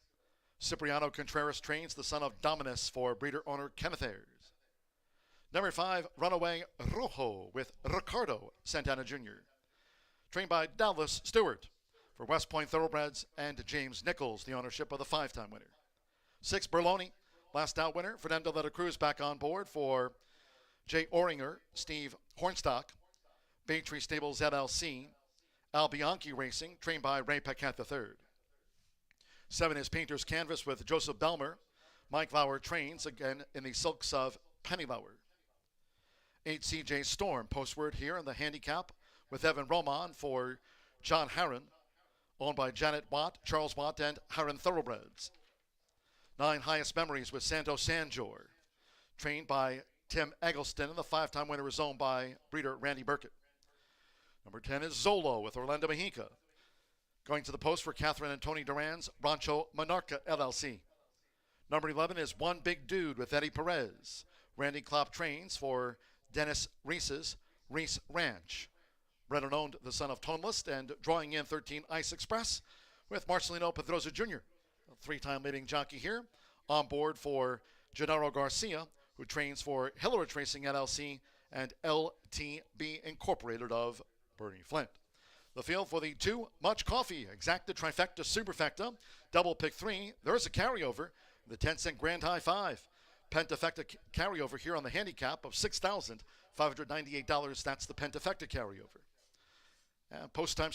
Cipriano Contreras trains the son of Dominus for breeder owner Kenneth Ayers. Number 5, Runaway Rojo with Ricardo Santana Jr. Trained by Dallas Stewart for West Point Thoroughbreds and James Nichols, the ownership of the 5-time winner. 6, Berloni, last out winner. Fernando de la Cruz back on board for Jay Oringer, Steve Hornstock, Baytree Stables LLC, Al Bianchi Racing, trained by Ray Paquette III. 7 is Painter's Canvas with Joseph Belmer. Mike Lauer trains again in the silks of Penny Lauer. 8, CJ Storm, postword here in the handicap with Evan Roman for John Harron, owned by Janet Watt, Charles Watt, and Harron Thoroughbreds. 9, Highest Memories with Santos Sanjor, trained by Tim Eggleston, and the 5-time winner is owned by breeder Randy Burkett. Number 10 is Zolo with Orlando Mejica. Going to the post for Catherine and Tony Duran's Rancho Monarca LLC. Number 11 is One Big Dude with Eddie Perez. Randy Klopp trains for Dennis Reese's Reese Ranch. Bred and owned the son of Tonelist, and drawing in 13 Ice Express with Marcelino Pedroza Jr., a 3-time leading jockey here. On board for Gennaro Garcia, who trains for Hillerich Racing LLC and LTB Incorporated of Bernie Flint. The field for the 2 Much Coffee, Exacta, Trifecta, Superfecta, Double Pick 3. There's a carryover, the 10-cent Grand High 5. Pentafecta carryover here on the handicap of $6,598. That's the Pentafecta carryover. And post time.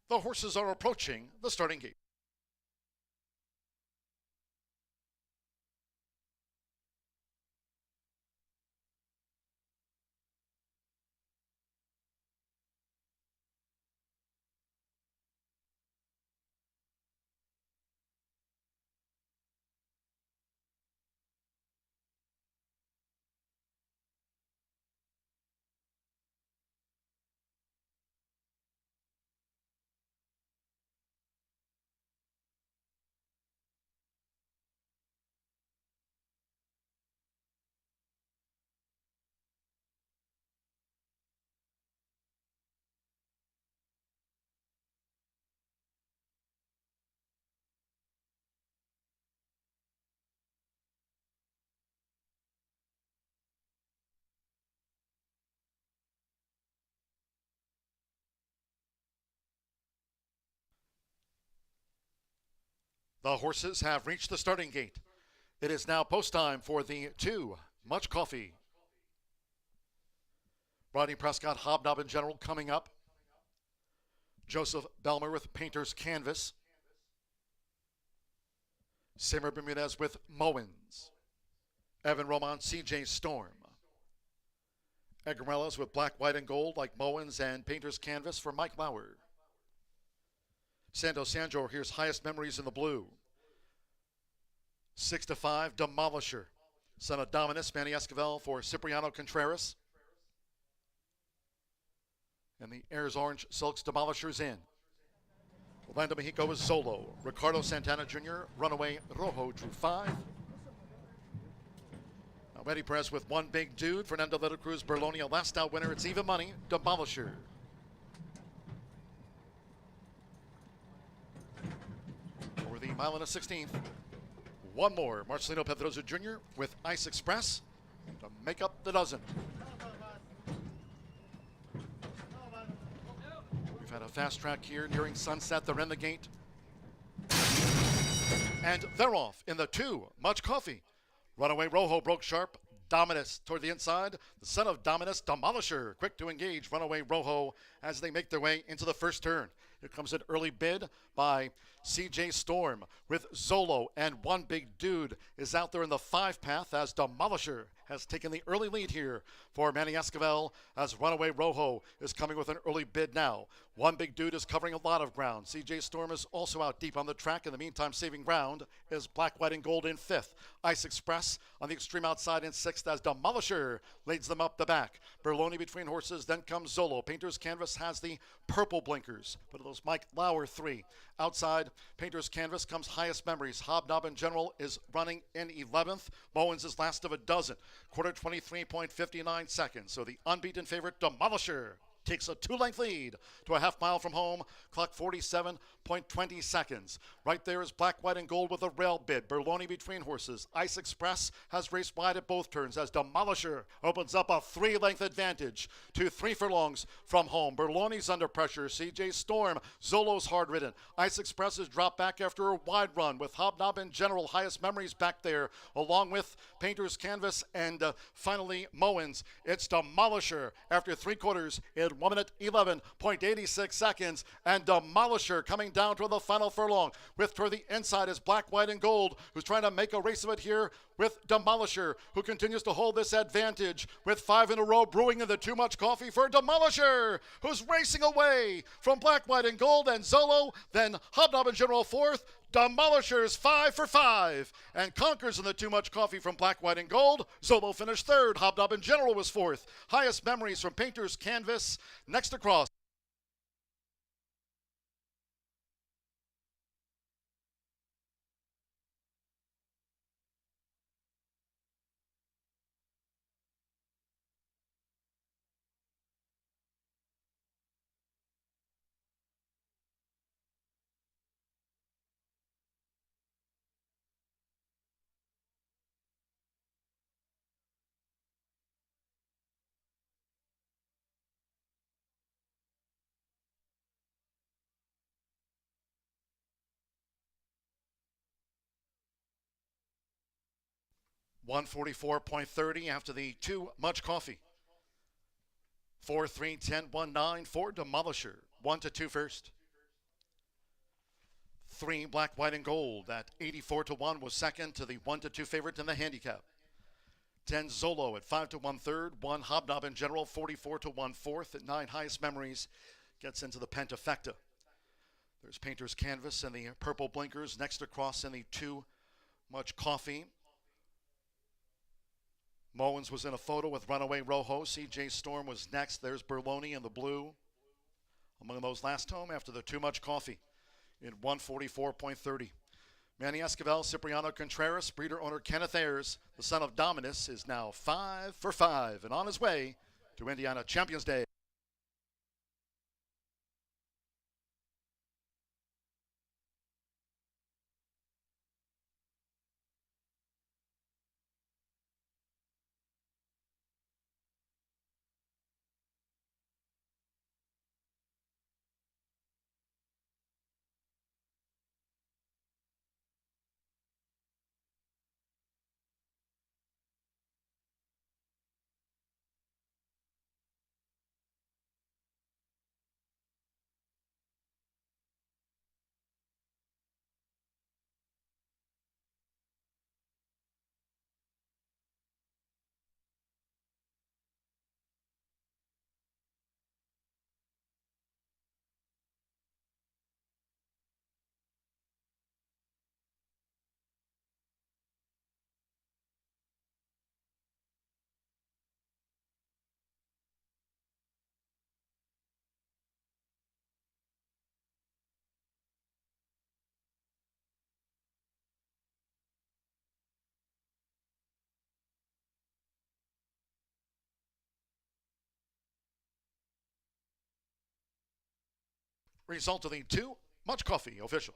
The horses are approaching the starting gate. The horses have reached the starting gate. It is now post time for the Too Much Coffee. Rodney Prescott, Hobnob General coming up. Joseph Belmer with Painter's Canvas. Simmer Bermudez with Mowens. Evan Roman, CJ Storm. Egarelas with Black, White, and Gold like Mowens and Painter's Canvas for Mike Lauer. Sando Sanjor, here's Highest Memories in the blue. 6-5, Demolisher. Son of Dominus, Manny Esquivel for Cipriano Contreras. And the Airs Orange Silks Demolishers in. Orlando Mexico is Zolo. Ricardo Santana Jr., Runaway Rojo drew 5. Now Ready Press with One Big Dude. Fernando Little Cruz, Berlonia, last out winner. It's even money. Demolisher. For the mile and a 16th. One more. Marcelino Pedroza Jr. with Ice Express to make up the dozen. We've had a fast track here nearing sunset. They're in the gate. And they're off in the Too Much Coffee. Runaway Rojo broke sharp. Dominus toward the inside. The son of Dominus, Demolisher, quick to engage Runaway Rojo as they make their way into the first turn. Here comes an early bid by CJ Storm with Zolo, and One Big Dude is out there in the 5 path as Demolisher has taken the early lead here for Manny Esquivel as Runaway Rojo is coming with an early bid now. One Big Dude is covering a lot of ground. CJ Storm is also out deep on the track. In the meantime, saving ground is Black, White, and Gold in 5th. Ice Express on the extreme outside in 6th as Demolisher leads them up the back. Berloni between horses, then comes Zolo. Painter's Canvas has the purple blinkers, but those Mike Lauer 3. Outside, Painter's Canvas comes Highest Memories. Hobnob in General is running in 11th. Bowens is last of a dozen. Quarter 23.59 seconds. So the unbeaten favorite, Demolisher, takes a 2-length lead to a half mile from home. Clock 47.20 seconds. Right there is Black, White, and Gold with a rail bid. Berloni between horses. Ice Express has raced wide at both turns as Demolisher opens up a 3-length advantage to 3 furlongs from home. Berloni's under pressure. CJ Storm, Zolo's hard ridden. Ice Express has dropped back after a wide run with Hobnob in General. Highest Memories back there along with Painter's Canvas and finally Mowens. It's Demolisher after 3 quarters in 1 minute 11.86 seconds, and Demolisher coming down to the final furlong with toward the inside is Black, White, and Gold, who's trying to make a race of it here with Demolisher, who continues to hold this advantage with 5 in a row brewing in the Too Much Coffee for Demolisher, who's racing away from Black, White, and Gold and Zolo, then Hobnob in General 4th. Demolisher's 5 for 5 and conquers in the Too Much Coffee from Black, White, and Gold. Zolo finished 3rd. Hobnob in General was 4th. Highest Memories from Painter's Canvas next across. $144.30 after the Too Much Coffee. 4-3-10-1-9 for Demolisher. 1-2 first. 3 Black, White, and Gold at 84-1 was second to the 1-2 favorite in the handicap. 10 Zolo at 5-1 third. 1 Hobnob General 44-1 fourth. At 9 Highest Memories gets into the Pentafecta. There's Painter's Canvas and the Purple Blinkers next across in the Too Much Coffee. Mowens was in a photo with Runaway Rojo. CJ Storm was next. There's Berloni in the blue. Among those last home after the Too Much Coffee in 144.30. Manny Esquivel, Cipriano Contreras, breeder owner Kenneth Ayers, the son of Dominus, is now 5 for 5 and on his way to Indiana Champions Day. Result of the Too Much Coffee official.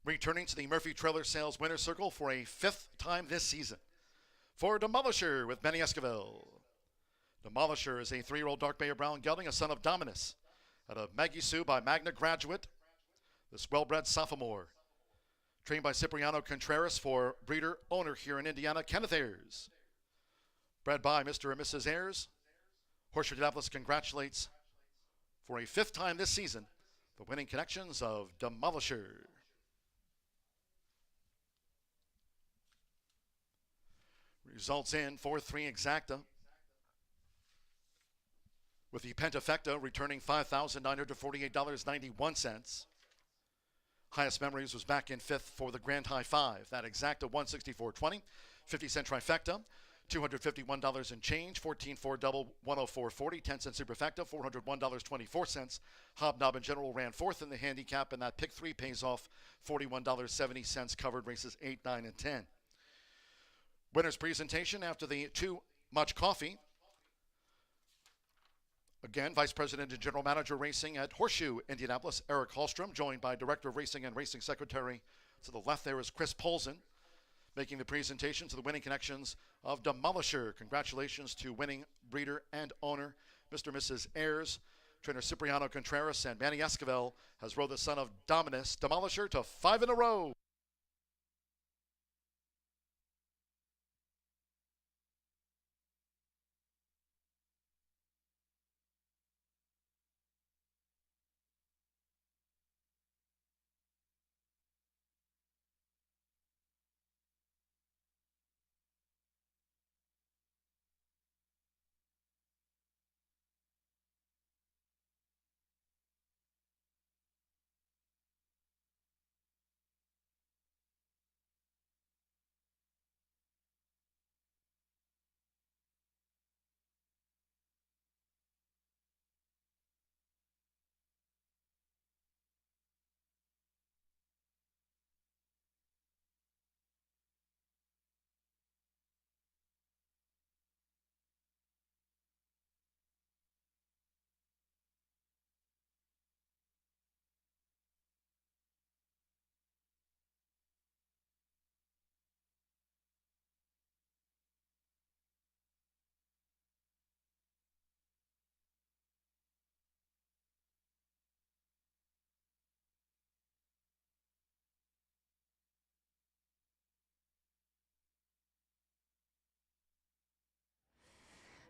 Returning to the Murphy Trailer Sales Winner's Circle for a 5th time this season. For Demolisher with Manny Esquivel. Demolisher is a 3-year-old dark Bay brown gelding, a son of Dominus. Out of Maggie Sue by Magna graduate, this well-bred sophomore. Trained by Cipriano Contreras for breeder owner here in Indiana, Kenneth Ayers. Bred by Mr. and Mrs. Ayers. Horseshoe Indianapolis congratulates for a 5th time this season the winning connections of Demolisher. Results in 4-3 exacta. With the Pentafecta returning $5,948.91. Highest Memories was back in 5th for the Grand High 5. That exacta 164.20. 50-cent trifecta, $251 and change. 14-4 double, 104.40. 10-cent superfecta, $401.24. Hobnob in General ran 4th in the handicap, and that pick 3 pays off $41.70. Covered races 8, 9, and 10. Winner's presentation after the Too Much Coffee. Again, Vice President and General Manager Racing at Horseshoe Indianapolis, Eric Hallstrom, joined by Director of Racing and Racing Secretary. To the left there is Chris Polson, making the presentation to the winning connections of Demolisher. Congratulations to winning breeder and owner, Mr. and Mrs. Ayers. Trainer Cipriano Contreras and Manny Esquivel has rode the son of Dominus, Demolisher, to 5 in a row.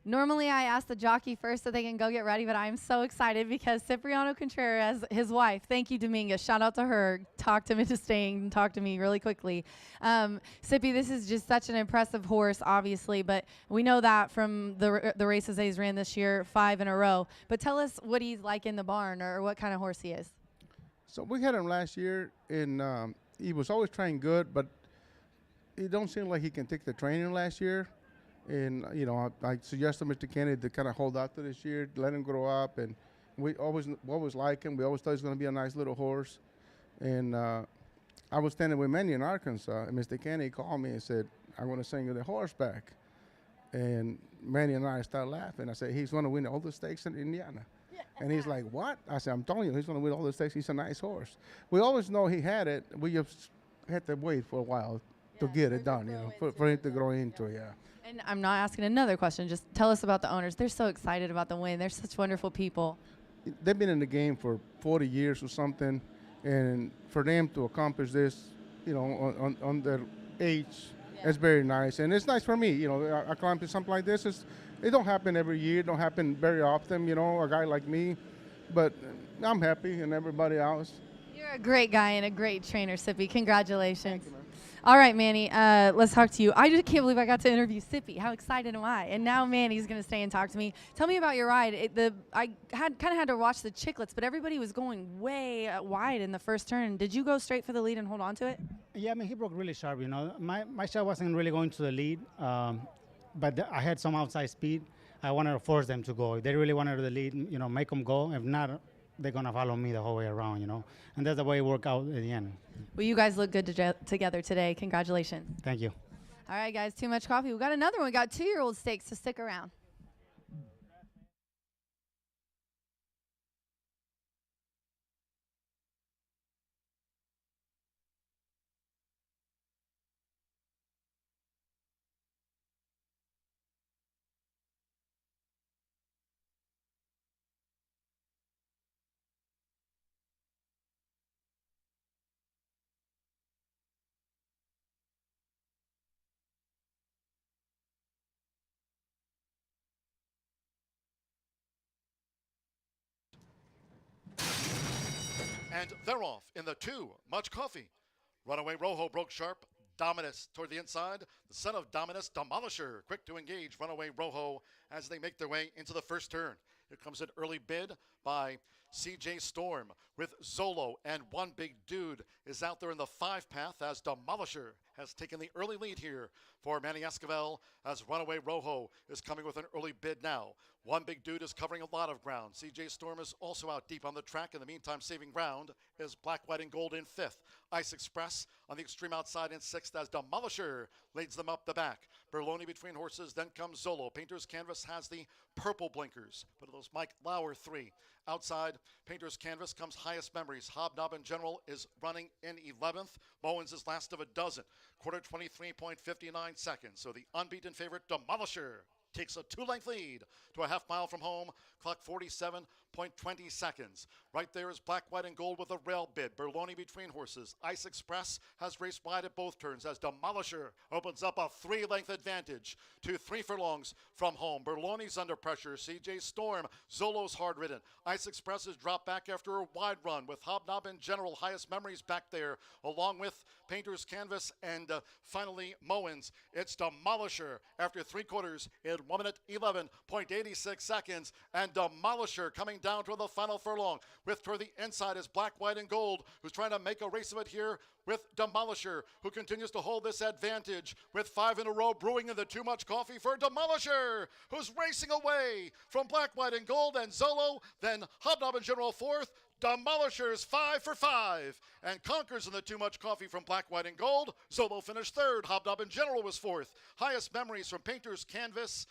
Normally, I ask the jockey first so they can go get ready, but I'm so excited because Cipriano Contreras, his wife, thank you, Dominguez. Shout out to her. Talked him into staying and talked to me really quickly. Sippy, this is just such an impressive horse, obviously, but we know that from the races that he's ran this year, 5 in a row. But tell us what he's like in the barn or what kind of horse he is. So we had him last year, and he was always trained good, but it don't seem like he can take the training last year. And, you know, I suggested Mr. Kennedy to kind of hold out to this year, let him grow up. And we always like him. We always thought he was going to be a nice little horse. And I was standing with Manny in Arkansas, and Mr. Kennedy called me and said, "I'm going to send you the horse back." And Manny and I started laughing. I said, "He's going to win all the stakes in Indiana." And he's like, "What?" I said, "I'm telling you, he's going to win all the stakes. He's a nice horse." We always know he had it. We just had to wait for a while to get it done, you know, for him to grow into it, yeah. And I'm not asking another question. Just tell us about the owners. They're so excited about the win. They're such wonderful people. They've been in the game for 40 years or something, and for them to accomplish this, you know, on their age, it's very nice. And it's nice for me, you know, accomplish something like this. It don't happen every year. It don't happen very often, you know, a guy like me. But I'm happy, and everybody else. You're a great guy and a great trainer, Sippy. Congratulations. Thank you, man. All right, Manny, let's talk to you. I just can't believe I got to interview Sippy. How excited am I? And now Manny's going to stay and talk to me. Tell me about your ride. I kind of had to watch the chicklets, but everybody was going way wide in the first turn. Did you go straight for the lead and hold on to it? Yeah, I mean, he broke really sharp, you know. My shot wasn't really going to the lead, but I had some outside speed. I wanted to force them to go. If they really wanted the lead, you know, make them go. If not, they're going to follow me the whole way around, you know. And that's the way it worked out in the end. Well, you guys look good together today. Congratulations. Thank you. All right, guys, too much coffee. We got another one. We got 2-year-old stakes, so stick around. And they're off in the 2, Much Coffee. Runaway Rojo broke sharp. Dominus toward the inside. The son of Dominus, Demolisher, quick to engage Runaway Rojo as they make their way into the first turn. Here comes an early bid by CJ Storm with Zolo, and One Big Dude is out there in the 5 path as Demolisher has taken the early lead here for Manny Esquivel as Runaway Rojo is coming with an early bid now. One Big Dude is covering a lot of ground. CJ Storm is also out deep on the track. In the meantime, saving ground is Black, White, and Gold in 5th. Ice Express on the extreme outside in 6th as Demolisher leads them up the back. Berloni between horses, then comes Zolo. Painter's Canvas has the purple blinkers. But those Mike Lauer 3. Outside, Painter's Canvas comes Highest Memories. Hobnob in General is running in 11th. Bowens is last of a dozen. Quarter 23.59 seconds. So the unbeaten favorite, Demolisher, takes a 2-length lead to a half mile from home. Clock 47.20 seconds. Right there is Black, White, and Gold with a rail bid. Berloni between horses. Ice Express has raced wide at both turns as Demolisher opens up a 3-length advantage to 3 furlongs from home. Berloni's under pressure. CJ Storm, Zolo's hard ridden. Ice Express has dropped back after a wide run with Hobnob in General. Highest Memories back there along with Painter's Canvas and finally Mowens. It's Demolisher after 3 quarters in 1 minute 11.86 seconds, and Demolisher coming down to the final furlong with toward the inside is Black, White, and Gold, who's trying to make a race of it here with Demolisher, who continues to hold this advantage with 5 in a row brewing in the Too Much Coffee for Demolisher, who's racing away from Black, White, and Gold and Zolo, then Hobnob in General 4th. Demolisher's 5 for 5 and conquers in the Too Much Coffee from Black, White, and Gold. Zolo finished 3rd. Hobnob in General was 4th. Highest Memories from Painter's Canvas.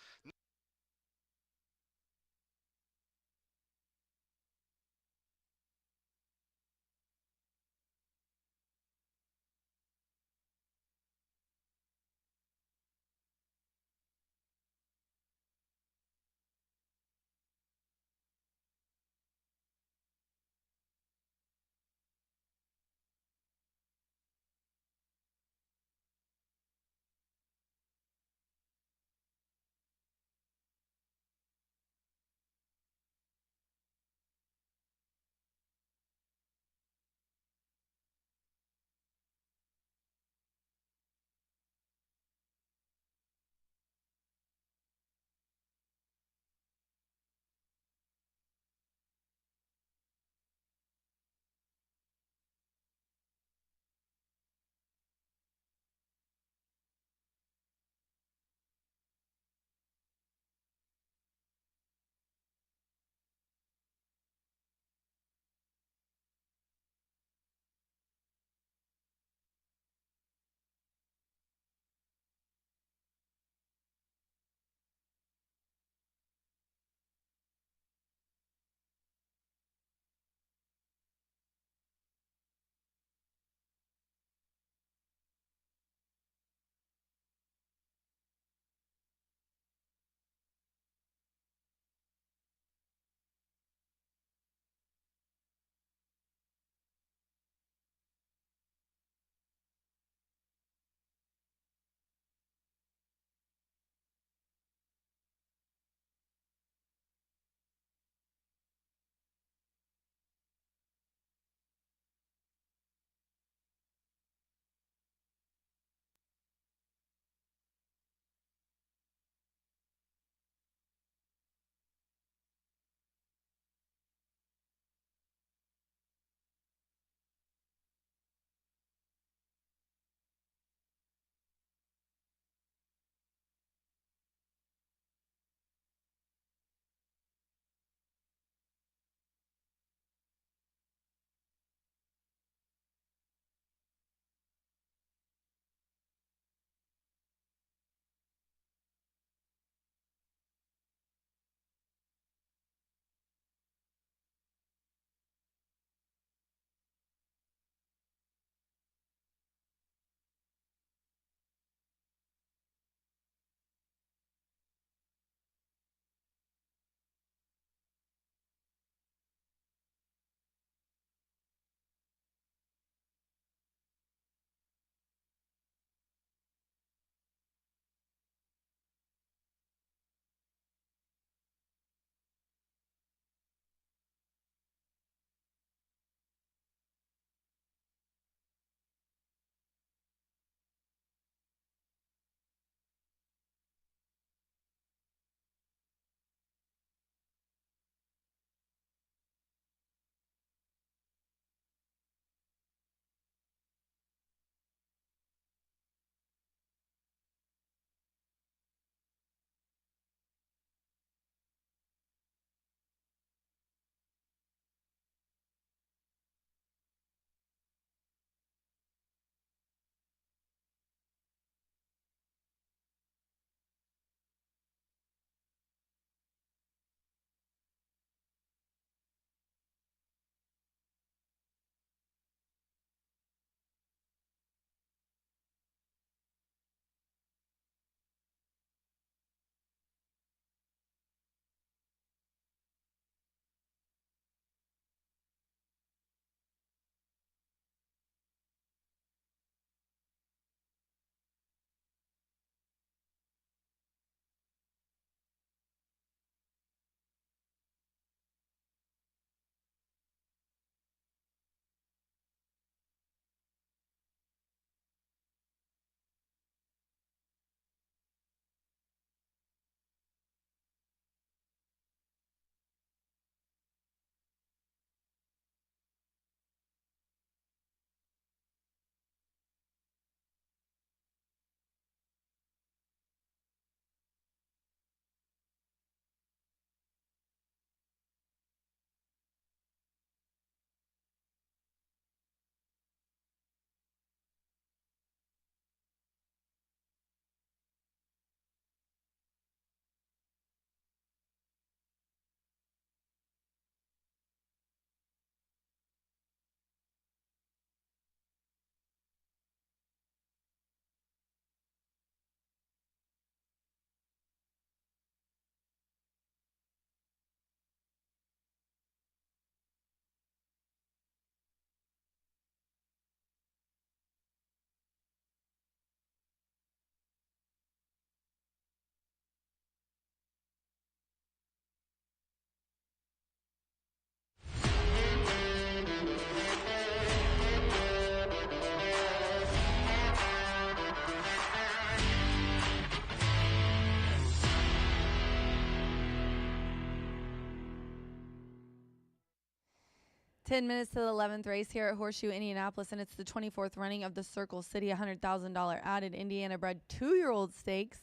10 minutes to the 11th race here at Horseshoe Indianapolis, and it's the 24th running of the Circle City $100,000 added Indiana bred 2-year-old stakes.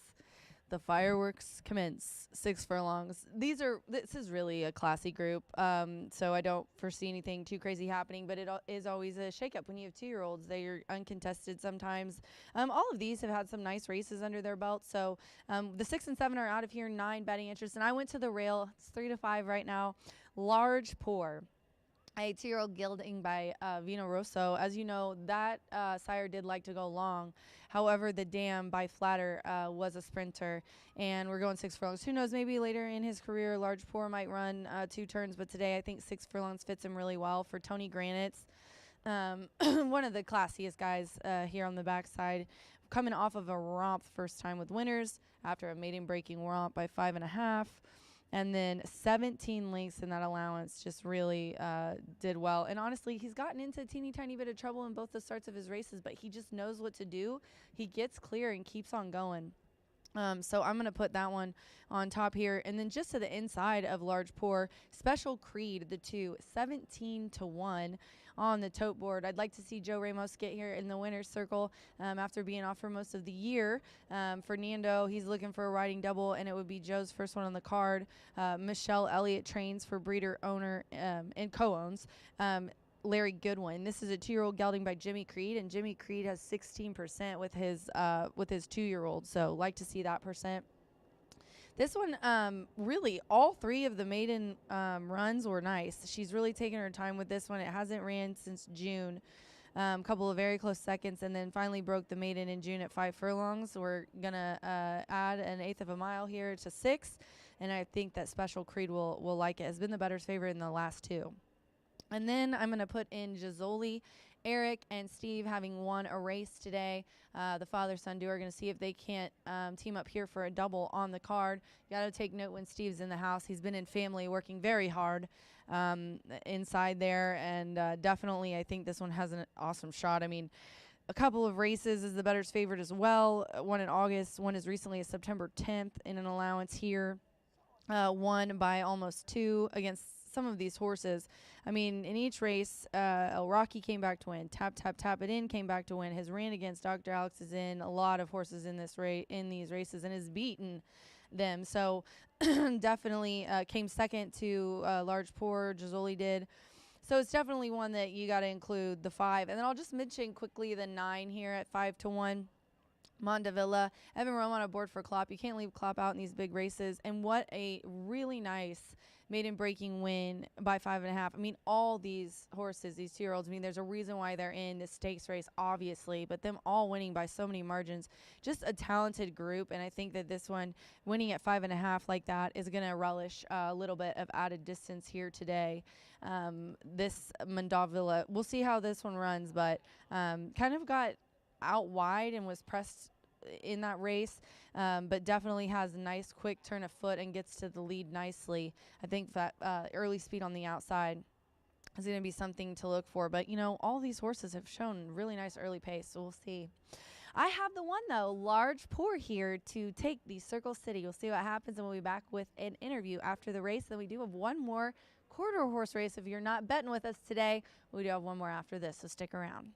The fireworks commence 6 furlongs. This is really a classy group, so I don't foresee anything too crazy happening, but it is always a shakeup when you have 2-year-olds. They are uncontested sometimes. All of these have had some nice races under their belt, so the 6 and 7 are out of here, 9 betting interest, and I went to the rail. It's 3 to 5 right now. Large Pour, a 2-year-old gelding by Vino Rosso. As you know, that sire did like to go long. However, the Dam by Flatter was a sprinter, and we're going 6 furlongs. Who knows, maybe later in his career, Large Pour might run 2 turns, but today I think 6 furlongs fits him really well. For Tony Granitz, one of the classiest guys here on the backside, coming off of a romp first time with winners after a maiden-breaking romp by 5.5. And then 17 lengths in that allowance, just really did well. And honestly, he's gotten into a teeny tiny bit of trouble in both the starts of his races, but he just knows what to do. He gets clear and keeps on going. So I'm going to put that one on top here. And then just to the inside of Large Pour, Special Creed, the 2, 17 to 1 on the tote board. I'd like to see Joe Ramos get here in the winner's circle after being off for most of the year. Fernando, he's looking for a riding double, and it would be Joe's first one on the card. Michelle Elliott trains for breeder, owner, and co-owns. Larry Goodwin. This is a 2-year-old gelding by Jimmy Creed, and Jimmy Creed has 16% with his 2-year-old. So like to see that percent. This one, really, all 3 of the maiden runs were nice. She's really taken her time with this one. It hasn't ran since June. Couple of very close seconds, and then finally broke the maiden in June at 5 furlongs. We're going to add an 1/8 of a mile here to 6, and I think that Special Creed will like it. Has been the better's favorite in the last 2. And then I'm going to put in Gisoli. Eric and Steve having won a race today. The father-son duo are going to see if they can't team up here for a double on the card. You got to take note when Steve's in the house. He's been in family working very hard inside there, and definitely I think this one has an awesome shot. I mean, a couple of races is the better's favorite as well. One in August, one as recently as September 10th in an allowance here. Won by almost 2 against some of these horses. I mean, in each race, El Rocky came back to win. Tap, Tap, Tap It In came back to win. Has ran against Dr. Alex is in a lot of horses in this in these races and has beaten them. So definitely came second to Large Pour. Gisoli did. So it's definitely one that you got to include the 5. And then I'll just mention quickly the 9 here at 5 to 1. Mondavilla, Evan Roman on board for Klopp. You can't leave Klopp out in these big races. And what a really nice maiden-breaking win by 5.5. I mean, all these horses, these 2-year-olds, I mean, there's a reason why they're in this stakes race, obviously, but them all winning by so many margins. Just a talented group, and I think that this one, winning at 5.5 like that, is going to relish a little bit of added distance here today. This Mondavilla, we'll see how this one runs, but kind of got out wide and was pressed in that race, but definitely has a nice quick turn of foot and gets to the lead nicely. I think that early speed on the outside is going to be something to look for, but you know, all these horses have shown really nice early pace, so we'll see. I have the one though, Large Pour here to take the Circle City. We'll see what happens, and we'll be back with an interview after the race. Then we do have one more quarter horse race. If you're not betting with us today, we do have one more after this, so stick around.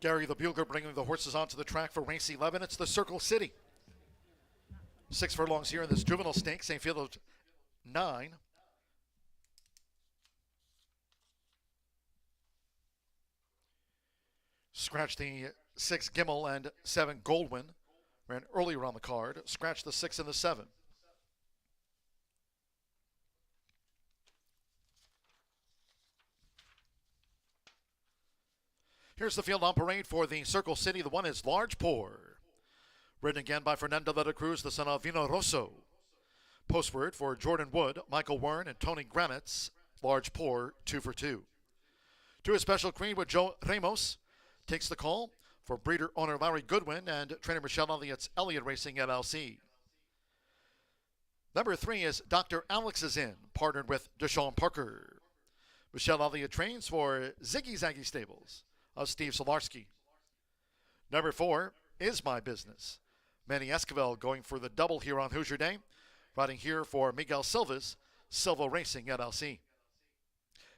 Gary the Bugler bringing the horses onto the track for race 11. It's the Circle City. 6 furlongs here in this juvenile stakes. St. Field of 9. Scratch the 6 Gimel and 7 Goldwyn. Ran earlier on the card. Scratch the 6 and the 7. Here's the field on parade for the Circle City. The one is Large Pour. Ridden again by Fernando de la Cruz, the son of Vino Rosso. Postword for Jordan Wood, Michael Wern, and Tony Gramitz. Large Pour, 2 for 2. To a special creed with Joe Ramos. Takes the call for breeder owner Larry Goodwin and trainer Michelle Elliott's Elliott Racing LLC. Number 3 is Dr. Alex is in, partnered with Deshaun Parker. Michelle Elliott trains for Ziggy Zaggy Stables of Steve Solarski. Number 4 is My Business. Manny Esquivel going for the double here on Hoosier Day. Riding here for Miguel Silva's Silva Racing LLC.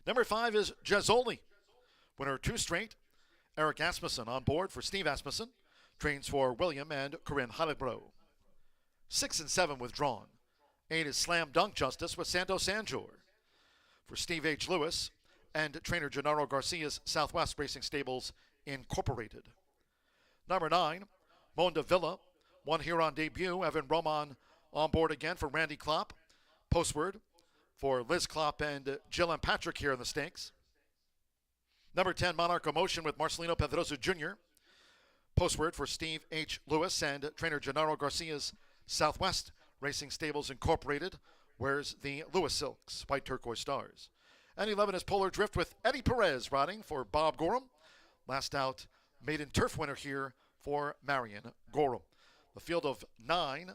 Number 5 is Jazzoli. Winner 2 straight. Eric Asmussen on board for Steve Asmussen. Trains for William and Corinne Hallebro. 6 and 7 withdrawn. 8 is Slam Dunk Justice with Santos Sanjor. For Steve H. Lewis and trainer Gennaro Garcia's Southwest Racing Stables Incorporated. Number 9, Monda Villa. Won here on debut. Evan Roman on board again for Randy Klopp. Postword for Liz Klopp and Jill and Patrick here in the stakes. Number 10, Monarch Emotion with Marcelino Pedroso Jr. Postword for Steve H. Lewis and trainer Gennaro Garcia's Southwest Racing Stables Incorporated. Wears the Lewis Silks, white turquoise stars. And 11 is Polar Drift with Eddie Perez riding for Bob Gorham. Last out, maiden turf winner here for Marion Gorham. The field of 9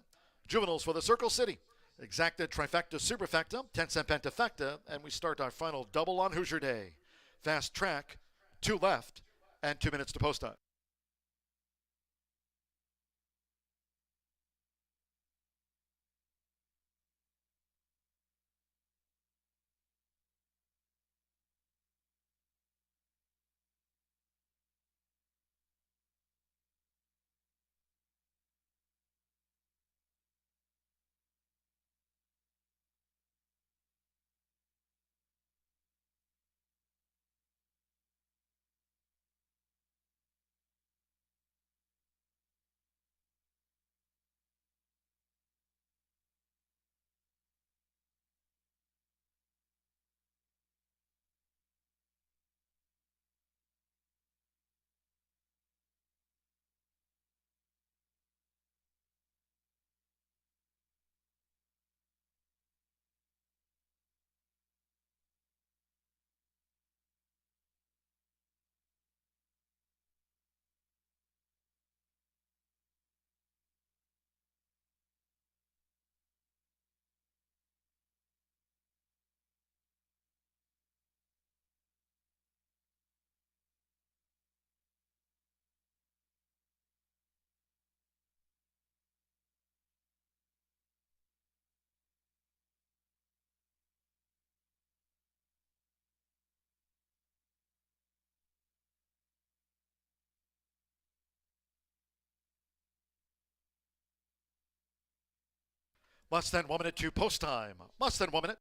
juveniles for the Circle City. Exacta, trifecta, superfecta, 10-cent pentafecta, and we start our final double on Hoosier Day. Fast track, 2 left, and 2 minutes to post time. Less than 1 minute to post time. Less than 1 minute.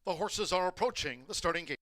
The horses are approaching the starting gate.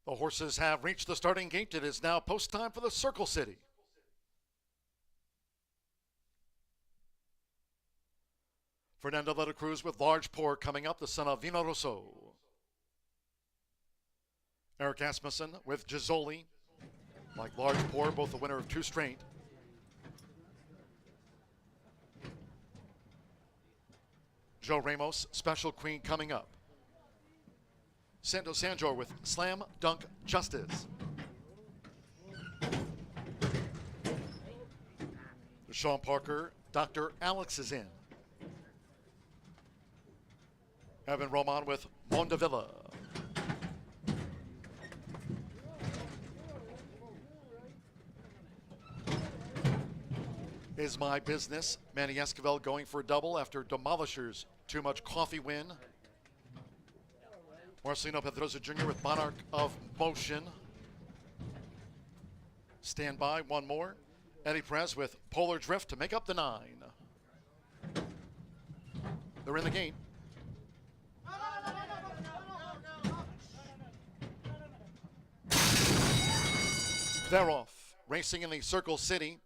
The horses have reached the starting gate. It is now post time for the Circle City. Fernando de la Cruz with Large Pour coming up, the son of Vino Rosso. Eric Asmussen with Gisoli, like Large Pour, both the winner of 2 straight. Joe Ramos, Special Queen coming up. Santo Sanjor with Slam Dunk Justice. Sean Parker, Dr. Alex is in. Evan Roman with Mondavilla. Is My Business. Manny Esquivel going for a double after Demolishers' Too Much Coffee win. Marcelino Pedrosa Jr. with Monarch of Motion. Stand by, one more. Eddie Perez with Polar Drift to make up the 9. They're in the gate. They're off. Racing in the Circle City.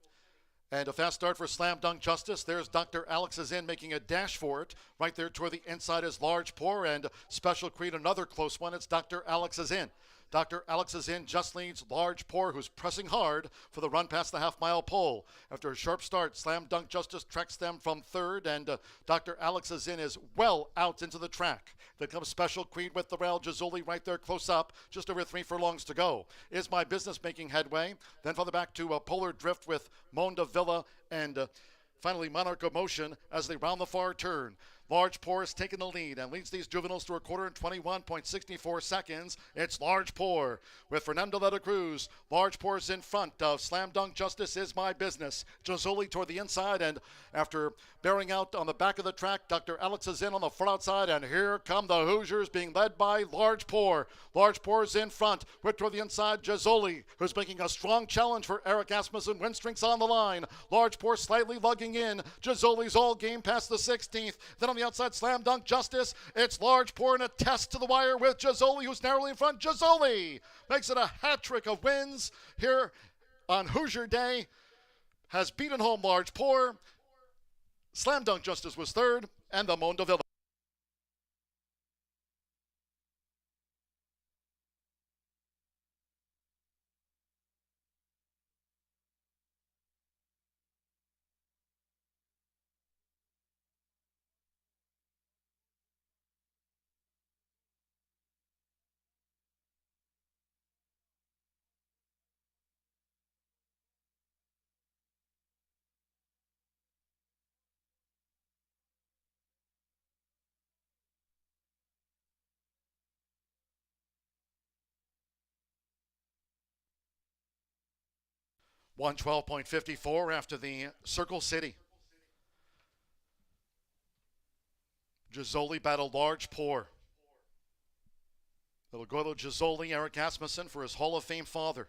And a fast start for Slam Dunk Justice. There's Dr. Alex is in making a dash for it. Right there toward the inside is Large Pour and Special Queen, another close one. It's Dr. Alex is in. Dr. Alex is in, just leads Large Pour, who's pressing hard for the run past the half-mile pole. After a sharp start, Slam Dunk Justice tracks them from 3rd, and Dr. Alex is in is well out into the track. Then comes Special Queen with the rail. Gisoli right there close up, just over 3 furlongs to go. Is My Business making headway. Then further back to Polar Drift with Monda Villa and finally Monarch of Motion as they round the far turn. Large Pour has taken the lead and leads these juveniles to a quarter in 21.64 seconds. It's Large Pour with Fernando de la Cruz. Large Pour is in front of Slam Dunk Justice is My Business. Gisoli toward the inside, and after bearing out on the back of the track, Dr. Alex is in on the far outside, and here come the Hoosiers being led by Large Pour. Large Pour is in front with toward the inside Gisoli, who's making a strong challenge for Eric Asmussen. Win streaks on the line. Large Pour slightly lugging in. Gisoli's all game past the 16th. Then on the outside, Slam Dunk Justice. It's Large Pour in a test to the wire with Gisoli, who's narrowly in front. Gisoli makes it a hat trick of wins here on Hoosier Day. Has beaten home Large Pour. Slam Dunk Justice was 3rd, and the Mondavilla. One 12.54 after the Circle City. Gisoli battled Large Pour. It'll go to Gisoli, Eric Asmussen, for his Hall of Fame father.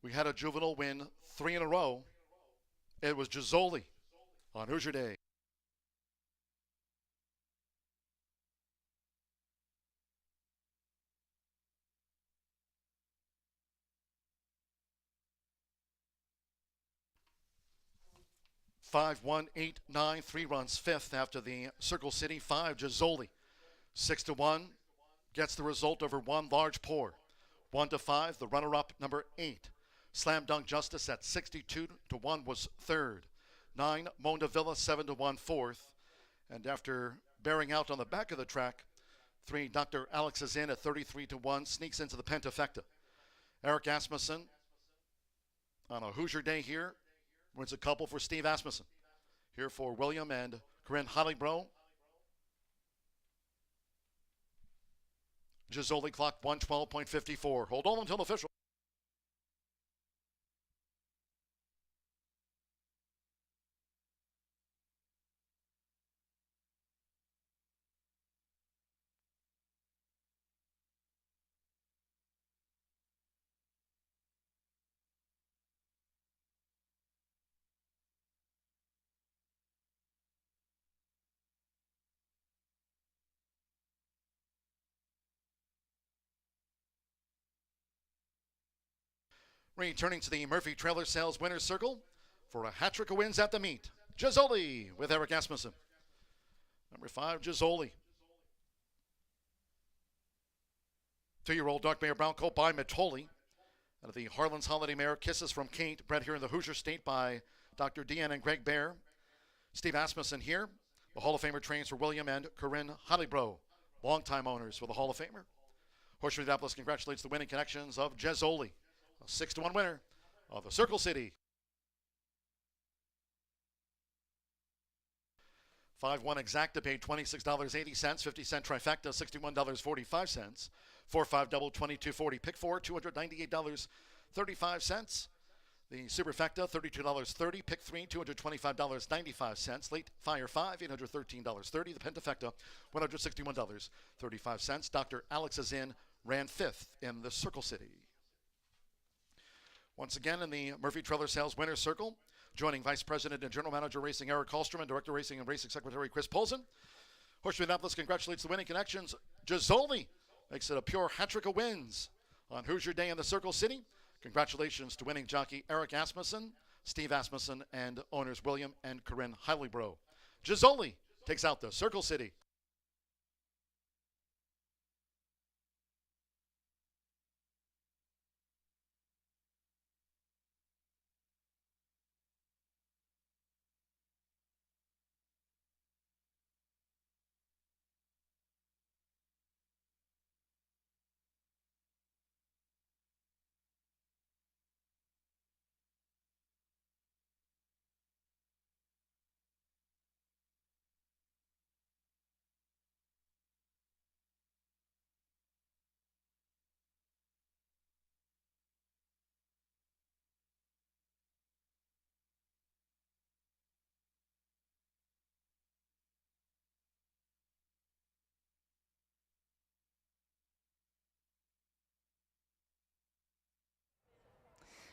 We had a juvenile win 3 in a row. It was Gisoli on Hoosier Day. 5-1-8-9, 3 runs fifth after the Circle City 5. Gizzoli 6-1 gets the result over 1 Large Pour. 1-5, the runner-up number 8. Slam Dunk Justice at 62-1 was third. 9 Monda Villa 7-1 fourth. And after bearing out on the back of the track, 3 Dr. Alex is in at 33-1, sneaks into the Pentafecta. Eric Asmussen on a Hoosier day here wins a couple for Steve Asmussen. Here for William and Corinne Hollybro. Gizzoli clock 112.54. Hold on until official. Returning to the Murphy Trailer Sales Winner's Circle for a hat trick of wins at the meet. Gizzoli with Eric Asmussen. Number 5, Gizzoli. 2-year-old dark mare brown coat by Mitoli. Out of the Harlan's Holiday Mare, Kisses from Kate, bred here in the Hoosier State by Dr. Deanne and Greg Bear. Steve Asmussen here. The Hall of Famer trains for William and Corinne Hollybro, longtime owners for the Hall of Famer. Horseshoe Indianapolis congratulates the winning connections of Gizzoli, a 6-1 winner of the Circle City. 5-1 exacta paid $26.80, 50-cent trifecta, $61.45. 4-5 double, $22.40. Pick 4, $298.35. The superfecta, $32.30. Pick 3, $225.95. Late Fire 5, $813.30. The pentafecta, $161.35. Dr. Alex is in, ran 5th in the Circle City. Once again in the Murphy Trailer Sales Winner's Circle, joining Vice President and General Manager Racing Eric Hallstrom and Director Racing and Racing Secretary Chris Polson. Horseshoe Indianapolis congratulates the winning connections. Gizzoli makes it a pure hat trick of wins on Hoosier Day in the Circle City. Congratulations to winning jockey Eric Asmussen, Steve Asmussen, and owners William and Corinne Hollybro. Gizzoli takes out the Circle City.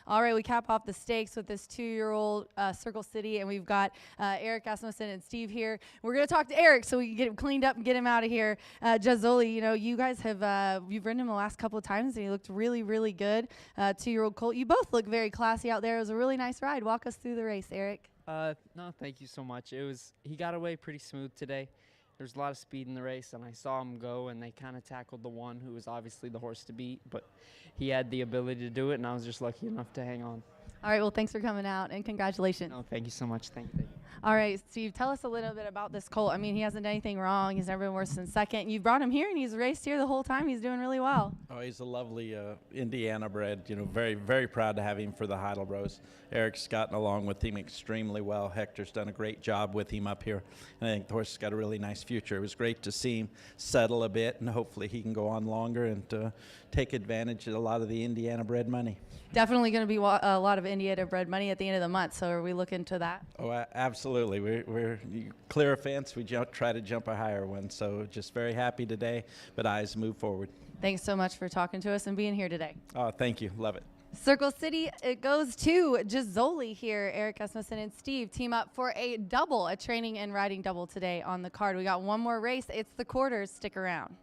All right, we cap off the stakes with this 2-year-old Circle City, and we've got Eric Asmussen and Steve here. We're going to talk to Eric so we can get him cleaned up and get him out of here. Gizzoli, you know, you guys have you've ridden him the last couple of times, and he looked really, really good. 2-year-old colt. You both look very classy out there. It was a really nice ride. Walk us through the race, Eric. No, thank you so much. He got away pretty smooth today. There's a lot of speed in the race, and I saw him go, and they kind of tackled the one who was obviously the horse to beat, but he had the ability to do it, and I was just lucky enough to hang on. All right, well, thanks for coming out, and congratulations. No, thank you so much. Thank you. All right, Steve, tell us a little bit about this colt. I mean, he hasn't done anything wrong. He's never been worse than second. You brought him here, and he's raced here the whole time. He's doing really well. Oh, he's a lovely Indiana bred. You know, very, very proud to have him for the Heidelbros. Eric's gotten along with him extremely well. Hector's done a great job with him up here. And I think the horse has got a really nice future. It was great to see him settle a bit, and hopefully he can go on longer and take advantage of a lot of the Indiana bred money. Definitely going to be a lot of Indiana bred money at the end of the month, so are we looking to that? Oh, absolutely. We're you clear a fence, we try to jump a higher one. So just very happy today, but eyes move forward. Thanks so much for talking to us and being here today. Oh, thank you. Love it. Circle City, it goes to Gizzoli here. Eric Asmussen and Steve team up for a double, a training and riding double today on the card. We got one more race. It's the quarters. Stick around.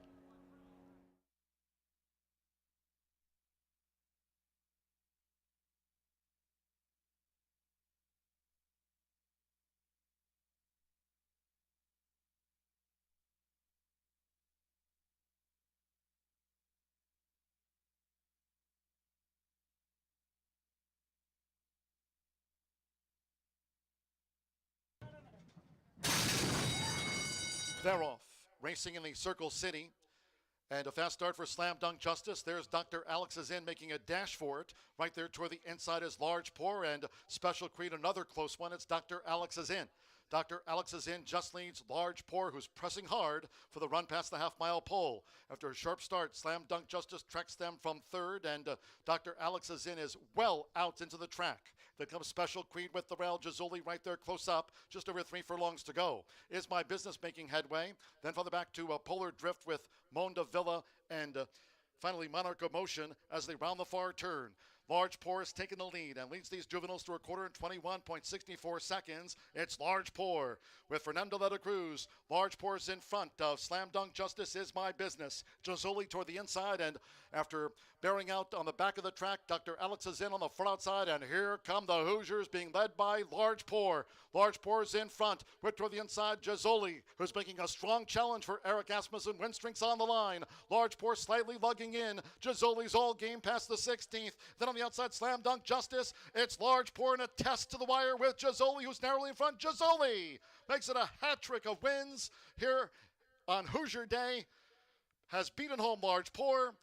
They're off, racing in the Circle City. And a fast start for Slam Dunk Justice. There's Dr. Alex is in, making a dash for it. Right there toward the inside is Large Pour, and Special Creed, another close one. It's Dr. Alex is in. Dr. Alex is in, just leads Large Pour, who's pressing hard for the run past the half-mile pole. After a sharp start, Slam Dunk Justice tracks them from third, and Dr. Alex is in is well out into the track. Then comes Special Creed with the rail. Jazuli right there close up, just over 3 furlongs to go. Is My Business making headway. Then further back to Polar Drift with Monda Villa and finally Monarch of Motion as they round the far turn. Large Pour has taken the lead and leads these juveniles through a quarter in 21.64 seconds. It's Large Pour with Fernando de la Cruz. Large Pour is in front of Slam Dunk Justice Is My Business. Jazuli toward the inside, and after bearing out on the back of the track, Dr. Alex is in on the front outside, and here come the Hoosiers being led by Large Pour. Large Pour is in front with toward the inside Jazuli, who's making a strong challenge for Eric Asmussen. Win streaks on the line. Large Pour slightly lugging in. Jazuli's all game past the 16th. Then on the outside, Slam Dunk Justice. It's Large Pour and a test to the wire with Jazuli, who's narrowly in front. Jazuli makes it a hat trick of wins here on Hoosier Day. Has beaten home Large Pour.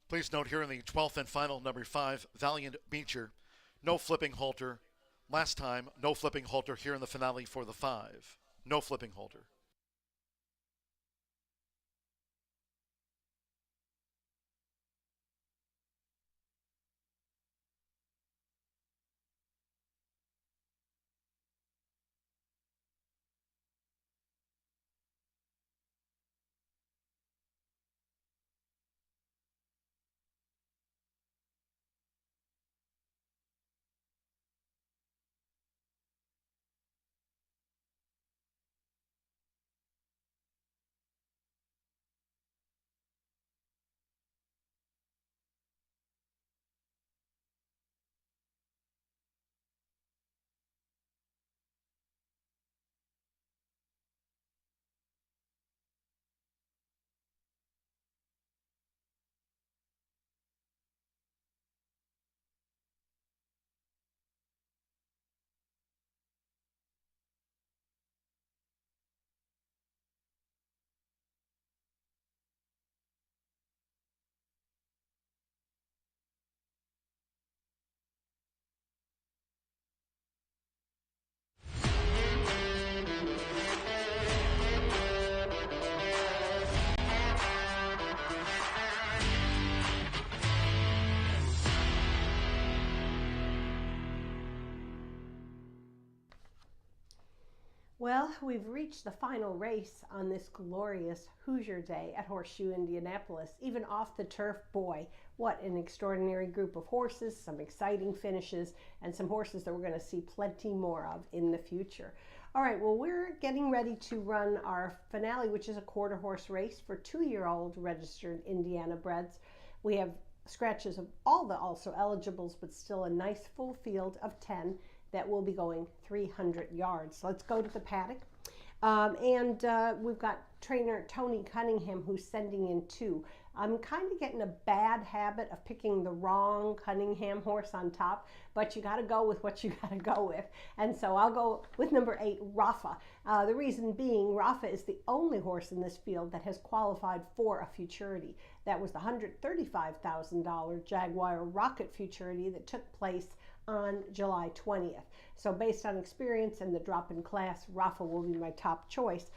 Please note here in the 12th and final number 5, Valiant Beecher, no flipping halter. Last time, no flipping halter here in the finale for the 5. No flipping halter. Well, we've reached the final race on this glorious Hoosier Day at Horseshoe Indianapolis. Even off the turf, boy, what an extraordinary group of horses, some exciting finishes, and some horses that we're going to see plenty more of in the future. All right, well, we're getting ready to run our finale, which is a quarter horse race for 2-year-old registered Indiana breds. We have scratches of all the also eligibles, but still a nice full field of 10 that will be going 300 yards. So let's go to the paddock. We've got trainer Tony Cunningham who's sending in 2. I'm kind of getting a bad habit of picking the wrong Cunningham horse on top, but you got to go with what you got to go with. And so I'll go with number 8, Rafa. The reason being, Rafa is the only horse in this field that has qualified for a futurity. That was the $135,000 Jaguar Rocket Futurity that took place on July 20th. So based on experience and the drop in class, Rafa will be my top choice.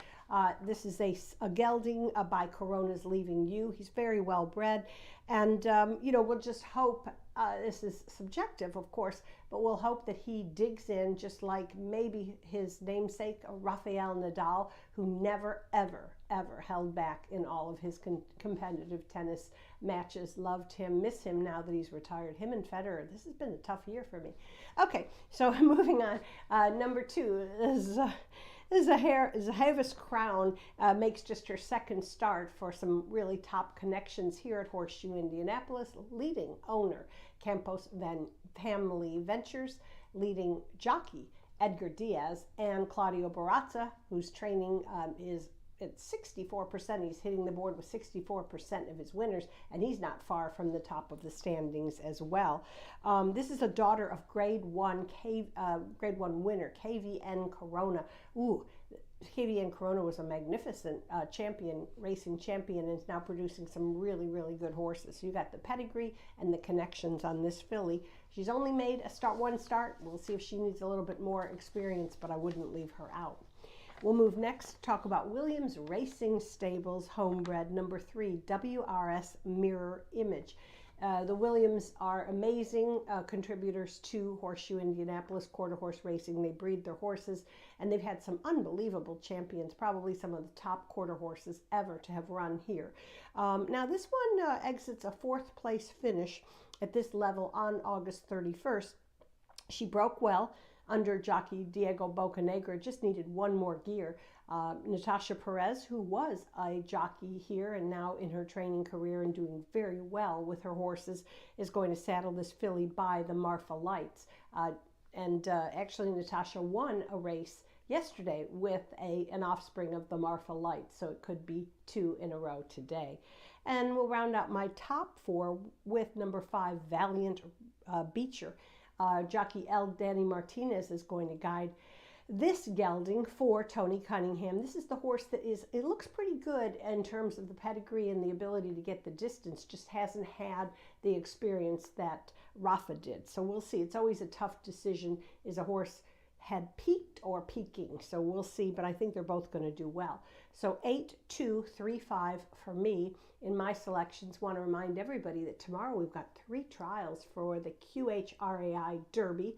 This is a gelding by Corona's Leaving You. He's very well bred, and we'll just hope, this is subjective of course, but we'll hope that he digs in just like maybe his namesake Rafael Nadal, who never ever held back in all of his competitive tennis matches. Loved him, miss him now that he's retired. Him and Federer, this has been a tough year for me. Okay, so moving on. Number 2 is Zahavis Crown, makes just her second start for some really top connections here at Horseshoe Indianapolis. Leading owner Campos Family Ventures, leading jockey Edgar Diaz, and Claudio Barazza, whose training is at 64%. He's hitting the board with 64% of his winners, and he's not far from the top of the standings as well. This is a daughter of Grade 1 winner KVN Corona. Ooh, KVN Corona was a magnificent racing champion, and is now producing some really, really good horses. So you got the pedigree and the connections on this filly. She's only made one start. We'll see if she needs a little bit more experience, but I wouldn't leave her out. We'll move next to talk about Williams Racing Stables Homebred number 3, WRS Mirror Image. The Williams are amazing contributors to Horseshoe Indianapolis quarter horse racing. They breed their horses, and they've had some unbelievable champions, probably some of the top quarter horses ever to have run here. Now this one exits a 4th place finish at this level on August 31st. She broke well under jockey Diego Bocanegra, just needed one more gear. Natasha Perez, who was a jockey here and now in her training career and doing very well with her horses, is going to saddle this filly by the Marfa Lights. Actually, Natasha won a race yesterday with an offspring of the Marfa Lights, so it could be 2 in a row today. And we'll round out my top 4 with number 5, Valiant Beecher. Jockey L. Danny Martinez is going to guide this gelding for Tony Cunningham. This is the horse that it looks pretty good in terms of the pedigree and the ability to get the distance, just hasn't had the experience that Rafa did. So we'll see. It's always a tough decision. Is a horse had peaked or peaking? So we'll see, but I think they're both going to do well. So 8, 2, 3, 5 for me in my selections. Want to remind everybody that tomorrow we've got 3 trials for the QHRAI Derby.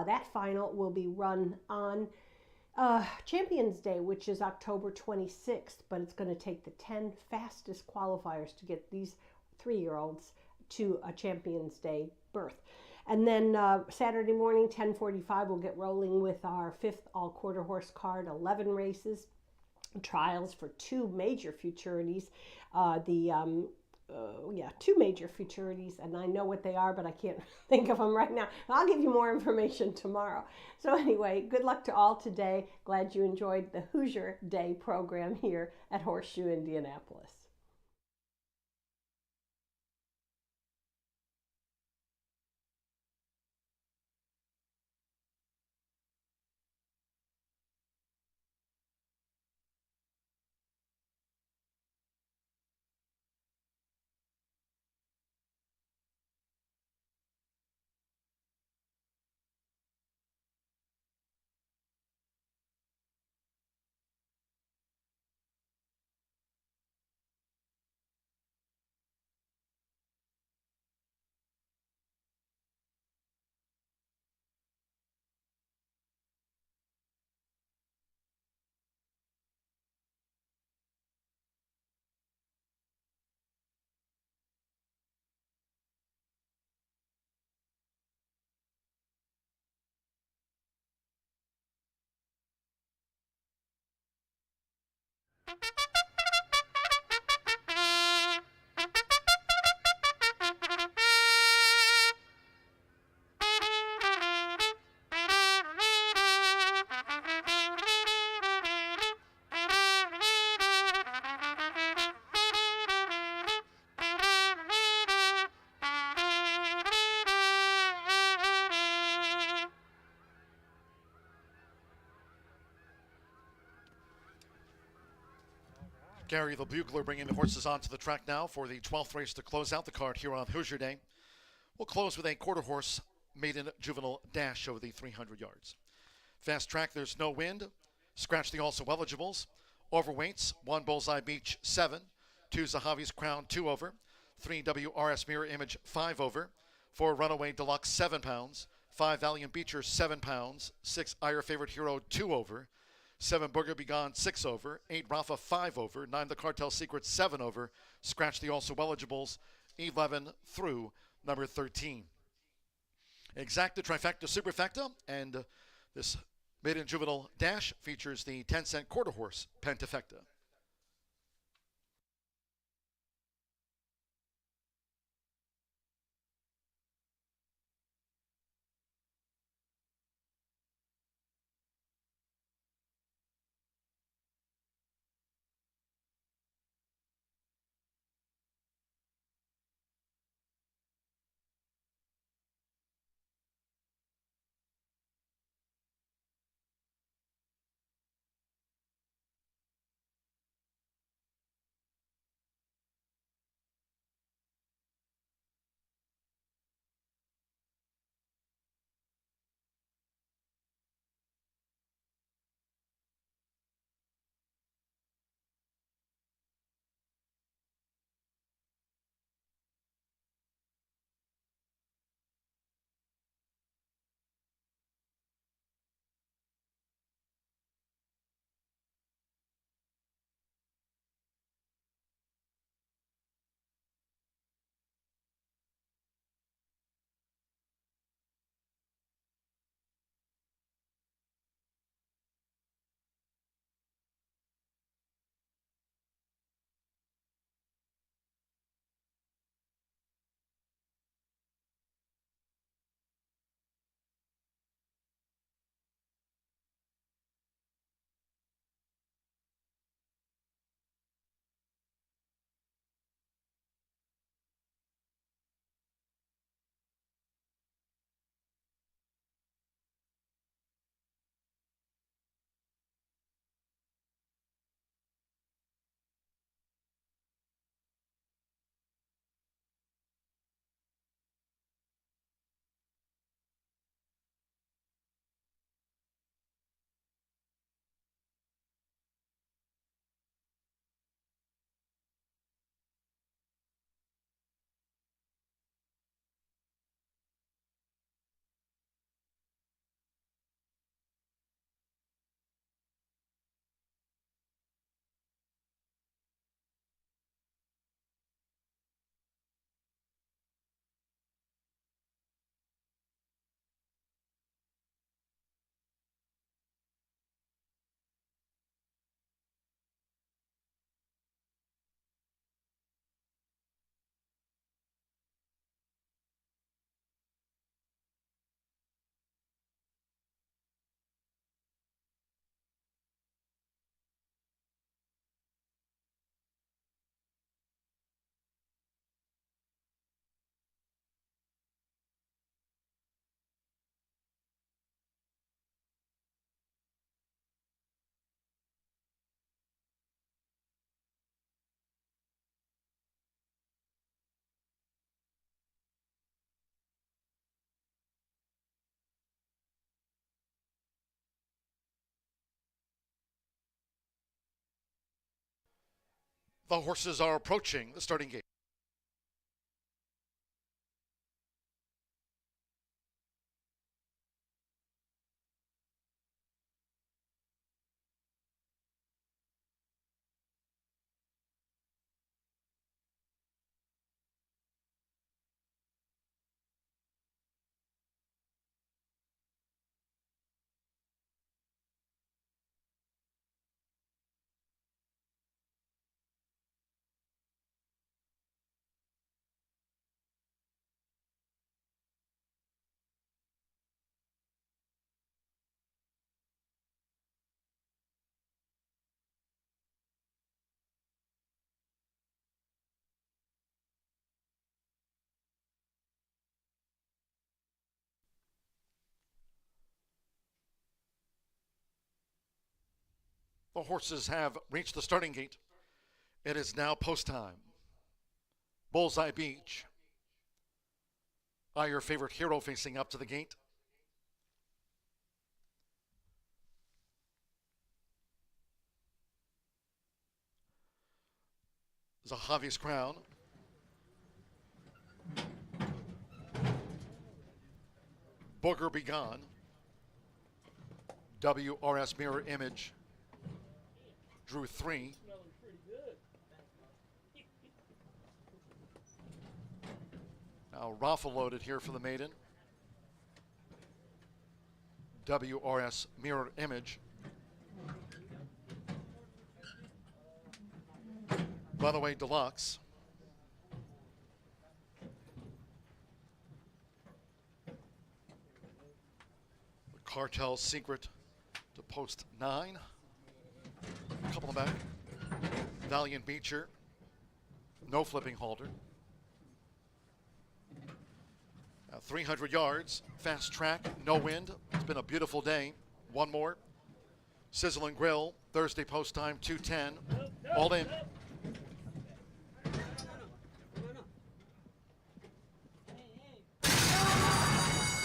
That final will be run on Champions Day, which is October 26th, but it's going to take the 10 fastest qualifiers to get these 3-year-olds to a Champions Day berth. And then Saturday morning, 10:45, we'll get rolling with our 5th all-quarter horse card, 11 races, trials for 2 major futurities. 2 major futurities, and I know what they are, but I can't think of them right now. I'll give you more information tomorrow. So anyway, good luck to all today. Glad you enjoyed the Hoosier Day program here at Horseshoe Indianapolis. Gary the Bugler bringing the horses onto the track now for the 12th race to close out the card here on Hoosier Day. We'll close with a quarter horse maiden juvenile dash over the 300 yards. Fast track, there's no wind. Scratch the also eligibles. Overweights, 1 Bullseye Beach, 7. 2 Zahavi's Crown, 2 over. 3 WRS Mirror Image, 5 over. 4 Runaway Deluxe, 7 pounds. 5 Valiant Beecher, 7 pounds. 6 Ire Favorite Hero, 2 over. 7 Booger Be Gone, 6 over. 8 Rafa, 5 over. 9 The Cartel Secret, 7 over. Scratch the also eligibles, 11 through number 13. Exacta, Trifecta, Superfecta, and this maiden juvenile dash features the 10-cent quarter horse Pentafecta. The horses are approaching the starting gate. The horses have reached the starting gate. It is now post time. Bullseye Beach. Your favorite hero facing up to the gate. Zahavi's Crown. Booger Be Gone. WRS Mirror Image. Drew 3. Now Rafa loaded here for the maiden. WRS Mirror Image. By the way, Deluxe. The Cartel Secret to post 9. A couple in the back. Valiant Beecher. No flipping halter. 300 yards. Fast track. No wind. It's been a beautiful day. One more. Sizzle and Grill. Thursday post time 2:10. All in.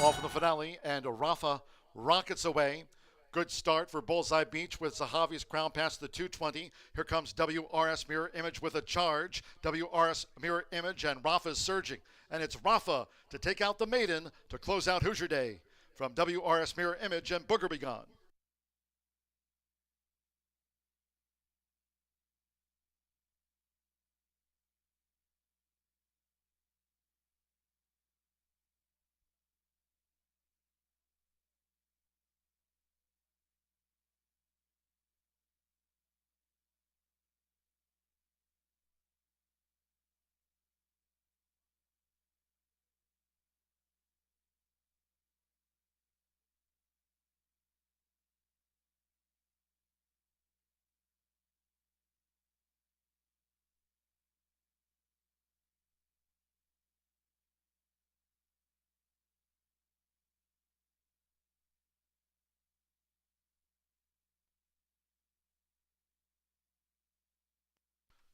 Off in the finale, and Rafa rockets away. Good start for Bullseye Beach with Zahavi's Crown past the 220. Here comes WRS Mirror Image with a charge. WRS Mirror Image and Rafa's surging. And it's Rafa to take out the maiden to close out Hoosier Day from WRS Mirror Image and Booger Be Gone.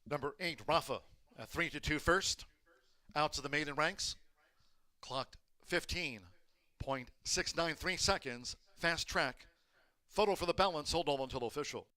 Number 8, Rafa, at 3-2 first. Out to the maiden ranks. Clocked 15.693 seconds. Fast track. Photo for the balance. Hold on until official.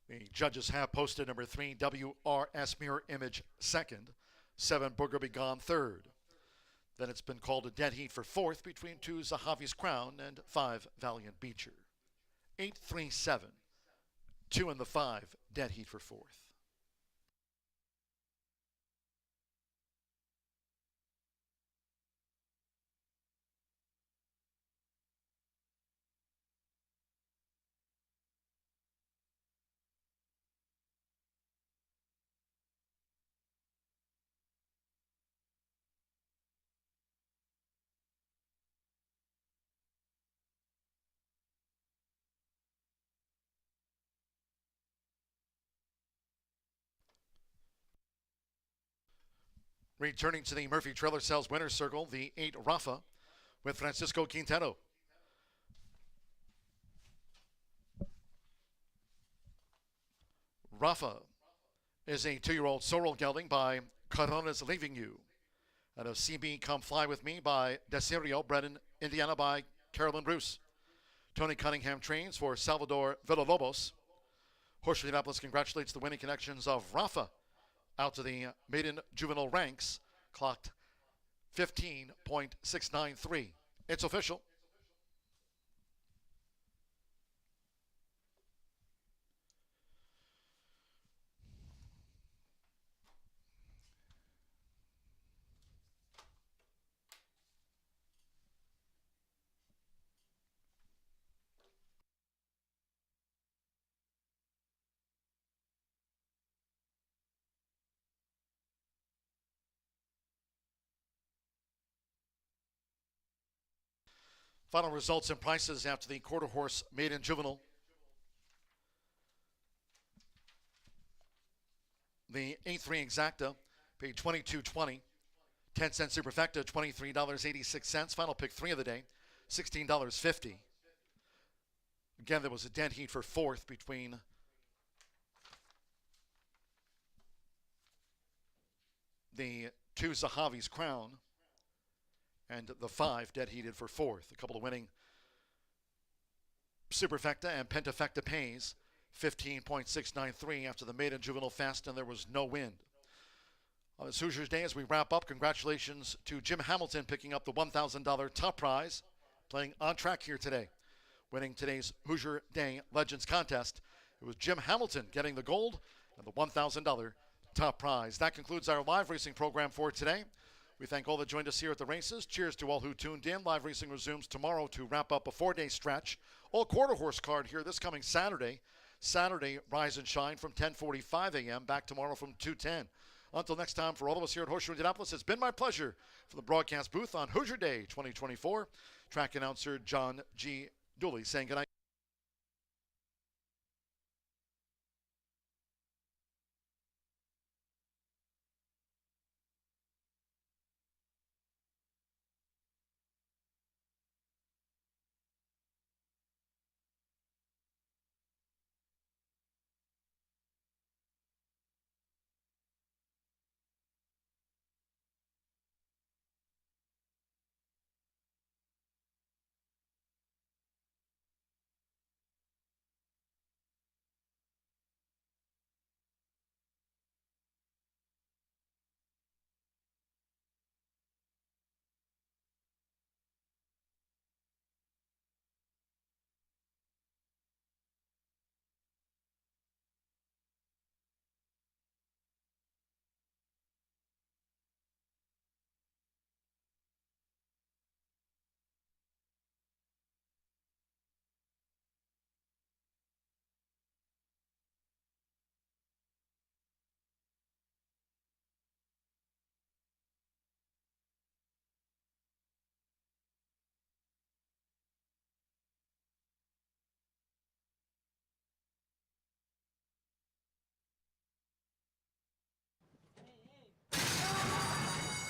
The judges have posted number 3, WRS Mirror Image second, 7 Booger Be Gone third. Then it's been called a dead heat for fourth between 2 Zahavi's Crown and 5 Valiant Beecher. 8-3-7, 2 and the 5, dead heat for fourth. Returning to the Murphy Trailer Sales winner's circle, the 8 Rafa with Francisco Quintero. Rafa is a 2-year-old sorrel gelding by Corona's Leaving You. And a CB Come Fly With Me by Desirio, bred in Indiana by Carolyn Bruce. Tony Cunningham trains for Salvador Villalobos. Horseshoe Indianapolis congratulates the winning connections of Rafa out to the maiden juvenile ranks, clocked 15.693. It's official. Final results and prices after the quarter horse maiden juvenile. The 8-3 Exacta paid $22.20. 10-cent Superfecta, $23.86. Final pick 3 of the day, $16.50. Again, there was a dead heat for fourth between the 2 Zahavi's Crown and the 5 dead heated for fourth. A couple of winning Superfecta and Pentafecta pays 15.693 after the maiden juvenile fast, and there was no wind. On this Hoosiers Day, as we wrap up, congratulations to Jim Hamilton picking up the $1,000 top prize, playing on track here today, winning today's Hoosier Day Legends contest. It was Jim Hamilton getting the gold and the $1,000 top prize. That concludes our live racing program for today. We thank all that joined us here at the races. Cheers to all who tuned in. Live racing resumes tomorrow to wrap up a 4-day stretch. All quarter horse card here this coming Saturday. Saturday, Rise and Shine from 10:45 a.m. Back tomorrow from 2:10. Until next time, for all of us here at Horseshoe Indianapolis, it's been my pleasure for the broadcast booth on Hoosier Day 2024. Track announcer John G. Dooley saying goodnight.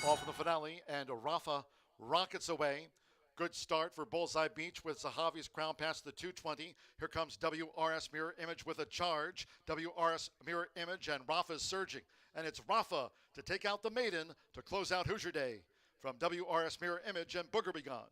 Off in the finale, and Rafa rockets away. Good start for Bullseye Beach with Zahavi's Crown past the 220. Here comes WRS Mirror Image with a charge. WRS Mirror Image and Rafa's surging. And it's Rafa to take out the maiden to close out Hoosier Day. From WRS Mirror Image and Booger Be Gone.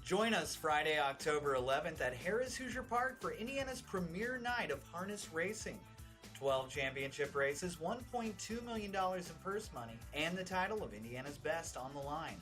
Join us Friday, October 11th at Harrah's Hoosier Park for Indiana's premier night of harness racing. 12 championship races, $1.2 million in purse money, and the title of Indiana's best on the line.